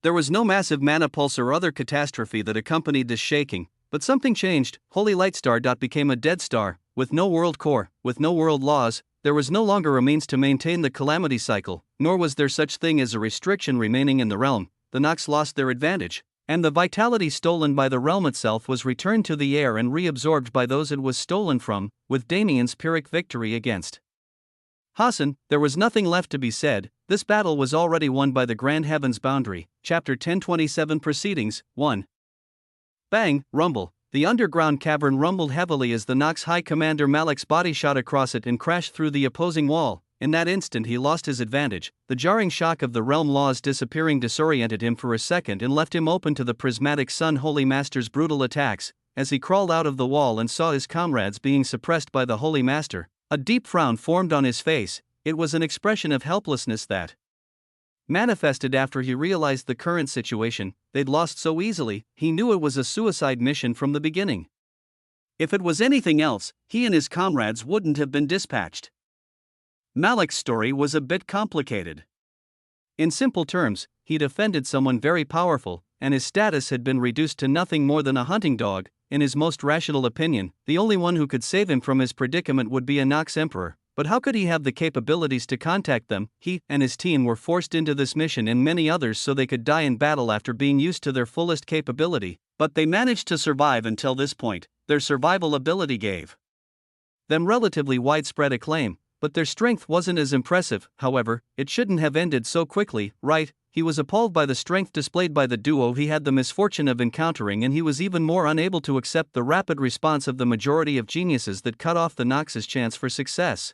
Speaker 1: There was no massive mana pulse or other catastrophe that accompanied this shaking, but something changed. Holy light star became a dead star, with no world core, with no world laws. There was no longer a means to maintain the calamity cycle, nor was there such thing as a restriction remaining in the realm. The Nox lost their advantage, and the vitality stolen by the realm itself was returned to the air and reabsorbed by those it was stolen from, with Damien's Pyrrhic victory against Hassan. There was nothing left to be said. This battle was already won by the Grand Heaven's boundary. Chapter 1027 Proceedings 1. Bang, rumble. The underground cavern rumbled heavily as the Nox High Commander Malik's body shot across it and crashed through the opposing wall. In that instant he lost his advantage. The jarring shock of the realm laws disappearing disoriented him for a second and left him open to the prismatic Sun Holy Master's brutal attacks. As he crawled out of the wall and saw his comrades being suppressed by the Holy Master, a deep frown formed on his face. It was an expression of helplessness that manifested after he realized the current situation. They'd lost so easily. He knew it was a suicide mission from the beginning. If it was anything else, he and his comrades wouldn't have been dispatched. Malik's story was a bit complicated. In simple terms, he'd offended someone very powerful, and his status had been reduced to nothing more than a hunting dog. In his most rational opinion, the only one who could save him from his predicament would be a Nox Emperor. But how could he have the capabilities to contact them? He and his team were forced into this mission and many others so they could die in battle after being used to their fullest capability. But they managed to survive until this point. Their survival ability gave them relatively widespread acclaim, but their strength wasn't as impressive. However, it shouldn't have ended so quickly, right? He was appalled by the strength displayed by the duo he had the misfortune of encountering, and he was even more unable to accept the rapid response of the majority of geniuses that cut off the Nox's chance for success.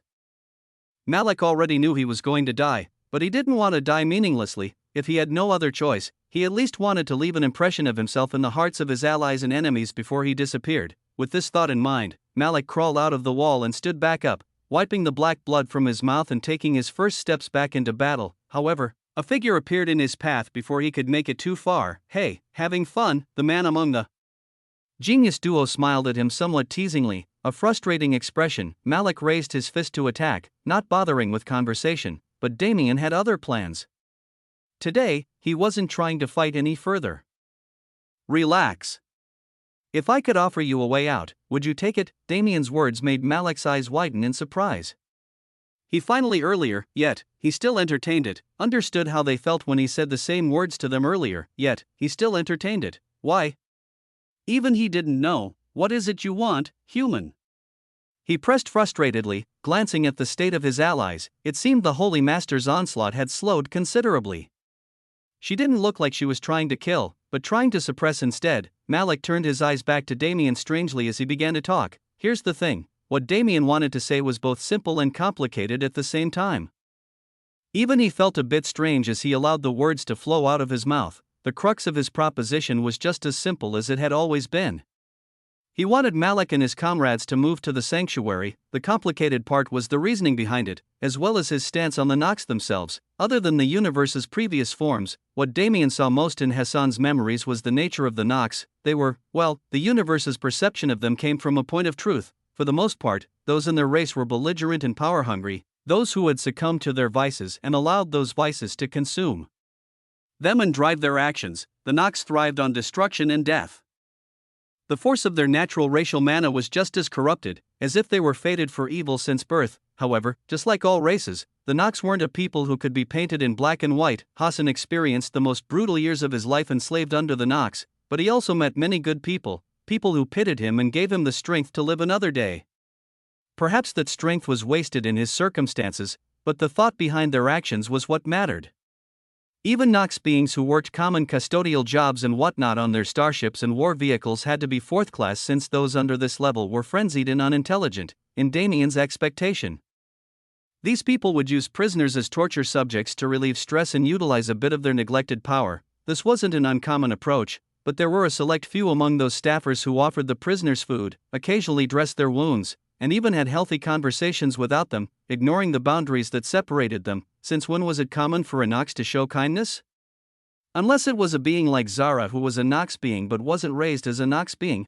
Speaker 1: Malik already knew he was going to die, but he didn't want to die meaninglessly. If he had no other choice, he at least wanted to leave an impression of himself in the hearts of his allies and enemies before he disappeared. With this thought in mind, Malik crawled out of the wall and stood back up, wiping the black blood from his mouth and taking his first steps back into battle. However, a figure appeared in his path before he could make it too far. "Hey, having fun?" The man among the genius duo smiled at him somewhat teasingly, a frustrating expression. Malik raised his fist to attack, not bothering with conversation, but Damien had other plans. Today, he wasn't trying to fight any further. "Relax. If I could offer you a way out, would you take it?" Damien's words made Malik's eyes widen in surprise. He finally yet he still entertained it, understood how they felt when he said the same words to them earlier, yet he still entertained it. Why? Even he didn't know. "What is it you want, human?" He pressed frustratedly, glancing at the state of his allies. It seemed the Holy Master's onslaught had slowed considerably. She didn't look like she was trying to kill, but trying to suppress instead. Malik turned his eyes back to Damien strangely as he began to talk. Here's the thing. What Damien wanted to say was both simple and complicated at the same time. Even he felt a bit strange as he allowed the words to flow out of his mouth. The crux of his proposition was just as simple as it had always been. He wanted Malik and his comrades to move to the sanctuary. The complicated part was the reasoning behind it, as well as his stance on the Nox themselves. Other than the universe's previous forms, what Damien saw most in Hassan's memories was the nature of the Nox. They were, well, the universe's perception of them came from a point of truth. For the most part, those in their race were belligerent and power-hungry, those who had succumbed to their vices and allowed those vices to consume them and drive their actions. The Nox thrived on destruction and death. The force of their natural racial mana was just as corrupted, as if they were fated for evil since birth. However, just like all races, the Nox weren't a people who could be painted in black and white. Hassan experienced the most brutal years of his life enslaved under the Nox, but he also met many good people who pitied him and gave him the strength to live another day. Perhaps that strength was wasted in his circumstances, but the thought behind their actions was what mattered. Even Nox beings who worked common custodial jobs and whatnot on their starships and war vehicles had to be fourth class, since those under this level were frenzied and unintelligent, in Damien's expectation. These people would use prisoners as torture subjects to relieve stress and utilize a bit of their neglected power. This wasn't an uncommon approach, but there were a select few among those staffers who offered the prisoners food, occasionally dressed their wounds, and even had healthy conversations without them, ignoring the boundaries that separated them. Since when was it common for a Nox to show kindness? Unless it was a being like Zara who was a Nox being but wasn't raised as a Nox being.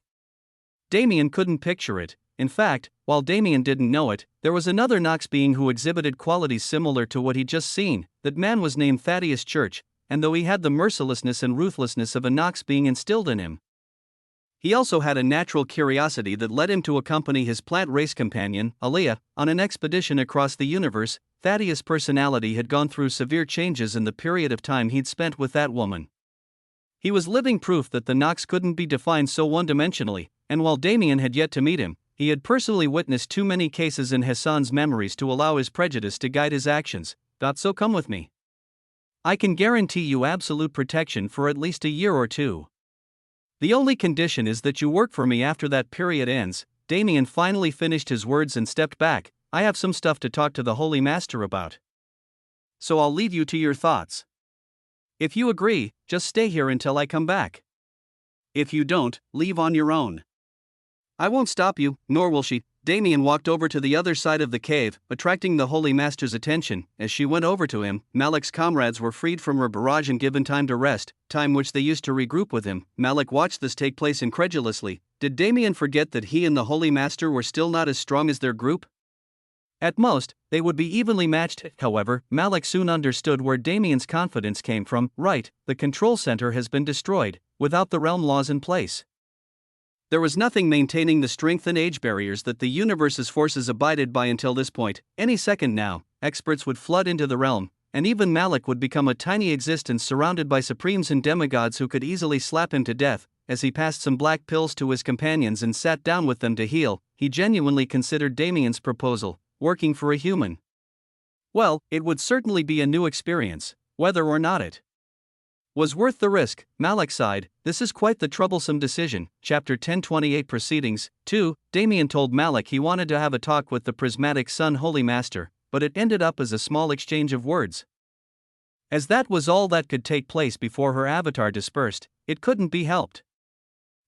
Speaker 1: Damien couldn't picture it. In fact, while Damien didn't know it, there was another Nox being who exhibited qualities similar to what he'd just seen. That man was named Thaddeus Church, and though he had the mercilessness and ruthlessness of a Nox being instilled in him, he also had a natural curiosity that led him to accompany his plant race companion, Aaliyah, on an expedition across the universe. Thaddeus' personality had gone through severe changes in the period of time he'd spent with that woman. He was living proof that the Nox couldn't be defined so one-dimensionally, and while Damien had yet to meet him, he had personally witnessed too many cases in Hassan's memories to allow his prejudice to guide his actions. So come with me. I can guarantee you absolute protection for at least a year or two. The only condition is that you work for me after that period ends. Damien finally finished his words and stepped back. I have some stuff to talk to the Holy Master about. So I'll leave you to your thoughts. If you agree, just stay here until I come back. If you don't, leave on your own. I won't stop you, nor will she. Damien walked over to the other side of the cave, attracting the Holy Master's attention. As she went over to him, Malik's comrades were freed from her barrage and given time to rest, time which they used to regroup with him. Malik watched this take place incredulously. Did Damien forget that he and the Holy Master were still not as strong as their group? At most, they would be evenly matched. However, Malik soon understood where Damien's confidence came from. Right, the control center has been destroyed, without the realm laws in place. There was nothing maintaining the strength and age barriers that the universe's forces abided by until this point. Any second now, experts would flood into the realm, and even Malik would become a tiny existence surrounded by supremes and demigods who could easily slap him to death. As he passed some black pills to his companions and sat down with them to heal, he genuinely considered Damien's proposal, working for a human. Well, it would certainly be a new experience, whether or not it was worth the risk. Malik sighed. This is quite the troublesome decision. Chapter 1028 Proceedings 2. Damien told Malik he wanted to have a talk with the prismatic Sun Holy Master, but it ended up as a small exchange of words. As that was all that could take place before her avatar dispersed, it couldn't be helped.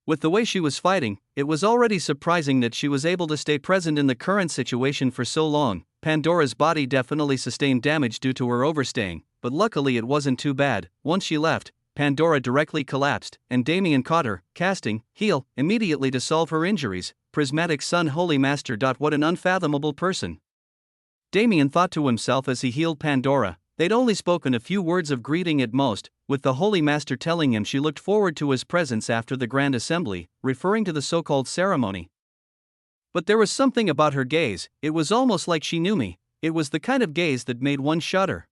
Speaker 1: With the way she was fighting, it was already surprising that she was able to stay present in the current situation for so long. Pandora's body definitely sustained damage due to her overstaying, but luckily it wasn't too bad. Once she left, Pandora directly collapsed, and Damien caught her, casting Heal immediately to solve her injuries. Prismatic Sun Holy Master. What an unfathomable person. Damien thought to himself as he healed Pandora. They'd only spoken a few words of greeting at most, with the Holy Master telling him she looked forward to his presence after the Grand Assembly, referring to the so-called ceremony. But there was something about her gaze. It was almost like she knew me. It was the kind of gaze that made one shudder.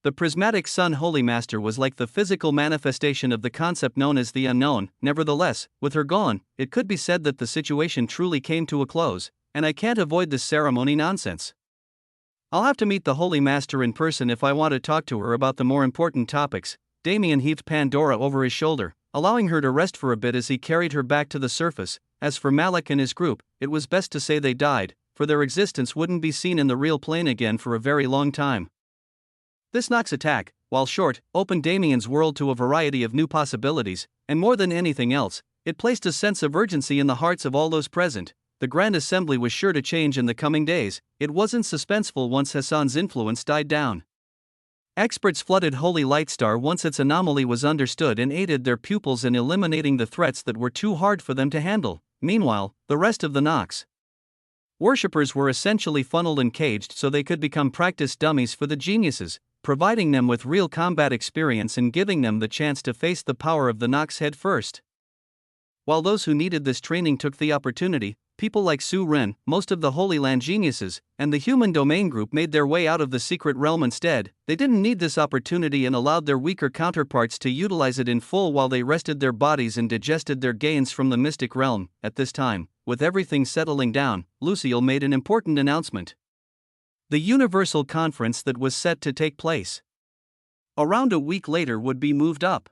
Speaker 1: The Prismatic Sun Holy Master was like the physical manifestation of the concept known as the unknown. Nevertheless, with her gone, it could be said that the situation truly came to a close, and I can't avoid this ceremony nonsense. I'll have to meet the Holy Master in person if I want to talk to her about the more important topics. Damien heaved Pandora over his shoulder, allowing her to rest for a bit as he carried her back to the surface. As for Malik and his group, it was best to say they died, for their existence wouldn't be seen in the real plane again for a very long time. This Nox attack, while short, opened Damien's world to a variety of new possibilities, and more than anything else, it placed a sense of urgency in the hearts of all those present. The Grand Assembly was sure to change in the coming days. It wasn't suspenseful once Hassan's influence died down. Experts flooded Holy Lightstar once its anomaly was understood and aided their pupils in eliminating the threats that were too hard for them to handle. Meanwhile, the rest of the Nox worshippers were essentially funneled and caged so they could become practice dummies for the geniuses, providing them with real combat experience and giving them the chance to face the power of the Nox head first. While those who needed this training took the opportunity, people like Su Ren, most of the Holy Land geniuses, and the human domain group made their way out of the secret realm instead. They didn't need this opportunity and allowed their weaker counterparts to utilize it in full while they rested their bodies and digested their gains from the mystic realm. At this time, with everything settling down, Lucille made an important announcement. The Universal Conference that was set to take place around a week later would be moved up.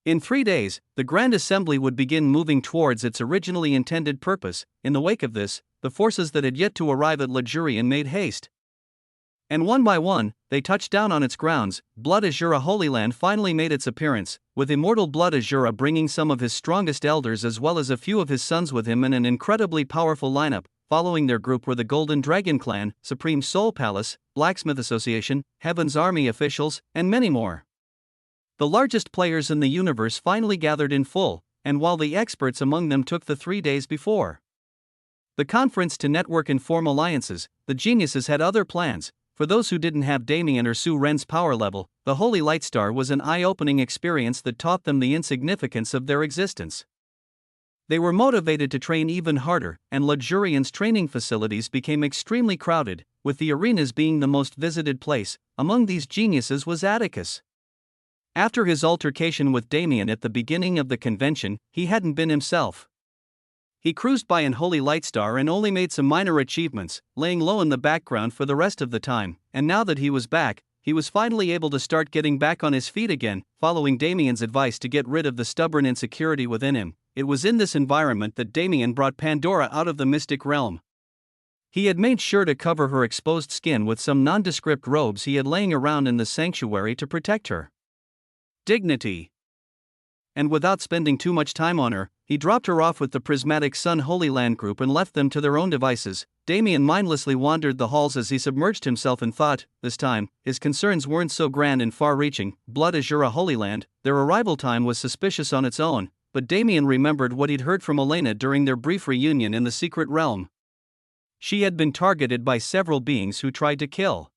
Speaker 1: In 3 days, the Grand Assembly would begin moving towards its originally intended purpose. In the wake of this, the forces that had yet to arrive at Ligurian made haste. And one by one, they touched down on its grounds. Blood Azura Holy Land finally made its appearance, with Immortal Blood Azura bringing some of his strongest elders as well as a few of his sons with him in an incredibly powerful lineup. Following their group were the Golden Dragon Clan, Supreme Soul Palace, Blacksmith Association, Heaven's Army officials, and many more. The largest players in the universe finally gathered in full, and while the experts among them took the 3 days before the conference to network and form alliances, the geniuses had other plans. For those who didn't have Damien or Sue Ren's power level, the Holy Light Star was an eye-opening experience that taught them the insignificance of their existence. They were motivated to train even harder, and Luxurian's training facilities became extremely crowded, with the arenas being the most visited place. Among these geniuses was Atticus. After his altercation with Damien at the beginning of the convention, he hadn't been himself. He cruised by in Holy Light Star and only made some minor achievements, laying low in the background for the rest of the time, and now that he was back, he was finally able to start getting back on his feet again, following Damien's advice to get rid of the stubborn insecurity within him. It was in this environment that Damien brought Pandora out of the mystic realm. He had made sure to cover her exposed skin with some nondescript robes he had laying around in the sanctuary to protect her dignity. And without spending too much time on her, he dropped her off with the Prismatic Sun Holy Land group and left them to their own devices. Damien mindlessly wandered the halls as he submerged himself in thought. This time, his concerns weren't so grand and far-reaching. Blood Azura Holy Land, their arrival time was suspicious on its own, but Damien remembered what he'd heard from Elena during their brief reunion in the secret realm. She had been targeted by several beings who tried to kill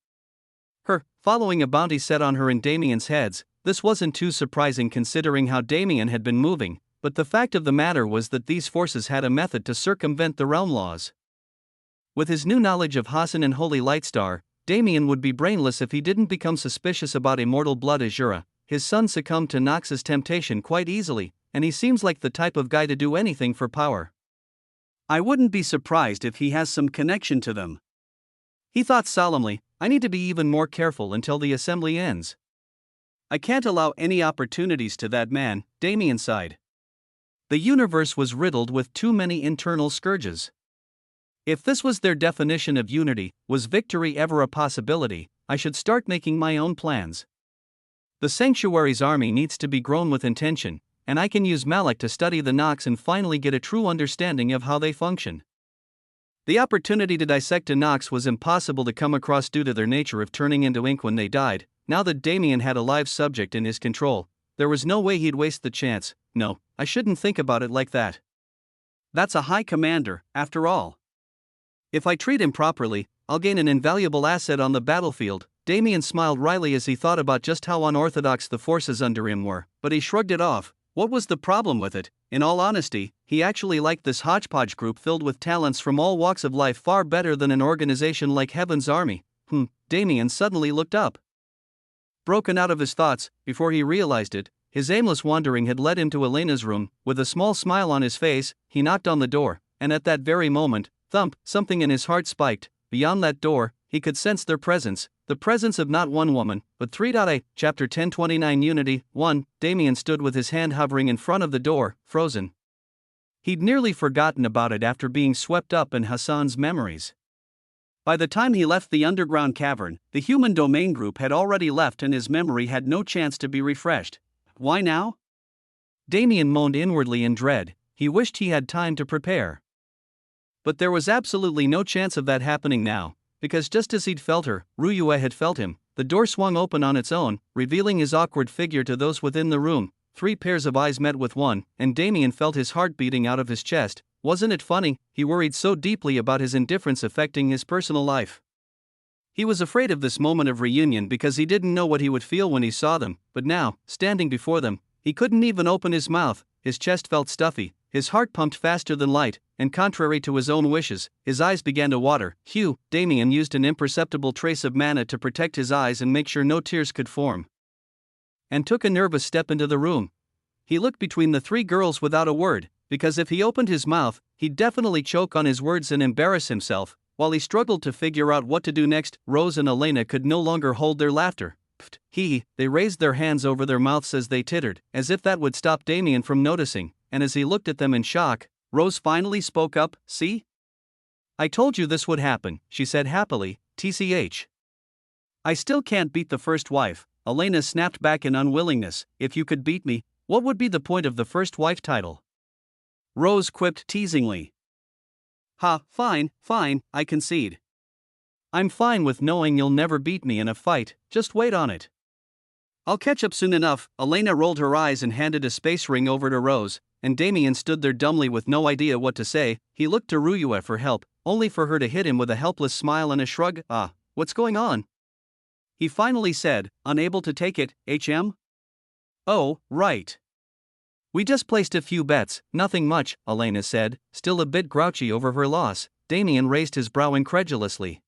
Speaker 1: her, following a bounty set on her and Damien's heads. This wasn't too surprising considering how Damien had been moving, but the fact of the matter was that these forces had a method to circumvent the realm laws. With his new knowledge of Hassan and Holy Light Star, Damien would be brainless if he didn't become suspicious about immortal Blood Azura. His son succumbed to Nox's temptation quite easily, and he seems like the type of guy to do anything for power. I wouldn't be surprised if he has some connection to them. He thought solemnly, I need to be even more careful until the assembly ends. I can't allow any opportunities to that man, Damien sighed. The universe was riddled with too many internal scourges. If this was their definition of unity, was victory ever a possibility? I should start making my own plans. The Sanctuary's army needs to be grown with intention, and I can use Malak to study the Nox and finally get a true understanding of how they function. The opportunity to dissect a Nox was impossible to come across due to their nature of turning into ink when they died. Now that Damien had a live subject in his control, there was no way he'd waste the chance. No, I shouldn't think about it like that. That's a high commander, after all. If I treat him properly, I'll gain an invaluable asset on the battlefield. Damien smiled wryly as he thought about just how unorthodox the forces under him were, but he shrugged it off. What was the problem with it? In all honesty, he actually liked this hodgepodge group filled with talents from all walks of life far better than an organization like Heaven's Army. Damien suddenly looked up. Broken out of his thoughts, before he realized it, his aimless wandering had led him to Elena's room. With a small smile on his face, he knocked on the door, and at that very moment, thump, something in his heart spiked. Beyond that door, he could sense their presence, the presence of not one woman, but three. Chapter 1029 Unity 1. Damien stood with his hand hovering in front of the door, frozen. He'd nearly forgotten about it after being swept up in Hassan's memories. By the time he left the underground cavern, the human domain group had already left and his memory had no chance to be refreshed. Why now? Damien moaned inwardly in dread. He wished he had time to prepare. But there was absolutely no chance of that happening now, because just as he'd felt her, Ruyue had felt him. The door swung open on its own, revealing his awkward figure to those within the room. 3 pairs of eyes met with one, and Damien felt his heart beating out of his chest. Wasn't it funny? He worried so deeply about his indifference affecting his personal life. He was afraid of this moment of reunion because he didn't know what he would feel when he saw them, but now, standing before them, he couldn't even open his mouth. His chest felt stuffy, his heart pumped faster than light, and contrary to his own wishes, his eyes began to water. Damien used an imperceptible trace of mana to protect his eyes and make sure no tears could form, and took a nervous step into the room. He looked between the 3 girls without a word, because if he opened his mouth, he'd definitely choke on his words and embarrass himself. While he struggled to figure out what to do next, Rose and Elena could no longer hold their laughter. They raised their hands over their mouths as they tittered, as if that would stop Damien from noticing, and as he looked at them in shock, Rose finally spoke up. See? I told you this would happen, she said happily, TCH. I still can't beat the first wife, Elena snapped back in unwillingness. If you could beat me, what would be the point of the first wife title? Rose quipped teasingly. Fine, I concede. I'm fine with knowing you'll never beat me in a fight, just wait on it. I'll catch up soon enough. Elena rolled her eyes and handed a space ring over to Rose, and Damien stood there dumbly with no idea what to say. He looked to Ryue for help, only for her to hit him with a helpless smile and a shrug. What's going on? He finally said, unable to take it. HM? Oh, right. We just placed a few bets, nothing much, Elena said, still a bit grouchy over her loss. Damien raised his brow incredulously.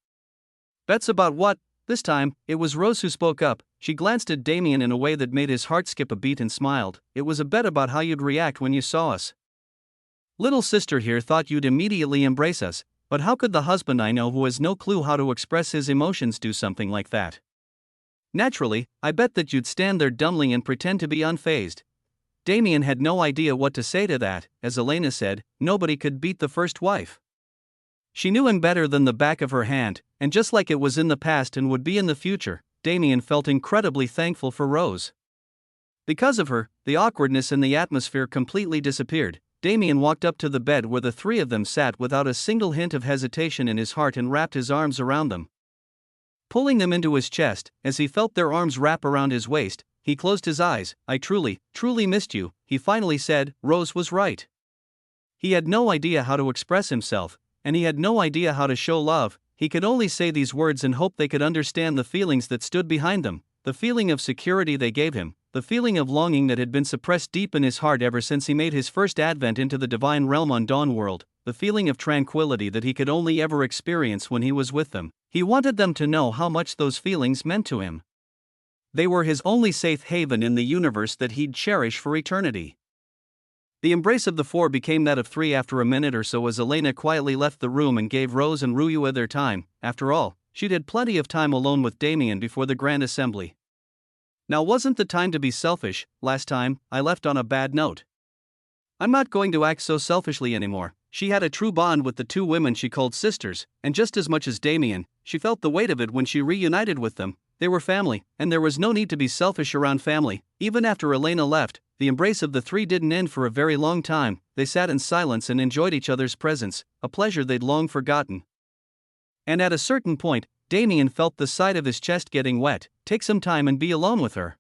Speaker 1: Bets about what? This time, it was Rose who spoke up. She glanced at Damien in a way that made his heart skip a beat and smiled. It was a bet about how you'd react when you saw us. Little sister here thought you'd immediately embrace us, but how could the husband I know who has no clue how to express his emotions do something like that? Naturally, I bet that you'd stand there dumbly and pretend to be unfazed. Damien had no idea what to say to that. As Elena said, nobody could beat the first wife. She knew him better than the back of her hand, and just like it was in the past and would be in the future, Damien felt incredibly thankful for Rose. Because of her, the awkwardness in the atmosphere completely disappeared. Damien walked up to the bed where the three of them sat without a single hint of hesitation in his heart and wrapped his arms around them. Pulling them into his chest, as he felt their arms wrap around his waist, he closed his eyes. I truly, truly missed you, he finally said. Rose was right. He had no idea how to express himself, and he had no idea how to show love. He could only say these words and hope they could understand the feelings that stood behind them, the feeling of security they gave him, the feeling of longing that had been suppressed deep in his heart ever since he made his first advent into the divine realm on Dawn World, the feeling of tranquility that he could only ever experience when he was with them. He wanted them to know how much those feelings meant to him. They were his only safe haven in the universe that he'd cherish for eternity. The embrace of the four became that of three after a minute or so as Elena quietly left the room and gave Rose and Ryue their time. After all, she'd had plenty of time alone with Damien before the grand assembly. Now wasn't the time to be selfish. Last time, I left on a bad note. I'm not going to act so selfishly anymore. She had a true bond with the two women she called sisters, and just as much as Damien, she felt the weight of it when she reunited with them. They were family, and there was no need to be selfish around family. Even after Elena left, the embrace of the three didn't end for a very long time. They sat in silence and enjoyed each other's presence, a pleasure they'd long forgotten. And at a certain point, Damien felt the side of his chest getting wet. Take some time and be alone with her.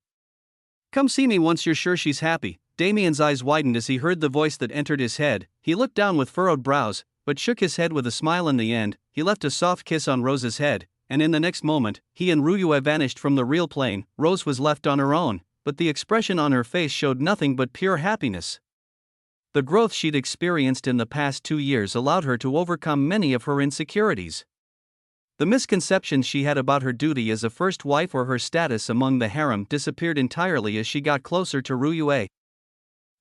Speaker 1: Come see me once you're sure she's happy. Damien's eyes widened as he heard the voice that entered his head. He looked down with furrowed brows, but shook his head with a smile in the end. He left a soft kiss on Rose's head, and in the next moment, he and Ryue vanished from the real plane. Rose was left on her own, but the expression on her face showed nothing but pure happiness. The growth she'd experienced in the past 2 years allowed her to overcome many of her insecurities. The misconceptions she had about her duty as a first wife or her status among the harem disappeared entirely as she got closer to Ryue.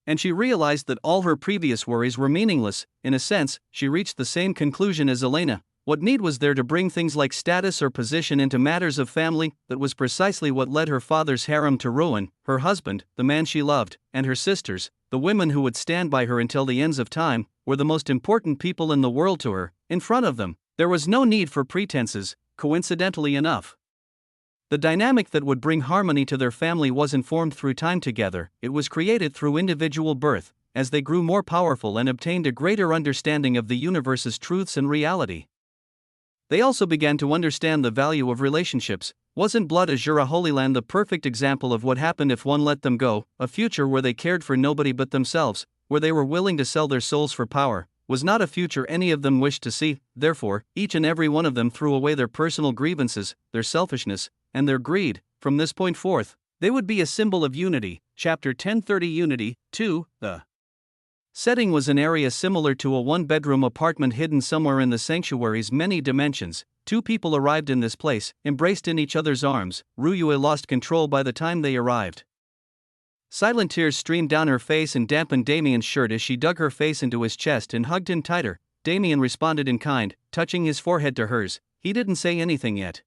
Speaker 1: And she realized that all her previous worries were meaningless. In a sense, she reached the same conclusion as Elena. What need was there to bring things like status or position into matters of family? That was precisely what led her father's harem to ruin. Her husband, the man she loved, and her sisters, the women who would stand by her until the ends of time, were the most important people in the world to her. In front of them, there was no need for pretenses, coincidentally enough. The dynamic that would bring harmony to their family wasn't formed through time together, it was created through individual birth, as they grew more powerful and obtained a greater understanding of the universe's truths and reality. They also began to understand the value of relationships. Wasn't Blood Azura Holy Land the perfect example of what happened if one let them go? A future where they cared for nobody but themselves, where they were willing to sell their souls for power, was not a future any of them wished to see. Therefore, each and every one of them threw away their personal grievances, their selfishness, and their greed. From this point forth, they would be a symbol of unity. Chapter 1030 Unity 2. The setting was an area similar to a one-bedroom apartment hidden somewhere in the sanctuary's many dimensions. Two people arrived in this place, embraced in each other's arms. Ryue lost control by the time they arrived. Silent tears streamed down her face and dampened Damien's shirt as she dug her face into his chest and hugged him tighter. Damien responded in kind, touching his forehead to hers. He didn't say anything yet.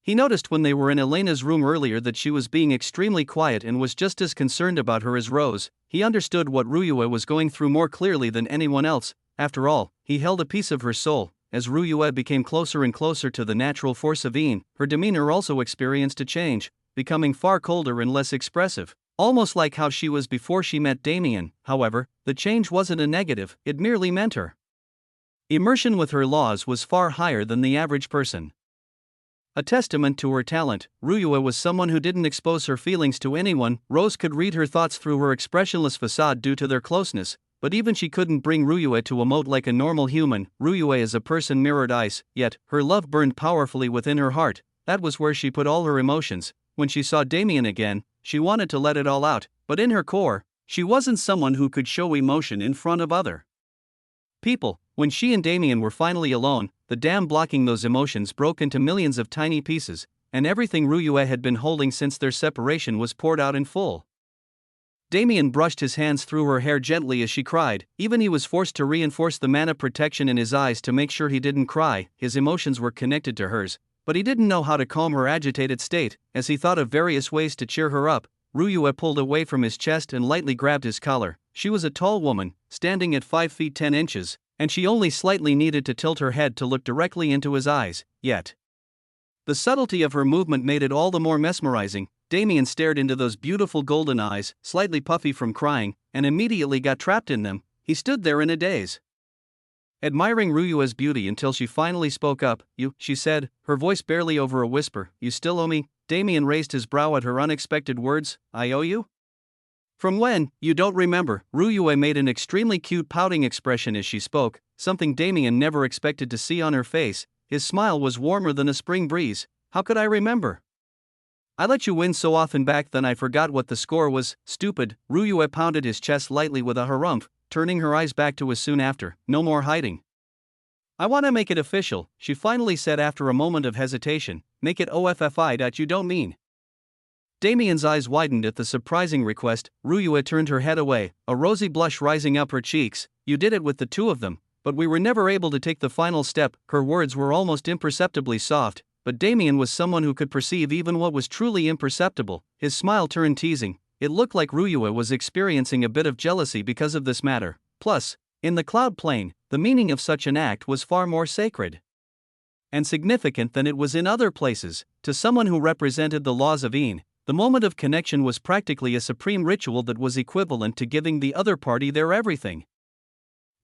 Speaker 1: He noticed when they were in Elena's room earlier that she was being extremely quiet and was just as concerned about her as Rose. He understood what Ryue was going through more clearly than anyone else. After all, he held a piece of her soul. As Ryue became closer and closer to the natural force of Een, her demeanor also experienced a change, becoming far colder and less expressive. Almost like how she was before she met Damien. However, the change wasn't a negative, it merely meant her immersion with her laws was far higher than the average person. A testament to her talent, Ryue was someone who didn't expose her feelings to anyone. Rose could read her thoughts through her expressionless facade due to their closeness, but even she couldn't bring Ryue to emote like a normal human. Ryue as a person mirrored ice, yet her love burned powerfully within her heart. That was where she put all her emotions. When she saw Damien again, she wanted to let it all out, but in her core, she wasn't someone who could show emotion in front of other people. When she and Damien were finally alone, the dam blocking those emotions broke into millions of tiny pieces, and everything Ryue had been holding since their separation was poured out in full. Damien brushed his hands through her hair gently as she cried. Even he was forced to reinforce the mana protection in his eyes to make sure he didn't cry. His emotions were connected to hers, but he didn't know how to calm her agitated state. As he thought of various ways to cheer her up, Ryue pulled away from his chest and lightly grabbed his collar. She was a tall woman, standing at 5 feet 10 inches, and she only slightly needed to tilt her head to look directly into his eyes, yet the subtlety of her movement made it all the more mesmerizing. Damien stared into those beautiful golden eyes, slightly puffy from crying, and immediately got trapped in them. He stood there in a daze, admiring Ryue's beauty until she finally spoke up. "You," she said, her voice barely over a whisper, "you still owe me?" Damien raised his brow at her unexpected words. "I owe you? From when? You don't remember." Ryue made an extremely cute pouting expression as she spoke, something Damien never expected to see on her face. His smile was warmer than a spring breeze. "How could I remember? I let you win so often back then I forgot what the score was." "Stupid." Ryue pounded his chest lightly with a harumph, turning her eyes back to us soon after. "No more hiding. I want to make it official," she finally said after a moment of hesitation. "Make it offi that you don't mean." Damien's eyes widened at the surprising request. Ryue turned her head away, a rosy blush rising up her cheeks. "You did it with the two of them, but we were never able to take the final step." Her words were almost imperceptibly soft, but Damien was someone who could perceive even what was truly imperceptible. His smile turned teasing. It looked like Ryue was experiencing a bit of jealousy because of this matter. Plus, in the cloud plane, the meaning of such an act was far more sacred and significant than it was in other places. To someone who represented the laws of Een, the moment of connection was practically a supreme ritual that was equivalent to giving the other party their everything.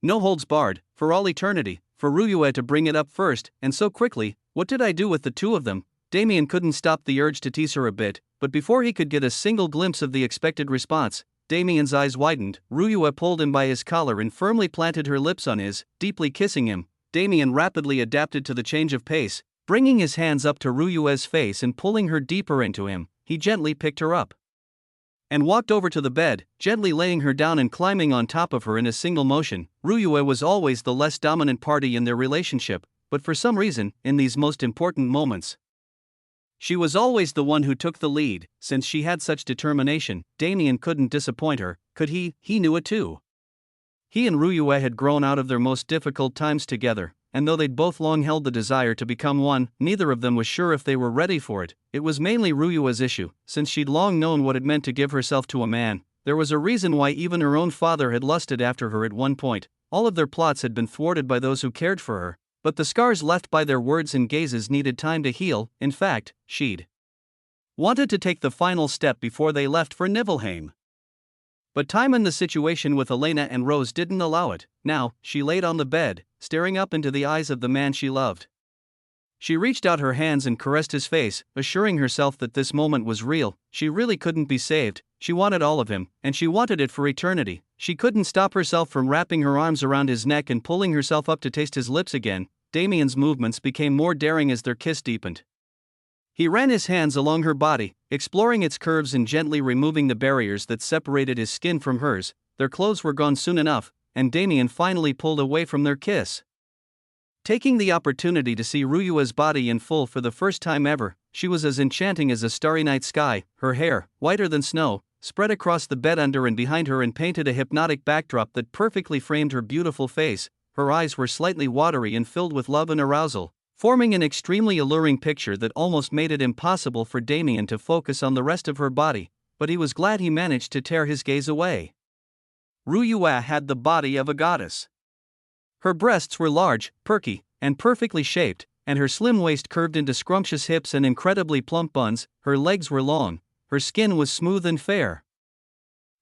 Speaker 1: No holds barred, for all eternity. For Ryue to bring it up first, and so quickly. "What did I do with the two of them?" Damien couldn't stop the urge to tease her a bit, but before he could get a single glimpse of the expected response, Damien's eyes widened. Ryue pulled him by his collar and firmly planted her lips on his, deeply kissing him. Damien rapidly adapted to the change of pace, bringing his hands up to Ryue's face and pulling her deeper into him. He gently picked her up and walked over to the bed, gently laying her down and climbing on top of her in a single motion. Ryue was always the less dominant party in their relationship, but for some reason, in these most important moments, she was always the one who took the lead. Since she had such determination, Damien couldn't disappoint her, could he? He knew it too. He and Ryue had grown out of their most difficult times together, and though they'd both long held the desire to become one, neither of them was sure if they were ready for it. It was mainly Ryue's issue, since she'd long known what it meant to give herself to a man. There was a reason why even her own father had lusted after her at one point. All of their plots had been thwarted by those who cared for her, but the scars left by their words and gazes needed time to heal. In fact, she'd wanted to take the final step before they left for Niflheim. But time and the situation with Elena and Rose didn't allow it. Now, she laid on the bed, staring up into the eyes of the man she loved. She reached out her hands and caressed his face, assuring herself that this moment was real. She really couldn't be saved. She wanted all of him, and she wanted it for eternity. She couldn't stop herself from wrapping her arms around his neck and pulling herself up to taste his lips again. Damien's movements became more daring as their kiss deepened. He ran his hands along her body, exploring its curves and gently removing the barriers that separated his skin from hers. Their clothes were gone soon enough, and Damien finally pulled away from their kiss. Taking the opportunity to see Ryue's body in full for the first time ever, she was as enchanting as a starry night sky. Her hair, whiter than snow, spread across the bed under and behind her and painted a hypnotic backdrop that perfectly framed her beautiful face. Her eyes were slightly watery and filled with love and arousal, forming an extremely alluring picture that almost made it impossible for Damien to focus on the rest of her body, but he was glad he managed to tear his gaze away. Ryue had the body of a goddess. Her breasts were large, perky, and perfectly shaped, and her slim waist curved into scrumptious hips and incredibly plump buns. Her legs were long, her skin was smooth and fair,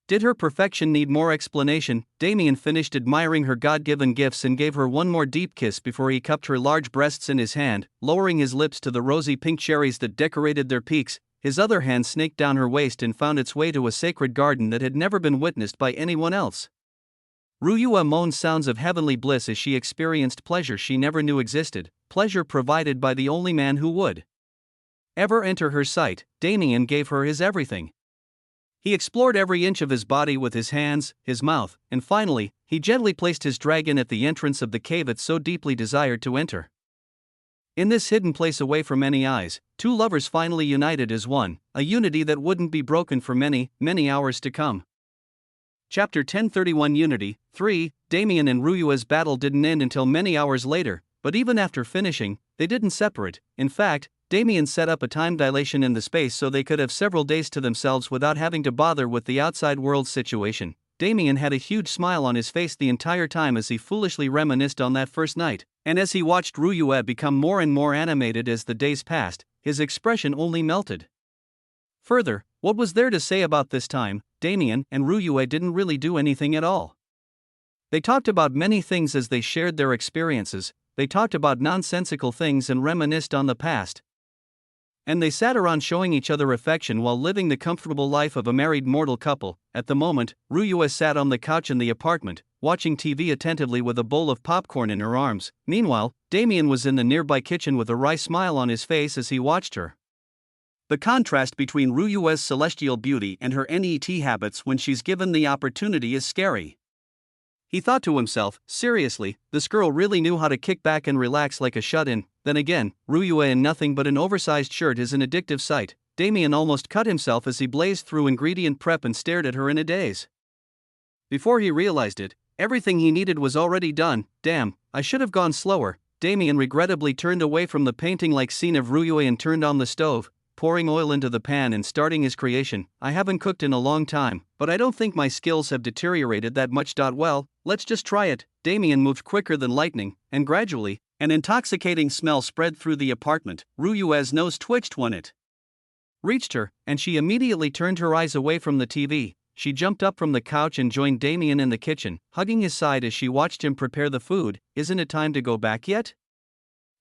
Speaker 1: Did her perfection need more explanation? Damien finished admiring her God-given gifts and gave her one more deep kiss before he cupped her large breasts in his hand, lowering his lips to the rosy pink cherries that decorated their peaks. His other hand snaked down her waist and found its way to a sacred garden that had never been witnessed by anyone else. Ryua moaned sounds of heavenly bliss as she experienced pleasure she never knew existed, pleasure provided by the only man who would ever enter her sight. Damien gave her his everything. He explored every inch of his body with his hands, his mouth, and finally, he gently placed his dragon at the entrance of the cave it so deeply desired to enter. In this hidden place away from any eyes, two lovers finally united as one, a unity that wouldn't be broken for many, many hours to come. Chapter 1031 Unity 3. Damien and Ryua's battle didn't end until many hours later, but even after finishing, they didn't separate. In fact, Damien set up a time dilation in the space so they could have several days to themselves without having to bother with the outside world situation. Damien had a huge smile on his face the entire time as he foolishly reminisced on that first night, and as he watched Ryua become more and more animated as the days passed, his expression only melted. Further, what was there to say about this time? Damien and Ryua didn't really do anything at all. They talked about many things as they shared their experiences. They talked about nonsensical things and reminisced on the past. And they sat around showing each other affection while living the comfortable life of a married mortal couple. At the moment, Ryua sat on the couch in the apartment, watching TV attentively with a bowl of popcorn in her arms. Meanwhile, Damien was in the nearby kitchen with a wry smile on his face as he watched her. The contrast between Ryua's celestial beauty and her NET habits when she's given the opportunity is scary. He thought to himself, seriously, this girl really knew how to kick back and relax like a shut-in. Then again, Ryua in nothing but an oversized shirt is an addictive sight. Damien almost cut himself as he blazed through ingredient prep and stared at her in a daze. Before he realized it, everything he needed was already done. Damn, I should have gone slower. Damien regrettably turned away from the painting-like scene of Ryua and turned on the stove, pouring oil into the pan and starting his creation. I haven't cooked in a long time, but I don't think my skills have deteriorated that much. Well, let's just try it. Damien moved quicker than lightning, and gradually, an intoxicating smell spread through the apartment. Ryua's nose twitched when it reached her, and she immediately turned her eyes away from the TV. She jumped up from the couch and joined Damien in the kitchen, hugging his side as she watched him prepare the food. Isn't it time to go back yet?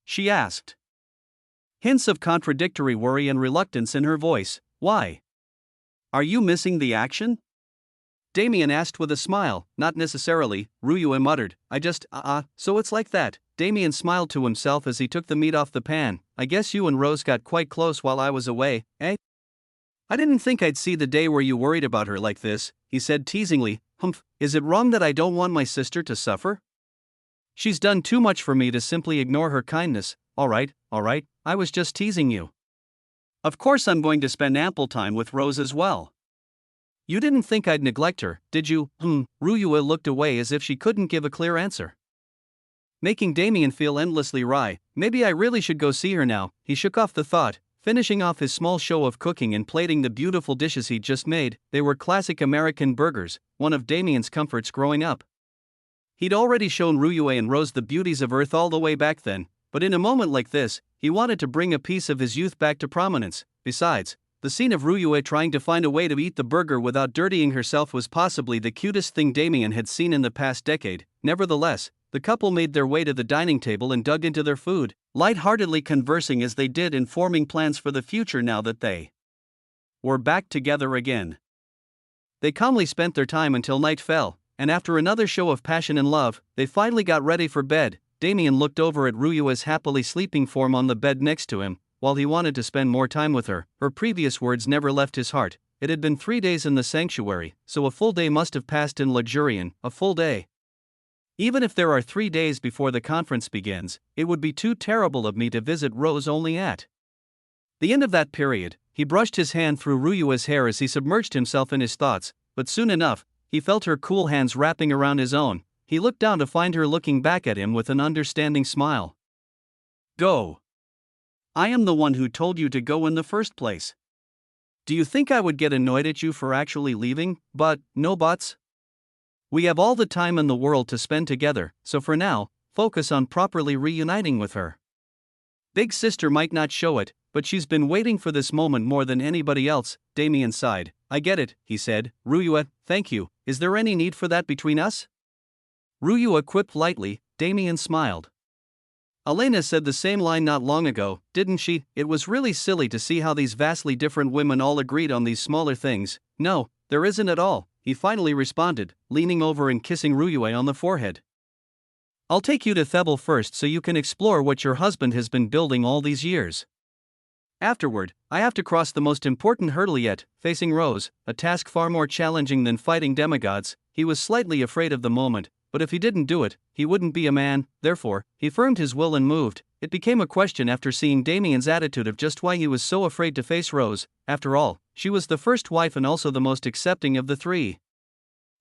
Speaker 1: She asked. Hints of contradictory worry and reluctance in her voice. Why? Are you missing the action? Damien asked with a smile. Not necessarily, Ryua muttered. I just, so it's like that. Damien smiled to himself as he took the meat off the pan. I guess you and Rose got quite close while I was away, eh? I didn't think I'd see the day where you worried about her like this, he said teasingly. Humph, is it wrong that I don't want my sister to suffer? She's done too much for me to simply ignore her kindness. Alright, I was just teasing you. Of course I'm going to spend ample time with Rose as well. You didn't think I'd neglect her, did you? Ryua looked away as if she couldn't give a clear answer, making Damien feel endlessly wry. Maybe I really should go see her now. He shook off the thought, finishing off his small show of cooking and plating the beautiful dishes he'd just made. They were classic American burgers, one of Damien's comforts growing up. He'd already shown Ryua and Rose the beauties of Earth all the way back then, but in a moment like this, he wanted to bring a piece of his youth back to prominence. Besides, the scene of Ryua trying to find a way to eat the burger without dirtying herself was possibly the cutest thing Damien had seen in the past decade. Nevertheless, the couple made their way to the dining table and dug into their food, light-heartedly conversing as they did and forming plans for the future now that they were back together again. They calmly spent their time until night fell, and after another show of passion and love, they finally got ready for bed. Damien looked over at Ryua's happily sleeping form on the bed next to him. While he wanted to spend more time with her, her previous words never left his heart. It had been 3 days in the sanctuary, so a full day must have passed in luxurion, a full day. Even if there are 3 days before the conference begins, it would be too terrible of me to visit Rose only at the end of that period. He brushed his hand through Ryua's hair as he submerged himself in his thoughts, but soon enough, he felt her cool hands wrapping around his own. He looked down to find her looking back at him with an understanding smile. Go. I am the one who told you to go in the first place. Do you think I would get annoyed at you for actually leaving? But, no buts. We have all the time in the world to spend together, so for now, focus on properly reuniting with her. Big sister might not show it, but she's been waiting for this moment more than anybody else. Damien sighed. I get it, he said. Ruyue, thank you. Is there any need for that between us? Ruyue quipped lightly. Damien smiled. Elena said the same line not long ago, didn't she? It was really silly to see how these vastly different women all agreed on these smaller things. No, there isn't at all, he finally responded, leaning over and kissing Ruyue on the forehead. I'll take you to Thebel first so you can explore what your husband has been building all these years. Afterward, I have to cross the most important hurdle yet, facing Rose, a task far more challenging than fighting demigods. He was slightly afraid of the moment, but if he didn't do it, he wouldn't be a man. Therefore, he firmed his will and moved. It became a question after seeing Damien's attitude of just why he was so afraid to face Rose. After all, she was the first wife and also the most accepting of the three.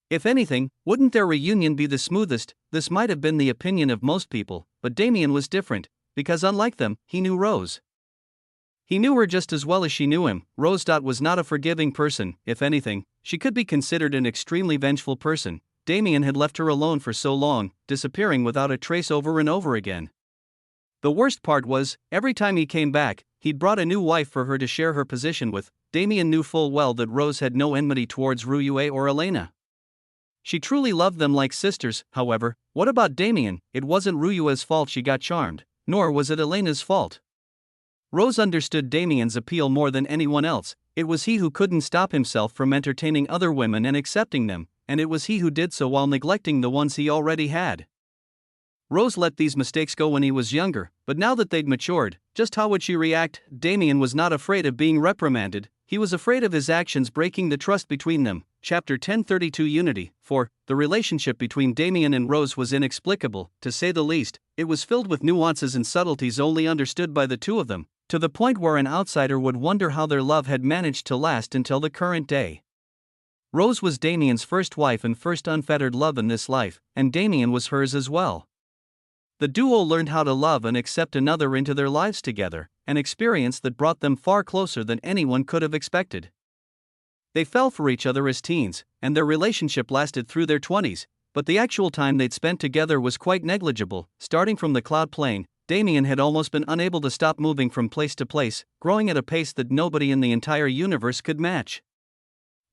Speaker 1: If anything, wouldn't their reunion be the smoothest? This might have been the opinion of most people, but Damien was different, because unlike them, he knew Rose. He knew her just as well as she knew him. Rose was not a forgiving person. If anything, she could be considered an extremely vengeful person. Damien had left her alone for so long, disappearing without a trace over and over again. The worst part was, every time he came back, he'd brought a new wife for her to share her position with. Damien knew full well that Rose had no enmity towards Ruyue or Elena. She truly loved them like sisters. However, what about Damien? It wasn't Ruyue's fault she got charmed, nor was it Elena's fault. Rose understood Damien's appeal more than anyone else. It was he who couldn't stop himself from entertaining other women and accepting them, and it was he who did so while neglecting the ones he already had. Rose let these mistakes go when he was younger, but now that they'd matured, just how would she react? Damien was not afraid of being reprimanded, he was afraid of his actions breaking the trust between them. Chapter 1032 Unity. 4. The relationship between Damien and Rose was inexplicable, to say the least. It was filled with nuances and subtleties only understood by the two of them, to the point where an outsider would wonder how their love had managed to last until the current day. Rose was Damien's first wife and first unfettered love in this life, and Damien was hers as well. The duo learned how to love and accept another into their lives together, an experience that brought them far closer than anyone could have expected. They fell for each other as teens, and their relationship lasted through their 20s, but the actual time they'd spent together was quite negligible. Starting from the cloud plane, Damien had almost been unable to stop moving from place to place, growing at a pace that nobody in the entire universe could match.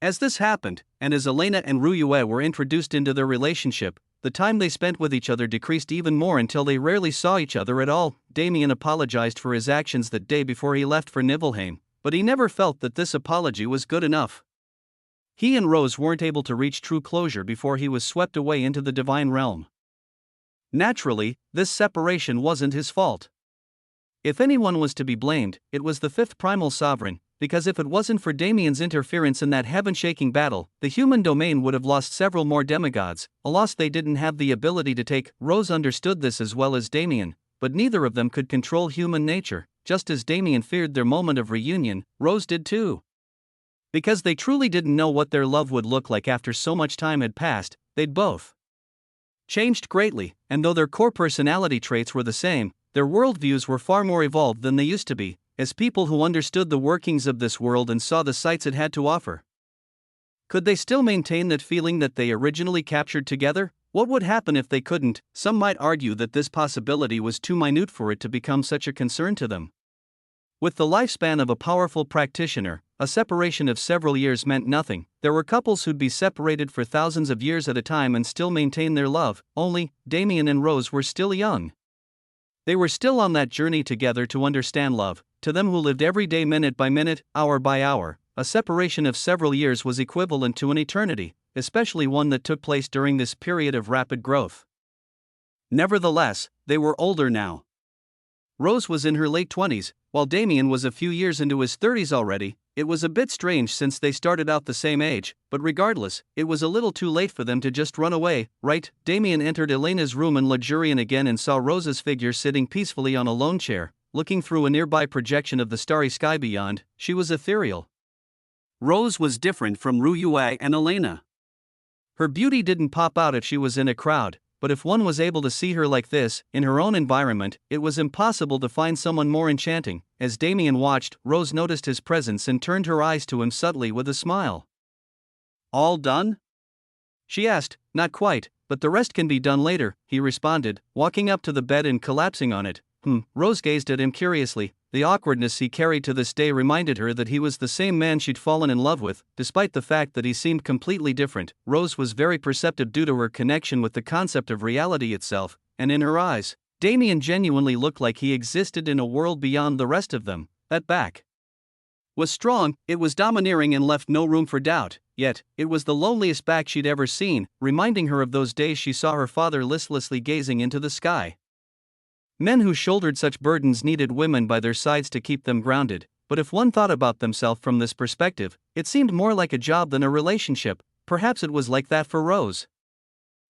Speaker 1: As this happened, and as Elena and Ruyue were introduced into their relationship, the time they spent with each other decreased even more until they rarely saw each other at all. Damien apologized for his actions that day before he left for Nibelheim, but he never felt that this apology was good enough. He and Rose weren't able to reach true closure before he was swept away into the divine realm. Naturally, this separation wasn't his fault. If anyone was to be blamed, it was the fifth primal sovereign, because if it wasn't for Damien's interference in that heaven-shaking battle, the human domain would have lost several more demigods, a loss they didn't have the ability to take. Rose understood this as well as Damien, but neither of them could control human nature. Just as Damien feared their moment of reunion, Rose did too. Because they truly didn't know what their love would look like after so much time had passed, they'd both changed greatly, and though their core personality traits were the same, their worldviews were far more evolved than they used to be, as people who understood the workings of this world and saw the sights it had to offer. Could they still maintain that feeling that they originally captured together? What would happen if they couldn't? Some might argue that this possibility was too minute for it to become such a concern to them. With the lifespan of a powerful practitioner, a separation of several years meant nothing. There were couples who'd be separated for thousands of years at a time and still maintain their love, only, Damien and Rose were still young. They were still on that journey together to understand love. To them who lived every day minute by minute, hour by hour, a separation of several years was equivalent to an eternity, especially one that took place during this period of rapid growth. Nevertheless, they were older now. Rose was in her late 20s, while Damien was a few years into his 30s already. It was a bit strange since they started out the same age, but regardless, it was a little too late for them to just run away, right? Damien entered Elena's room in luxurian again and saw Rose's figure sitting peacefully on a lone chair, looking through a nearby projection of the starry sky beyond. She was ethereal. Rose was different from Ruyue and Elena. Her beauty didn't pop out if she was in a crowd, but if one was able to see her like this, in her own environment, it was impossible to find someone more enchanting. As Damien watched, Rose noticed his presence and turned her eyes to him subtly with a smile. "All done?" she asked. "Not quite, but the rest can be done later," he responded, walking up to the bed and collapsing on it. Rose gazed at him curiously. The awkwardness he carried to this day reminded her that he was the same man she'd fallen in love with, despite the fact that he seemed completely different. Rose was very perceptive due to her connection with the concept of reality itself, and in her eyes, Damien genuinely looked like he existed in a world beyond the rest of them. That back was strong, it was domineering and left no room for doubt, yet, it was the loneliest back she'd ever seen, reminding her of those days she saw her father listlessly gazing into the sky. Men who shouldered such burdens needed women by their sides to keep them grounded, but if one thought about themselves from this perspective, it seemed more like a job than a relationship. Perhaps it was like that for Rose.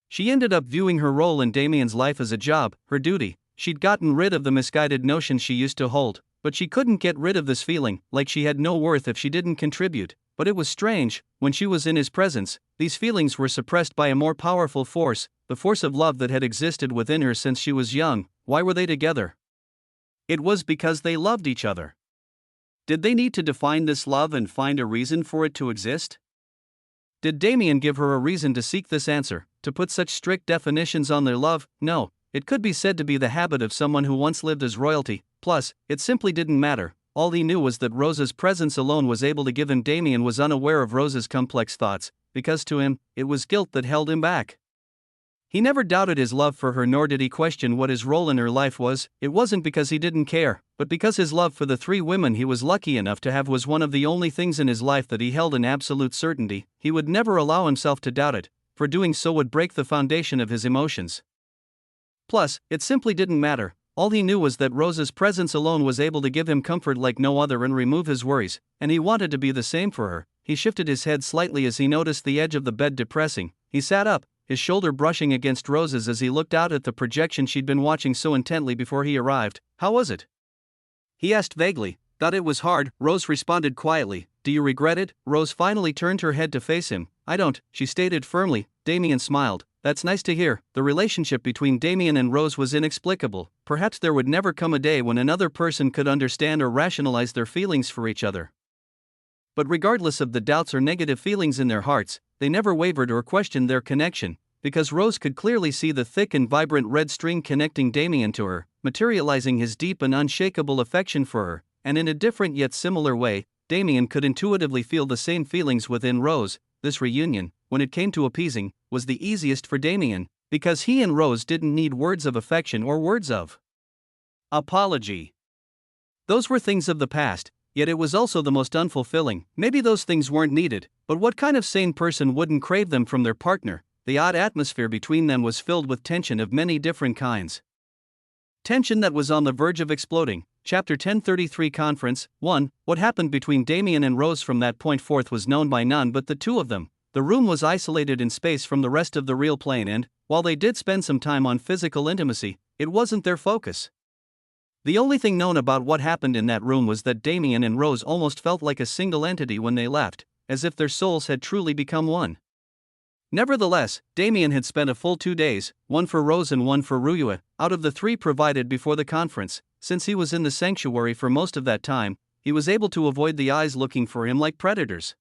Speaker 1: She ended up viewing her role in Damien's life as a job, her duty. She'd gotten rid of the misguided notions she used to hold, but she couldn't get rid of this feeling, like she had no worth if she didn't contribute. But it was strange, when she was in his presence, these feelings were suppressed by a more powerful force, the force of love that had existed within her since she was young. Why were they together? It was because they loved each other. Did they need to define this love and find a reason for it to exist? Did Damien give her a reason to seek this answer, to put such strict definitions on their love? No, it could be said to be the habit of someone who once lived as royalty. Plus, it simply didn't matter. All he knew was that Rose's presence alone was able to give him. Damien was unaware of Rose's complex thoughts, because to him, it was guilt that held him back. He never doubted his love for her, nor did he question what his role in her life was. It wasn't because he didn't care, but because his love for the 3 women he was lucky enough to have was one of the only things in his life that he held in absolute certainty. He would never allow himself to doubt it, for doing so would break the foundation of his emotions. Plus, it simply didn't matter. All he knew was that Rose's presence alone was able to give him comfort like no other and remove his worries, and he wanted to be the same for her. He shifted his head slightly as he noticed the edge of the bed depressing. He sat up, his shoulder brushing against Rose's as he looked out at the projection she'd been watching so intently before he arrived. How was it? He asked vaguely. Thought it was hard, Rose responded quietly. Do you regret it? Rose finally turned her head to face him. I don't, she stated firmly. Damien smiled. That's nice to hear. The relationship between Damien and Rose was inexplicable. Perhaps there would never come a day when another person could understand or rationalize their feelings for each other. But regardless of the doubts or negative feelings in their hearts, they never wavered or questioned their connection, because Rose could clearly see the thick and vibrant red string connecting Damien to her, materializing his deep and unshakable affection for her, and in a different yet similar way, Damien could intuitively feel the same feelings within Rose. This reunion, when it came to appeasing, was the easiest for Damien, because he and Rose didn't need words of affection or words of apology. Those were things of the past, yet it was also the most unfulfilling. Maybe those things weren't needed, but what kind of sane person wouldn't crave them from their partner? The odd atmosphere between them was filled with tension of many different kinds. Tension that was on the verge of exploding. Chapter 1033 Conference 1. What happened between Damien and Rose from that point forth was known by none but the two of them. The room was isolated in space from the rest of the real plane and, while they did spend some time on physical intimacy, it wasn't their focus. The only thing known about what happened in that room was that Damien and Rose almost felt like a single entity when they left, as if their souls had truly become one. Nevertheless, Damien had spent a full 2 days, one for Rose and one for Ruyua, out of the 3 provided before the conference. Since he was in the sanctuary for most of that time, he was able to avoid the eyes looking for him like predators.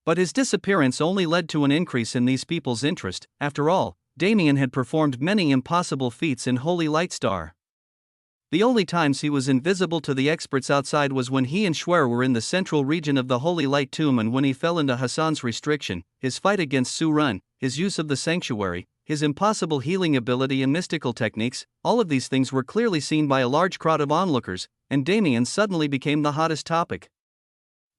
Speaker 1: But his disappearance only led to an increase in these people's interest. After all, Damien had performed many impossible feats in Holy Light Star. The only times he was invisible to the experts outside was when he and Schwer were in the central region of the Holy Light Tomb and when he fell into Hassan's restriction, his fight against Su Run, his use of the sanctuary, his impossible healing ability and mystical techniques. All of these things were clearly seen by a large crowd of onlookers, and Damien suddenly became the hottest topic.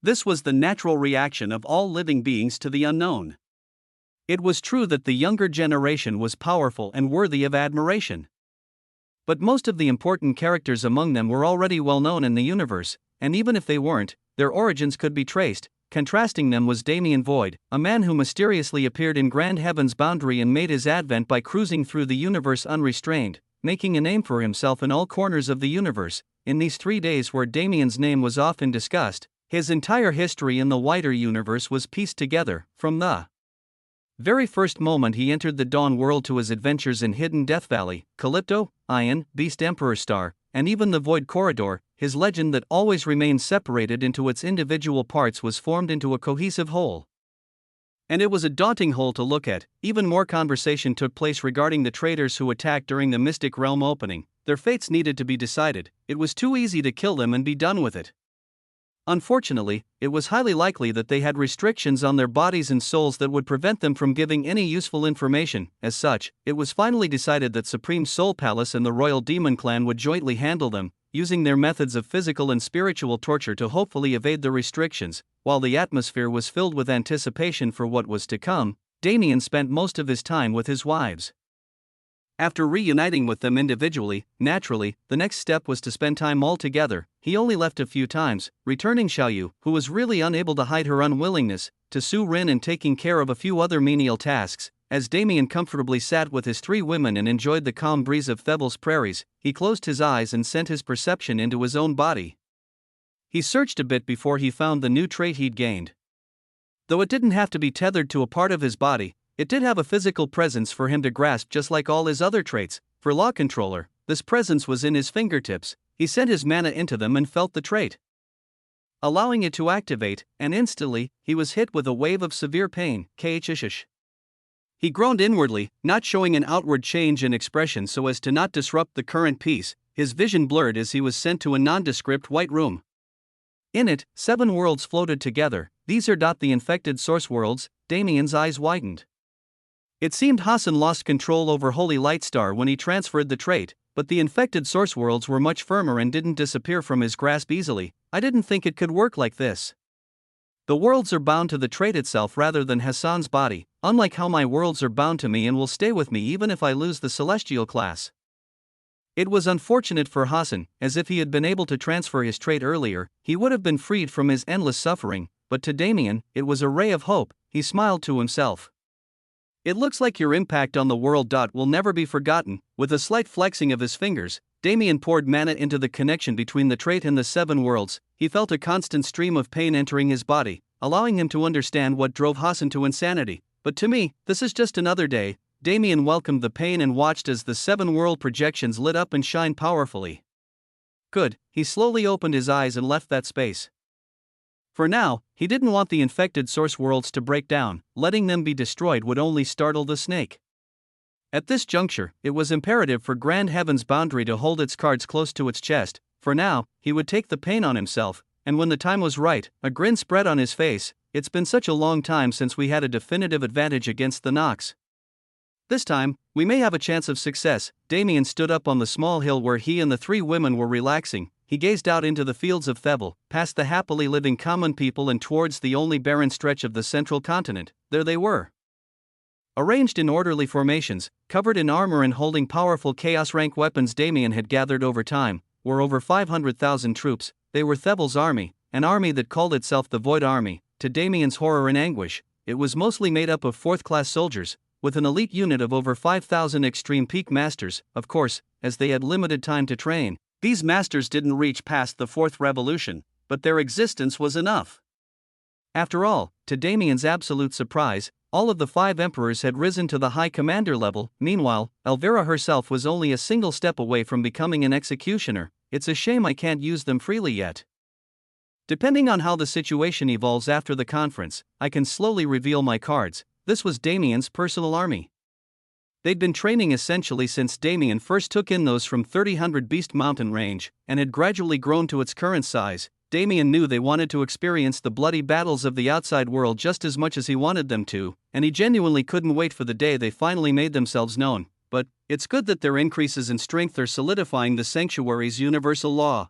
Speaker 1: This was the natural reaction of all living beings to the unknown. It was true that the younger generation was powerful and worthy of admiration. But most of the important characters among them were already well known in the universe, and even if they weren't, their origins could be traced. Contrasting them was Damien Void, a man who mysteriously appeared in Grand Heaven's boundary and made his advent by cruising through the universe unrestrained, making a name for himself in all corners of the universe. In these 3 days where Damien's name was often discussed, his entire history in the wider universe was pieced together, from the very first moment he entered the Dawn world to his adventures in Hidden Death Valley, Calypto, Ion, Beast Emperor Star, and even the Void Corridor. His legend that always remained separated into its individual parts was formed into a cohesive whole. And it was a daunting whole to look at. Even more conversation took place regarding the traitors who attacked during the Mystic Realm opening. Their fates needed to be decided. It was too easy to kill them and be done with it. Unfortunately, it was highly likely that they had restrictions on their bodies and souls that would prevent them from giving any useful information. As such, it was finally decided that Supreme Soul Palace and the Royal Demon Clan would jointly handle them, using their methods of physical and spiritual torture to hopefully evade the restrictions. While the atmosphere was filled with anticipation for what was to come, Damien spent most of his time with his wives. After reuniting with them individually, naturally, the next step was to spend time all together. He only left a few times, returning Xiaoyu, who was really unable to hide her unwillingness, to Su Rin and taking care of a few other menial tasks. As Damien comfortably sat with his 3 women and enjoyed the calm breeze of Thebel's prairies, he closed his eyes and sent his perception into his own body. He searched a bit before he found the new trait he'd gained. Though it didn't have to be tethered to a part of his body, it did have a physical presence for him to grasp just like all his other traits. For Law Controller, this presence was in his fingertips. He sent his mana into them and felt the trait, allowing it to activate, and instantly, he was hit with a wave of severe pain. Khshish. He groaned inwardly, not showing an outward change in expression so as to not disrupt the current peace. His vision blurred as he was sent to a nondescript white room. In it, 7 worlds floated together. These are the infected source worlds. Damien's eyes widened. It seemed Hassan lost control over Holy Lightstar when he transferred the trait, but the infected source worlds were much firmer and didn't disappear from his grasp easily. I didn't think it could work like this. The worlds are bound to the trait itself rather than Hassan's body, unlike how my worlds are bound to me and will stay with me even if I lose the celestial class. It was unfortunate for Hassan, as if he had been able to transfer his trait earlier, he would have been freed from his endless suffering, but to Damien, it was a ray of hope. He smiled to himself. It looks like your impact on the world. Will never be forgotten. With a slight flexing of his fingers, Damien poured mana into the connection between the trait and the 7 worlds. He felt a constant stream of pain entering his body, allowing him to understand what drove Hassan to insanity. But to me, this is just another day. Damien welcomed the pain and watched as the 7 world projections lit up and shined powerfully. Good, he slowly opened his eyes and left that space. For now, he didn't want the infected source worlds to break down. Letting them be destroyed would only startle the snake. At this juncture, it was imperative for Grand Heaven's boundary to hold its cards close to its chest. For now, he would take the pain on himself, and when the time was right, a grin spread on his face. It's been such a long time since we had a definitive advantage against the Nox. This time, we may have a chance of success. Damien stood up on the small hill where he and the 3 women were relaxing. He gazed out into the fields of Thebel, past the happily living common people and towards the only barren stretch of the central continent. There they were, arranged in orderly formations, covered in armor and holding powerful chaos-rank weapons Damien had gathered over time, were over 500,000 troops. They were Thebel's army, an army that called itself the Void Army. To Damien's horror and anguish, it was mostly made up of 4th-class soldiers, with an elite unit of over 5,000 extreme peak masters. Of course, as they had limited time to train, these masters didn't reach past the 4th revolution, but their existence was enough. After all, to Damien's absolute surprise, all of the 5 emperors had risen to the high commander level. Meanwhile, Elvira herself was only a single step away from becoming an executioner. It's a shame I can't use them freely yet. Depending on how the situation evolves after the conference, I can slowly reveal my cards. This was Damien's personal army. They'd been training essentially since Damien first took in those from 3000 Beast Mountain range, and had gradually grown to its current size. Damien knew they wanted to experience the bloody battles of the outside world just as much as he wanted them to, and he genuinely couldn't wait for the day they finally made themselves known. But it's good that their increases in strength are solidifying the Sanctuary's universal law.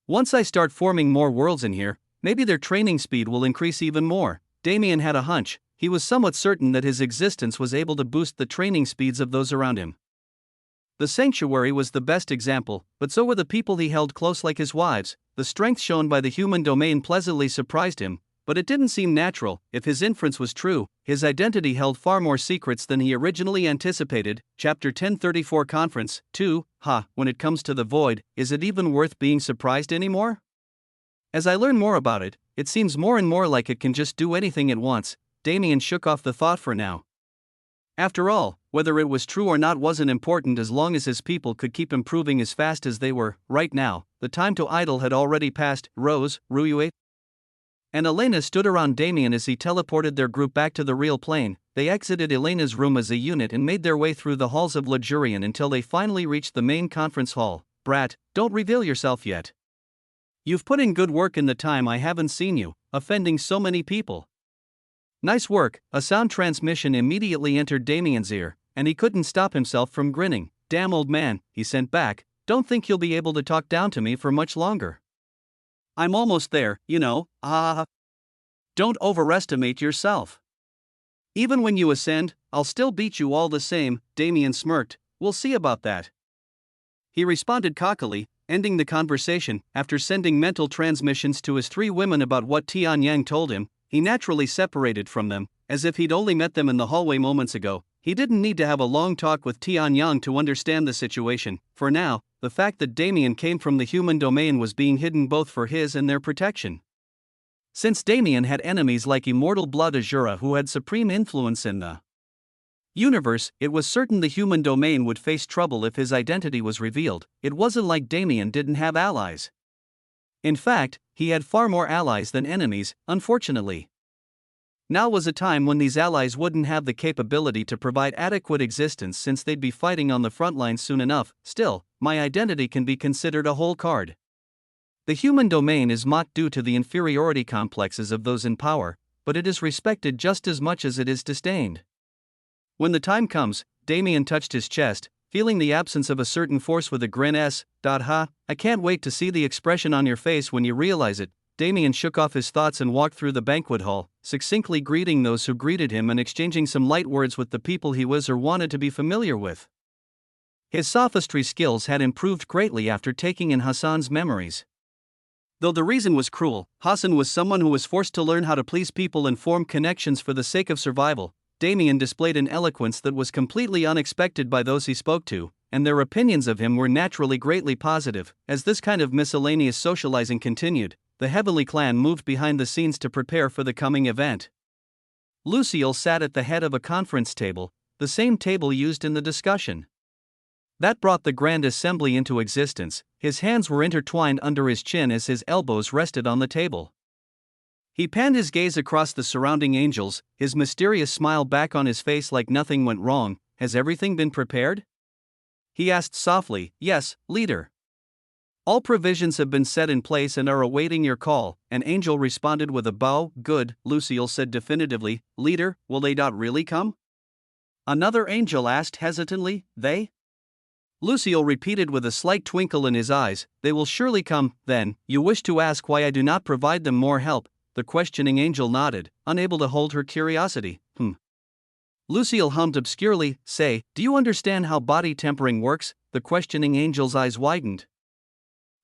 Speaker 1: Once I start forming more worlds in here, maybe their training speed will increase even more. Damien had a hunch. He was somewhat certain that his existence was able to boost the training speeds of those around him. The Sanctuary was the best example, but so were the people he held close like his wives. The strength shown by the human domain pleasantly surprised him, but it didn't seem natural. If his inference was true, his identity held far more secrets than he originally anticipated. Chapter 1034 Conference 2. When it comes to the Void, is it even worth being surprised anymore? As I learn more about it, it seems more and more like it can just do anything it wants. Damien shook off the thought for now. After all, whether it was true or not wasn't important as long as his people could keep improving as fast as they were. Right now, the time to idle had already passed. Rose, Ruyue, and Elena stood around Damien as he teleported their group back to the real plane. they exited Elena's room as a unit and made their way through the halls of Legurian until they finally reached the main conference hall. Brat, don't reveal yourself yet. You've put in good work in the time I haven't seen you, offending so many people. Nice work. A sound transmission immediately entered Damien's ear, and he couldn't stop himself from grinning. Damn old man, he sent back, don't think you'll be able to talk down to me for much longer. I'm almost there, you know, Don't overestimate yourself. Even when you ascend, I'll still beat you all the same, Damien smirked. We'll see about that. He responded cockily, ending the conversation. After sending mental transmissions to his 3 women about what Tianyang told him, he naturally separated from them, as if he'd only met them in the hallway moments ago. He didn't need to have a long talk with Tianyang to understand the situation. For now, the fact that Damien came from the human domain was being hidden both for his and their protection. Since Damien had enemies like Immortal Blood Azura who had supreme influence in the universe, it was certain the human domain would face trouble if his identity was revealed. It wasn't like Damien didn't have allies. In fact, he had far more allies than enemies, unfortunately. Now was a time when these allies wouldn't have the capability to provide adequate existence since they'd be fighting on the front lines soon enough. Still, my identity can be considered a whole card. The human domain is mocked due to the inferiority complexes of those in power, but it is respected just as much as it is disdained. When the time comes, Damien touched his chest, feeling the absence of a certain force with a grin. I can't wait to see the expression on your face when you realize it. Damien shook off his thoughts and walked through the banquet hall, succinctly greeting those who greeted him and exchanging some light words with the people he was or wanted to be familiar with. His sophistry skills had improved greatly after taking in Hassan's memories. Though the reason was cruel, Hassan was someone who was forced to learn how to please people and form connections for the sake of survival. Damien displayed an eloquence that was completely unexpected by those he spoke to, and their opinions of him were naturally greatly positive. As this kind of miscellaneous socializing continued, the Heavenly Clan moved behind the scenes to prepare for the coming event. Lucille sat at the head of a conference table, the same table used in the discussion that brought the Grand Assembly into existence. His hands were intertwined under his chin as his elbows rested on the table. He panned his gaze across the surrounding angels, his mysterious smile back on his face like nothing went wrong. Has everything been prepared? He asked softly. Yes, leader. All provisions have been set in place and are awaiting your call. An angel responded with a bow. Good, Lucille said definitively. Leader, will they not really come? Another angel asked hesitantly. They? Lucille repeated with a slight twinkle in his eyes. They will surely come. Then, you wish to ask why I do not provide them more help? The questioning angel nodded, unable to hold her curiosity. Lucille hummed obscurely. Say, do you understand how body tempering works? The questioning angel's eyes widened.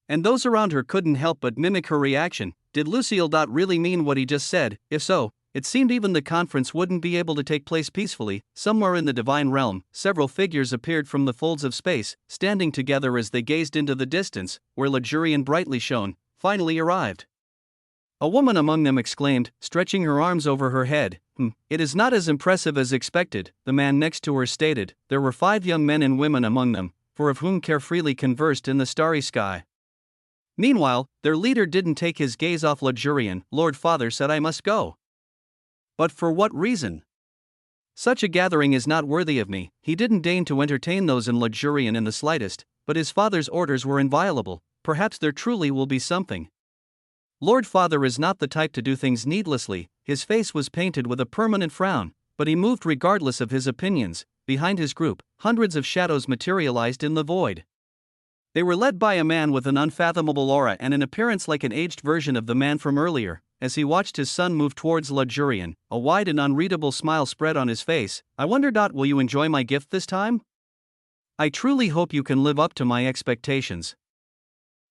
Speaker 1: And those around her couldn't help but mimic her reaction. Did Lucille not really mean what he just said? If so, it seemed even the conference wouldn't be able to take place peacefully. Somewhere in the divine realm, several figures appeared from the folds of space, standing together as they gazed into the distance, where Legurian brightly shone, finally arrived. A woman among them exclaimed, stretching her arms over her head. It is not as impressive as expected, the man next to her stated. There were 5 young men and women among them, 4 of whom carefreely conversed in the starry sky. Meanwhile, their leader didn't take his gaze off Legurian. Lord Father said I must go. But for what reason? Such a gathering is not worthy of me. He didn't deign to entertain those in Legurian in the slightest, but his father's orders were inviolable. Perhaps there truly will be something. Lord Father is not the type to do things needlessly. His face was painted with a permanent frown, but he moved regardless of his opinions. Behind his group, hundreds of shadows materialized in the void. They were led by a man with an unfathomable aura and an appearance like an aged version of the man from earlier. As he watched his son move towards Legurian, a wide and unreadable smile spread on his face. I wonder, will you enjoy my gift this time? I truly hope you can live up to my expectations.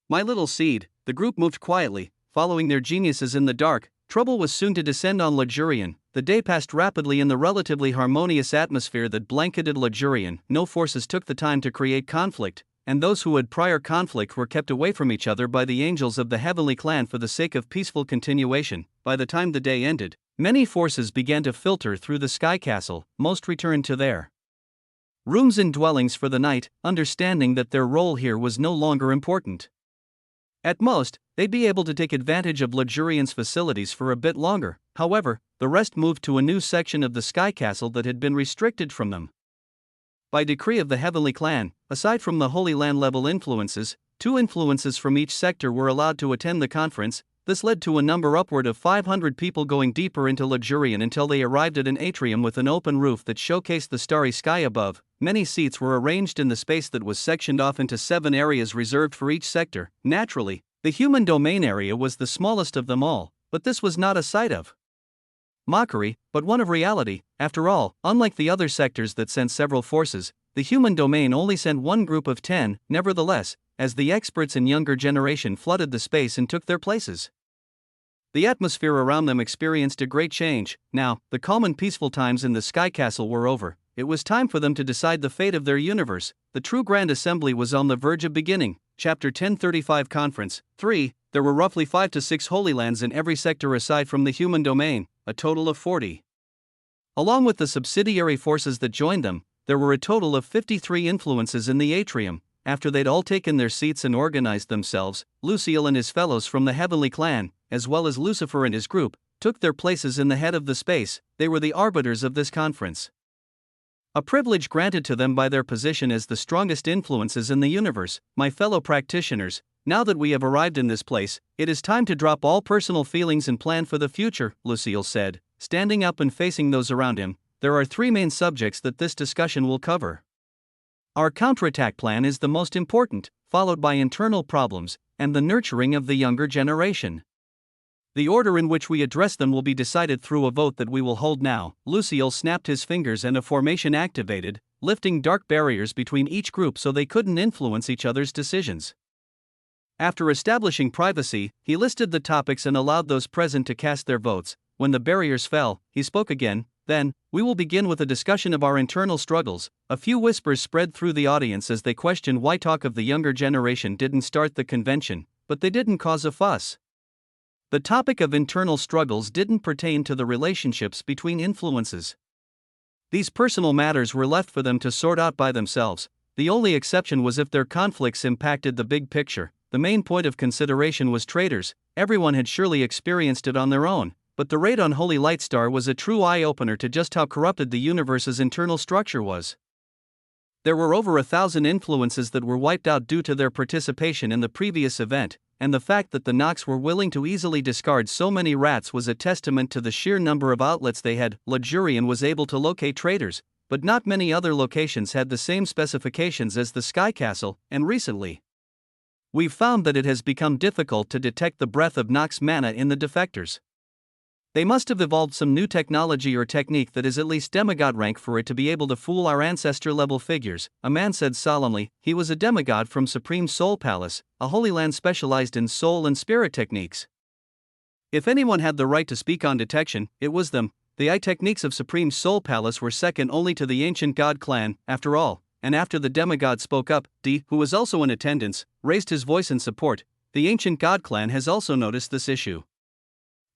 Speaker 1: My little seed. The group moved quietly, following their geniuses in the dark. Trouble was soon to descend on Legurian. The day passed rapidly in the relatively harmonious atmosphere that blanketed Legurian. No forces took the time to create conflict, and those who had prior conflict were kept away from each other by the angels of the Heavenly Clan for the sake of peaceful continuation. By the time the day ended, many forces began to filter through the Sky Castle. Most returned to their rooms and dwellings for the night, understanding that their role here was no longer important. At most, they'd be able to take advantage of Legurian's facilities for a bit longer, However, the rest moved to a new section of the sky castle that had been restricted from them. By decree of the Heavenly Clan, aside from the Holy Land level influences, 2 influences from each sector were allowed to attend the conference. This led to a number upward of 500 people going deeper into Luxurian until they arrived at an atrium with an open roof that showcased the starry sky above. Many seats were arranged in the space that was sectioned off into 7 areas reserved for each sector. Naturally, the human domain area was the smallest of them all, but this was not a sight of mockery, but one of reality. After all, unlike the other sectors that sent several forces, the human domain only sent one group of 10. Nevertheless, as the experts and younger generation flooded the space and took their places, the atmosphere around them experienced a great change. Now, the calm and peaceful times in the Sky Castle were over. It was time for them to decide the fate of their universe. The true Grand Assembly was on the verge of beginning. Chapter 1035 Conference 3. There were roughly 5 to 6 Holy Lands in every sector aside from the human domain, a total of 40. Along with the subsidiary forces that joined them, there were a total of 53 influences in the atrium. After they'd all taken their seats and organized themselves, Lucille and his fellows from the Heavenly Clan, as well as Lucifer and his group, took their places in the head of the space. They were the arbiters of this conference, a privilege granted to them by their position as the strongest influences in the universe. My fellow practitioners, now that we have arrived in this place, it is time to drop all personal feelings and plan for the future, Lucille said, standing up and facing those around him. There are 3 main subjects that this discussion will cover. Our counterattack plan is the most important, followed by internal problems, and the nurturing of the younger generation. The order in which we address them will be decided through a vote that we will hold now. Lucille snapped his fingers and a formation activated, lifting dark barriers between each group so they couldn't influence each other's decisions. After establishing privacy, he listed the topics and allowed those present to cast their votes. When the barriers fell, he spoke again. Then, we will begin with a discussion of our internal struggles. A few whispers spread through the audience as they questioned why talk of the younger generation didn't start the convention, but they didn't cause a fuss. The topic of internal struggles didn't pertain to the relationships between influences. These personal matters were left for them to sort out by themselves. The only exception was if their conflicts impacted the big picture. The main point of consideration was traitors. Everyone had surely experienced it on their own, but the raid on Holy Lightstar was a true eye-opener to just how corrupted the universe's internal structure was. There were over 1,000 influences that were wiped out due to their participation in the previous event, and the fact that the Nox were willing to easily discard so many rats was a testament to the sheer number of outlets they had. Luxurian was able to locate traitors, but not many other locations had the same specifications as the Sky Castle, and recently, we've found that it has become difficult to detect the breath of Nox mana in the defectors. They must have evolved some new technology or technique that is at least demigod rank for it to be able to fool our ancestor-level figures, a man said solemnly. He was a demigod from Supreme Soul Palace, a holy land specialized in soul and spirit techniques. If anyone had the right to speak on detection, it was them. The eye techniques of Supreme Soul Palace were second only to the ancient god clan, after all, and after the demigod spoke up, D, who was also in attendance, raised his voice in support. The ancient god clan has also noticed this issue.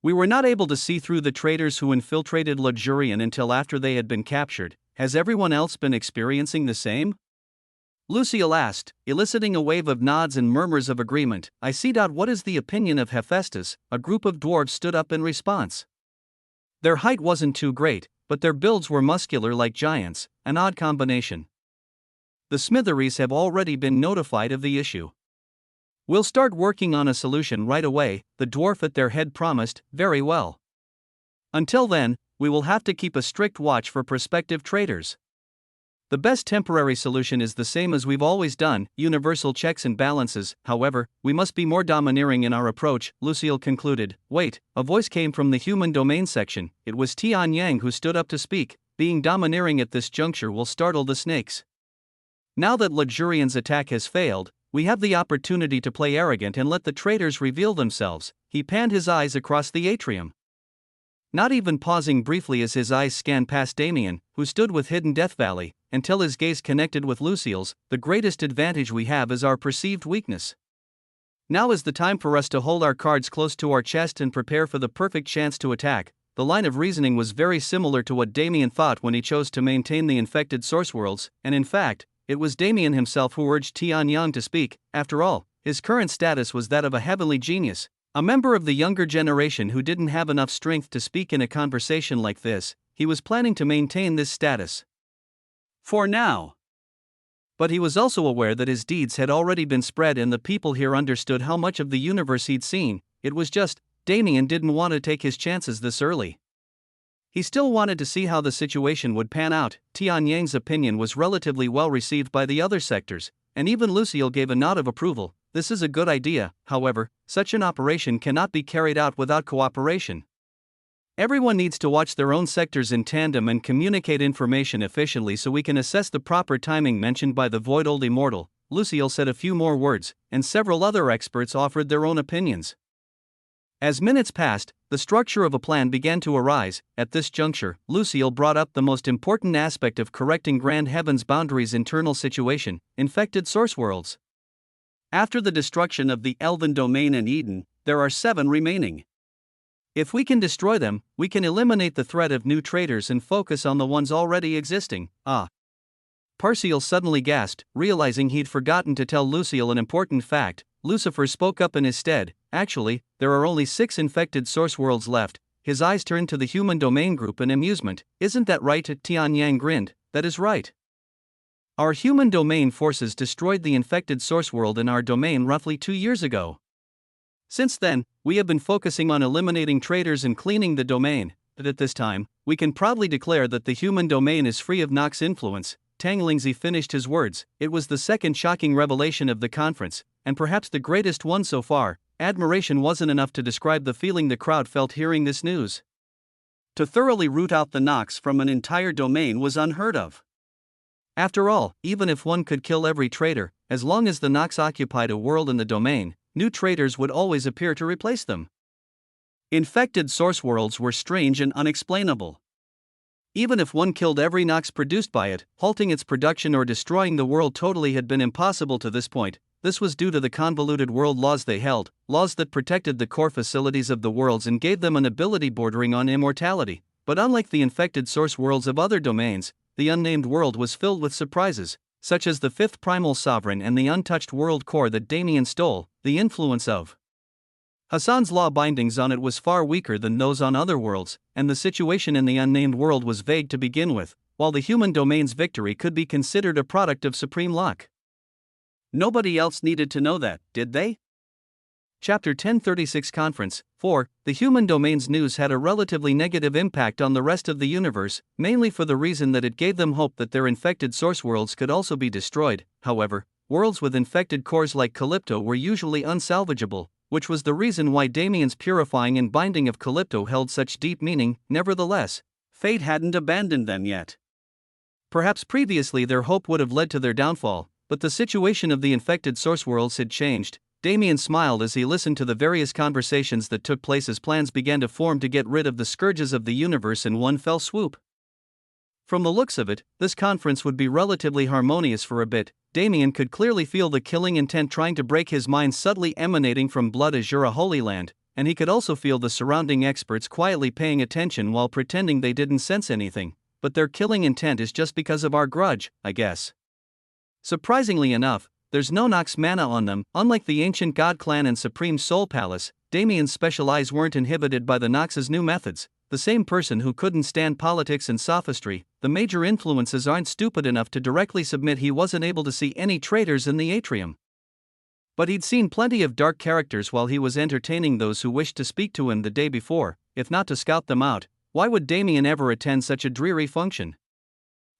Speaker 1: We were not able to see through the traitors who infiltrated Luxurian until after they had been captured. Has everyone else been experiencing the same? Lucille asked, eliciting a wave of nods and murmurs of agreement. I see. What is the opinion of Hephaestus? A group of dwarves stood up in response. Their height wasn't too great, but their builds were muscular like giants, an odd combination. The Smitheries have already been notified of the issue. We'll start working on a solution right away, the dwarf at their head promised. Very well. Until then, we will have to keep a strict watch for prospective traitors. The best temporary solution is the same as we've always done, universal checks and balances. However, we must be more domineering in our approach, Lucille concluded. Wait, a voice came from the human domain section. It was Tian Yang who stood up to speak. Being domineering at this juncture will startle the snakes. Now that Luxurian's attack has failed, we have the opportunity to play arrogant and let the traitors reveal themselves. He panned his eyes across the atrium, not even pausing briefly as his eyes scanned past Damien, who stood with hidden Death Valley, until his gaze connected with Lucille's. The greatest advantage we have is our perceived weakness. Now is the time for us to hold our cards close to our chest and prepare for the perfect chance to attack. The line of reasoning was very similar to what Damien thought when he chose to maintain the infected source worlds, and in fact, it was Damien himself who urged Tian Yang to speak. After all, his current status was that of a heavenly genius, A member of the younger generation who didn't have enough strength to speak in a conversation like this, he was planning to maintain this status. For now. But he was also aware that his deeds had already been spread and the people here understood how much of the universe he'd seen. It was just, Damien didn't want to take his chances this early. He still wanted to see how the situation would pan out. Tianyang's opinion was relatively well received by the other sectors, and even Lucille gave a nod of approval. This is a good idea, however, such an operation cannot be carried out without cooperation. Everyone needs to watch their own sectors in tandem and communicate information efficiently so we can assess the proper timing mentioned by the Void Old Immortal. Lucille said a few more words, and several other experts offered their own opinions. As minutes passed, the structure of a plan began to arise. At this juncture, Lucille brought up the most important aspect of correcting Grand Heaven's boundaries' internal situation: infected source worlds. After the destruction of the Elven domain in Eden, there are 7 remaining. If we can destroy them, we can eliminate the threat of new traitors and focus on the ones already existing. Parcial suddenly gasped, realizing he'd forgotten to tell Lucille an important fact. Lucifer spoke up in his stead. Actually, there are only 6 infected source worlds left. His eyes turned to the human domain group in amusement. Isn't that right? Tianyang grinned. That is right. Our human domain forces destroyed the infected source world in our domain roughly 2 years ago. Since then, we have been focusing on eliminating traitors and cleaning the domain, but at this time, we can proudly declare that the human domain is free of Nox influence. Tanglingzi finished his words. It was the second shocking revelation of the conference, and perhaps the greatest one so far. Admiration wasn't enough to describe the feeling the crowd felt hearing this news. To thoroughly root out the Nox from an entire domain was unheard of. After all, even if one could kill every traitor, as long as the Nox occupied a world in the domain, new traitors would always appear to replace them. Infected source worlds were strange and unexplainable. Even if one killed every Nox produced by it, halting its production or destroying the world totally had been impossible to this point. This was due to the convoluted world laws they held, laws that protected the core facilities of the worlds and gave them an ability bordering on immortality. But unlike the infected source worlds of other domains, the unnamed world was filled with surprises, such as the 5th primal sovereign and the untouched world core that Damien stole. The influence of Hassan's law bindings on it was far weaker than those on other worlds, and the situation in the unnamed world was vague to begin with, while the human domain's victory could be considered a product of supreme luck. Nobody else needed to know that, did they? Chapter 1036 Conference 4. The human domain's news had a relatively negative impact on the rest of the universe, mainly for the reason that it gave them hope that their infected source worlds could also be destroyed. However, worlds with infected cores like Calypto were usually unsalvageable, which was the reason why Damien's purifying and binding of Calypto held such deep meaning. Nevertheless, fate hadn't abandoned them yet. Perhaps previously their hope would have led to their downfall, but the situation of the infected source worlds had changed. Damien smiled as he listened to the various conversations that took place as plans began to form to get rid of the scourges of the universe in one fell swoop. From the looks of it, this conference would be relatively harmonious for a bit. Damien could clearly feel the killing intent trying to break his mind subtly emanating from Blood Azura Holy Land, and he could also feel the surrounding experts quietly paying attention while pretending they didn't sense anything. But their killing intent is just because of our grudge, I guess. Surprisingly enough, there's no Nox mana on them. Unlike the ancient God Clan and Supreme Soul Palace, Damien's special eyes weren't inhibited by the Nox's new methods. The same person who couldn't stand politics and sophistry, the major influences aren't stupid enough to directly submit he wasn't able to see any traitors in the atrium. But he'd seen plenty of dark characters while he was entertaining those who wished to speak to him the day before. If not to scout them out, why would Damien ever attend such a dreary function?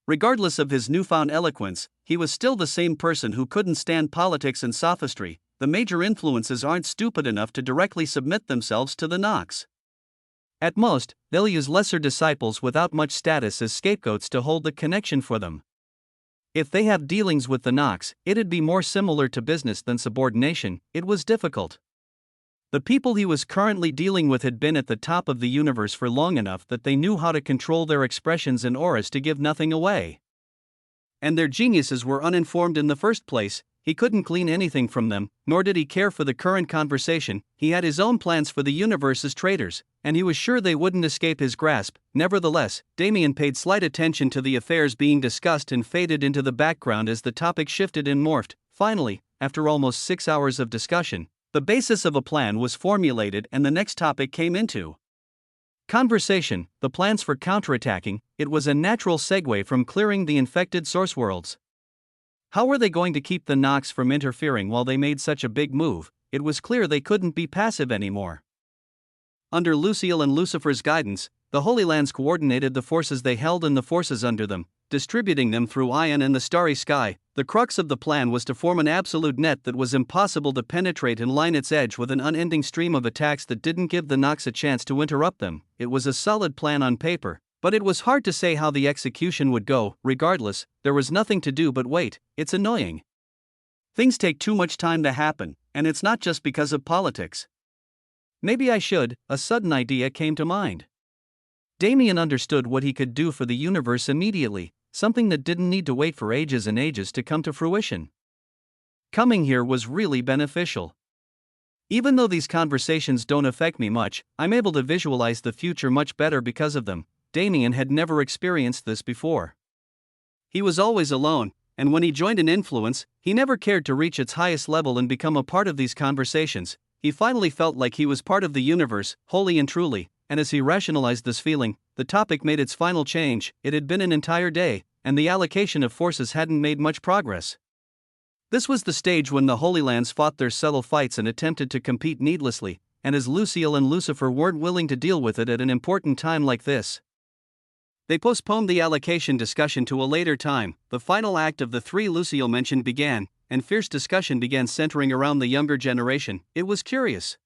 Speaker 1: Regardless of his newfound eloquence, he was still the same person who couldn't stand politics and sophistry. The major influences aren't stupid enough to directly submit themselves to the Nox. At most, they'll use lesser disciples without much status as scapegoats to hold the connection for them. If they have dealings with the Nox, it'd be more similar to business than subordination. It was difficult. The people he was currently dealing with had been at the top of the universe for long enough that they knew how to control their expressions and auras to give nothing away. And their geniuses were uninformed in the first place. He couldn't glean anything from them, nor did he care for the current conversation. He had his own plans for the universe's traitors, and he was sure they wouldn't escape his grasp. Nevertheless, Damien paid slight attention to the affairs being discussed and faded into the background as the topic shifted and morphed. Finally, after almost 6 hours of discussion, The basis of a plan was formulated and the next topic came into conversation, the plans for counterattacking. It was a natural segue from clearing the infected source worlds. How were they going to keep the Nox from interfering while they made such a big move? It was clear they couldn't be passive anymore. Under Lucille and Lucifer's guidance, the Holy Lands coordinated the forces they held and the forces under them, distributing them through Ion and the starry sky. The crux of the plan was to form an absolute net that was impossible to penetrate and line its edge with an unending stream of attacks that didn't give the Nox a chance to interrupt them. It was a solid plan on paper, but it was hard to say how the execution would go. Regardless, there was nothing to do but wait. It's annoying. Things take too much time to happen, and it's not just because of politics. Maybe I should. A sudden idea came to mind. Damien understood what he could do for the universe immediately, something that didn't need to wait for ages and ages to come to fruition. Coming here was really beneficial. Even though these conversations don't affect me much, I'm able to visualize the future much better because of them. Damien had never experienced this before. He was always alone, and when he joined an influence, he never cared to reach its highest level and become a part of these conversations. He finally felt like he was part of the universe, wholly and truly, and as he rationalized this feeling, the topic made its final change. It had been an entire day, and the allocation of forces hadn't made much progress. This was the stage when the Holy Lands fought their subtle fights and attempted to compete needlessly, and as Lucille and Lucifer weren't willing to deal with it at an important time like this, they postponed the allocation discussion to a later time. The final act of the three Lucille mentioned began, and fierce discussion began centering around the younger generation. It was curious.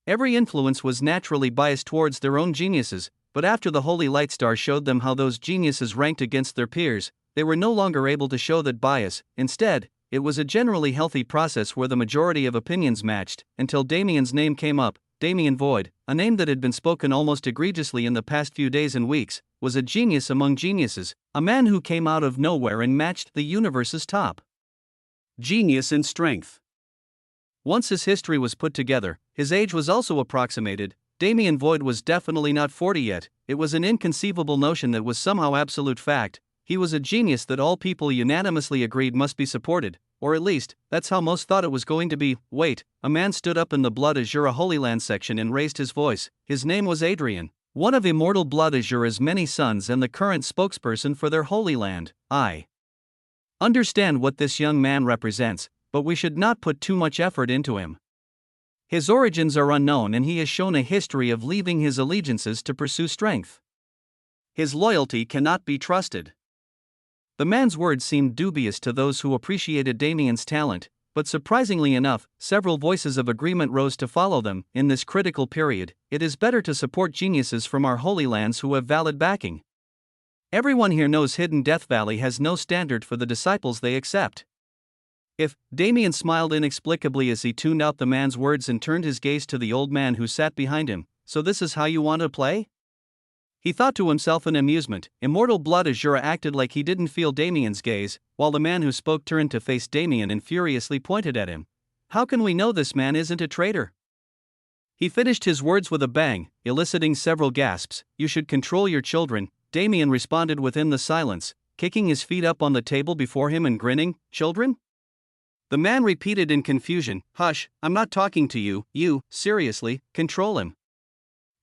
Speaker 1: Every influence was naturally biased towards their own geniuses, but after the Holy Light Star showed them how those geniuses ranked against their peers, they were no longer able to show that bias. Instead, it was a generally healthy process where the majority of opinions matched, until Damien's name came up. Damien Void, a name that had been spoken almost egregiously in the past few days and weeks, was a genius among geniuses, a man who came out of nowhere and matched the universe's top genius in strength. Once his history was put together, his age was also approximated. Damien Void was definitely not 40 yet. It was an inconceivable notion that was somehow absolute fact. He was a genius that all people unanimously agreed must be supported, or at least, that's how most thought it was going to be. Wait, a man stood up in the Blood Azura Holy Land section and raised his voice. His name was Adrian, one of Immortal Blood Azura's many sons and the current spokesperson for their Holy Land. I understand what this young man represents, but we should not put too much effort into him. His origins are unknown and he has shown a history of leaving his allegiances to pursue strength. His loyalty cannot be trusted. The man's words seemed dubious to those who appreciated Damien's talent, but surprisingly enough, several voices of agreement rose to follow them. In this critical period, it is better to support geniuses from our Holy Lands who have valid backing. Everyone here knows Hidden Death Valley has no standard for the disciples they accept. If Damien smiled inexplicably as he tuned out the man's words and turned his gaze to the old man who sat behind him. So this is how you want to play? He thought to himself in amusement. Immortal Blood Azura acted like he didn't feel Damien's gaze, while the man who spoke turned to face Damien and furiously pointed at him. How can we know this man isn't a traitor? He finished his words with a bang, eliciting several gasps. You should control your children, Damien responded within the silence, kicking his feet up on the table before him and grinning. Children? The man repeated in confusion. Hush, I'm not talking to you. You, seriously, control him.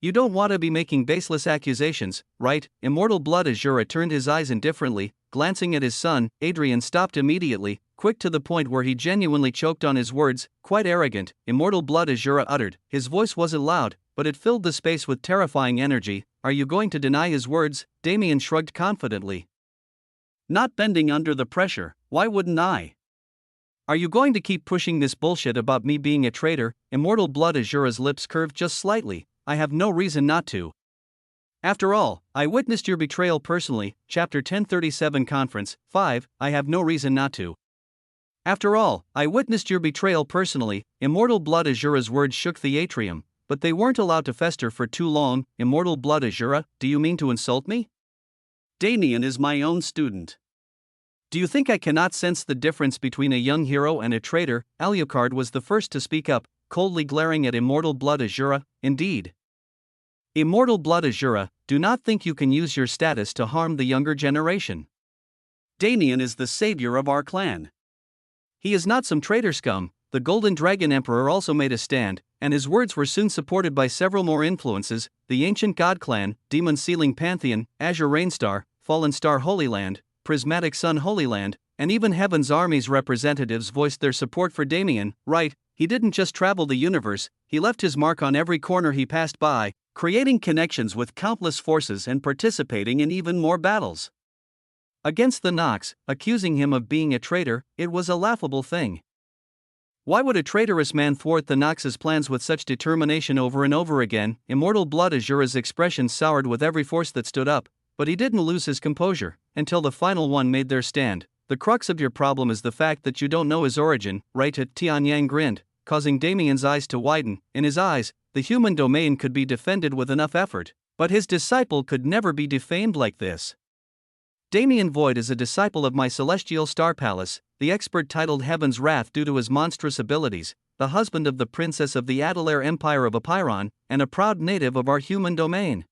Speaker 1: You don't want to be making baseless accusations, right? Immortal Blood Azura turned his eyes indifferently, glancing at his son. Adrian stopped immediately, quick to the point where he genuinely choked on his words. Quite arrogant, Immortal Blood Azura uttered. His voice wasn't loud, but it filled the space with terrifying energy. Are you going to deny his words? Damien shrugged confidently. Not bending under the pressure. Why wouldn't I? Are you going to keep pushing this bullshit about me being a traitor? Immortal Blood Azura's lips curved just slightly. I have no reason not to. After all, I witnessed your betrayal personally. Chapter 1037 Conference 5. I have no reason not to. After all, I witnessed your betrayal personally. Immortal Blood Azura's words shook the atrium, but they weren't allowed to fester for too long. Immortal Blood Azura, do you mean to insult me? Damien is my own student. Do you think I cannot sense the difference between a young hero and a traitor? Alucard was the first to speak up, coldly glaring at Immortal Blood Azura. Indeed. Immortal Blood Azura, do not think you can use your status to harm the younger generation. Damien is the savior of our clan. He is not some traitor scum. the Golden Dragon Emperor also made a stand, and his words were soon supported by several more influences: the Ancient God Clan, Demon Sealing Pantheon, Azure Rainstar, Fallen Star Holy Land, Prismatic Sun Holy Land, and even Heaven's Army's representatives voiced their support for Damien. Right, he didn't just travel the universe, he left his mark on every corner he passed by, creating connections with countless forces and participating in even more battles against the Nox, accusing him of being a traitor. It was a laughable thing. Why would a traitorous man thwart the Nox's plans with such determination over and over again? Immortal Blood Azura's expression soured with every force that stood up, but he didn't lose his composure until the final one made their stand. The crux of your problem is the fact that you don't know his origin, right? Tianyang grinned, causing Damien's eyes to widen. In his eyes, the human domain could be defended with enough effort, but his disciple could never be defamed like this. Damien Void is a disciple of my celestial star palace, the expert titled Heaven's Wrath due to his monstrous abilities, the husband of the princess of the Adelaire Empire of Apiron, and a proud native of our human domain.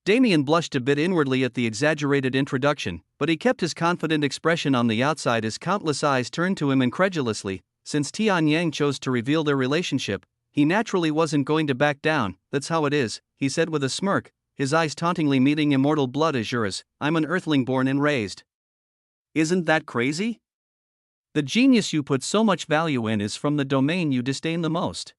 Speaker 1: Damien blushed a bit inwardly at the exaggerated introduction, but he kept his confident expression on the outside as countless eyes turned to him incredulously. Since Tianyang chose to reveal their relationship, he naturally wasn't going to back down. That's how it is, he said with a smirk, his eyes tauntingly meeting Immortal Blood Azura's. I'm an earthling born and raised. Isn't that crazy? The genius you put so much value in is from the domain you disdain the most.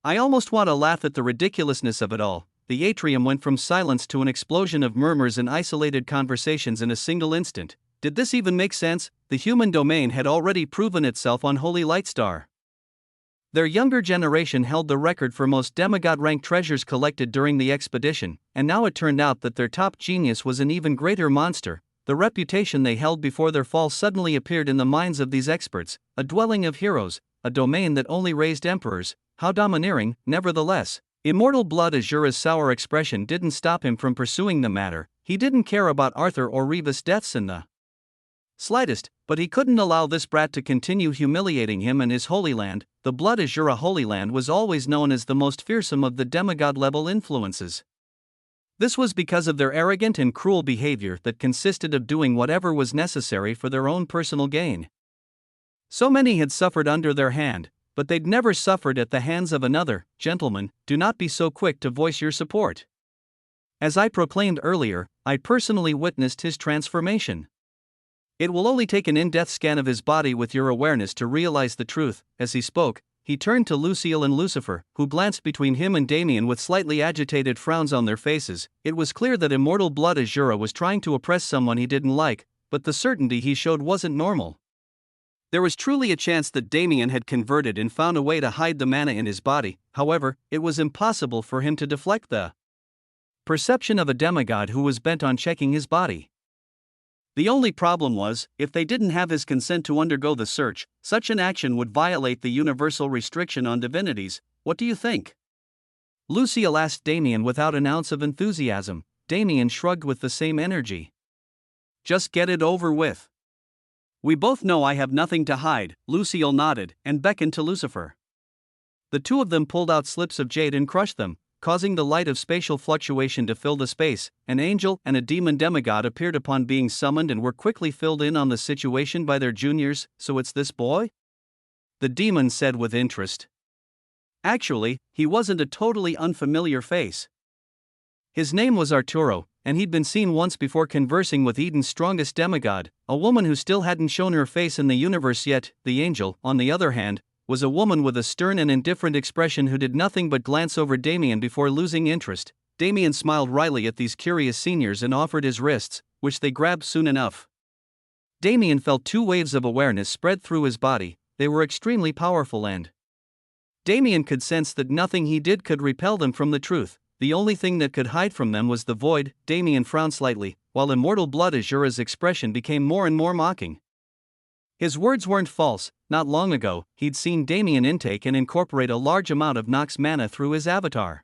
Speaker 1: I almost want to laugh at the ridiculousness of it all. The atrium went from silence to an explosion of murmurs and isolated conversations in a single instant. Did this even make sense? The human domain had already proven itself on Holy Lightstar. Their younger generation held the record for most demigod-ranked treasures collected during the expedition, and now it turned out that their top genius was an even greater monster. The reputation they held before their fall suddenly appeared in the minds of these experts, a dwelling of heroes, a domain that only raised emperors. How domineering, nevertheless. Immortal Blood Azura's sour expression didn't stop him from pursuing the matter. He didn't care about Arthur or Reva's deaths in the slightest, but he couldn't allow this brat to continue humiliating him and his Holy Land. The Blood Azura Holy Land was always known as the most fearsome of the demigod-level influences. This was because of their arrogant and cruel behavior that consisted of doing whatever was necessary for their own personal gain. So many had suffered under their hand, but they'd never suffered at the hands of another. Gentlemen, do not be so quick to voice your support. As I proclaimed earlier, I personally witnessed his transformation. It will only take an in-depth scan of his body with your awareness to realize the truth. As he spoke, he turned to Lucille and Lucifer, who glanced between him and Damien with slightly agitated frowns on their faces. It was clear that Immortal Blood Azura was trying to oppress someone he didn't like, but the certainty he showed wasn't normal. There was truly a chance that Damien had converted and found a way to hide the mana in his body. However, it was impossible for him to deflect the perception of a demigod who was bent on checking his body. The only problem was, if they didn't have his consent to undergo the search, such an action would violate the universal restriction on divinities. What do you think? Lucille asked Damien without an ounce of enthusiasm. Damien shrugged with the same energy. Just get it over with. We both know I have nothing to hide. Lucille nodded and beckoned to Lucifer. The two of them pulled out slips of jade and crushed them, causing the light of spatial fluctuation to fill the space. An angel and a demon demigod appeared upon being summoned and were quickly filled in on the situation by their juniors. So it's this boy? The demon said with interest. Actually, he wasn't a totally unfamiliar face. His name was Arturo, and he'd been seen once before conversing with Eden's strongest demigod, a woman who still hadn't shown her face in the universe yet. The angel, on the other hand, was a woman with a stern and indifferent expression who did nothing but glance over Damien before losing interest. Damien smiled wryly at these curious seniors and offered his wrists, which they grabbed soon enough. Damien felt two waves of awareness spread through his body. They were extremely powerful and Damien could sense that nothing he did could repel them from the truth. The only thing that could hide from them was the void. Damien frowned slightly, while Immortal Blood Azura's expression became more and more mocking. His words weren't false. Not long ago, he'd seen Damien intake and incorporate a large amount of Nox mana through his avatar.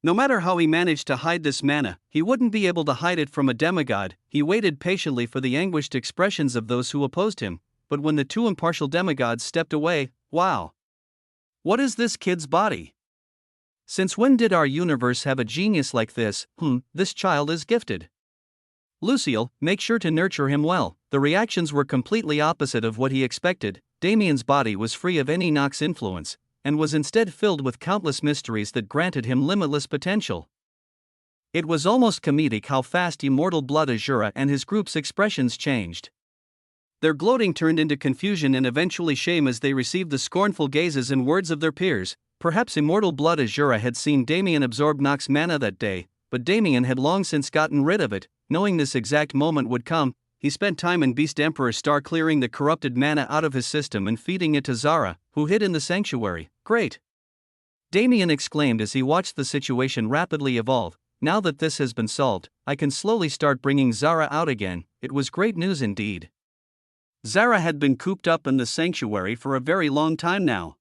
Speaker 1: No matter how he managed to hide this mana, he wouldn't be able to hide it from a demigod. He waited patiently for the anguished expressions of those who opposed him, but when the two impartial demigods stepped away, wow! What is this kid's body? Since when did our universe have a genius like this? This child is gifted. Lucille, make sure to nurture him well. The reactions were completely opposite of what he expected. Damien's body was free of any Nox influence, and was instead filled with countless mysteries that granted him limitless potential. It was almost comedic how fast Immortal Blood Azura and his group's expressions changed. Their gloating turned into confusion and eventually shame as they received the scornful gazes and words of their peers. Perhaps Immortal Blood Azura had seen Damien absorb Nox mana that day, but Damien had long since gotten rid of it. Knowing this exact moment would come, he spent time in Beast Emperor Star clearing the corrupted mana out of his system and feeding it to Zara, who hid in the sanctuary. Great! Damien exclaimed as he watched the situation rapidly evolve. Now that this has been solved, I can slowly start bringing Zara out again. It was great news indeed. Zara had been cooped up in the sanctuary for a very long time now.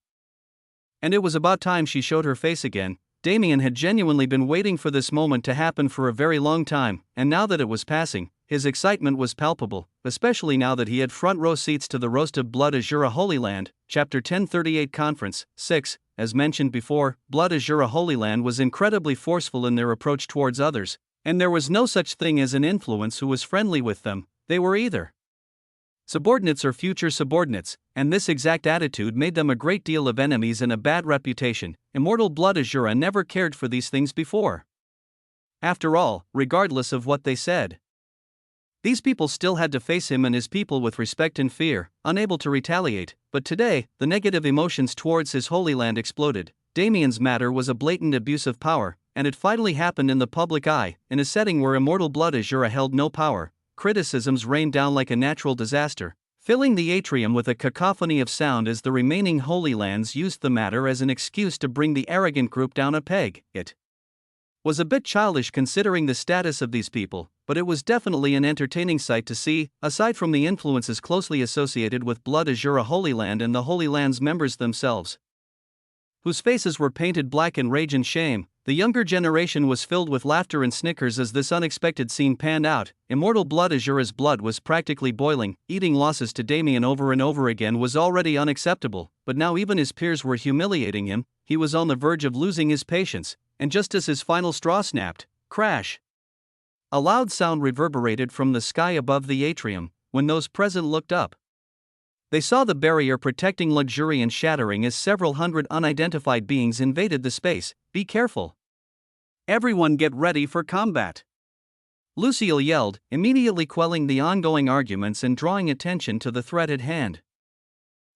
Speaker 1: And it was about time she showed her face again. Damien had genuinely been waiting for this moment to happen for a very long time, and now that it was passing, his excitement was palpable, especially now that he had front row seats to the Roast of Blood Azura Holy Land. Chapter 1038 Conference 6. As mentioned before, Blood Azura Holy Land was incredibly forceful in their approach towards others, and there was no such thing as an influence who was friendly with them. They were either subordinates or future subordinates, and this exact attitude made them a great deal of enemies and a bad reputation. Immortal Blood Azura never cared for these things before. After all, regardless of what they said, these people still had to face him and his people with respect and fear, unable to retaliate. But today, the negative emotions towards his Holy Land exploded. Damien's matter was a blatant abuse of power, and it finally happened in the public eye, in a setting where Immortal Blood Azura held no power. Criticisms rained down like a natural disaster, filling the atrium with a cacophony of sound as the remaining Holy Lands used the matter as an excuse to bring the arrogant group down a peg. It was a bit childish considering the status of these people, but it was definitely an entertaining sight to see. Aside from the influences closely associated with Blood Azura Holy Land and the Holy Land's members themselves, whose faces were painted black in rage and shame, the younger generation was filled with laughter and snickers as this unexpected scene panned out. Immortal Blood Azura's blood was practically boiling. Eating losses to Damien over and over again was already unacceptable, but now even his peers were humiliating him. He was on the verge of losing his patience, and just as his final straw snapped, crash! A loud sound reverberated from the sky above the atrium. When those present looked up, they saw the barrier protecting Luxurian shattering as several hundred unidentified beings invaded the space. Be careful! Everyone get ready for combat! Lucille yelled, immediately quelling the ongoing arguments and drawing attention to the threat at hand.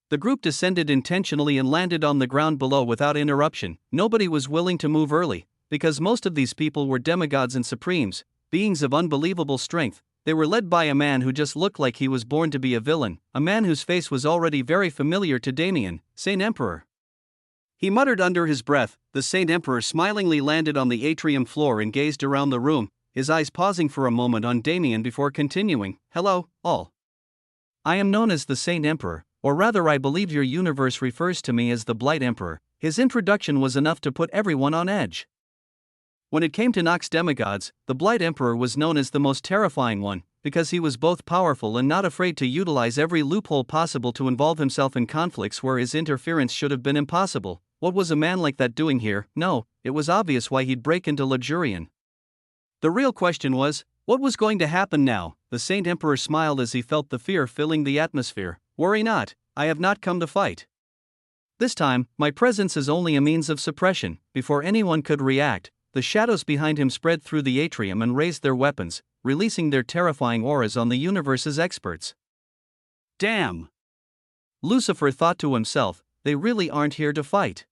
Speaker 1: The group descended intentionally and landed on the ground below without interruption. Nobody was willing to move early, because most of these people were demigods and supremes, beings of unbelievable strength. They were led by a man who just looked like he was born to be a villain, a man whose face was already very familiar to Damien, Saint Emperor. He muttered under his breath. The Saint Emperor smilingly landed on the atrium floor and gazed around the room, his eyes pausing for a moment on Damien before continuing. Hello, all. I am known as the Saint Emperor, or rather I believe your universe refers to me as the Blight Emperor. His introduction was enough to put everyone on edge. When it came to Nox demigods, the Blight Emperor was known as the most terrifying one, because he was both powerful and not afraid to utilize every loophole possible to involve himself in conflicts where his interference should have been impossible. What was a man like that doing here? No, it was obvious why he'd break into Luxurian. The real question was, what was going to happen now? The Saint Emperor smiled as he felt the fear filling the atmosphere. Worry not, I have not come to fight. This time, my presence is only a means of suppression. Before anyone could react, the shadows behind him spread through the atrium and raised their weapons, releasing their terrifying auras on the universe's experts. Damn! Lucifer thought to himself, they really aren't here to fight.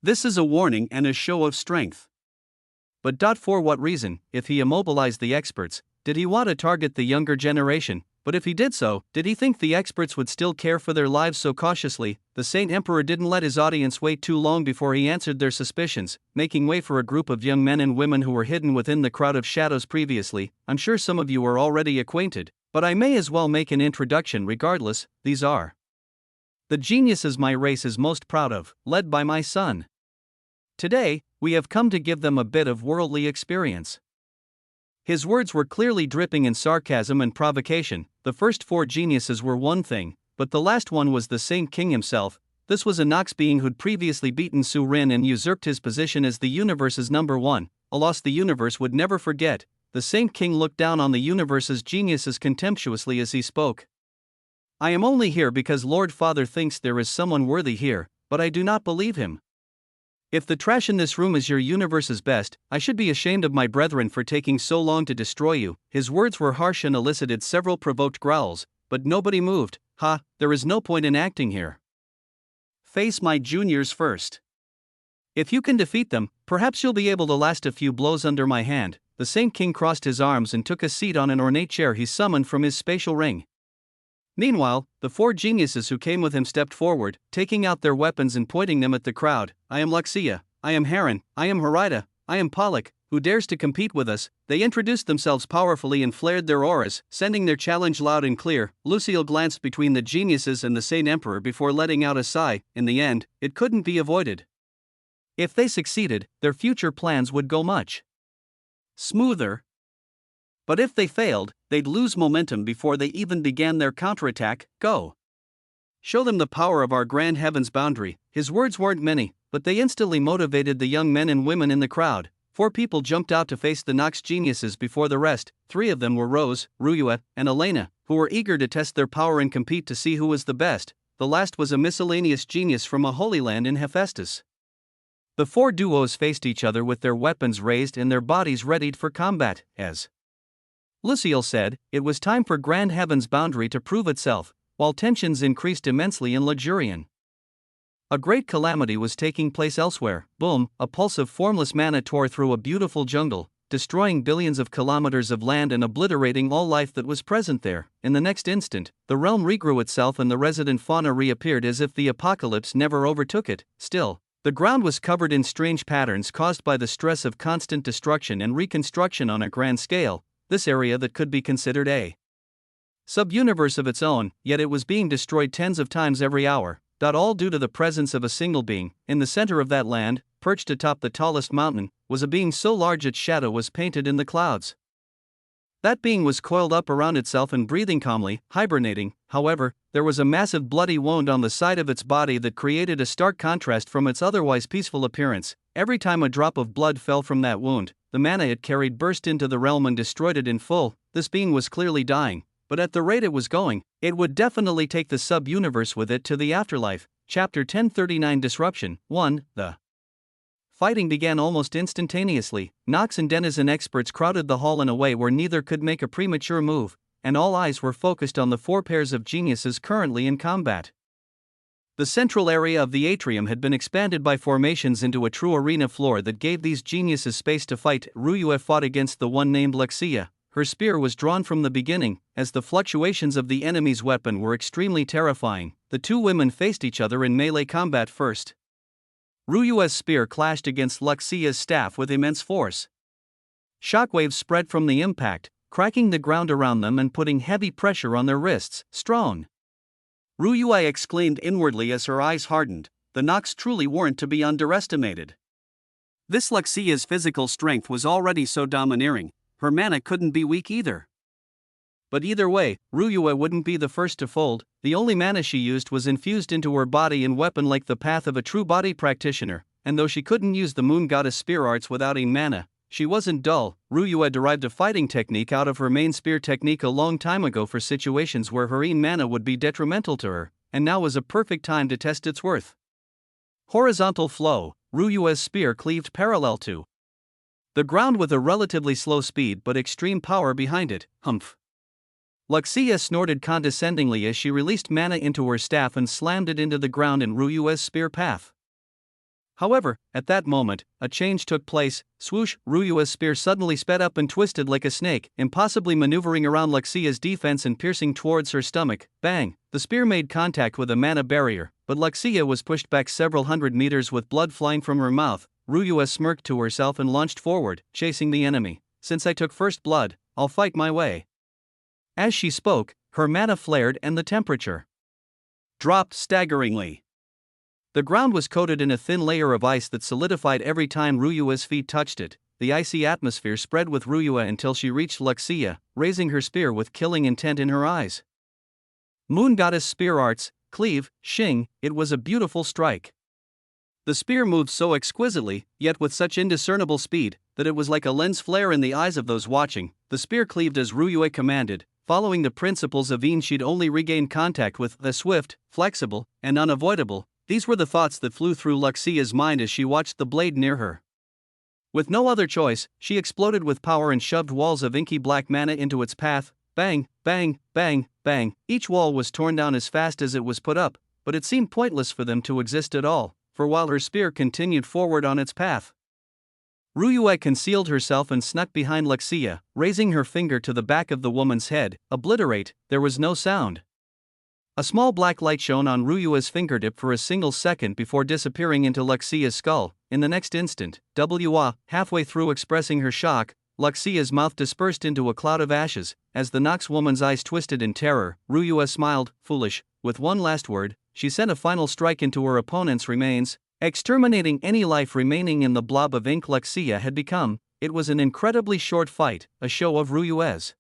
Speaker 1: This is a warning and a show of strength. But for what reason? If he immobilized the experts, did he want to target the younger generation? But if he did so, did he think the experts would still care for their lives so cautiously? The Saint Emperor didn't let his audience wait too long before he answered their suspicions, making way for a group of young men and women who were hidden within the crowd of shadows previously. I'm sure some of you are already acquainted, but I may as well make an introduction regardless. These are the geniuses my race is most proud of, led by my son. Today, we have come to give them a bit of worldly experience. His words were clearly dripping in sarcasm and provocation. The first four geniuses were one thing, but the last one was the Saint King himself. This was a Nox being who'd previously beaten Su Rin and usurped his position as the universe's number one, a loss the universe would never forget. The Saint King looked down on the universe's geniuses contemptuously as he spoke. I am only here because Lord Father thinks there is someone worthy here, but I do not believe him. If the trash in this room is your universe's best, I should be ashamed of my brethren for taking so long to destroy you." His words were harsh and elicited several provoked growls, but nobody moved. "Ha, there is no point in acting here. Face my juniors first. If you can defeat them, perhaps you'll be able to last a few blows under my hand." The Saint King crossed his arms and took a seat on an ornate chair he summoned from his spatial ring. Meanwhile, the four geniuses who came with him stepped forward, taking out their weapons and pointing them at the crowd. "I am Luxia, I am Heron, I am Herida, I am Pollock. Who dares to compete with us?" They introduced themselves powerfully and flared their auras, sending their challenge loud and clear. Lucille glanced between the geniuses and the Saint Emperor before letting out a sigh. In the end, it couldn't be avoided. If they succeeded, their future plans would go much smoother. But if they failed, they'd lose momentum before they even began their counterattack. "Go. Show them the power of our grand heaven's boundary." His words weren't many, but they instantly motivated the young men and women in the crowd. 4 people jumped out to face the Nox geniuses before the rest. 3 of them were Rose, Ruyua, and Elena, who were eager to test their power and compete to see who was the best. The last was a miscellaneous genius from a holy land in Hephaestus. The 4 duos faced each other with their weapons raised and their bodies readied for combat. As Lucille said, it was time for Grand Heaven's boundary to prove itself, while tensions increased immensely in Luxurian. A great calamity was taking place elsewhere. Boom, a pulse of formless mana tore through a beautiful jungle, destroying billions of kilometers of land and obliterating all life that was present there. In the next instant, the realm regrew itself and the resident fauna reappeared as if the apocalypse never overtook it. Still, the ground was covered in strange patterns caused by the stress of constant destruction and reconstruction on a grand scale. This area that could be considered a sub-universe of its own, yet it was being destroyed tens of times every hour. All due to the presence of a single being. In the center of that land, perched atop the tallest mountain, was a being so large its shadow was painted in the clouds. That being was coiled up around itself and breathing calmly, hibernating. However, there was a massive bloody wound on the side of its body that created a stark contrast from its otherwise peaceful appearance. Every time a drop of blood fell from that wound, the mana it carried burst into the realm and destroyed it in full. This being was clearly dying, but at the rate it was going, it would definitely take the sub-universe with it to the afterlife. Chapter 1039 Disruption 1. The fighting began almost instantaneously. Nox and denizen experts crowded the hall in a way where neither could make a premature move, and all eyes were focused on the 4 pairs of geniuses currently in combat. The central area of the atrium had been expanded by formations into a true arena floor that gave these geniuses space to fight. Ruyua fought against the one named Luxia. Her spear was drawn from the beginning, as the fluctuations of the enemy's weapon were extremely terrifying. The 2 women faced each other in melee combat first. Ruyua's spear clashed against Luxia's staff with immense force. Shockwaves spread from the impact, cracking the ground around them and putting heavy pressure on their wrists. "Strong!" Ruyua exclaimed inwardly as her eyes hardened. The Nox truly weren't to be underestimated. This Luxia's physical strength was already so domineering. Her mana couldn't be weak either. But either way, Ruyua wouldn't be the first to fold. The only mana she used was infused into her body and weapon like the path of a true body practitioner, and though she couldn't use the moon goddess spear arts without mana, she wasn't dull. Ruyua derived a fighting technique out of her main spear technique a long time ago for situations where her mana would be detrimental to her, and now was a perfect time to test its worth. Horizontal flow. Ruyua's spear cleaved parallel to the ground with a relatively slow speed but extreme power behind it. Humph. Luxia snorted condescendingly as she released mana into her staff and slammed it into the ground in Ruyua's spear path. However, at that moment, a change took place. Swoosh! Ruyua's spear suddenly sped up and twisted like a snake, impossibly maneuvering around Luxia's defense and piercing towards her stomach. Bang! The spear made contact with a mana barrier, but Luxia was pushed back several hundred meters with blood flying from her mouth. Ruyua smirked to herself and launched forward, chasing the enemy. "Since I took first blood, I'll fight my way." As she spoke, her mana flared and the temperature dropped staggeringly. The ground was coated in a thin layer of ice that solidified every time Ruyua's feet touched it. The icy atmosphere spread with Ruyua until she reached Luxia, raising her spear with killing intent in her eyes. Moon Goddess Spear Arts, Cleave, Shing, it was a beautiful strike. The spear moved so exquisitely, yet with such indiscernible speed, that it was like a lens flare in the eyes of those watching. The spear cleaved as Ruyua commanded, following the principles of Een, she'd only regain contact with the swift, flexible, and unavoidable. These were the thoughts that flew through Luxia's mind as she watched the blade near her. With no other choice, she exploded with power and shoved walls of inky black mana into its path. Bang, bang, bang, bang. Each wall was torn down as fast as it was put up, but it seemed pointless for them to exist at all, for while her spear continued forward on its path, Ruyue concealed herself and snuck behind Luxia, raising her finger to the back of the woman's head. Obliterate. There was no sound. A small black light shone on Ruyue's fingertip for a single second before disappearing into Luxia's skull. In the next instant, halfway through expressing her shock, Luxia's mouth dispersed into a cloud of ashes. As the Nox woman's eyes twisted in terror, Ruyue smiled. Foolish. With one last word, she sent a final strike into her opponent's remains, exterminating any life remaining in the blob of ink Luxia had become. It was an incredibly short fight, a show of Ruyue's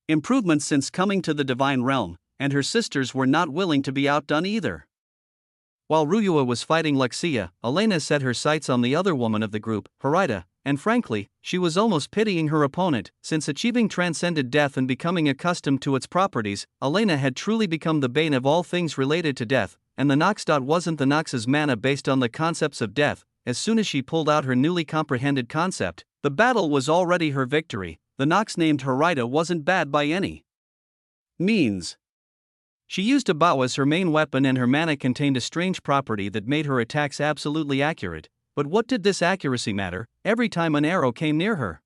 Speaker 1: improvements since coming to the divine realm, and her sisters were not willing to be outdone either. While Ruyue was fighting Luxia, Elena set her sights on the other woman of the group, Harida, and frankly, she was almost pitying her opponent. Since achieving transcended death and becoming accustomed to its properties, Elena had truly become the bane of all things related to death, and the Nox. Wasn't the Nox's mana based on the concepts of death. As soon as she pulled out her newly comprehended concept, the battle was already her victory. The Nox named Harida wasn't bad by any means. She used a bow as her main weapon, and her mana contained a strange property that made her attacks absolutely accurate. But what did this accuracy matter? Every time an arrow came near her,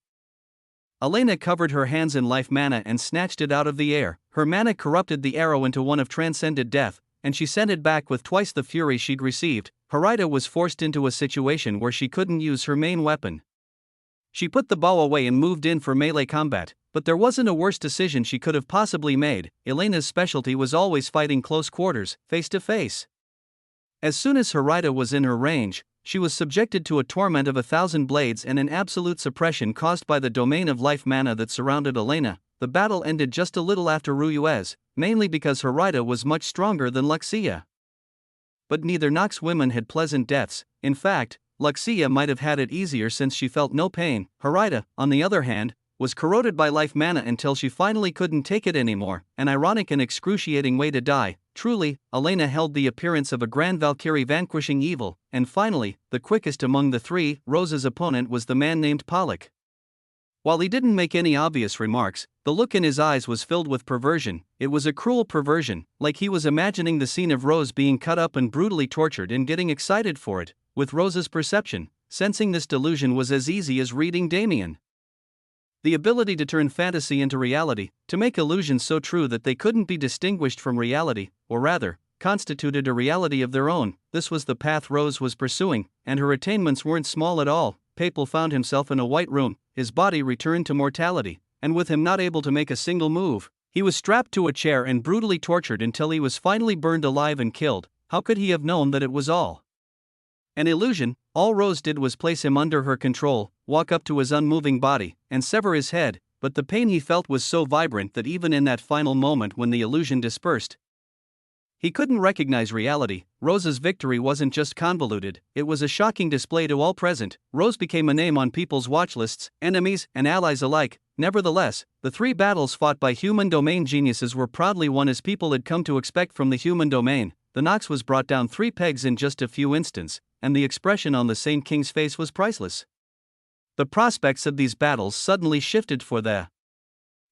Speaker 1: Elena covered her hands in life mana and snatched it out of the air. Her mana corrupted the arrow into one of transcended death, and she sent it back with twice the fury she'd received. Harida was forced into a situation where she couldn't use her main weapon. She put the bow away and moved in for melee combat, but there wasn't a worse decision she could have possibly made. Elena's specialty was always fighting close quarters, face to face. As soon as Harida was in her range, she was subjected to a torment of 1,000 blades and an absolute suppression caused by the domain of life mana that surrounded Elena. The battle ended just a little after Ruyue's, mainly because Harida was much stronger than Luxia. But neither Nox women had pleasant deaths. In fact, Luxia might have had it easier since she felt no pain. Harida, on the other hand, was corroded by life mana until she finally couldn't take it anymore. An ironic and excruciating way to die. Truly, Elena held the appearance of a grand Valkyrie vanquishing evil. And finally, the quickest among the three, Rose's opponent was the man named Pollock. While he didn't make any obvious remarks, the look in his eyes was filled with perversion. It was a cruel perversion, like he was imagining the scene of Rose being cut up and brutally tortured and getting excited for it. With Rose's perception, sensing this delusion was as easy as reading Damien. The ability to turn fantasy into reality, to make illusions so true that they couldn't be distinguished from reality, or rather, constituted a reality of their own. This was the path Rose was pursuing, and her attainments weren't small at all. Papal found himself in a white room, his body returned to mortality, and with him not able to make a single move, he was strapped to a chair and brutally tortured until he was finally burned alive and killed. How could he have known that it was all an illusion? All Rose did was place him under her control, walk up to his unmoving body, and sever his head, but the pain he felt was so vibrant that even in that final moment when the illusion dispersed, he couldn't recognize reality. Rose's victory wasn't just convoluted, it was a shocking display to all present. Rose became a name on people's watch lists, enemies and allies alike. Nevertheless, the three battles fought by human domain geniuses were proudly won as people had come to expect from the human domain. The Nox was brought down 3 pegs in just a few instants, and the expression on the Saint King's face was priceless. The prospects of these battles suddenly shifted for the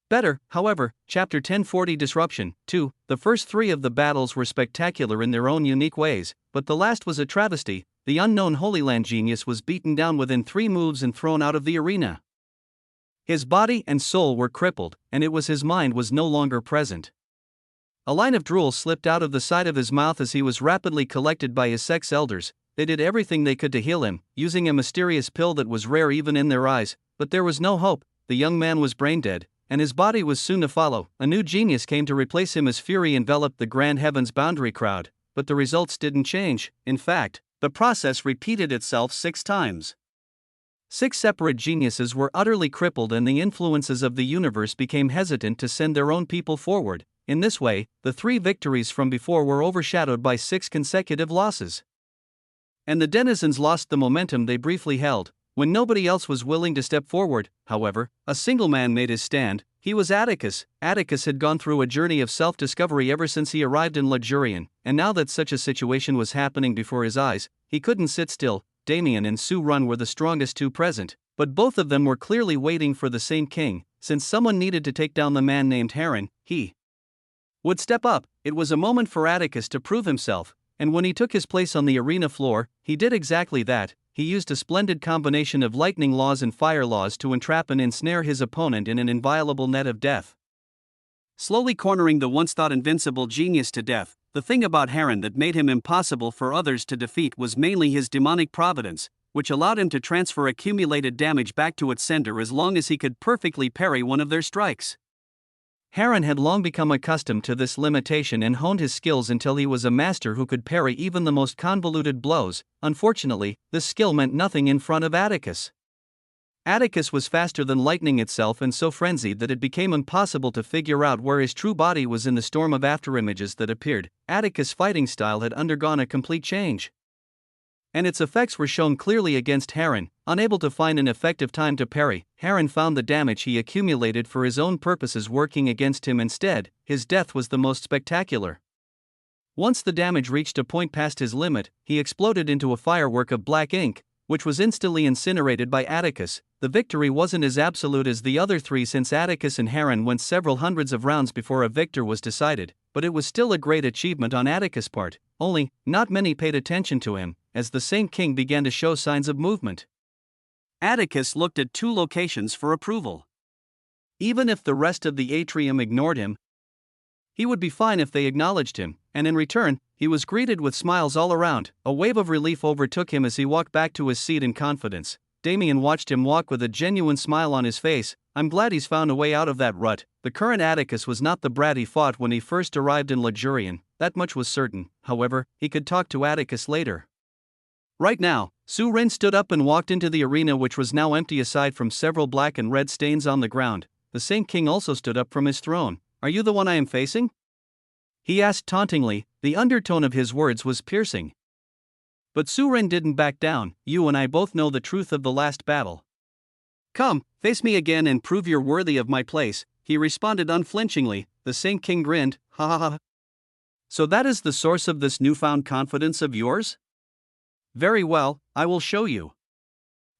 Speaker 1: better. However, Chapter 1040 Disruption 2. The first 3 of the battles were spectacular in their own unique ways, but the last was a travesty. The unknown Holy Land genius was beaten down within 3 moves and thrown out of the arena. His body and soul were crippled, and it was his mind was no longer present. A line of drool slipped out of the side of his mouth as he was rapidly collected by his sex elders. They did everything they could to heal him, using a mysterious pill that was rare even in their eyes, but there was no hope. The young man was brain dead, and his body was soon to follow. A new genius came to replace him as fury enveloped the grand heavens boundary crowd, but the results didn't change. In fact, the process repeated itself 6 times. 6 separate geniuses were utterly crippled, and the influences of the universe became hesitant to send their own people forward. In this way, the 3 victories from before were overshadowed by 6 consecutive losses. And the denizens lost the momentum they briefly held. When nobody else was willing to step forward, however, a single man made his stand. He was Atticus. Atticus had gone through a journey of self-discovery ever since he arrived in Luxurian, and now that such a situation was happening before his eyes, he couldn't sit still. Damien and Sue Run were the strongest two present, but both of them were clearly waiting for the same king. Since someone needed to take down the man named Heron, he would step up. It was a moment for Atticus to prove himself, and when he took his place on the arena floor, he did exactly that. He used a splendid combination of lightning laws and fire laws to entrap and ensnare his opponent in an inviolable net of death. Slowly cornering the once-thought invincible genius to death, the thing about Heron that made him impossible for others to defeat was mainly his demonic providence, which allowed him to transfer accumulated damage back to its sender as long as he could perfectly parry one of their strikes. Heron had long become accustomed to this limitation and honed his skills until he was a master who could parry even the most convoluted blows. Unfortunately, this skill meant nothing in front of Atticus. Atticus was faster than lightning itself and so frenzied that it became impossible to figure out where his true body was in the storm of afterimages that appeared. Atticus' fighting style had undergone a complete change, and its effects were shown clearly against Heron. Unable to find an effective time to parry, Heron found the damage he accumulated for his own purposes working against him instead. His death was the most spectacular. Once the damage reached a point past his limit, he exploded into a firework of black ink, which was instantly incinerated by Atticus. The victory wasn't as absolute as the other three since Atticus and Heron went several hundreds of rounds before a victor was decided, but it was still a great achievement on Atticus' part. Only, not many paid attention to him, as the Saint King began to show signs of movement. Atticus looked at two locations for approval. Even if the rest of the atrium ignored him, he would be fine if they acknowledged him, and in return, he was greeted with smiles all around. A wave of relief overtook him as he walked back to his seat in confidence. Damien watched him walk with a genuine smile on his face. I'm glad he's found a way out of that rut. The current Atticus was not the brat he fought when he first arrived in Luxurian, that much was certain. However, he could talk to Atticus later. Right now, Sue Rin stood up and walked into the arena, which was now empty aside from several black and red stains on the ground. The Saint King also stood up from his throne. Are you the one I am facing? He asked tauntingly. The undertone of his words was piercing. But Sue Rin didn't back down. You and I both know the truth of the last battle. Come, face me again and prove you're worthy of my place, he responded unflinchingly. The Saint King grinned. Ha ha ha. So that is the source of this newfound confidence of yours? Very well, I will show you.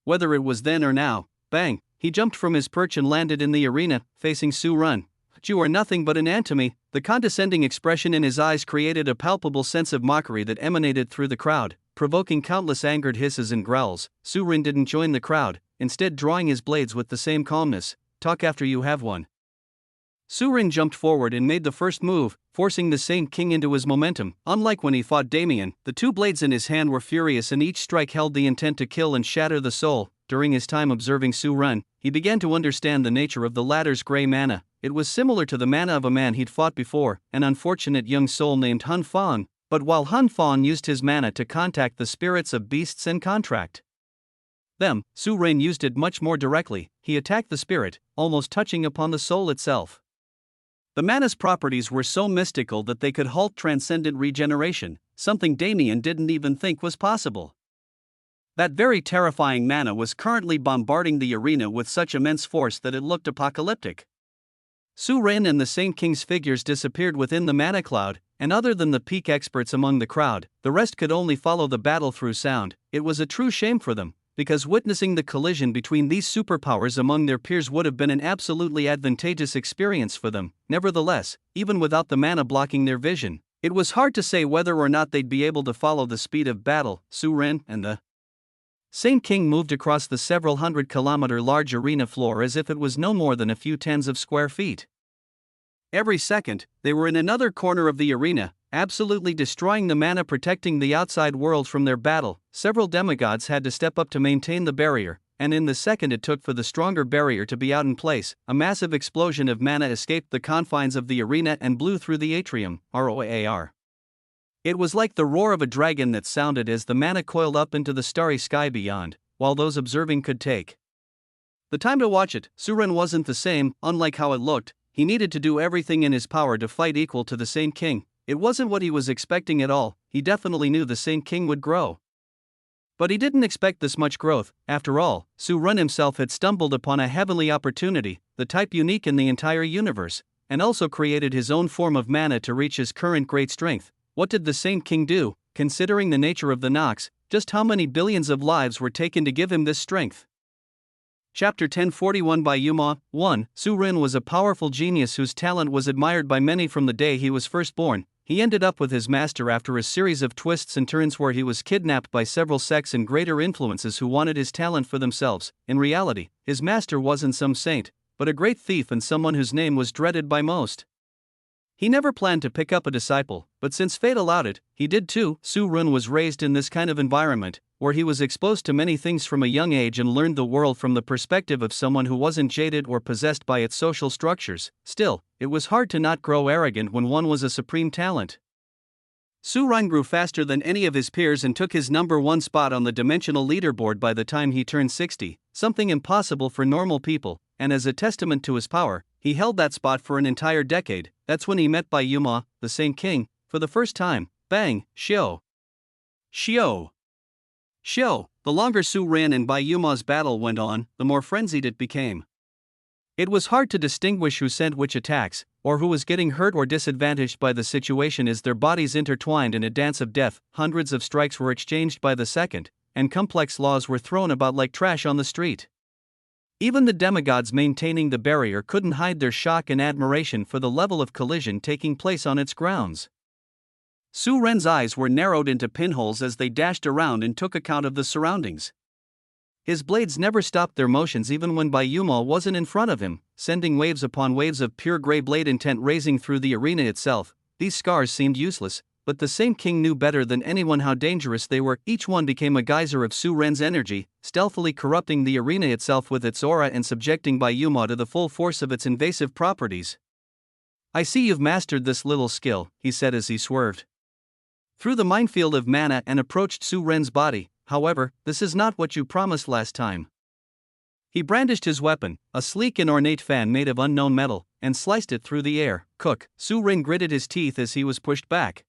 Speaker 1: Whether it was then or now, bang, he jumped from his perch and landed in the arena, facing Sue Rin. You are nothing but an ant to me. The condescending expression in his eyes created a palpable sense of mockery that emanated through the crowd, provoking countless angered hisses and growls. Sue Rin didn't join the crowd, instead drawing his blades with the same calmness. Talk after you have one. Sue Rin jumped forward and made the first move, forcing the Saint King into his momentum. Unlike when he fought Damien, the two blades in his hand were furious and each strike held the intent to kill and shatter the soul. During his time observing Sue Rin, he began to understand the nature of the latter's gray mana. It was similar to the mana of a man he'd fought before, an unfortunate young soul named Hun Fong. But while Hun Fong used his mana to contact the spirits of beasts and contract them, Sue Rin used it much more directly. He attacked the spirit, almost touching upon the soul itself. The mana's properties were so mystical that they could halt transcendent regeneration, something Damien didn't even think was possible. That very terrifying mana was currently bombarding the arena with such immense force that it looked apocalyptic. Sue Rin and the Saint King's figures disappeared within the mana cloud, and other than the peak experts among the crowd, the rest could only follow the battle through sound. It was a true shame for them, because witnessing the collision between these superpowers among their peers would have been an absolutely advantageous experience for them. Nevertheless, even without the mana blocking their vision, it was hard to say whether or not they'd be able to follow the speed of battle. Sue Rin and the Saint King moved across the several 100-kilometer large arena floor as if it was no more than a few tens of square feet. Every second, they were in another corner of the arena, absolutely destroying the mana protecting the outside world from their battle. Several demigods had to step up to maintain the barrier, and in the second it took for the stronger barrier to be out in place, a massive explosion of mana escaped the confines of the arena and blew through the atrium. ROAR. It was like the roar of a dragon that sounded as the mana coiled up into the starry sky beyond, while those observing could take the time to watch it. Sue Rin wasn't the same. Unlike how it looked, he needed to do everything in his power to fight equal to the Saint King. It wasn't what he was expecting at all. He definitely knew the Saint King would grow But he didn't expect this much growth. After all, Su Ren himself had stumbled upon a heavenly opportunity, the type unique in the entire universe, and also created his own form of mana to reach his current great strength. What did the Saint King do? Considering the nature of the Nox, just how many billions of lives were taken to give him this strength? Chapter 1041 by Yuma. 1. Su Ren was a powerful genius whose talent was admired by many from the day he was first born. He ended up with his master after a series of twists and turns where he was kidnapped by several sects and greater influences who wanted his talent for themselves. In reality, his master wasn't some saint, but a great thief and someone whose name was dreaded by most. He never planned to pick up a disciple, but since fate allowed it, he did too. Su Ren was raised in this kind of environment, where he was exposed to many things from a young age and learned the world from the perspective of someone who wasn't jaded or possessed by its social structures. Still, it was hard to not grow arrogant when one was a supreme talent. Su Ren grew faster than any of his peers and took his #1 spot on the dimensional leaderboard by the time he turned 60, something impossible for normal people, and as a testament to his power, he held that spot for an entire decade. That's when he met Yuma, the Saint King, for the first time. Bang, Shio. Shio. Shio. The longer Su Ren and Yuma's battle went on, the more frenzied it became. It was hard to distinguish who sent which attacks, or who was getting hurt or disadvantaged by the situation as their bodies intertwined in a dance of death. Hundreds of strikes were exchanged by the second, and complex laws were thrown about like trash on the street. Even the demigods maintaining the barrier couldn't hide their shock and admiration for the level of collision taking place on its grounds. Su Ren's eyes were narrowed into pinholes as they dashed around and took account of the surroundings. His blades never stopped their motions even when Yuma wasn't in front of him, sending waves upon waves of pure gray blade intent racing through the arena itself. These scars seemed useless, but the Saint King knew better than anyone how dangerous they were. Each one became a geyser of Su Ren's energy, stealthily corrupting the arena itself with its aura and subjecting Yuma to the full force of its invasive properties. "I see you've mastered this little skill," he said as he swerved through the minefield of mana and approached Su Ren's body. "However, this is not what you promised last time." He brandished his weapon, a sleek and ornate fan made of unknown metal, and sliced it through the air. Cook. Su Ren gritted his teeth as he was pushed back.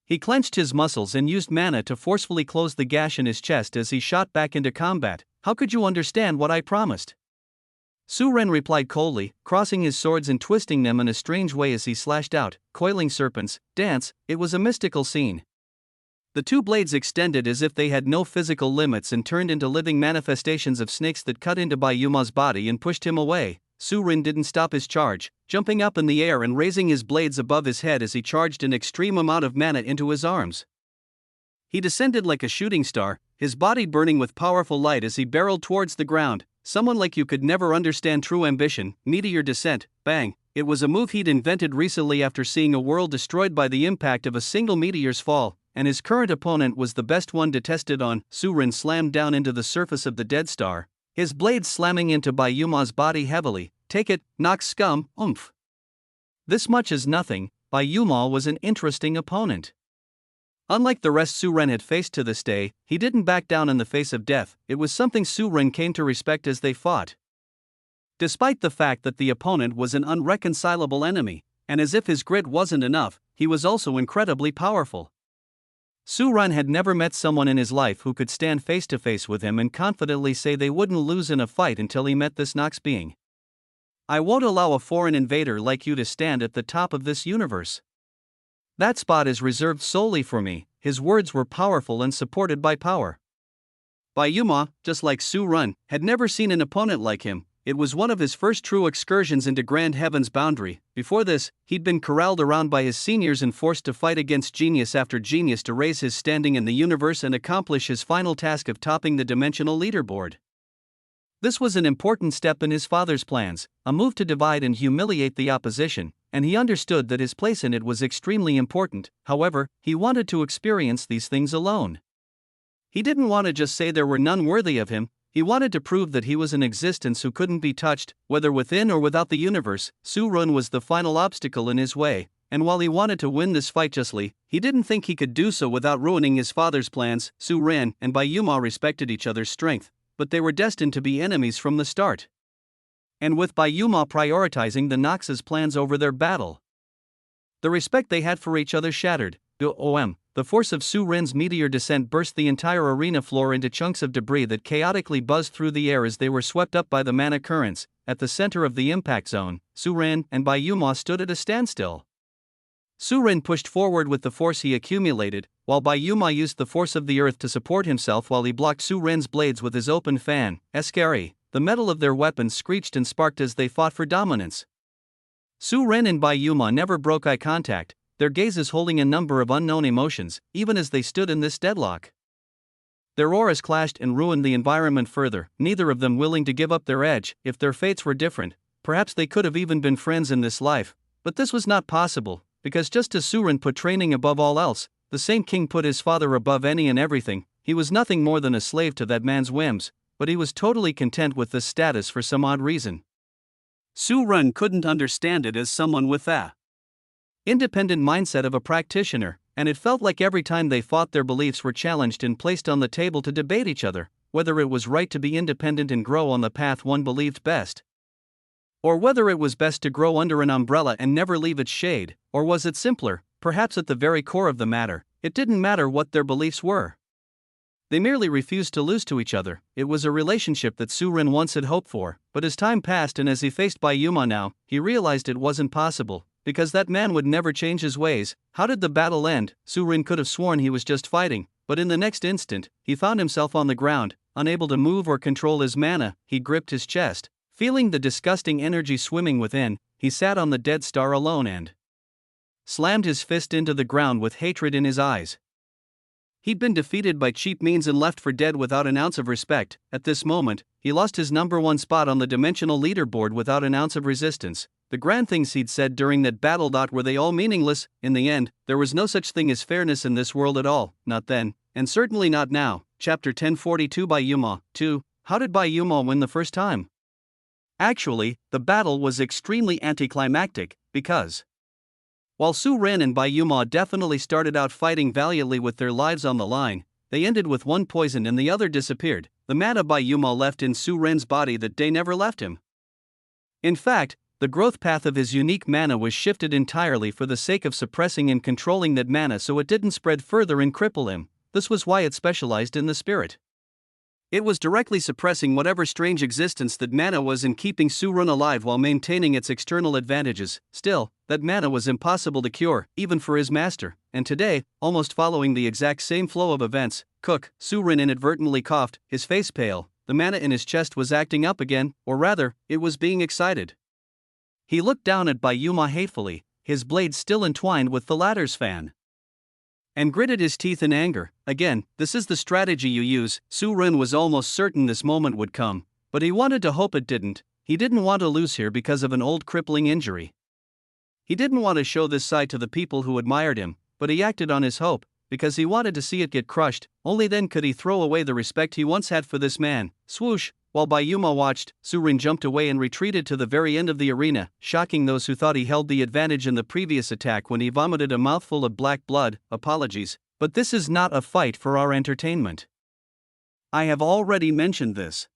Speaker 1: He clenched his muscles and used mana to forcefully close the gash in his chest as he shot back into combat. "How could you understand what I promised?" Su Ren replied coldly, crossing his swords and twisting them in a strange way as he slashed out. Coiling serpents, dance. It was a mystical scene. The two blades extended as if they had no physical limits and turned into living manifestations of snakes that cut into Yuma's body and pushed him away. Su Ren didn't stop his charge, jumping up in the air and raising his blades above his head as he charged an extreme amount of mana into his arms. He descended like a shooting star, his body burning with powerful light as he barreled towards the ground. Someone like you could never understand true ambition. Meteor descent. Bang. It was a move he'd invented recently after seeing a world destroyed by the impact of a single meteor's fall, and his current opponent was the best one to test it on. Su Ren slammed down into the surface of the dead star, his blades slamming into Yuma's body heavily. "Take it, Nox scum, oomph." This much is nothing. Yuma was an interesting opponent. Unlike the rest Su Ren had faced to this day, he didn't back down in the face of death. It was something Su Ren came to respect as they fought. Despite the fact that the opponent was an unreconcilable enemy, and as if his grit wasn't enough, he was also incredibly powerful. Su Ren had never met someone in his life who could stand face to face with him and confidently say they wouldn't lose in a fight until he met this Nox being. "I won't allow a foreign invader like you to stand at the top of this universe. That spot is reserved solely for me." His words were powerful and supported by power. Yuma, just like Su Ren, had never seen an opponent like him. It was one of his first true excursions into Grand Heaven's boundary. Before this, he'd been corralled around by his seniors and forced to fight against genius after genius to raise his standing in the universe and accomplish his final task of topping the dimensional leaderboard. This was an important step in his father's plans, a move to divide and humiliate the opposition, and he understood that his place in it was extremely important. However, he wanted to experience these things alone. He didn't want to just say there were none worthy of him. He wanted to prove that he was an existence who couldn't be touched, whether within or without the universe. Su Ren was the final obstacle in his way, and while he wanted to win this fight justly, he didn't think he could do so without ruining his father's plans. Su Ren and Yuma respected each other's strength, but they were destined to be enemies from the start. And with Yuma prioritizing the Nox's plans over their battle, the respect they had for each other shattered. the force of Su Ren's meteor descent burst the entire arena floor into chunks of debris that chaotically buzzed through the air as they were swept up by the mana currents. At the center of the impact zone, Su Ren and Bai Yuma stood at a standstill. Su Ren pushed forward with the force he accumulated, while Bai Yuma used the force of the earth to support himself while he blocked Su Ren's blades with his open fan. Scary. The metal of their weapons screeched and sparked as they fought for dominance. Su Ren and Bai Yuma never broke eye contact, their gazes holding a number of unknown emotions, even as they stood in this deadlock. Their auras clashed and ruined the environment further, neither of them willing to give up their edge. If their fates were different, perhaps they could have even been friends in this life, but this was not possible, because just as Su Ren put training above all else, the same king put his father above any and everything. He was nothing more than a slave to that man's whims, but he was totally content with this status for some odd reason. Su Ren couldn't understand it as someone with that independent mindset of a practitioner, and it felt like every time they fought their beliefs were challenged and placed on the table to debate each other, whether it was right to be independent and grow on the path one believed best, or whether it was best to grow under an umbrella and never leave its shade, or was it simpler, perhaps at the very core of the matter, it didn't matter what their beliefs were. They merely refused to lose to each other. It was a relationship that Su Ren once had hoped for, but as time passed and as he faced Bai Yuma now, he realized it wasn't possible, because that man would never change his ways. How did the battle end? Su Ren could have sworn he was just fighting, but in the next instant, he found himself on the ground, unable to move or control his mana. He gripped his chest. Feeling the disgusting energy swimming within, he sat on the dead star alone and slammed his fist into the ground with hatred in his eyes. He'd been defeated by cheap means and left for dead without an ounce of respect. At this moment, he lost his #1 spot on the dimensional leaderboard without an ounce of resistance. The grand things he'd said during that battle. Were they all meaningless? In the end, there was no such thing as fairness in this world at all, not then, and certainly not now. Chapter 1042 Bai Yuma 2. How did Bai Yuma win the first time? Actually, the battle was extremely anticlimactic, because while Su Ren and Bai Yuma definitely started out fighting valiantly with their lives on the line, they ended with one poisoned and the other disappeared. The mana Bai Yuma left in Su Ren's body that day never left him. In fact, the growth path of his unique mana was shifted entirely for the sake of suppressing and controlling that mana so it didn't spread further and cripple him. This was why it specialized in the spirit. It was directly suppressing whatever strange existence that mana was and keeping Su Ren alive while maintaining its external advantages. Still, that mana was impossible to cure, even for his master, and today, almost following the exact same flow of events, Su Ren inadvertently coughed, his face pale. The mana in his chest was acting up again, or rather, it was being excited. He looked down at Bai Yuma hatefully, his blade still entwined with the latter's fan, and gritted his teeth in anger. Again, this is the strategy you use. Su Ren was almost certain this moment would come, but he wanted to hope it didn't. He didn't want to lose here because of an old crippling injury. He didn't want to show this side to the people who admired him, but he acted on his hope, because he wanted to see it get crushed. Only then could he throw away the respect he once had for this man. Swoosh! While Bai Yuma watched, Su Ren jumped away and retreated to the very end of the arena, shocking those who thought he held the advantage in the previous attack when he vomited a mouthful of black blood. Apologies, but this is not a fight for our entertainment. I have already mentioned this.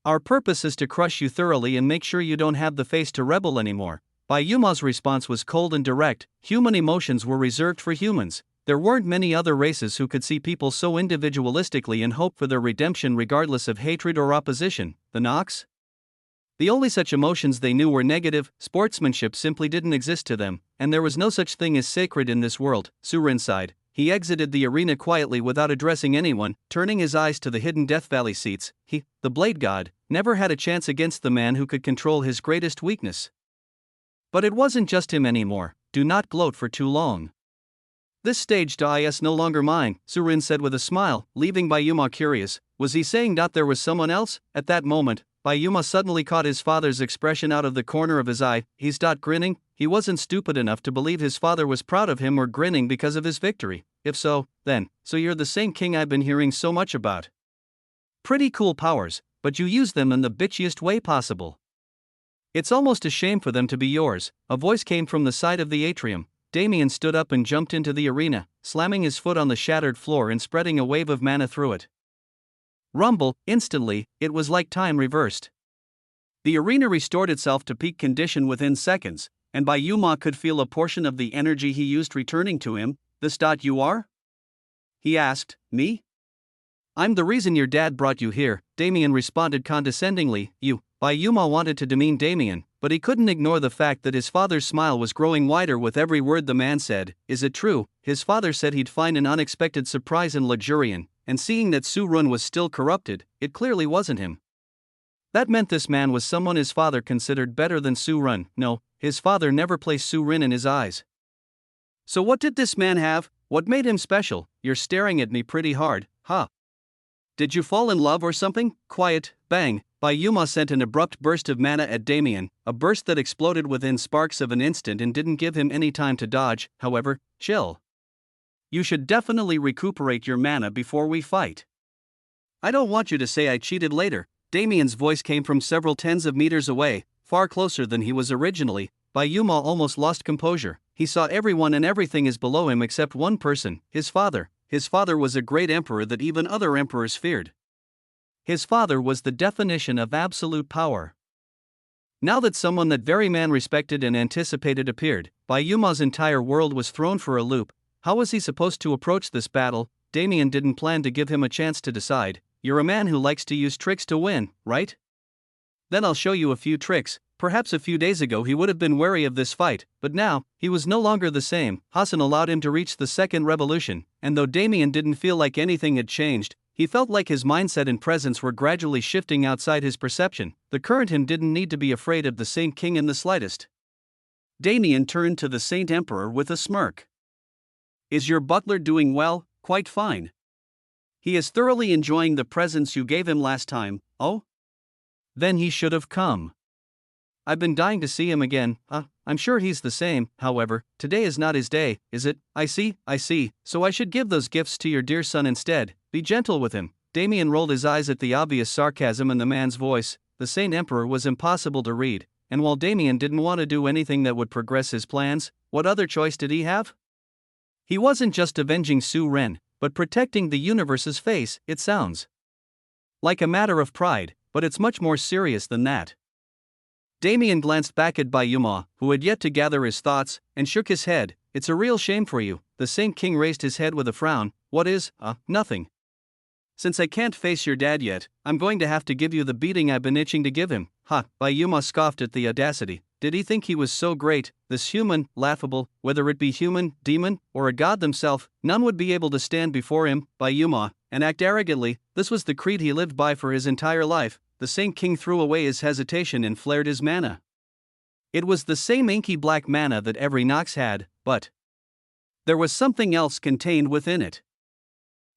Speaker 1: Our purpose is to crush you thoroughly and make sure you don't have the face to rebel anymore. Bai Yuma's response was cold and direct. Human emotions were reserved for humans. There weren't many other races who could see people so individualistically and hope for their redemption regardless of hatred or opposition. The Nox? The only such emotions they knew were negative. Sportsmanship simply didn't exist to them, and there was no such thing as sacred in this world. Su Ren sighed. He exited the arena quietly without addressing anyone, turning his eyes to the hidden Death Valley seats. He, the Blade God, never had a chance against the man who could control his greatest weakness. But it wasn't just him anymore. Do not gloat for too long. This stage is no longer mine, Su Ren said with a smile, leaving Bai Yuma curious. Was he saying that there was someone else? At that moment, Bai Yuma suddenly caught his father's expression out of the corner of his eye. He's grinning. He wasn't stupid enough to believe his father was proud of him or grinning because of his victory. If so, then, so you're the same king I've been hearing so much about. Pretty cool powers, but you use them in the bitchiest way possible. It's almost a shame for them to be yours. A voice came from the side of the atrium. Damien stood up and jumped into the arena, slamming his foot on the shattered floor and spreading a wave of mana through it. Rumble, instantly, it was like time reversed. The arena restored itself to peak condition within seconds, and Bai Yuma could feel a portion of the energy he used returning to him. This dot you are? He asked. Me? I'm the reason your dad brought you here, Damien responded condescendingly. Bayuma wanted to demean Damien, but he couldn't ignore the fact that his father's smile was growing wider with every word the man said. Is it true? His father said he'd find an unexpected surprise in Luxurian, and seeing that Su Run was still corrupted, it clearly wasn't him. That meant this man was someone his father considered better than Su Run. No, his father never placed Su Rin in his eyes. So what did this man have? What made him special? You're staring at me pretty hard, huh? Did you fall in love or something? Quiet, bang. Bayuma sent an abrupt burst of mana at Damien, a burst that exploded within sparks of an instant and didn't give him any time to dodge. However, chill. You should definitely recuperate your mana before we fight. I don't want you to say I cheated later. Damien's voice came from several tens of meters away, far closer than he was originally. Bayuma almost lost composure. He saw everyone and everything is below him except one person, his father. His father was a great emperor that even other emperors feared. His father was the definition of absolute power. Now that someone that very man respected and anticipated appeared, Bayuma's entire world was thrown for a loop. How was he supposed to approach this battle? Damien didn't plan to give him a chance to decide. You're a man who likes to use tricks to win, right? Then I'll show you a few tricks. Perhaps a few days ago he would have been wary of this fight, but now, he was no longer the same. Hassan allowed him to reach the second revolution, and though Damien didn't feel like anything had changed, he felt like his mindset and presence were gradually shifting outside his perception. The current him didn't need to be afraid of the Saint King in the slightest. Damien turned to the Saint Emperor with a smirk. Is your butler doing well? Quite fine. He is thoroughly enjoying the presents you gave him last time. Oh? Then he should have come. I've been dying to see him again. I'm sure he's the same. However, today is not his day, is it? I see. So I should give those gifts to your dear son instead. Be gentle with him. Damien rolled his eyes at the obvious sarcasm in the man's voice. The Saint Emperor was impossible to read, and while Damien didn't want to do anything that would progress his plans, what other choice did he have? He wasn't just avenging Su Ren, but protecting the universe's face. It sounds like a matter of pride, but it's much more serious than that. Damien glanced back at Bayuma, who had yet to gather his thoughts, and shook his head. It's a real shame for you. The Saint King raised his head with a frown. What is? Nothing. Since I can't face your dad yet, I'm going to have to give you the beating I've been itching to give him. Bayuma scoffed at the audacity. Did he think he was so great? This human, laughable, whether it be human, demon, or a god themselves, none would be able to stand before him, Bayuma, and act arrogantly. This was the creed he lived by for his entire life. The Saint King threw away his hesitation and flared his mana. It was the same inky black mana that every Nox had, but there was something else contained within it.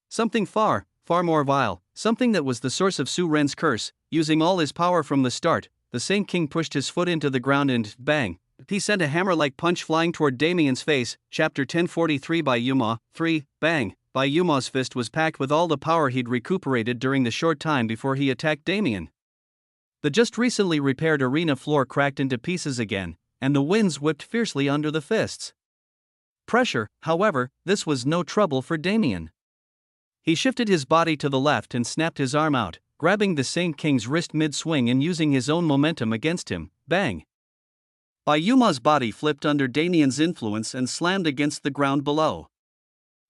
Speaker 1: Something far more vile, something that was the source of Su Ren's curse. Using all his power from the start, the Saint King pushed his foot into the ground and, bang, he sent a hammer-like punch flying toward Damien's face. Chapter 1043 Bayuma 3, bang. Bayuma's fist was packed with all the power he'd recuperated during the short time before he attacked Damien. The just recently repaired arena floor cracked into pieces again, and the winds whipped fiercely under the fists. Pressure, however, this was no trouble for Damien. He shifted his body to the left and snapped his arm out, grabbing the Saint King's wrist mid-swing and using his own momentum against him. Bang! Bayuma's body flipped under Damien's influence and slammed against the ground below.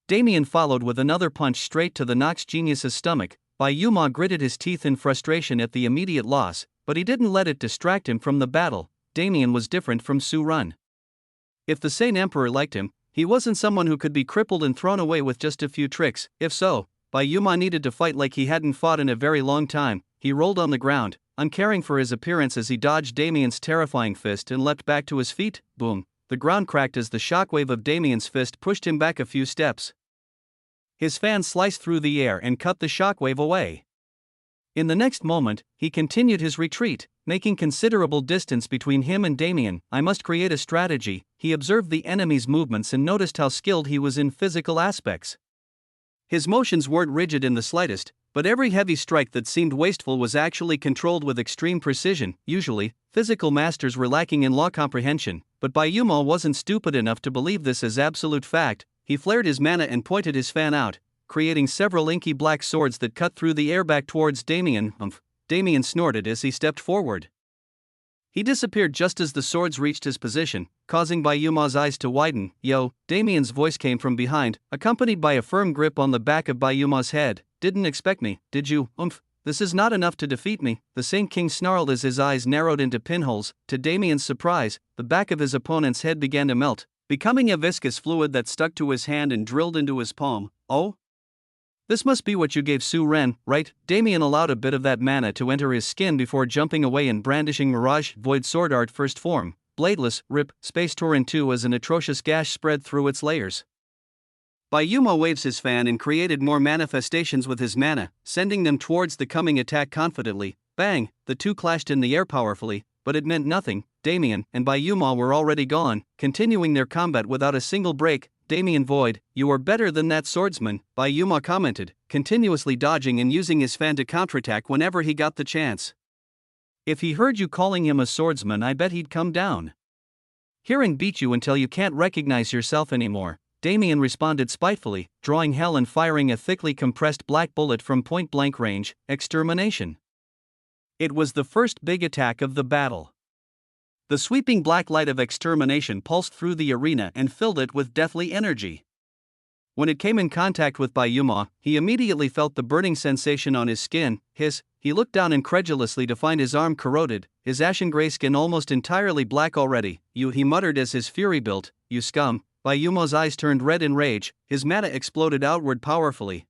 Speaker 1: Damien followed with another punch straight to the Nox genius's stomach. Bayuma gritted his teeth in frustration at the immediate loss, but he didn't let it distract him from the battle. Damien was different from Su Run. If the Saint Emperor liked him, he wasn't someone who could be crippled and thrown away with just a few tricks. If so, Bayuma needed to fight like he hadn't fought in a very long time. He rolled on the ground, uncaring for his appearance as he dodged Damien's terrifying fist and leapt back to his feet. Boom! The ground cracked as the shockwave of Damien's fist pushed him back a few steps. His fan sliced through the air and cut the shockwave away. In the next moment, he continued his retreat, making considerable distance between him and Damien. I must create a strategy. He observed the enemy's movements and noticed how skilled he was in physical aspects. His motions weren't rigid in the slightest, but every heavy strike that seemed wasteful was actually controlled with extreme precision. Usually, physical masters were lacking in law comprehension, but Bayuma wasn't stupid enough to believe this as absolute fact. He flared his mana and pointed his fan out, creating several inky black swords that cut through the air back towards Damien. Damien snorted as he stepped forward. He disappeared just as the swords reached his position, causing Bayuma's eyes to widen. "Yo," Damien's voice came from behind, accompanied by a firm grip on the back of Bayuma's head. "Didn't expect me, did you? This is not enough to defeat me," the Saint King snarled as his eyes narrowed into pinholes. To Damien's surprise, the back of his opponent's head began to melt, becoming a viscous fluid that stuck to his hand and drilled into his palm. "Oh? This must be what you gave Su Ren, right?" Damien allowed a bit of that mana to enter his skin before jumping away and brandishing Mirage Void Sword Art First Form. Bladeless, rip, Space Torrent 2 as an atrocious gash spread through its layers. Bayuma waves his fan and created more manifestations with his mana, sending them towards the coming attack confidently. Bang! The two clashed in the air powerfully, but it meant nothing. Damien and Bayuma were already gone, continuing their combat without a single break. "Damien Void, you are better than that swordsman," Bayuma commented, continuously dodging and using his fan to counterattack whenever he got the chance. "If he heard you calling him a swordsman, I bet he'd come down. Here and beat you until you can't recognize yourself anymore," Damien responded spitefully, drawing hell and firing a thickly compressed black bullet from point-blank range. Extermination. It was the first big attack of the battle. The sweeping black light of extermination pulsed through the arena and filled it with deathly energy. When it came in contact with Bayuma, he immediately felt the burning sensation on his skin. He looked down incredulously to find his arm corroded, his ashen gray skin almost entirely black already. He muttered as his fury built. "You scum." Bayuma's eyes turned red in rage, his mana exploded outward powerfully.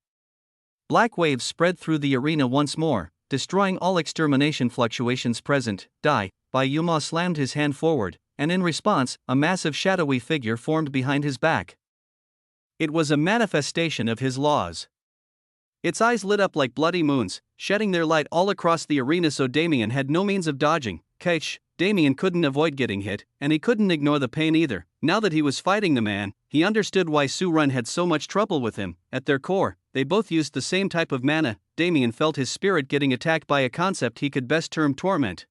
Speaker 1: Black waves spread through the arena once more, destroying all extermination fluctuations present. "Die." Bayuma slammed his hand forward, and in response, a massive shadowy figure formed behind his back. It was a manifestation of his laws. Its eyes lit up like bloody moons, shedding their light all across the arena so Damien had no means of dodging. Damien couldn't avoid getting hit, and he couldn't ignore the pain either. Now that he was fighting the man, he understood why Su Ren had so much trouble with him. At their core, they both used the same type of mana. Damien felt his spirit getting attacked by a concept he could best term torment.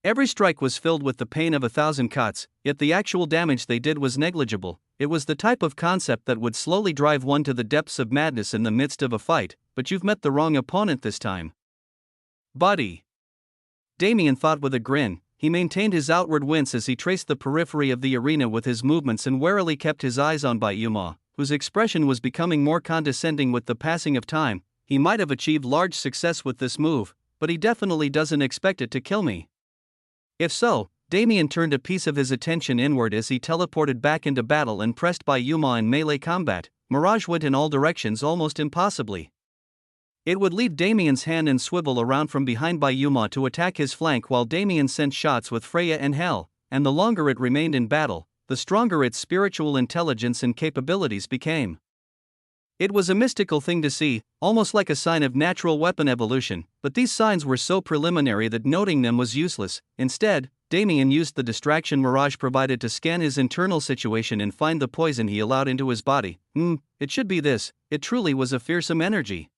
Speaker 1: Every strike was filled with the pain of 1,000 cuts, yet the actual damage they did was negligible. It was the type of concept that would slowly drive one to the depths of madness in the midst of a fight. "But you've met the wrong opponent this time, buddy," Damien thought with a grin. He maintained his outward wince as he traced the periphery of the arena with his movements and warily kept his eyes on Bayuma, whose expression was becoming more condescending with the passing of time. "He might have achieved large success with this move, but he definitely doesn't expect it to kill me." If so, Damien turned a piece of his attention inward as he teleported back into battle and pressed Bayuma in melee combat. Mirage went in all directions almost impossibly. It would leave Damien's hand and swivel around from behind Bayuma to attack his flank while Damien sent shots with Freya and Hell, and the longer it remained in battle, the stronger its spiritual intelligence and capabilities became. It was a mystical thing to see, almost like a sign of natural weapon evolution, but these signs were so preliminary that noting them was useless. Instead, Damien used the distraction Mirage provided to scan his internal situation and find the poison he allowed into his body. It should be this. It truly was a fearsome energy.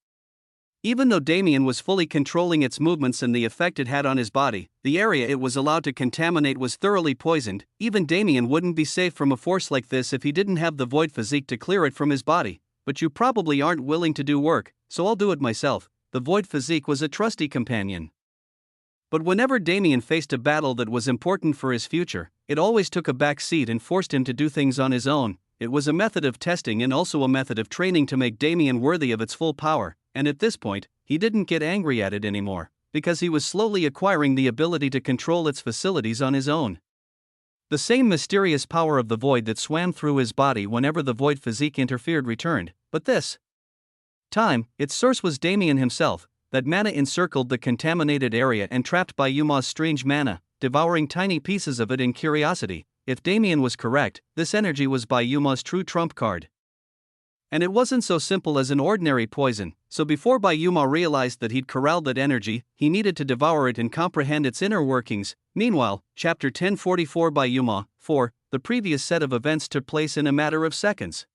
Speaker 1: Even though Damien was fully controlling its movements and the effect it had on his body, the area it was allowed to contaminate was thoroughly poisoned. Even Damien wouldn't be safe from a force like this if he didn't have the void physique to clear it from his body. "But you probably aren't willing to do work, so I'll do it myself." The void physique was a trusty companion. But whenever Damien faced a battle that was important for his future, it always took a back seat and forced him to do things on his own. It was a method of testing and also a method of training to make Damien worthy of its full power, and at this point, he didn't get angry at it anymore, because he was slowly acquiring the ability to control its facilities on his own. The same mysterious power of the void that swam through his body whenever the void physique interfered returned, but this time, its source was Damien himself. That mana encircled the contaminated area and trapped Bayuma's strange mana, devouring tiny pieces of it in curiosity. If Damien was correct, this energy was Bayuma's true trump card. And it wasn't so simple as an ordinary poison, so before Bayuma realized that he'd corralled that energy, he needed to devour it and comprehend its inner workings. Meanwhile, Chapter 1044 Bayuma 4, the previous set of events took place in a matter of seconds.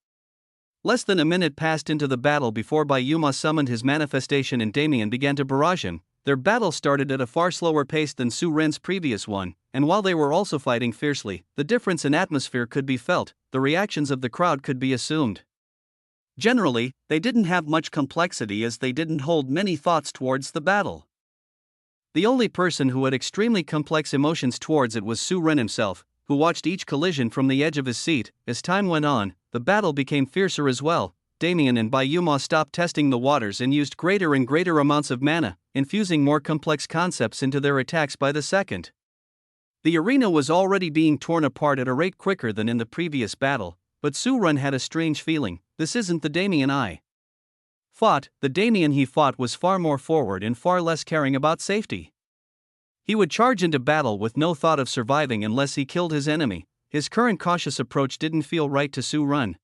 Speaker 1: Less than a minute passed into the battle before Bayuma summoned his manifestation and Damien began to barrage him. Their battle started at a far slower pace than Su Ren's previous one, and while they were also fighting fiercely, the difference in atmosphere could be felt, the reactions of the crowd could be assumed. Generally, they didn't have much complexity as they didn't hold many thoughts towards the battle. The only person who had extremely complex emotions towards it was Su Ren himself, who watched each collision from the edge of his seat. As time went on, the battle became fiercer as well. Damien and Bayuma stopped testing the waters and used greater and greater amounts of mana, infusing more complex concepts into their attacks by the second. The arena was already being torn apart at a rate quicker than in the previous battle, but Su-Run had a strange feeling. This isn't the Damien I fought. The Damien he fought was far more forward and far less caring about safety. He would charge into battle with no thought of surviving unless he killed his enemy. His current cautious approach didn't feel right to Su-Run.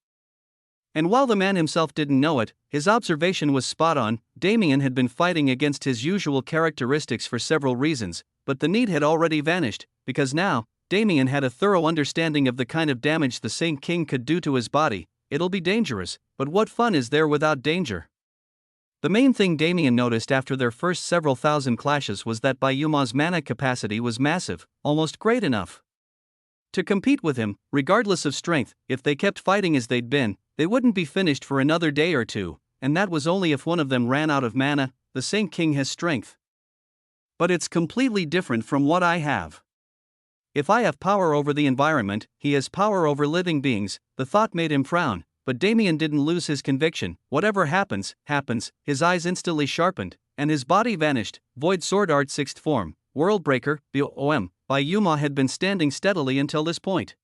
Speaker 1: And while the man himself didn't know it, his observation was spot on. Damien had been fighting against his usual characteristics for several reasons, but the need had already vanished, because now, Damien had a thorough understanding of the kind of damage the Saint King could do to his body. It'll be dangerous, but what fun is there without danger? The main thing Damien noticed after their first several thousand clashes was that Bayuma's mana capacity was massive, almost great enough to compete with him, regardless of strength. If they kept fighting as they'd been, they wouldn't be finished for another day or two, and that was only if one of them ran out of mana. The Saint King has strength, but it's completely different from what I have. If I have power over the environment, he has power over living beings. The thought made him frown, but Damien didn't lose his conviction. Whatever happens, happens. His eyes instantly sharpened, and his body vanished. Void Sword Art 6th form, Worldbreaker, BOM. Bayuma had been standing steadily until this point.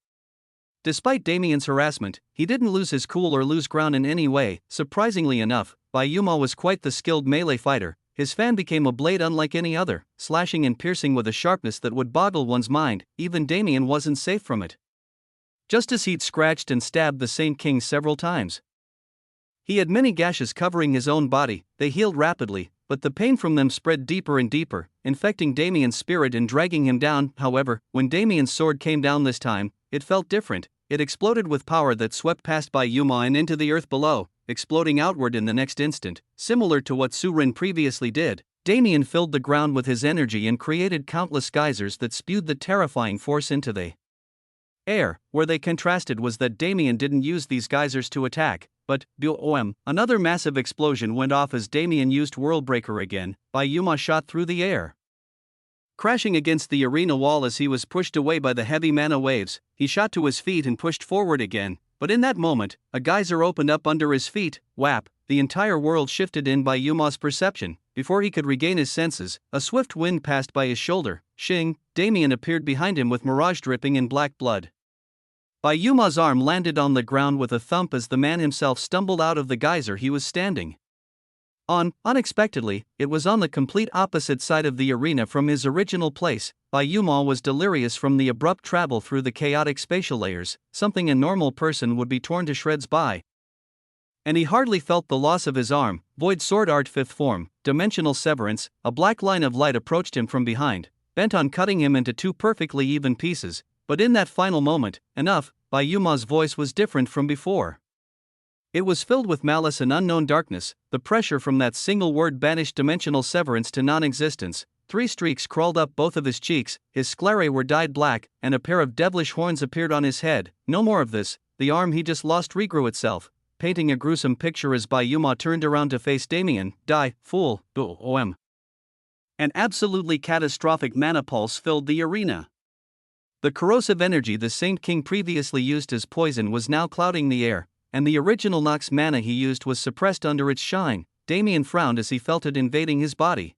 Speaker 1: Despite Damien's harassment, he didn't lose his cool or lose ground in any way. Surprisingly enough, Bayuma was quite the skilled melee fighter. His fan became a blade unlike any other, slashing and piercing with a sharpness that would boggle one's mind. Even Damien wasn't safe from it. Just as he'd scratched and stabbed the Saint King several times, he had many gashes covering his own body. They healed rapidly, but the pain from them spread deeper and deeper, infecting Damien's spirit and dragging him down. However, when Damien's sword came down this time, it felt different. It exploded with power that swept past Bayuma and into the earth below, exploding outward in the next instant. Similar to what Su-Run previously did, Damien filled the ground with his energy and created countless geysers that spewed the terrifying force into the air. Where they contrasted was that Damien didn't use these geysers to attack, but BOM. Another massive explosion went off as Damien used Worldbreaker again. Bayuma shot through the air, crashing against the arena wall as he was pushed away by the heavy mana waves. He shot to his feet and pushed forward again, but in that moment, a geyser opened up under his feet. Whap! The entire world shifted in Bayuma's perception. Before he could regain his senses, a swift wind passed by his shoulder. Shing! Damien appeared behind him with mirage dripping in black blood. Bayuma's arm landed on the ground with a thump as the man himself stumbled out of the geyser he was standing on. Unexpectedly, it was on the complete opposite side of the arena from his original place. Bayuma was delirious from the abrupt travel through the chaotic spatial layers, something a normal person would be torn to shreds by. And he hardly felt the loss of his arm. Void Sword Art 5th form, Dimensional Severance. A black line of light approached him from behind, bent on cutting him into two perfectly even pieces. But in that final moment, enough. Bayuma's voice was different from before. It was filled with malice and unknown darkness. The pressure from that single word banished dimensional severance to non-existence. 3 streaks crawled up both of his cheeks, his sclerae were dyed black, and a pair of devilish horns appeared on his head. No more of this. The arm he just lost regrew itself, painting a gruesome picture as Bayuma turned around to face Damien. Die, fool. BOM. An absolutely catastrophic mana pulse filled the arena. The corrosive energy the Saint King previously used as poison was now clouding the air, and the original Nox mana he used was suppressed under its shine. Damien frowned as he felt it invading his body.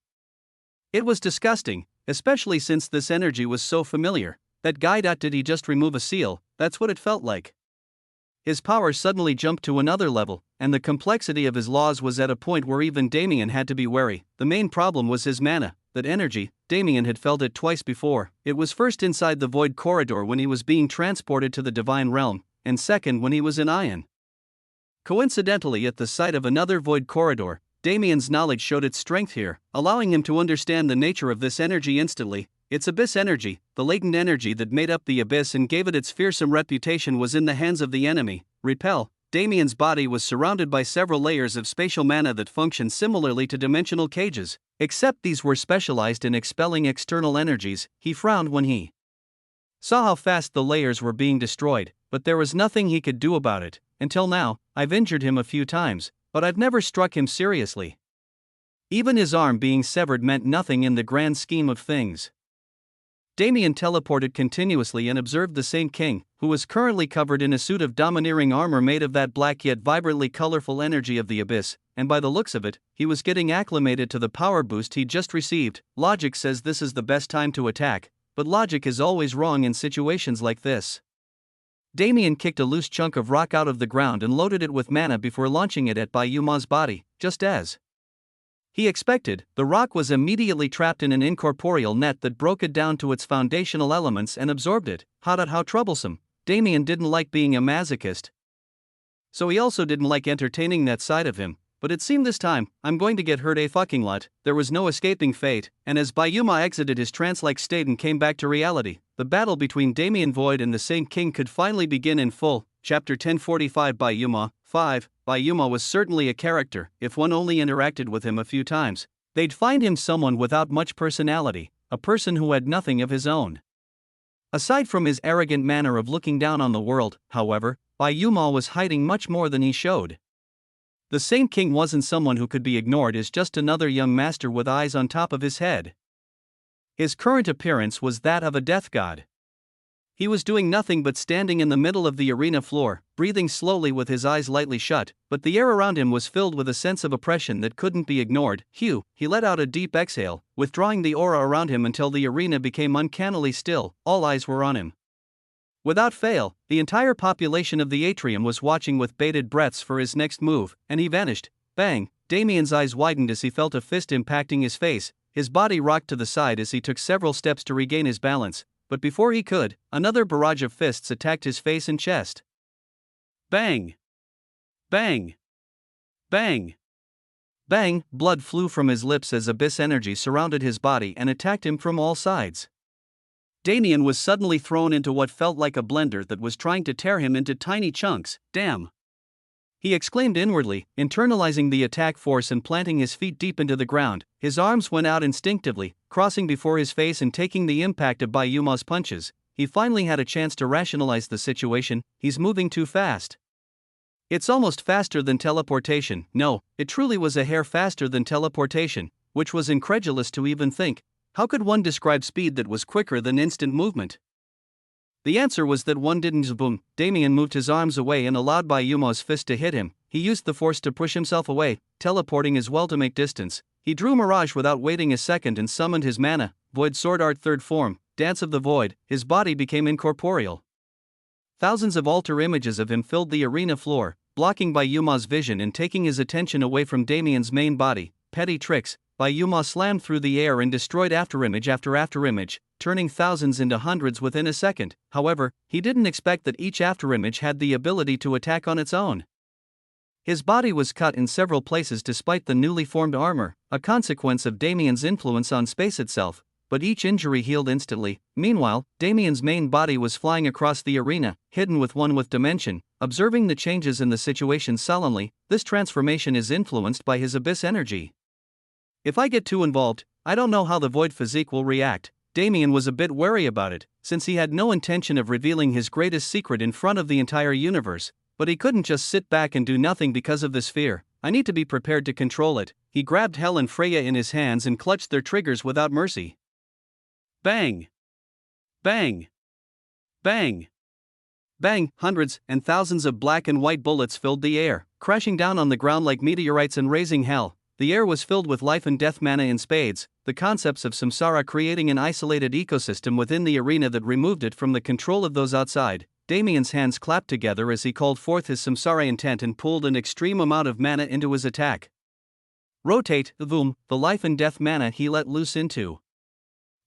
Speaker 1: It was disgusting, especially since this energy was so familiar. That guy. Did he just remove a seal? That's what it felt like. His power suddenly jumped to another level, and the complexity of his laws was at a point where even Damien had to be wary. The main problem was his mana. That energy, Damien had felt it twice before. It was first inside the Void Corridor when he was being transported to the Divine Realm, and second when he was in Ion. Coincidentally, at the site of another Void Corridor, Damien's knowledge showed its strength here, allowing him to understand the nature of this energy instantly. Its abyss energy, the latent energy that made up the abyss and gave it its fearsome reputation, was in the hands of the enemy. Repel. Damien's body was surrounded by several layers of spatial mana that functioned similarly to dimensional cages, except these were specialized in expelling external energies. He frowned when he saw how fast the layers were being destroyed, but there was nothing he could do about it. Until now, I've injured him a few times, but I've never struck him seriously. Even his arm being severed meant nothing in the grand scheme of things. Damien teleported continuously and observed the Saint King, who was currently covered in a suit of domineering armor made of that black yet vibrantly colorful energy of the abyss, and by the looks of it, he was getting acclimated to the power boost he'd just received. Logic says this is the best time to attack, but logic is always wrong in situations like this. Damien kicked a loose chunk of rock out of the ground and loaded it with mana before launching it at Bayuma's body, just as he expected. The rock was immediately trapped in an incorporeal net that broke it down to its foundational elements and absorbed it. How troublesome. Damien didn't like being a masochist, so he also didn't like entertaining that side of him. But it seemed this time, I'm going to get hurt a fucking lot. There was no escaping fate, and as Bayuma exited his trance-like state and came back to reality, the battle between Damien Void and the Saint King could finally begin in full. Chapter 1045 Bayuma 5. Bayuma was certainly a character. If one only interacted with him a few times, they'd find him someone without much personality, a person who had nothing of his own. Aside from his arrogant manner of looking down on the world, however, Bayuma was hiding much more than he showed. The Saint King wasn't someone who could be ignored as just another young master with eyes on top of his head. His current appearance was that of a death god. He was doing nothing but standing in the middle of the arena floor, breathing slowly with his eyes lightly shut, but the air around him was filled with a sense of oppression that couldn't be ignored. He let out a deep exhale, withdrawing the aura around him until the arena became uncannily still. All eyes were on him. Without fail, the entire population of the atrium was watching with bated breaths for his next move, and he vanished. Bang! Damien's eyes widened as he felt a fist impacting his face. His body rocked to the side as he took several steps to regain his balance, but before he could, another barrage of fists attacked his face and chest. Bang! Bang! Bang! Bang! Blood flew from his lips as abyss energy surrounded his body and attacked him from all sides. Damien was suddenly thrown into what felt like a blender that was trying to tear him into tiny chunks. Damn! He exclaimed inwardly, internalizing the attack force and planting his feet deep into the ground. His arms went out instinctively, crossing before his face and taking the impact of Bayuma's punches. He finally had a chance to rationalize the situation. He's moving too fast. It's almost faster than teleportation. No, it truly was a hair faster than teleportation, which was incredulous to even think. How could one describe speed that was quicker than instant movement? The answer was that one didn't. Boom. Damien moved his arms away and allowed Bayuma's fist to hit him. He used the force to push himself away, teleporting as well to make distance. He drew Mirage without waiting a second and summoned his mana, Void Sword Art Third Form, Dance of the Void. His body became incorporeal. Thousands of altar images of him filled the arena floor, blocking Bayuma's vision and taking his attention away from Damien's main body. Petty tricks. Bayuma slammed through the air and destroyed afterimage after afterimage, turning thousands into hundreds within a second. However, he didn't expect that each afterimage had the ability to attack on its own. His body was cut in several places despite the newly formed armor, a consequence of Damien's influence on space itself, but each injury healed instantly. Meanwhile, Damien's main body was flying across the arena, hidden with dimension, observing the changes in the situation sullenly. This transformation is influenced by his abyss energy. If I get too involved, I don't know how the Void physique will react. Damien was a bit wary about it, since he had no intention of revealing his greatest secret in front of the entire universe, but he couldn't just sit back and do nothing because of this fear. I need to be prepared to control it. He grabbed Hel and Freya in his hands and clutched their triggers without mercy. Bang! Bang! Bang! Bang! Hundreds and thousands of black and white bullets filled the air, crashing down on the ground like meteorites and raising hell. The air was filled with life and death mana in spades, the concepts of samsara creating an isolated ecosystem within the arena that removed it from the control of those outside. Damien's hands clapped together as he called forth his samsara intent and pulled an extreme amount of mana into his attack. Rotate, boom, the life and death mana he let loose into.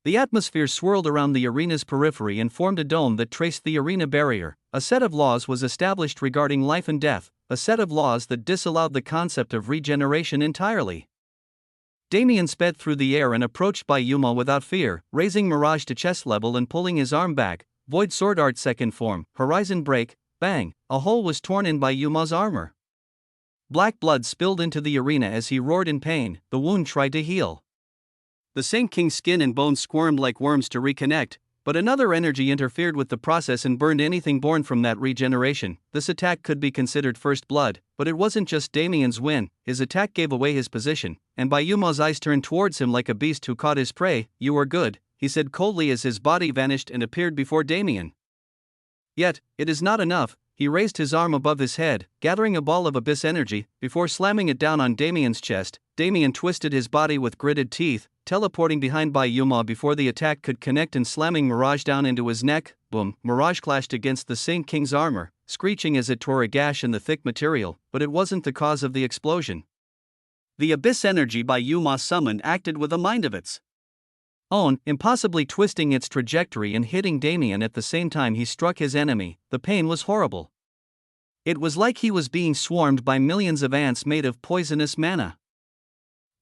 Speaker 1: The atmosphere swirled around the arena's periphery and formed a dome that traced the arena barrier. A set of laws was established regarding life and death, a set of laws that disallowed the concept of regeneration entirely. Damien sped through the air and approached Bayuma without fear, raising Mirage to chest level and pulling his arm back. Void Sword Art Second Form, Horizon Break, bang, a hole was torn in Bayuma's armor. Black blood spilled into the arena as he roared in pain. The wound tried to heal. The Saint King's skin and bones squirmed like worms to reconnect, but another energy interfered with the process and burned anything born from that regeneration. This attack could be considered first blood, but it wasn't just Damien's win. His attack gave away his position, and Bayuma's eyes turned towards him like a beast who caught his prey. You are good. he said coldly as his body vanished and appeared before Damien. Yet, it is not enough. He raised his arm above his head, gathering a ball of abyss energy, before slamming it down on Damien's chest. Damien twisted his body with gritted teeth, teleporting behind by Yuma before the attack could connect and slamming Mirage down into his neck. Boom! Mirage clashed against the Saint King's armor, screeching as it tore a gash in the thick material, but it wasn't the cause of the explosion. The abyss energy by Yuma summoned acted with a mind of its own, impossibly twisting its trajectory and hitting Damien at the same time he struck his enemy. The pain was horrible. It was like he was being swarmed by millions of ants made of poisonous mana.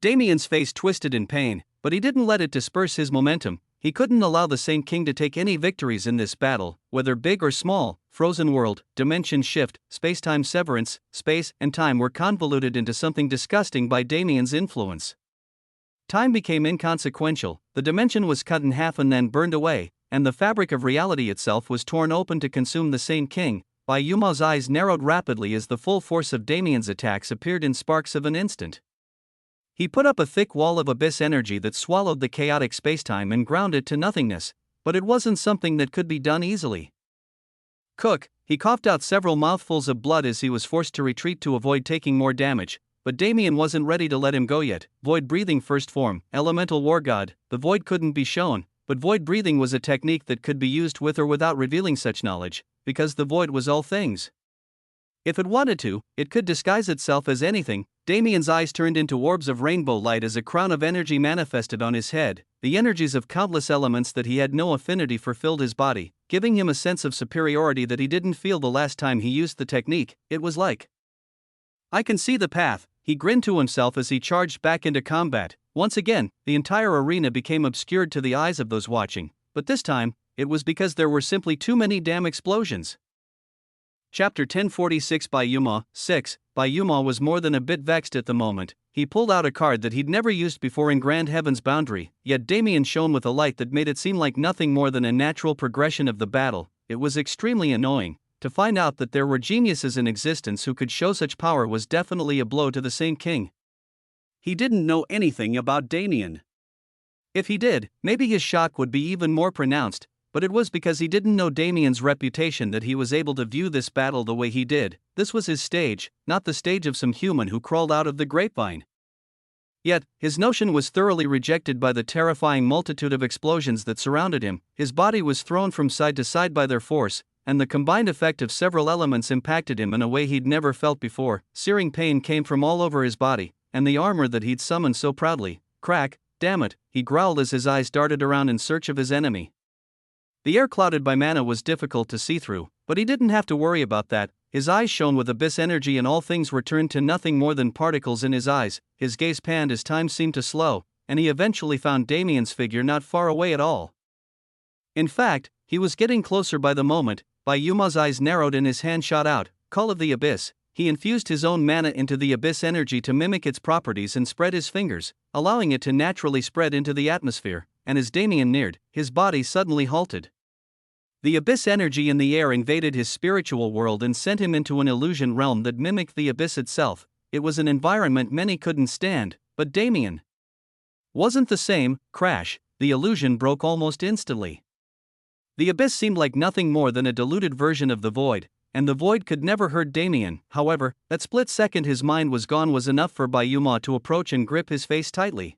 Speaker 1: Damien's face twisted in pain, but he didn't let it disperse his momentum. He couldn't allow the Saint King to take any victories in this battle, whether big or small. Frozen world, dimension shift, space-time severance, space and time were convoluted into something disgusting by Damien's influence. Time became inconsequential, the dimension was cut in half and then burned away, and the fabric of reality itself was torn open to consume the Saint King. Yuma's eyes narrowed rapidly as the full force of Damien's attacks appeared in sparks of an instant. He put up a thick wall of abyss energy that swallowed the chaotic spacetime and ground it to nothingness, but it wasn't something that could be done easily. Cook, he coughed out several mouthfuls of blood as he was forced to retreat to avoid taking more damage. But Damien wasn't ready to let him go yet. Void breathing first form, elemental war god. The void couldn't be shown, but void breathing was a technique that could be used with or without revealing such knowledge, because the void was all things. If it wanted to, it could disguise itself as anything. Damien's eyes turned into orbs of rainbow light as a crown of energy manifested on his head. The energies of countless elements that he had no affinity for filled his body, giving him a sense of superiority that he didn't feel the last time he used the technique. It was like, I can see the path. He grinned to himself as he charged back into combat. Once again, the entire arena became obscured to the eyes of those watching, but this time, it was because there were simply too many damn explosions. Chapter 1046 by Yuma 6. Yuma was more than a bit vexed at the moment. He pulled out a card that he'd never used before in Grand Heaven's boundary, yet Damien shone with a light that made it seem like nothing more than a natural progression of the battle. It was extremely annoying. To find out that there were geniuses in existence who could show such power was definitely a blow to the Saint King. He didn't know anything about Damien. If he did, maybe his shock would be even more pronounced, but it was because he didn't know Damien's reputation that he was able to view this battle the way he did. This was his stage, not the stage of some human who crawled out of the grapevine. Yet, his notion was thoroughly rejected by the terrifying multitude of explosions that surrounded him. His body was thrown from side to side by their force, and the combined effect of several elements impacted him in a way he'd never felt before. Searing pain came from all over his body, and the armor that he'd summoned so proudly. Crack, damn it, he growled as his eyes darted around in search of his enemy. The air clouded by mana was difficult to see through, but he didn't have to worry about that. His eyes shone with abyss energy and all things returned to nothing more than particles in his eyes. His gaze panned as time seemed to slow, and he eventually found Damien's figure not far away at all. In fact, he was getting closer by the moment. Yuma's eyes narrowed and his hand shot out. Call of the Abyss. He infused his own mana into the abyss energy to mimic its properties and spread his fingers, allowing it to naturally spread into the atmosphere, and as Damien neared, his body suddenly halted. The abyss energy in the air invaded his spiritual world and sent him into an illusion realm that mimicked the abyss itself. It was an environment many couldn't stand, but Damien wasn't the same. Crash, the illusion broke almost instantly. The abyss seemed like nothing more than a diluted version of the void, and the void could never hurt Damien. However, that split second his mind was gone was enough for Yuma to approach and grip his face tightly.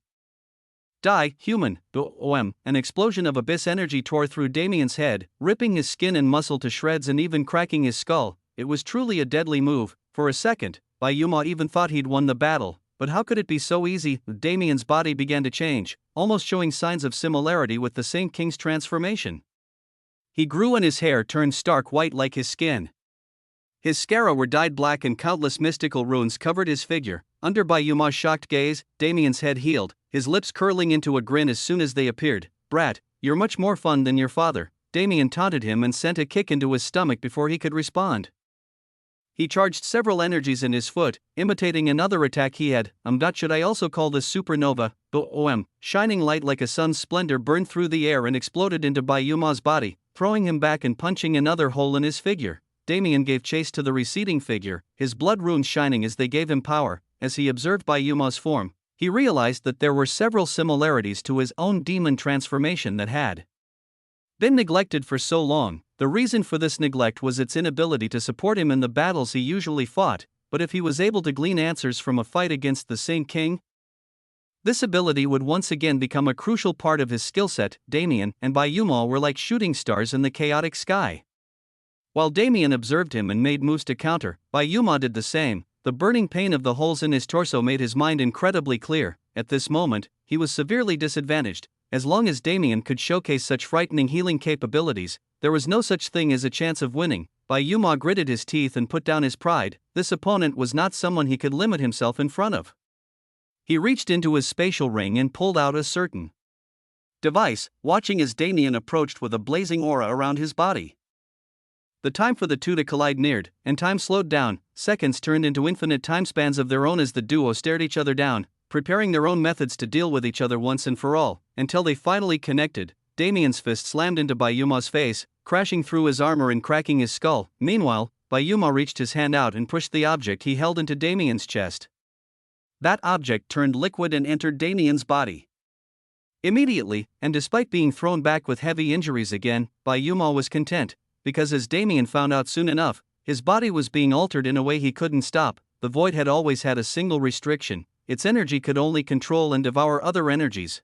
Speaker 1: Die, human. An explosion of abyss energy tore through Damien's head, ripping his skin and muscle to shreds and even cracking his skull. It was truly a deadly move. For a second, Yuma even thought he'd won the battle, but how could it be so easy? Damien's body began to change, almost showing signs of similarity with the Saint King's transformation. He grew and his hair turned stark white like his skin. His scara were dyed black and countless mystical runes covered his figure. Under Yuma's shocked gaze, Damien's head healed, his lips curling into a grin as soon as they appeared. Brat, you're much more fun than your father. Damien taunted him and sent a kick into his stomach before he could respond. He charged several energies in his foot, imitating another attack he had. Should I also call this supernova? Shining light like a sun's splendor burned through the air and exploded into Yuma's body, throwing him back and punching another hole in his figure. Damien gave chase to the receding figure, his blood runes shining as they gave him power. As he observed Yuma's form, He realized that there were several similarities to his own demon transformation that had been neglected for so long. The reason for this neglect was its inability to support him in the battles he usually fought, but if he was able to glean answers from a fight against the Saint King, this ability would once again become a crucial part of his skill set. Damien and Bayuma were like shooting stars in the chaotic sky. While Damien observed him and made moves to counter, Bayuma did the same. The burning pain of the holes in his torso made his mind incredibly clear. At this moment, he was severely disadvantaged. As long as Damien could showcase such frightening healing capabilities, there was no such thing as a chance of winning. Bayuma gritted his teeth and put down his pride. This opponent was not someone he could limit himself in front of. He reached into his spatial ring and pulled out a certain device, watching as Damien approached with a blazing aura around his body. The time for the two to collide neared, and time slowed down. Seconds turned into infinite time spans of their own as the duo stared each other down, preparing their own methods to deal with each other once and for all, until they finally connected. Damien's fist slammed into Bayuma's face, crashing through his armor and cracking his skull. Meanwhile, Bayuma reached his hand out and pushed the object he held into Damien's chest. That object turned liquid and entered Damien's body. Immediately, and despite being thrown back with heavy injuries again, Bayuma was content, because as Damien found out soon enough, his body was being altered in a way he couldn't stop. The void had always had a single restriction: its energy could only control and devour other energies.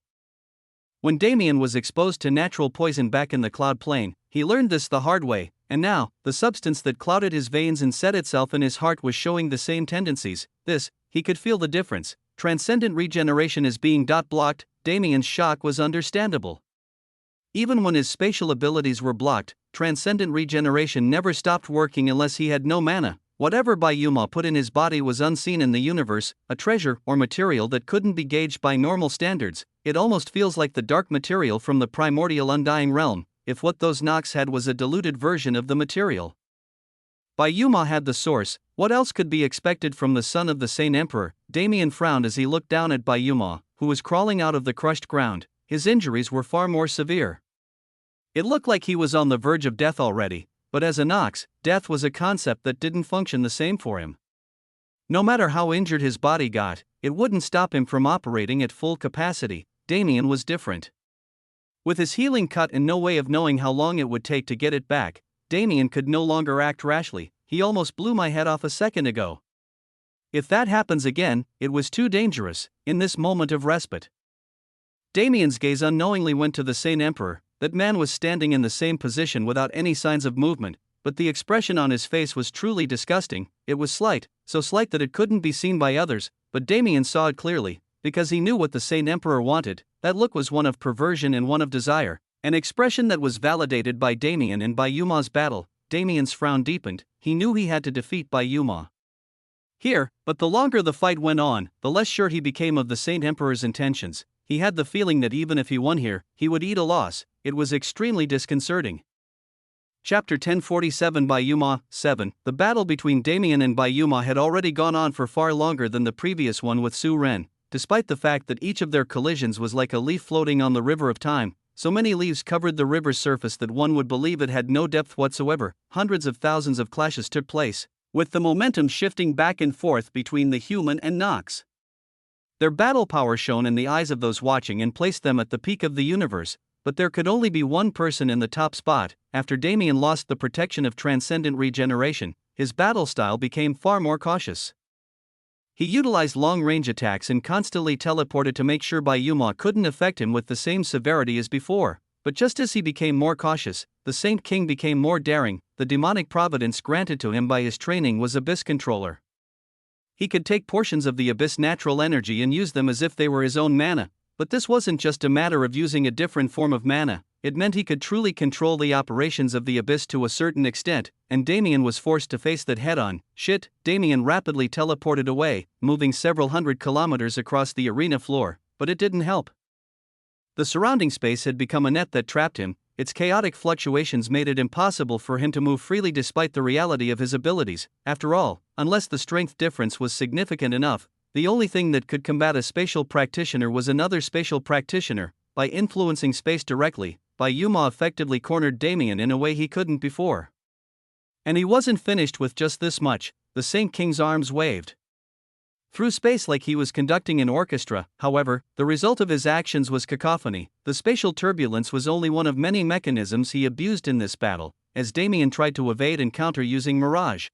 Speaker 1: When Damien was exposed to natural poison back in the cloud plane, he learned this the hard way, and now, the substance that clouded his veins and set itself in his heart was showing the same tendencies. He could feel the difference. Transcendent regeneration is being blocked. Damien's shock was understandable. Even when his spatial abilities were blocked, transcendent regeneration never stopped working unless he had no mana. Whatever Bayuma put in his body was unseen in the universe, a treasure or material that couldn't be gauged by normal standards. It almost feels like the dark material from the primordial undying realm, if what those knocks had was a diluted version of the material. Bayuma had the source. What else could be expected from the son of the Saint Emperor? Damien frowned as he looked down at Bayuma, who was crawling out of the crushed ground. His injuries were far more severe. It looked like he was on the verge of death already, but as a Nox, death was a concept that didn't function the same for him. No matter how injured his body got, it wouldn't stop him from operating at full capacity. Damien was different. With his healing cut and no way of knowing how long it would take to get it back, Damien could no longer act rashly. He almost blew my head off a second ago. If that happens again, it was too dangerous. In this moment of respite, Damien's gaze unknowingly went to the Saint Emperor. That man was standing in the same position without any signs of movement, but the expression on his face was truly disgusting. It was slight, so slight that it couldn't be seen by others, but Damien saw it clearly, because he knew what the Saint Emperor wanted. That look was one of perversion and one of desire, an expression that was validated by Damien in Bayuma's battle. Damien's frown deepened. He knew he had to defeat Bayuma here, but the longer the fight went on, the less sure he became of the Saint Emperor's intentions. He had the feeling that even if he won here, he would eat a loss. It was extremely disconcerting. Chapter 1047 Bayuma 7. The battle between Damien and Bayuma had already gone on for far longer than the previous one with Su Ren. Despite the fact that each of their collisions was like a leaf floating on the river of time, so many leaves covered the river's surface that one would believe it had no depth whatsoever. Hundreds of thousands of clashes took place, with the momentum shifting back and forth between the human and Nox. Their battle power shone in the eyes of those watching and placed them at the peak of the universe, but there could only be one person in the top spot. After Damien lost the protection of transcendent regeneration, his battle style became far more cautious. He utilized long-range attacks and constantly teleported to make sure Bayuma couldn't affect him with the same severity as before. But just as he became more cautious, the Saint King became more daring. The demonic providence granted to him by his training was Abyss Controller. He could take portions of the Abyss natural energy and use them as if they were his own mana. But this wasn't just a matter of using a different form of mana, it meant he could truly control the operations of the Abyss to a certain extent, and Damien was forced to face that head-on. Damien rapidly teleported away, moving several hundred kilometers across the arena floor, but it didn't help. The surrounding space had become a net that trapped him. Its chaotic fluctuations made it impossible for him to move freely despite the reality of his abilities. After all, unless the strength difference was significant enough, the only thing that could combat a spatial practitioner was another spatial practitioner. By influencing space directly, Bayuma effectively cornered Damien in a way he couldn't before. And he wasn't finished with just this much. The Saint King's arms waved. through space like he was conducting an orchestra. However, the result of his actions was cacophony. The spatial turbulence was only one of many mechanisms he abused in this battle, as Damien tried to evade and counter using mirage.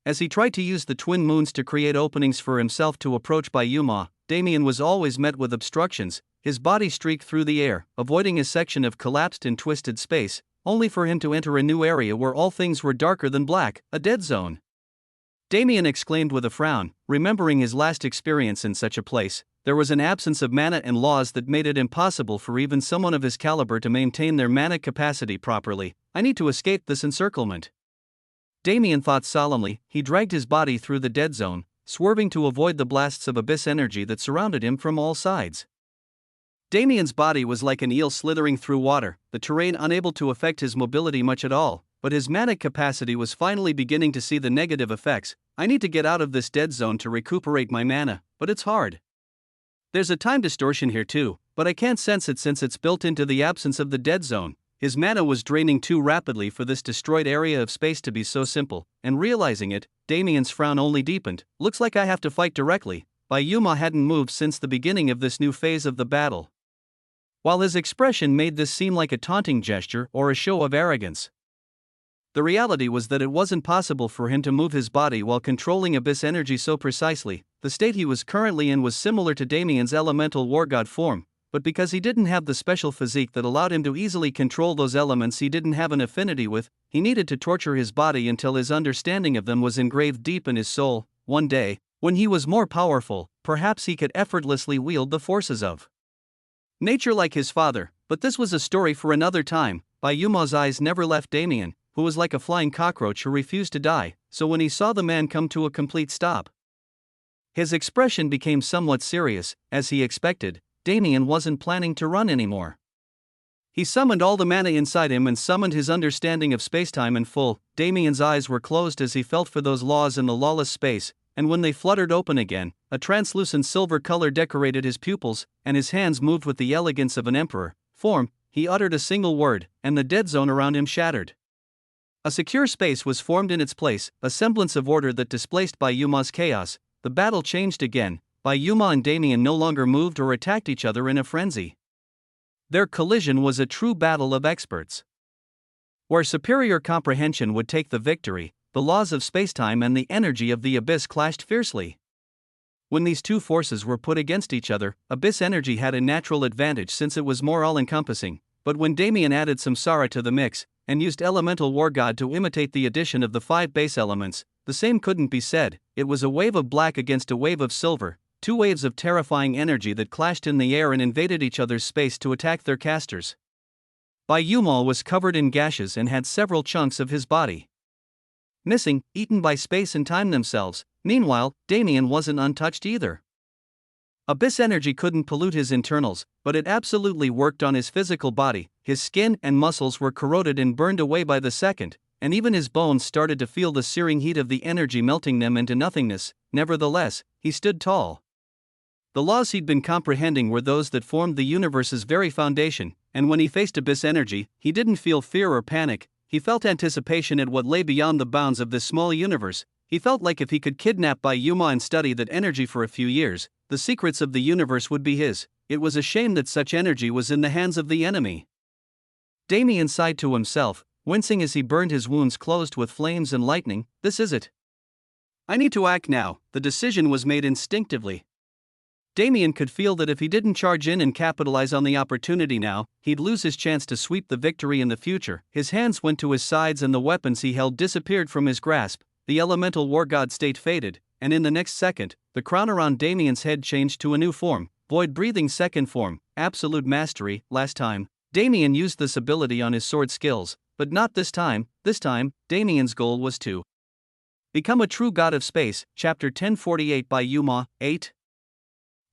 Speaker 1: As he tried to use the twin moons to create openings for himself to approach by Yuma, Damien was always met with obstructions. His body streaked through the air, avoiding a section of collapsed and twisted space, only for him to enter a new area where all things were darker than black, a dead zone. Damien exclaimed with a frown, remembering his last experience in such a place. There was an absence of mana and laws that made it impossible for even someone of his caliber to maintain their mana capacity properly. I need to escape this encirclement. Damien thought solemnly. He dragged his body through the dead zone, swerving to avoid the blasts of abyss energy that surrounded him from all sides. Damien's body was like an eel slithering through water, the terrain unable to affect his mobility much at all, but his mana capacity was finally beginning to see the negative effects. I need to get out of this dead zone to recuperate my mana, but it's hard. There's a time distortion here too, but I can't sense it since it's built into the absence of the dead zone. His mana was draining too rapidly for this destroyed area of space to be so simple, and realizing it, Damien's frown only deepened. Looks like I have to fight directly. Yuma hadn't moved since the beginning of this new phase of the battle. While his expression made this seem like a taunting gesture or a show of arrogance, the reality was that it wasn't possible for him to move his body while controlling abyss energy so precisely. The state he was currently in was similar to Damien's elemental war god form, but because he didn't have the special physique that allowed him to easily control those elements he didn't have an affinity with, he needed to torture his body until his understanding of them was engraved deep in his soul. One day, when he was more powerful, perhaps he could effortlessly wield the forces of nature like his father, but this was a story for another time. Yuma's eyes never left Damien, who was like a flying cockroach who refused to die, so when he saw the man come to a complete stop, his expression became somewhat serious. As he expected, Damien wasn't planning to run anymore. He summoned all the mana inside him and summoned his understanding of spacetime in full. Damien's eyes were closed as he felt for those laws in the lawless space, and when they fluttered open again, a translucent silver color decorated his pupils, and his hands moved with the elegance of an emperor. Form, he uttered a single word, and the dead zone around him shattered. A secure space was formed in its place, a semblance of order that displaced Yuma's chaos. The battle changed again. Yuma and Damien no longer moved or attacked each other in a frenzy. Their collision was a true battle of experts, where superior comprehension would take the victory. The laws of spacetime and the energy of the abyss clashed fiercely. When these two forces were put against each other, abyss energy had a natural advantage since it was more all-encompassing, but when Damien added samsara to the mix, and used elemental war god to imitate the addition of the 5 base elements, the same couldn't be said. It was a wave of black against a wave of silver, 2 waves of terrifying energy that clashed in the air and invaded each other's space to attack their casters. Yuma was covered in gashes and had several chunks of his body missing, eaten by space and time themselves. Meanwhile, Damien wasn't untouched either. Abyss energy couldn't pollute his internals, but it absolutely worked on his physical body. His skin and muscles were corroded and burned away by the second, and even his bones started to feel the searing heat of the energy melting them into nothingness. Nevertheless, he stood tall. The laws he'd been comprehending were those that formed the universe's very foundation, and when he faced abyss energy, he didn't feel fear or panic. He felt anticipation at what lay beyond the bounds of this small universe. He felt like if he could kidnap Yuma and study that energy for a few years, the secrets of the universe would be his. It was a shame that such energy was in the hands of the enemy. Damien sighed to himself, wincing as he burned his wounds closed with flames and lightning. This is it. I need to act now. The decision was made instinctively. Damien could feel that if he didn't charge in and capitalize on the opportunity now, he'd lose his chance to sweep the victory in the future. His hands went to his sides and the weapons he held disappeared from his grasp. The elemental war god state faded, and in the next second, the crown around Damien's head changed to a new form, void-breathing second form, absolute mastery. Last time, Damien used this ability on his sword skills, but not this time. This time, Damien's goal was to become a true god of space. Chapter 1048 Yuma, 8.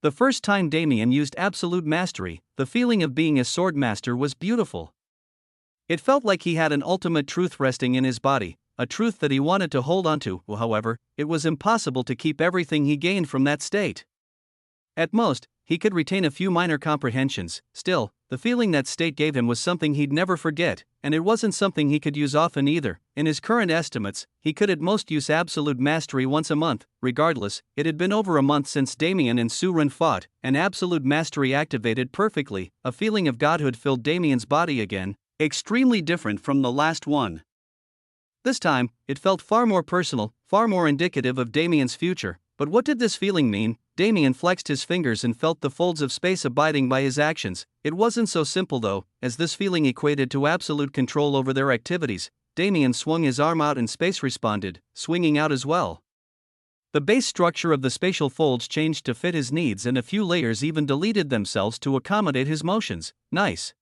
Speaker 1: The first time Damien used absolute mastery, the feeling of being a sword master was beautiful. It felt like he had an ultimate truth resting in his body, a truth that he wanted to hold onto. However, it was impossible to keep everything he gained from that state. At most, he could retain a few minor comprehensions. Still, the feeling that state gave him was something he'd never forget, and it wasn't something he could use often either. In his current estimates, he could at most use absolute mastery once a month. Regardless, it had been over a month since Damien and Surin fought, and absolute mastery activated perfectly. A feeling of godhood filled Damien's body again, extremely different from the last one. This time, it felt far more personal, far more indicative of Damien's future. But what did this feeling mean? Damien flexed his fingers and felt the folds of space abiding by his actions. It wasn't so simple though, as this feeling equated to absolute control over their activities. Damien swung his arm out and space responded, swinging out as well. The base structure of the spatial folds changed to fit his needs, and a few layers even deleted themselves to accommodate his motions. Nice.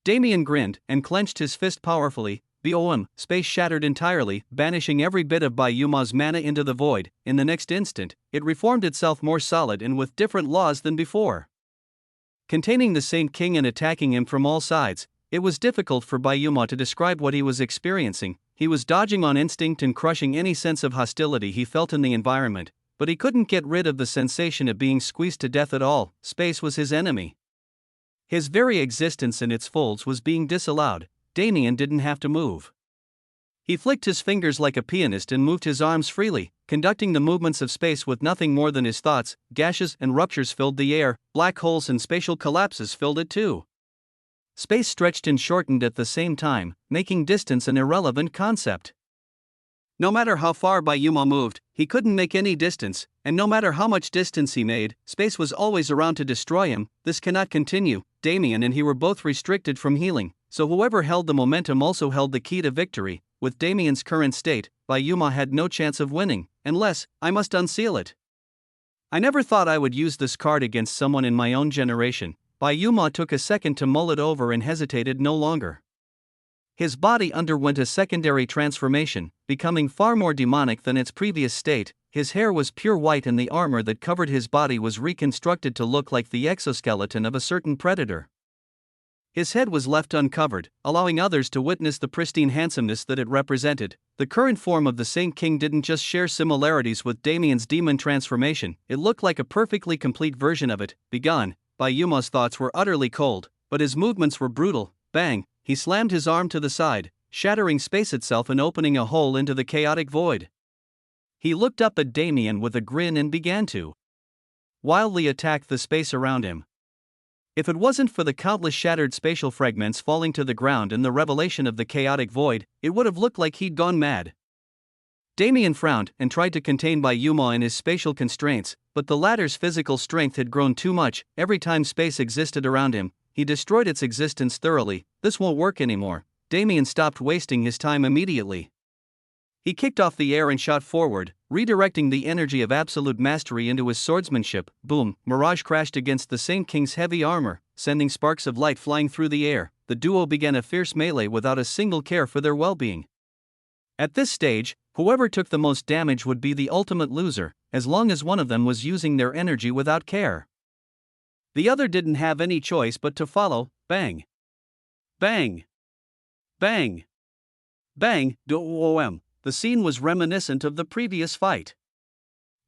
Speaker 1: Damien grinned and clenched his fist powerfully. Boom! Space shattered entirely, banishing every bit of Bayuma's mana into the void. In the next instant, it reformed itself more solid and with different laws than before. Containing the Saint King and attacking him from all sides, it was difficult for Bayuma to describe what he was experiencing. He was dodging on instinct and crushing any sense of hostility he felt in the environment, but he couldn't get rid of the sensation of being squeezed to death at all. Space was his enemy. His very existence in its folds was being disallowed. Damien didn't have to move. He flicked his fingers like a pianist and moved his arms freely, conducting the movements of space with nothing more than his thoughts. Gashes and ruptures filled the air, black holes and spatial collapses filled it too. Space stretched and shortened at the same time, making distance an irrelevant concept. No matter how far Bayuma moved, he couldn't make any distance, and no matter how much distance he made, space was always around to destroy him. This cannot continue. Damien and he were both restricted from healing, so whoever held the momentum also held the key to victory. With Damien's current state, Bayuma had no chance of winning, unless I must unseal it. I never thought I would use this card against someone in my own generation. Bayuma took a second to mull it over and hesitated no longer. His body underwent a secondary transformation, becoming far more demonic than its previous state. His hair was pure white and the armor that covered his body was reconstructed to look like the exoskeleton of a certain predator. His head was left uncovered, allowing others to witness the pristine handsomeness that it represented. The current form of the Saint King didn't just share similarities with Damien's demon transformation, it looked like a perfectly complete version of it. Begone! Bayuma's thoughts were utterly cold, but his movements were brutal. Bang! He slammed his arm to the side, shattering space itself and opening a hole into the chaotic void. He looked up at Damien with a grin and began to wildly attack the space around him. If it wasn't for the countless shattered spatial fragments falling to the ground and the revelation of the chaotic void, it would have looked like he'd gone mad. Damien frowned and tried to contain Bayuma in his spatial constraints, but the latter's physical strength had grown too much. Every time space existed around him, he destroyed its existence thoroughly. This won't work anymore. Damien stopped wasting his time immediately. He kicked off the air and shot forward, redirecting the energy of absolute mastery into his swordsmanship. Boom! Mirage crashed against the Saint King's heavy armor, sending sparks of light flying through the air. The duo began a fierce melee without a single care for their well-being. At this stage, whoever took the most damage would be the ultimate loser, as long as one of them was using their energy without care. The other didn't have any choice but to follow. Bang! Bang! Bang! Bang! Doom! The scene was reminiscent of the previous fight.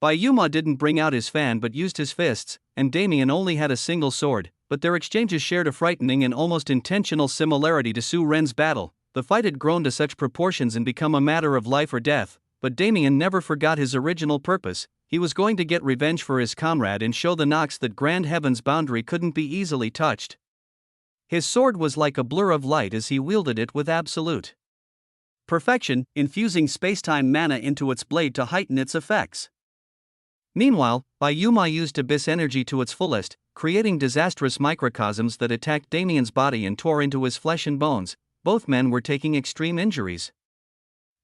Speaker 1: Bayuma didn't bring out his fan but used his fists, and Damien only had a single sword, but their exchanges shared a frightening and almost intentional similarity to Su Ren's battle. The fight had grown to such proportions and become a matter of life or death, but Damien never forgot his original purpose. He was going to get revenge for his comrade and show the Nox that Grand Heaven's boundary couldn't be easily touched. His sword was like a blur of light as he wielded it with absolute perfection, infusing spacetime mana into its blade to heighten its effects. Meanwhile, Bayuma used Abyss energy to its fullest, creating disastrous microcosms that attacked Damien's body and tore into his flesh and bones. Both men were taking extreme injuries.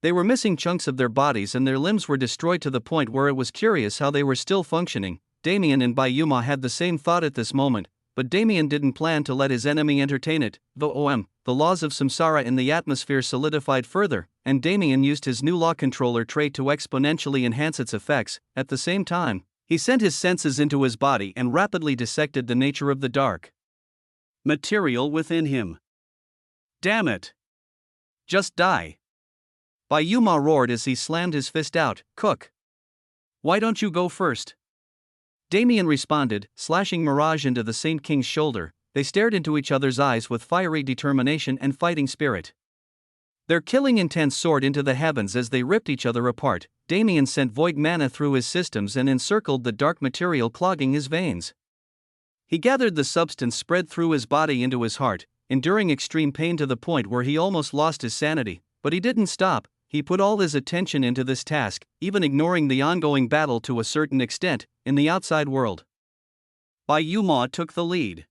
Speaker 1: They were missing chunks of their bodies and their limbs were destroyed to the point where it was curious how they were still functioning. Damien and Bayuma had the same thought at this moment, but Damien didn't plan to let his enemy entertain it. The laws of samsara in the atmosphere solidified further, and Damien used his new law controller trait to exponentially enhance its effects. At the same time, he sent his senses into his body and rapidly dissected the nature of the dark material within him. Damn it! Just die! Bayuma roared as he slammed his fist out. Cook! Why don't you go first? Damien responded, slashing Mirage into the Saint King's shoulder. They stared into each other's eyes with fiery determination and fighting spirit. Their killing intent soared into the heavens as they ripped each other apart. Damien sent void mana through his systems and encircled the dark material clogging his veins. He gathered the substance spread through his body into his heart, enduring extreme pain to the point where he almost lost his sanity, but he didn't stop. He put all his attention into this task, even ignoring the ongoing battle to a certain extent in the outside world. Bayuma took the lead.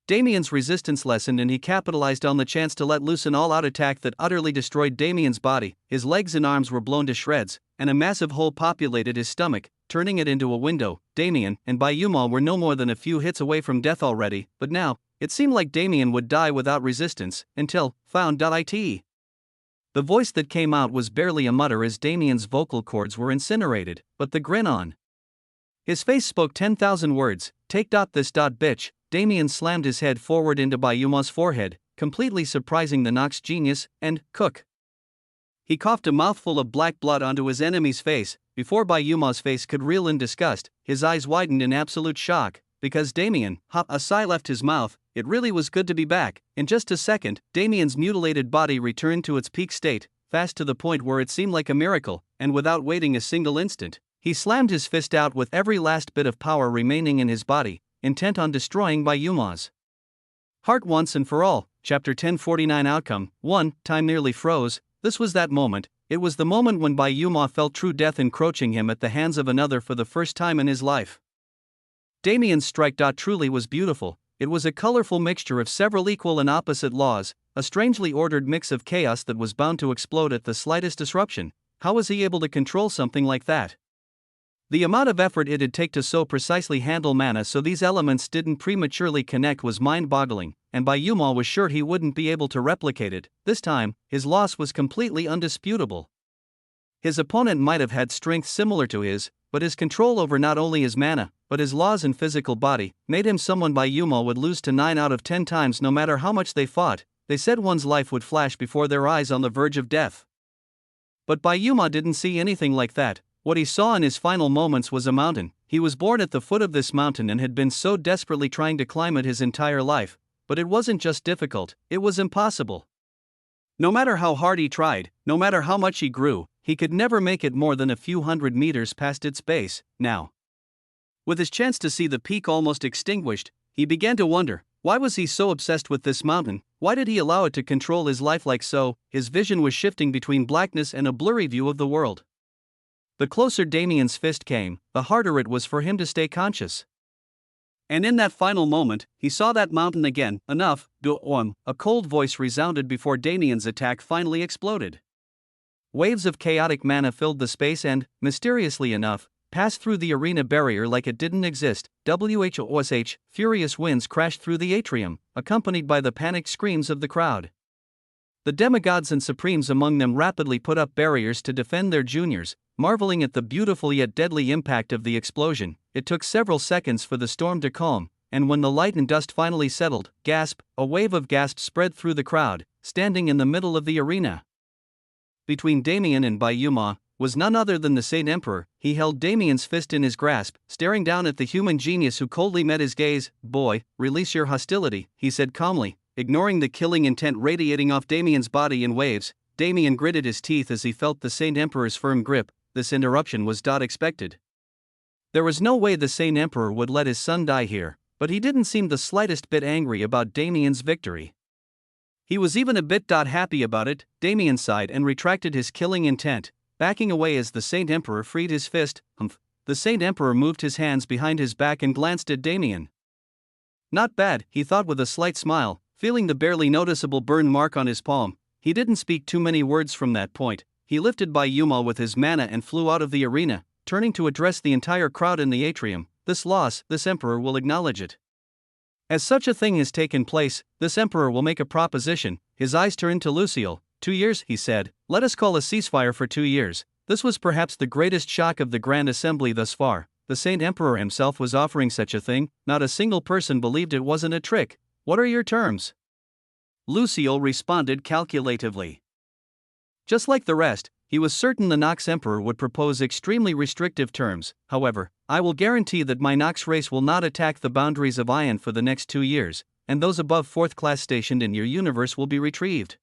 Speaker 1: Damien's resistance lessened and he capitalized on the chance to let loose an all-out attack that utterly destroyed Damien's body. His legs and arms were blown to shreds, and a massive hole populated his stomach, turning it into a window. Damien and Bayuma were no more than a few hits away from death already, but now, it seemed like Damien would die without resistance, until, found.it. The voice that came out was barely a mutter as Damien's vocal cords were incinerated, but the grin on his face spoke 10,000 words. Take this bitch. Damien slammed his head forward into Bayuma's forehead, completely surprising the Nox genius, and cook. He coughed a mouthful of black blood onto his enemy's face. Before Bayuma's face could reel in disgust, his eyes widened in absolute shock, because Damien, a sigh left his mouth. It really was good to be back. In just a second, Damien's mutilated body returned to its peak state, fast to the point where it seemed like a miracle, and without waiting a single instant, he slammed his fist out with every last bit of power remaining in his body, intent on destroying Bayuma's heart once and for all. Chapter 1049 Outcome 1. Time nearly froze. This was that moment. It was the moment when Bayuma felt true death encroaching him at the hands of another for the first time in his life. Damien's strike. Truly was beautiful. It was a colorful mixture of several equal and opposite laws, a strangely ordered mix of chaos that was bound to explode at the slightest disruption. How was he able to control something like that? The amount of effort it'd take to so precisely handle mana so these elements didn't prematurely connect was mind-boggling, and Bayuma was sure he wouldn't be able to replicate it. This time, his loss was completely undisputable. His opponent might have had strength similar to his, but his control over not only his mana, but his laws and physical body, made him someone Bayuma would lose to 9 out of 10 times no matter how much they fought. They said one's life would flash before their eyes on the verge of death. But Bayuma didn't see anything like that. What he saw in his final moments was a mountain. He was born at the foot of this mountain and had been so desperately trying to climb it his entire life, but it wasn't just difficult, it was impossible. No matter how hard he tried, no matter how much he grew, he could never make it more than a few hundred meters past its base. Now, with his chance to see the peak almost extinguished, he began to wonder, why was he so obsessed with this mountain? Why did he allow it to control his life like so? His vision was shifting between blackness and a blurry view of the world. The closer Damien's fist came, the harder it was for him to stay conscious. And in that final moment, he saw that mountain again. Enough, a cold voice resounded before Damien's attack finally exploded. Waves of chaotic mana filled the space and, mysteriously enough, passed through the arena barrier like it didn't exist. WHOSH, furious winds crashed through the atrium, accompanied by the panicked screams of the crowd. The demigods and supremes among them rapidly put up barriers to defend their juniors, marveling at the beautiful yet deadly impact of the explosion. It took several seconds for the storm to calm, and when the light and dust finally settled, a wave of gasps spread through the crowd, standing in the middle of the arena. Between Damien and Bayuma was none other than the Saint Emperor. He held Damien's fist in his grasp, staring down at the human genius who coldly met his gaze. "Boy, release your hostility," he said calmly, ignoring the killing intent radiating off Damien's body in waves. Damien gritted his teeth as he felt the Saint Emperor's firm grip. This interruption was expected. There was no way the Saint Emperor would let his son die here, but he didn't seem the slightest bit angry about Damien's victory. He was even a bit happy about it. Damien sighed and retracted his killing intent, backing away as the Saint Emperor freed his fist. The Saint Emperor moved his hands behind his back and glanced at Damien. Not bad, he thought with a slight smile, feeling the barely noticeable burn mark on his palm. He didn't speak too many words from that point. He lifted Bayuma with his mana and flew out of the arena, turning to address the entire crowd in the atrium. This loss, this emperor will acknowledge it. As such a thing has taken place, this emperor will make a proposition. His eyes turned to Lucille. 2 years, he said. Let us call a ceasefire for 2 years. This was perhaps the greatest shock of the Grand Assembly thus far. The Saint Emperor himself was offering such a thing. Not a single person believed it wasn't a trick. What are your terms? Lucille responded calculatively. Just like the rest, He was certain the Nox Emperor would propose extremely restrictive terms. However, I will guarantee that my Nox race will not attack the boundaries of Ion for the next 2 years, and those above 4th class stationed in your universe will be retrieved.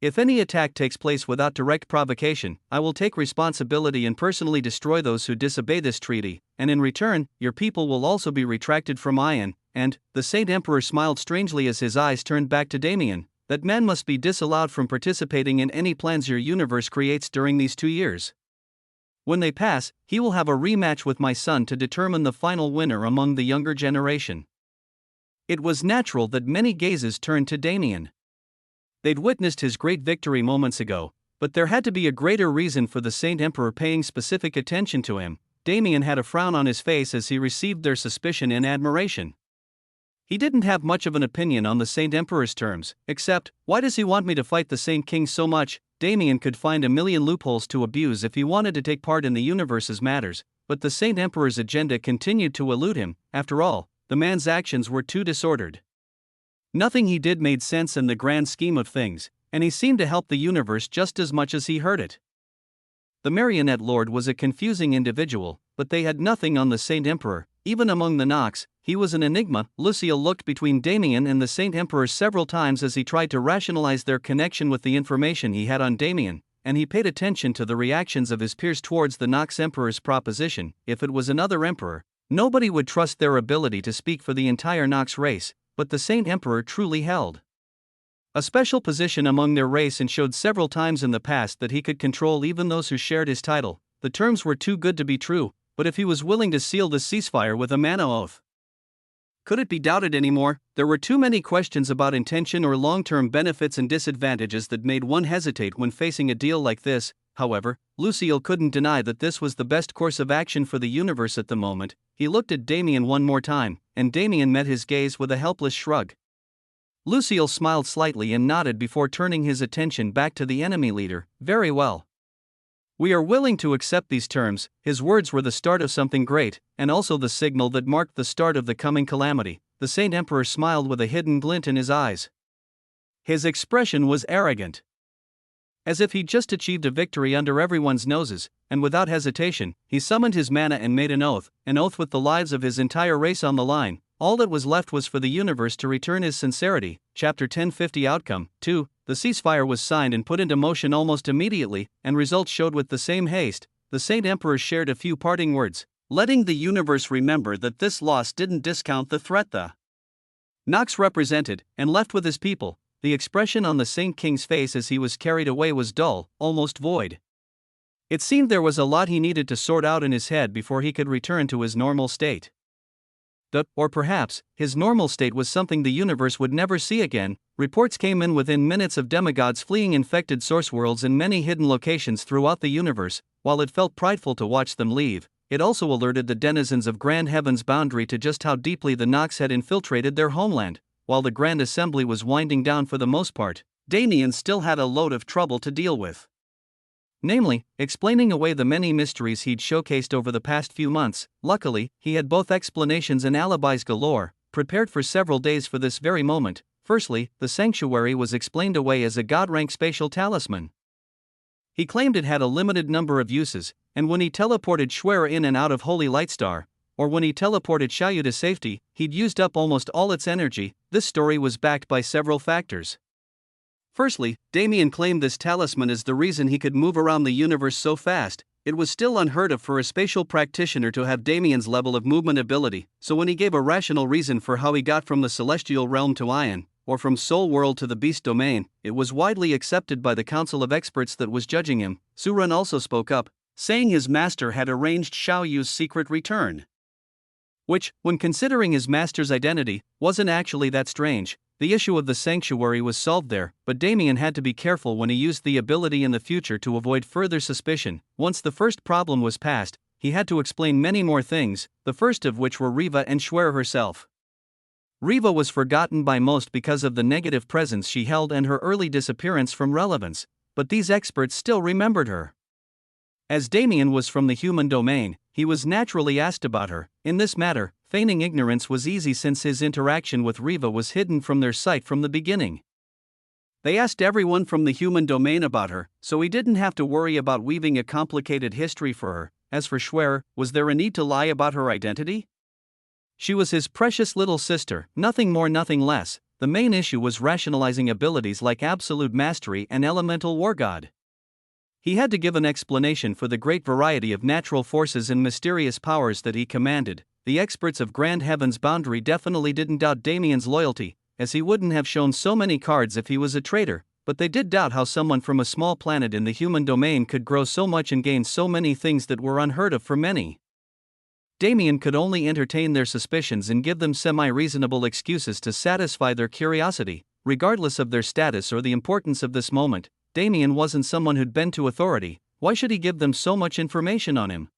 Speaker 1: If any attack takes place without direct provocation, I will take responsibility and personally destroy those who disobey this treaty, and in return, your people will also be retracted from Ion. And the Saint Emperor smiled strangely as his eyes turned back to Damien, that man must be disallowed from participating in any plans your universe creates during these 2 years. When they pass, he will have a rematch with my son to determine the final winner among the younger generation. It was natural that many gazes turned to Damien. They'd witnessed his great victory moments ago, but there had to be a greater reason for the Saint Emperor paying specific attention to him. Damien had a frown on his face as he received their suspicion and admiration. He didn't have much of an opinion on the Saint Emperor's terms, except, why does he want me to fight the Saint King so much? Damien could find a million loopholes to abuse if he wanted to take part in the universe's matters, but the Saint Emperor's agenda continued to elude him. After all, the man's actions were too disordered. Nothing he did made sense in the grand scheme of things, and he seemed to help the universe just as much as he hurt it. The Marionette Lord was a confusing individual, but they had nothing on the Saint Emperor. Even among the Nox, he was an enigma. Lucille looked between Damien and the Saint Emperor several times as he tried to rationalize their connection with the information he had on Damien, and he paid attention to the reactions of his peers towards the Nox Emperor's proposition. If it was another emperor, nobody would trust their ability to speak for the entire Nox race, but the Saint Emperor truly held a special position among their race and showed several times in the past that he could control even those who shared his title. The terms were too good to be true, but if he was willing to seal the ceasefire with a mana oath, could it be doubted anymore? There were too many questions about intention or long-term benefits and disadvantages that made one hesitate when facing a deal like this. However, Lucille couldn't deny that this was the best course of action for the universe at the moment. He looked at Damien one more time, and Damien met his gaze with a helpless shrug. Lucille smiled slightly and nodded before turning his attention back to the enemy leader. Very well. We are willing to accept these terms. His words were the start of something great, and also the signal that marked the start of the coming calamity. The Saint Emperor smiled with a hidden glint in his eyes. His expression was arrogant, as if he'd just achieved a victory under everyone's noses, and without hesitation, he summoned his mana and made an oath with the lives of his entire race on the line. All that was left was for the universe to return his sincerity. Chapter 1050 Outcome 2. The ceasefire was signed and put into motion almost immediately, and results showed with the same haste. The Saint Emperor shared a few parting words, letting the universe remember that this loss didn't discount the threat the Nox represented, and left with his people. The expression on the Saint King's face as he was carried away was dull, almost void. It seemed there was a lot he needed to sort out in his head before he could return to his normal state. Or perhaps, his normal state was something the universe would never see again. Reports came in within minutes of demigods fleeing infected source worlds in many hidden locations throughout the universe. While it felt prideful to watch them leave, it also alerted the denizens of Grand Heaven's boundary to just how deeply the Nox had infiltrated their homeland. While the Grand Assembly was winding down for the most part, Damien still had a load of trouble to deal with. Namely, explaining away the many mysteries he'd showcased over the past few months. Luckily, he had both explanations and alibis galore, prepared for several days for this very moment. Firstly, the sanctuary was explained away as a god-rank spatial talisman. He claimed it had a limited number of uses, and when he teleported Schwerer in and out of Holy Lightstar, or when he teleported Xiaoyu to safety, he'd used up almost all its energy. This story was backed by several factors. Firstly, Damien claimed this talisman is the reason he could move around the universe so fast. It was still unheard of for a spatial practitioner to have Damien's level of movement ability, so when he gave a rational reason for how he got from the celestial realm to Ion, or from Soul World to the Beast Domain, it was widely accepted by the council of experts that was judging him. Surun also spoke up, saying his master had arranged Xiaoyu's secret return, which, when considering his master's identity, wasn't actually that strange. The issue of the sanctuary was solved there, but Damien had to be careful when he used the ability in the future to avoid further suspicion. Once the first problem was past, he had to explain many more things, the first of which were Riva and Schwerer herself. Riva was forgotten by most because of the negative presence she held and her early disappearance from relevance, but these experts still remembered her. As Damien was from the human domain, he was naturally asked about her. In this matter, feigning ignorance was easy since his interaction with Riva was hidden from their sight from the beginning. They asked everyone from the human domain about her, so he didn't have to worry about weaving a complicated history for her. As for Schwer, was there a need to lie about her identity? She was his precious little sister, nothing more, nothing less. The main issue was rationalizing abilities like absolute mastery and elemental war god. He had to give an explanation for the great variety of natural forces and mysterious powers that he commanded. The experts of Grand Heaven's boundary definitely didn't doubt Damien's loyalty, as he wouldn't have shown so many cards if he was a traitor, but they did doubt how someone from a small planet in the human domain could grow so much and gain so many things that were unheard of for many. Damien could only entertain their suspicions and give them semi-reasonable excuses to satisfy their curiosity. Regardless of their status or the importance of this moment, Damien wasn't someone who'd bend to authority. Why should he give them so much information on him?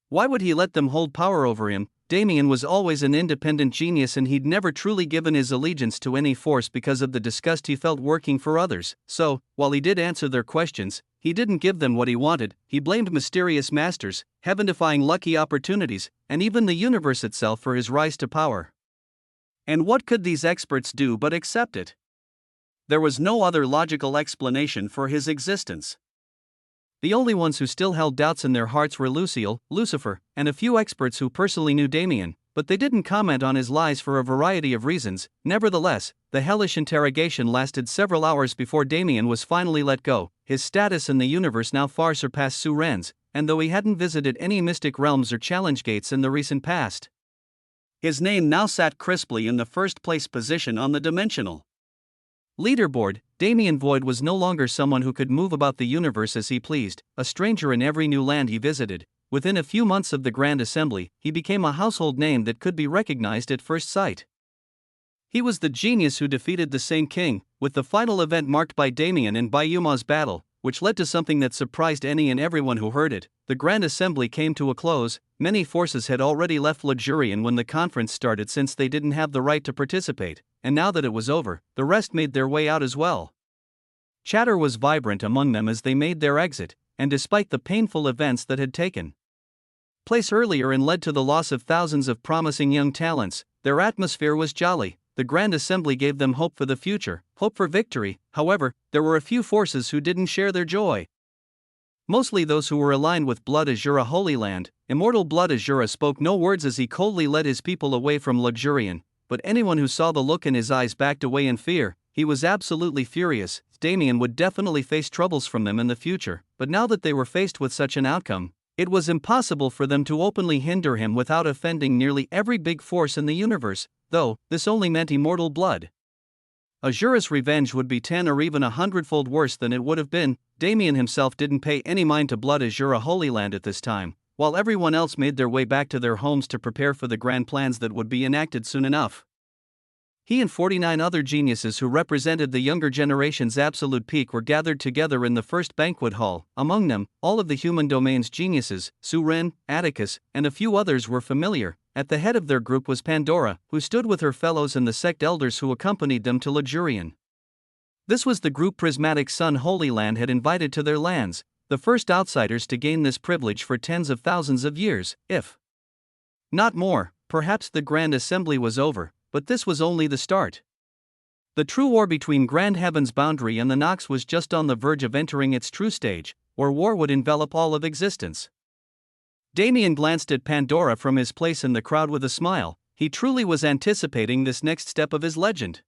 Speaker 1: Why would he let them hold power over him? Damien was always an independent genius, and he'd never truly given his allegiance to any force because of the disgust he felt working for others. So, while he did answer their questions, he didn't give them what he wanted. He blamed mysterious masters, heaven-defying lucky opportunities, and even the universe itself for his rise to power. And what could these experts do but accept it? There was no other logical explanation for his existence. The only ones who still held doubts in their hearts were Lucille, Lucifer, and a few experts who personally knew Damien, but they didn't comment on his lies for a variety of reasons. Nevertheless, the hellish interrogation lasted several hours before Damien was finally let go. His status in the universe now far surpassed Suren's, and though he hadn't visited any mystic realms or challenge gates in the recent past, his name now sat crisply in the first-place position on the dimensional leaderboard. Damien Void was no longer someone who could move about the universe as he pleased, a stranger in every new land he visited. Within a few months of the Grand Assembly, he became a household name that could be recognized at first sight. He was the genius who defeated the Sane King, with the final event marked by Damien and Bayuma's battle, which led to something that surprised any and everyone who heard it. The Grand Assembly came to a close. Many forces had already left Lajurian when the conference started, since they didn't have the right to participate, and now that it was over, the rest made their way out as well. Chatter was vibrant among them as they made their exit, and despite the painful events that had taken place earlier and led to the loss of thousands of promising young talents, their atmosphere was jolly. The Grand Assembly gave them hope for the future, hope for victory. However, there were a few forces who didn't share their joy. Mostly those who were aligned with Blood Azura Holy Land. Immortal Blood Azura spoke no words as he coldly led his people away from Luxurian, but anyone who saw the look in his eyes backed away in fear. He was absolutely furious. Damien would definitely face troubles from them in the future, but now that they were faced with such an outcome, it was impossible for them to openly hinder him without offending nearly every big force in the universe, though this only meant immortal blood. Azura's revenge would be 10 or even 100-fold worse than it would have been. Damien himself didn't pay any mind to Blood Azura Holy Land at this time, while everyone else made their way back to their homes to prepare for the grand plans that would be enacted soon enough. He and 49 other geniuses who represented the younger generation's absolute peak were gathered together in the first banquet hall. Among them, all of the human domain's geniuses, Suren, Atticus, and a few others were familiar. At the head of their group was Pandora, who stood with her fellows and the sect elders who accompanied them to Lajurian. This was the group Prismatic Sun Holy Land had invited to their lands, the first outsiders to gain this privilege for tens of thousands of years, if not more. Perhaps the Grand Assembly was over, but this was only the start. The true war between Grand Heaven's boundary and the Nox was just on the verge of entering its true stage, where war would envelop all of existence. Damien glanced at Pandora from his place in the crowd with a smile. He truly was anticipating this next step of his legend.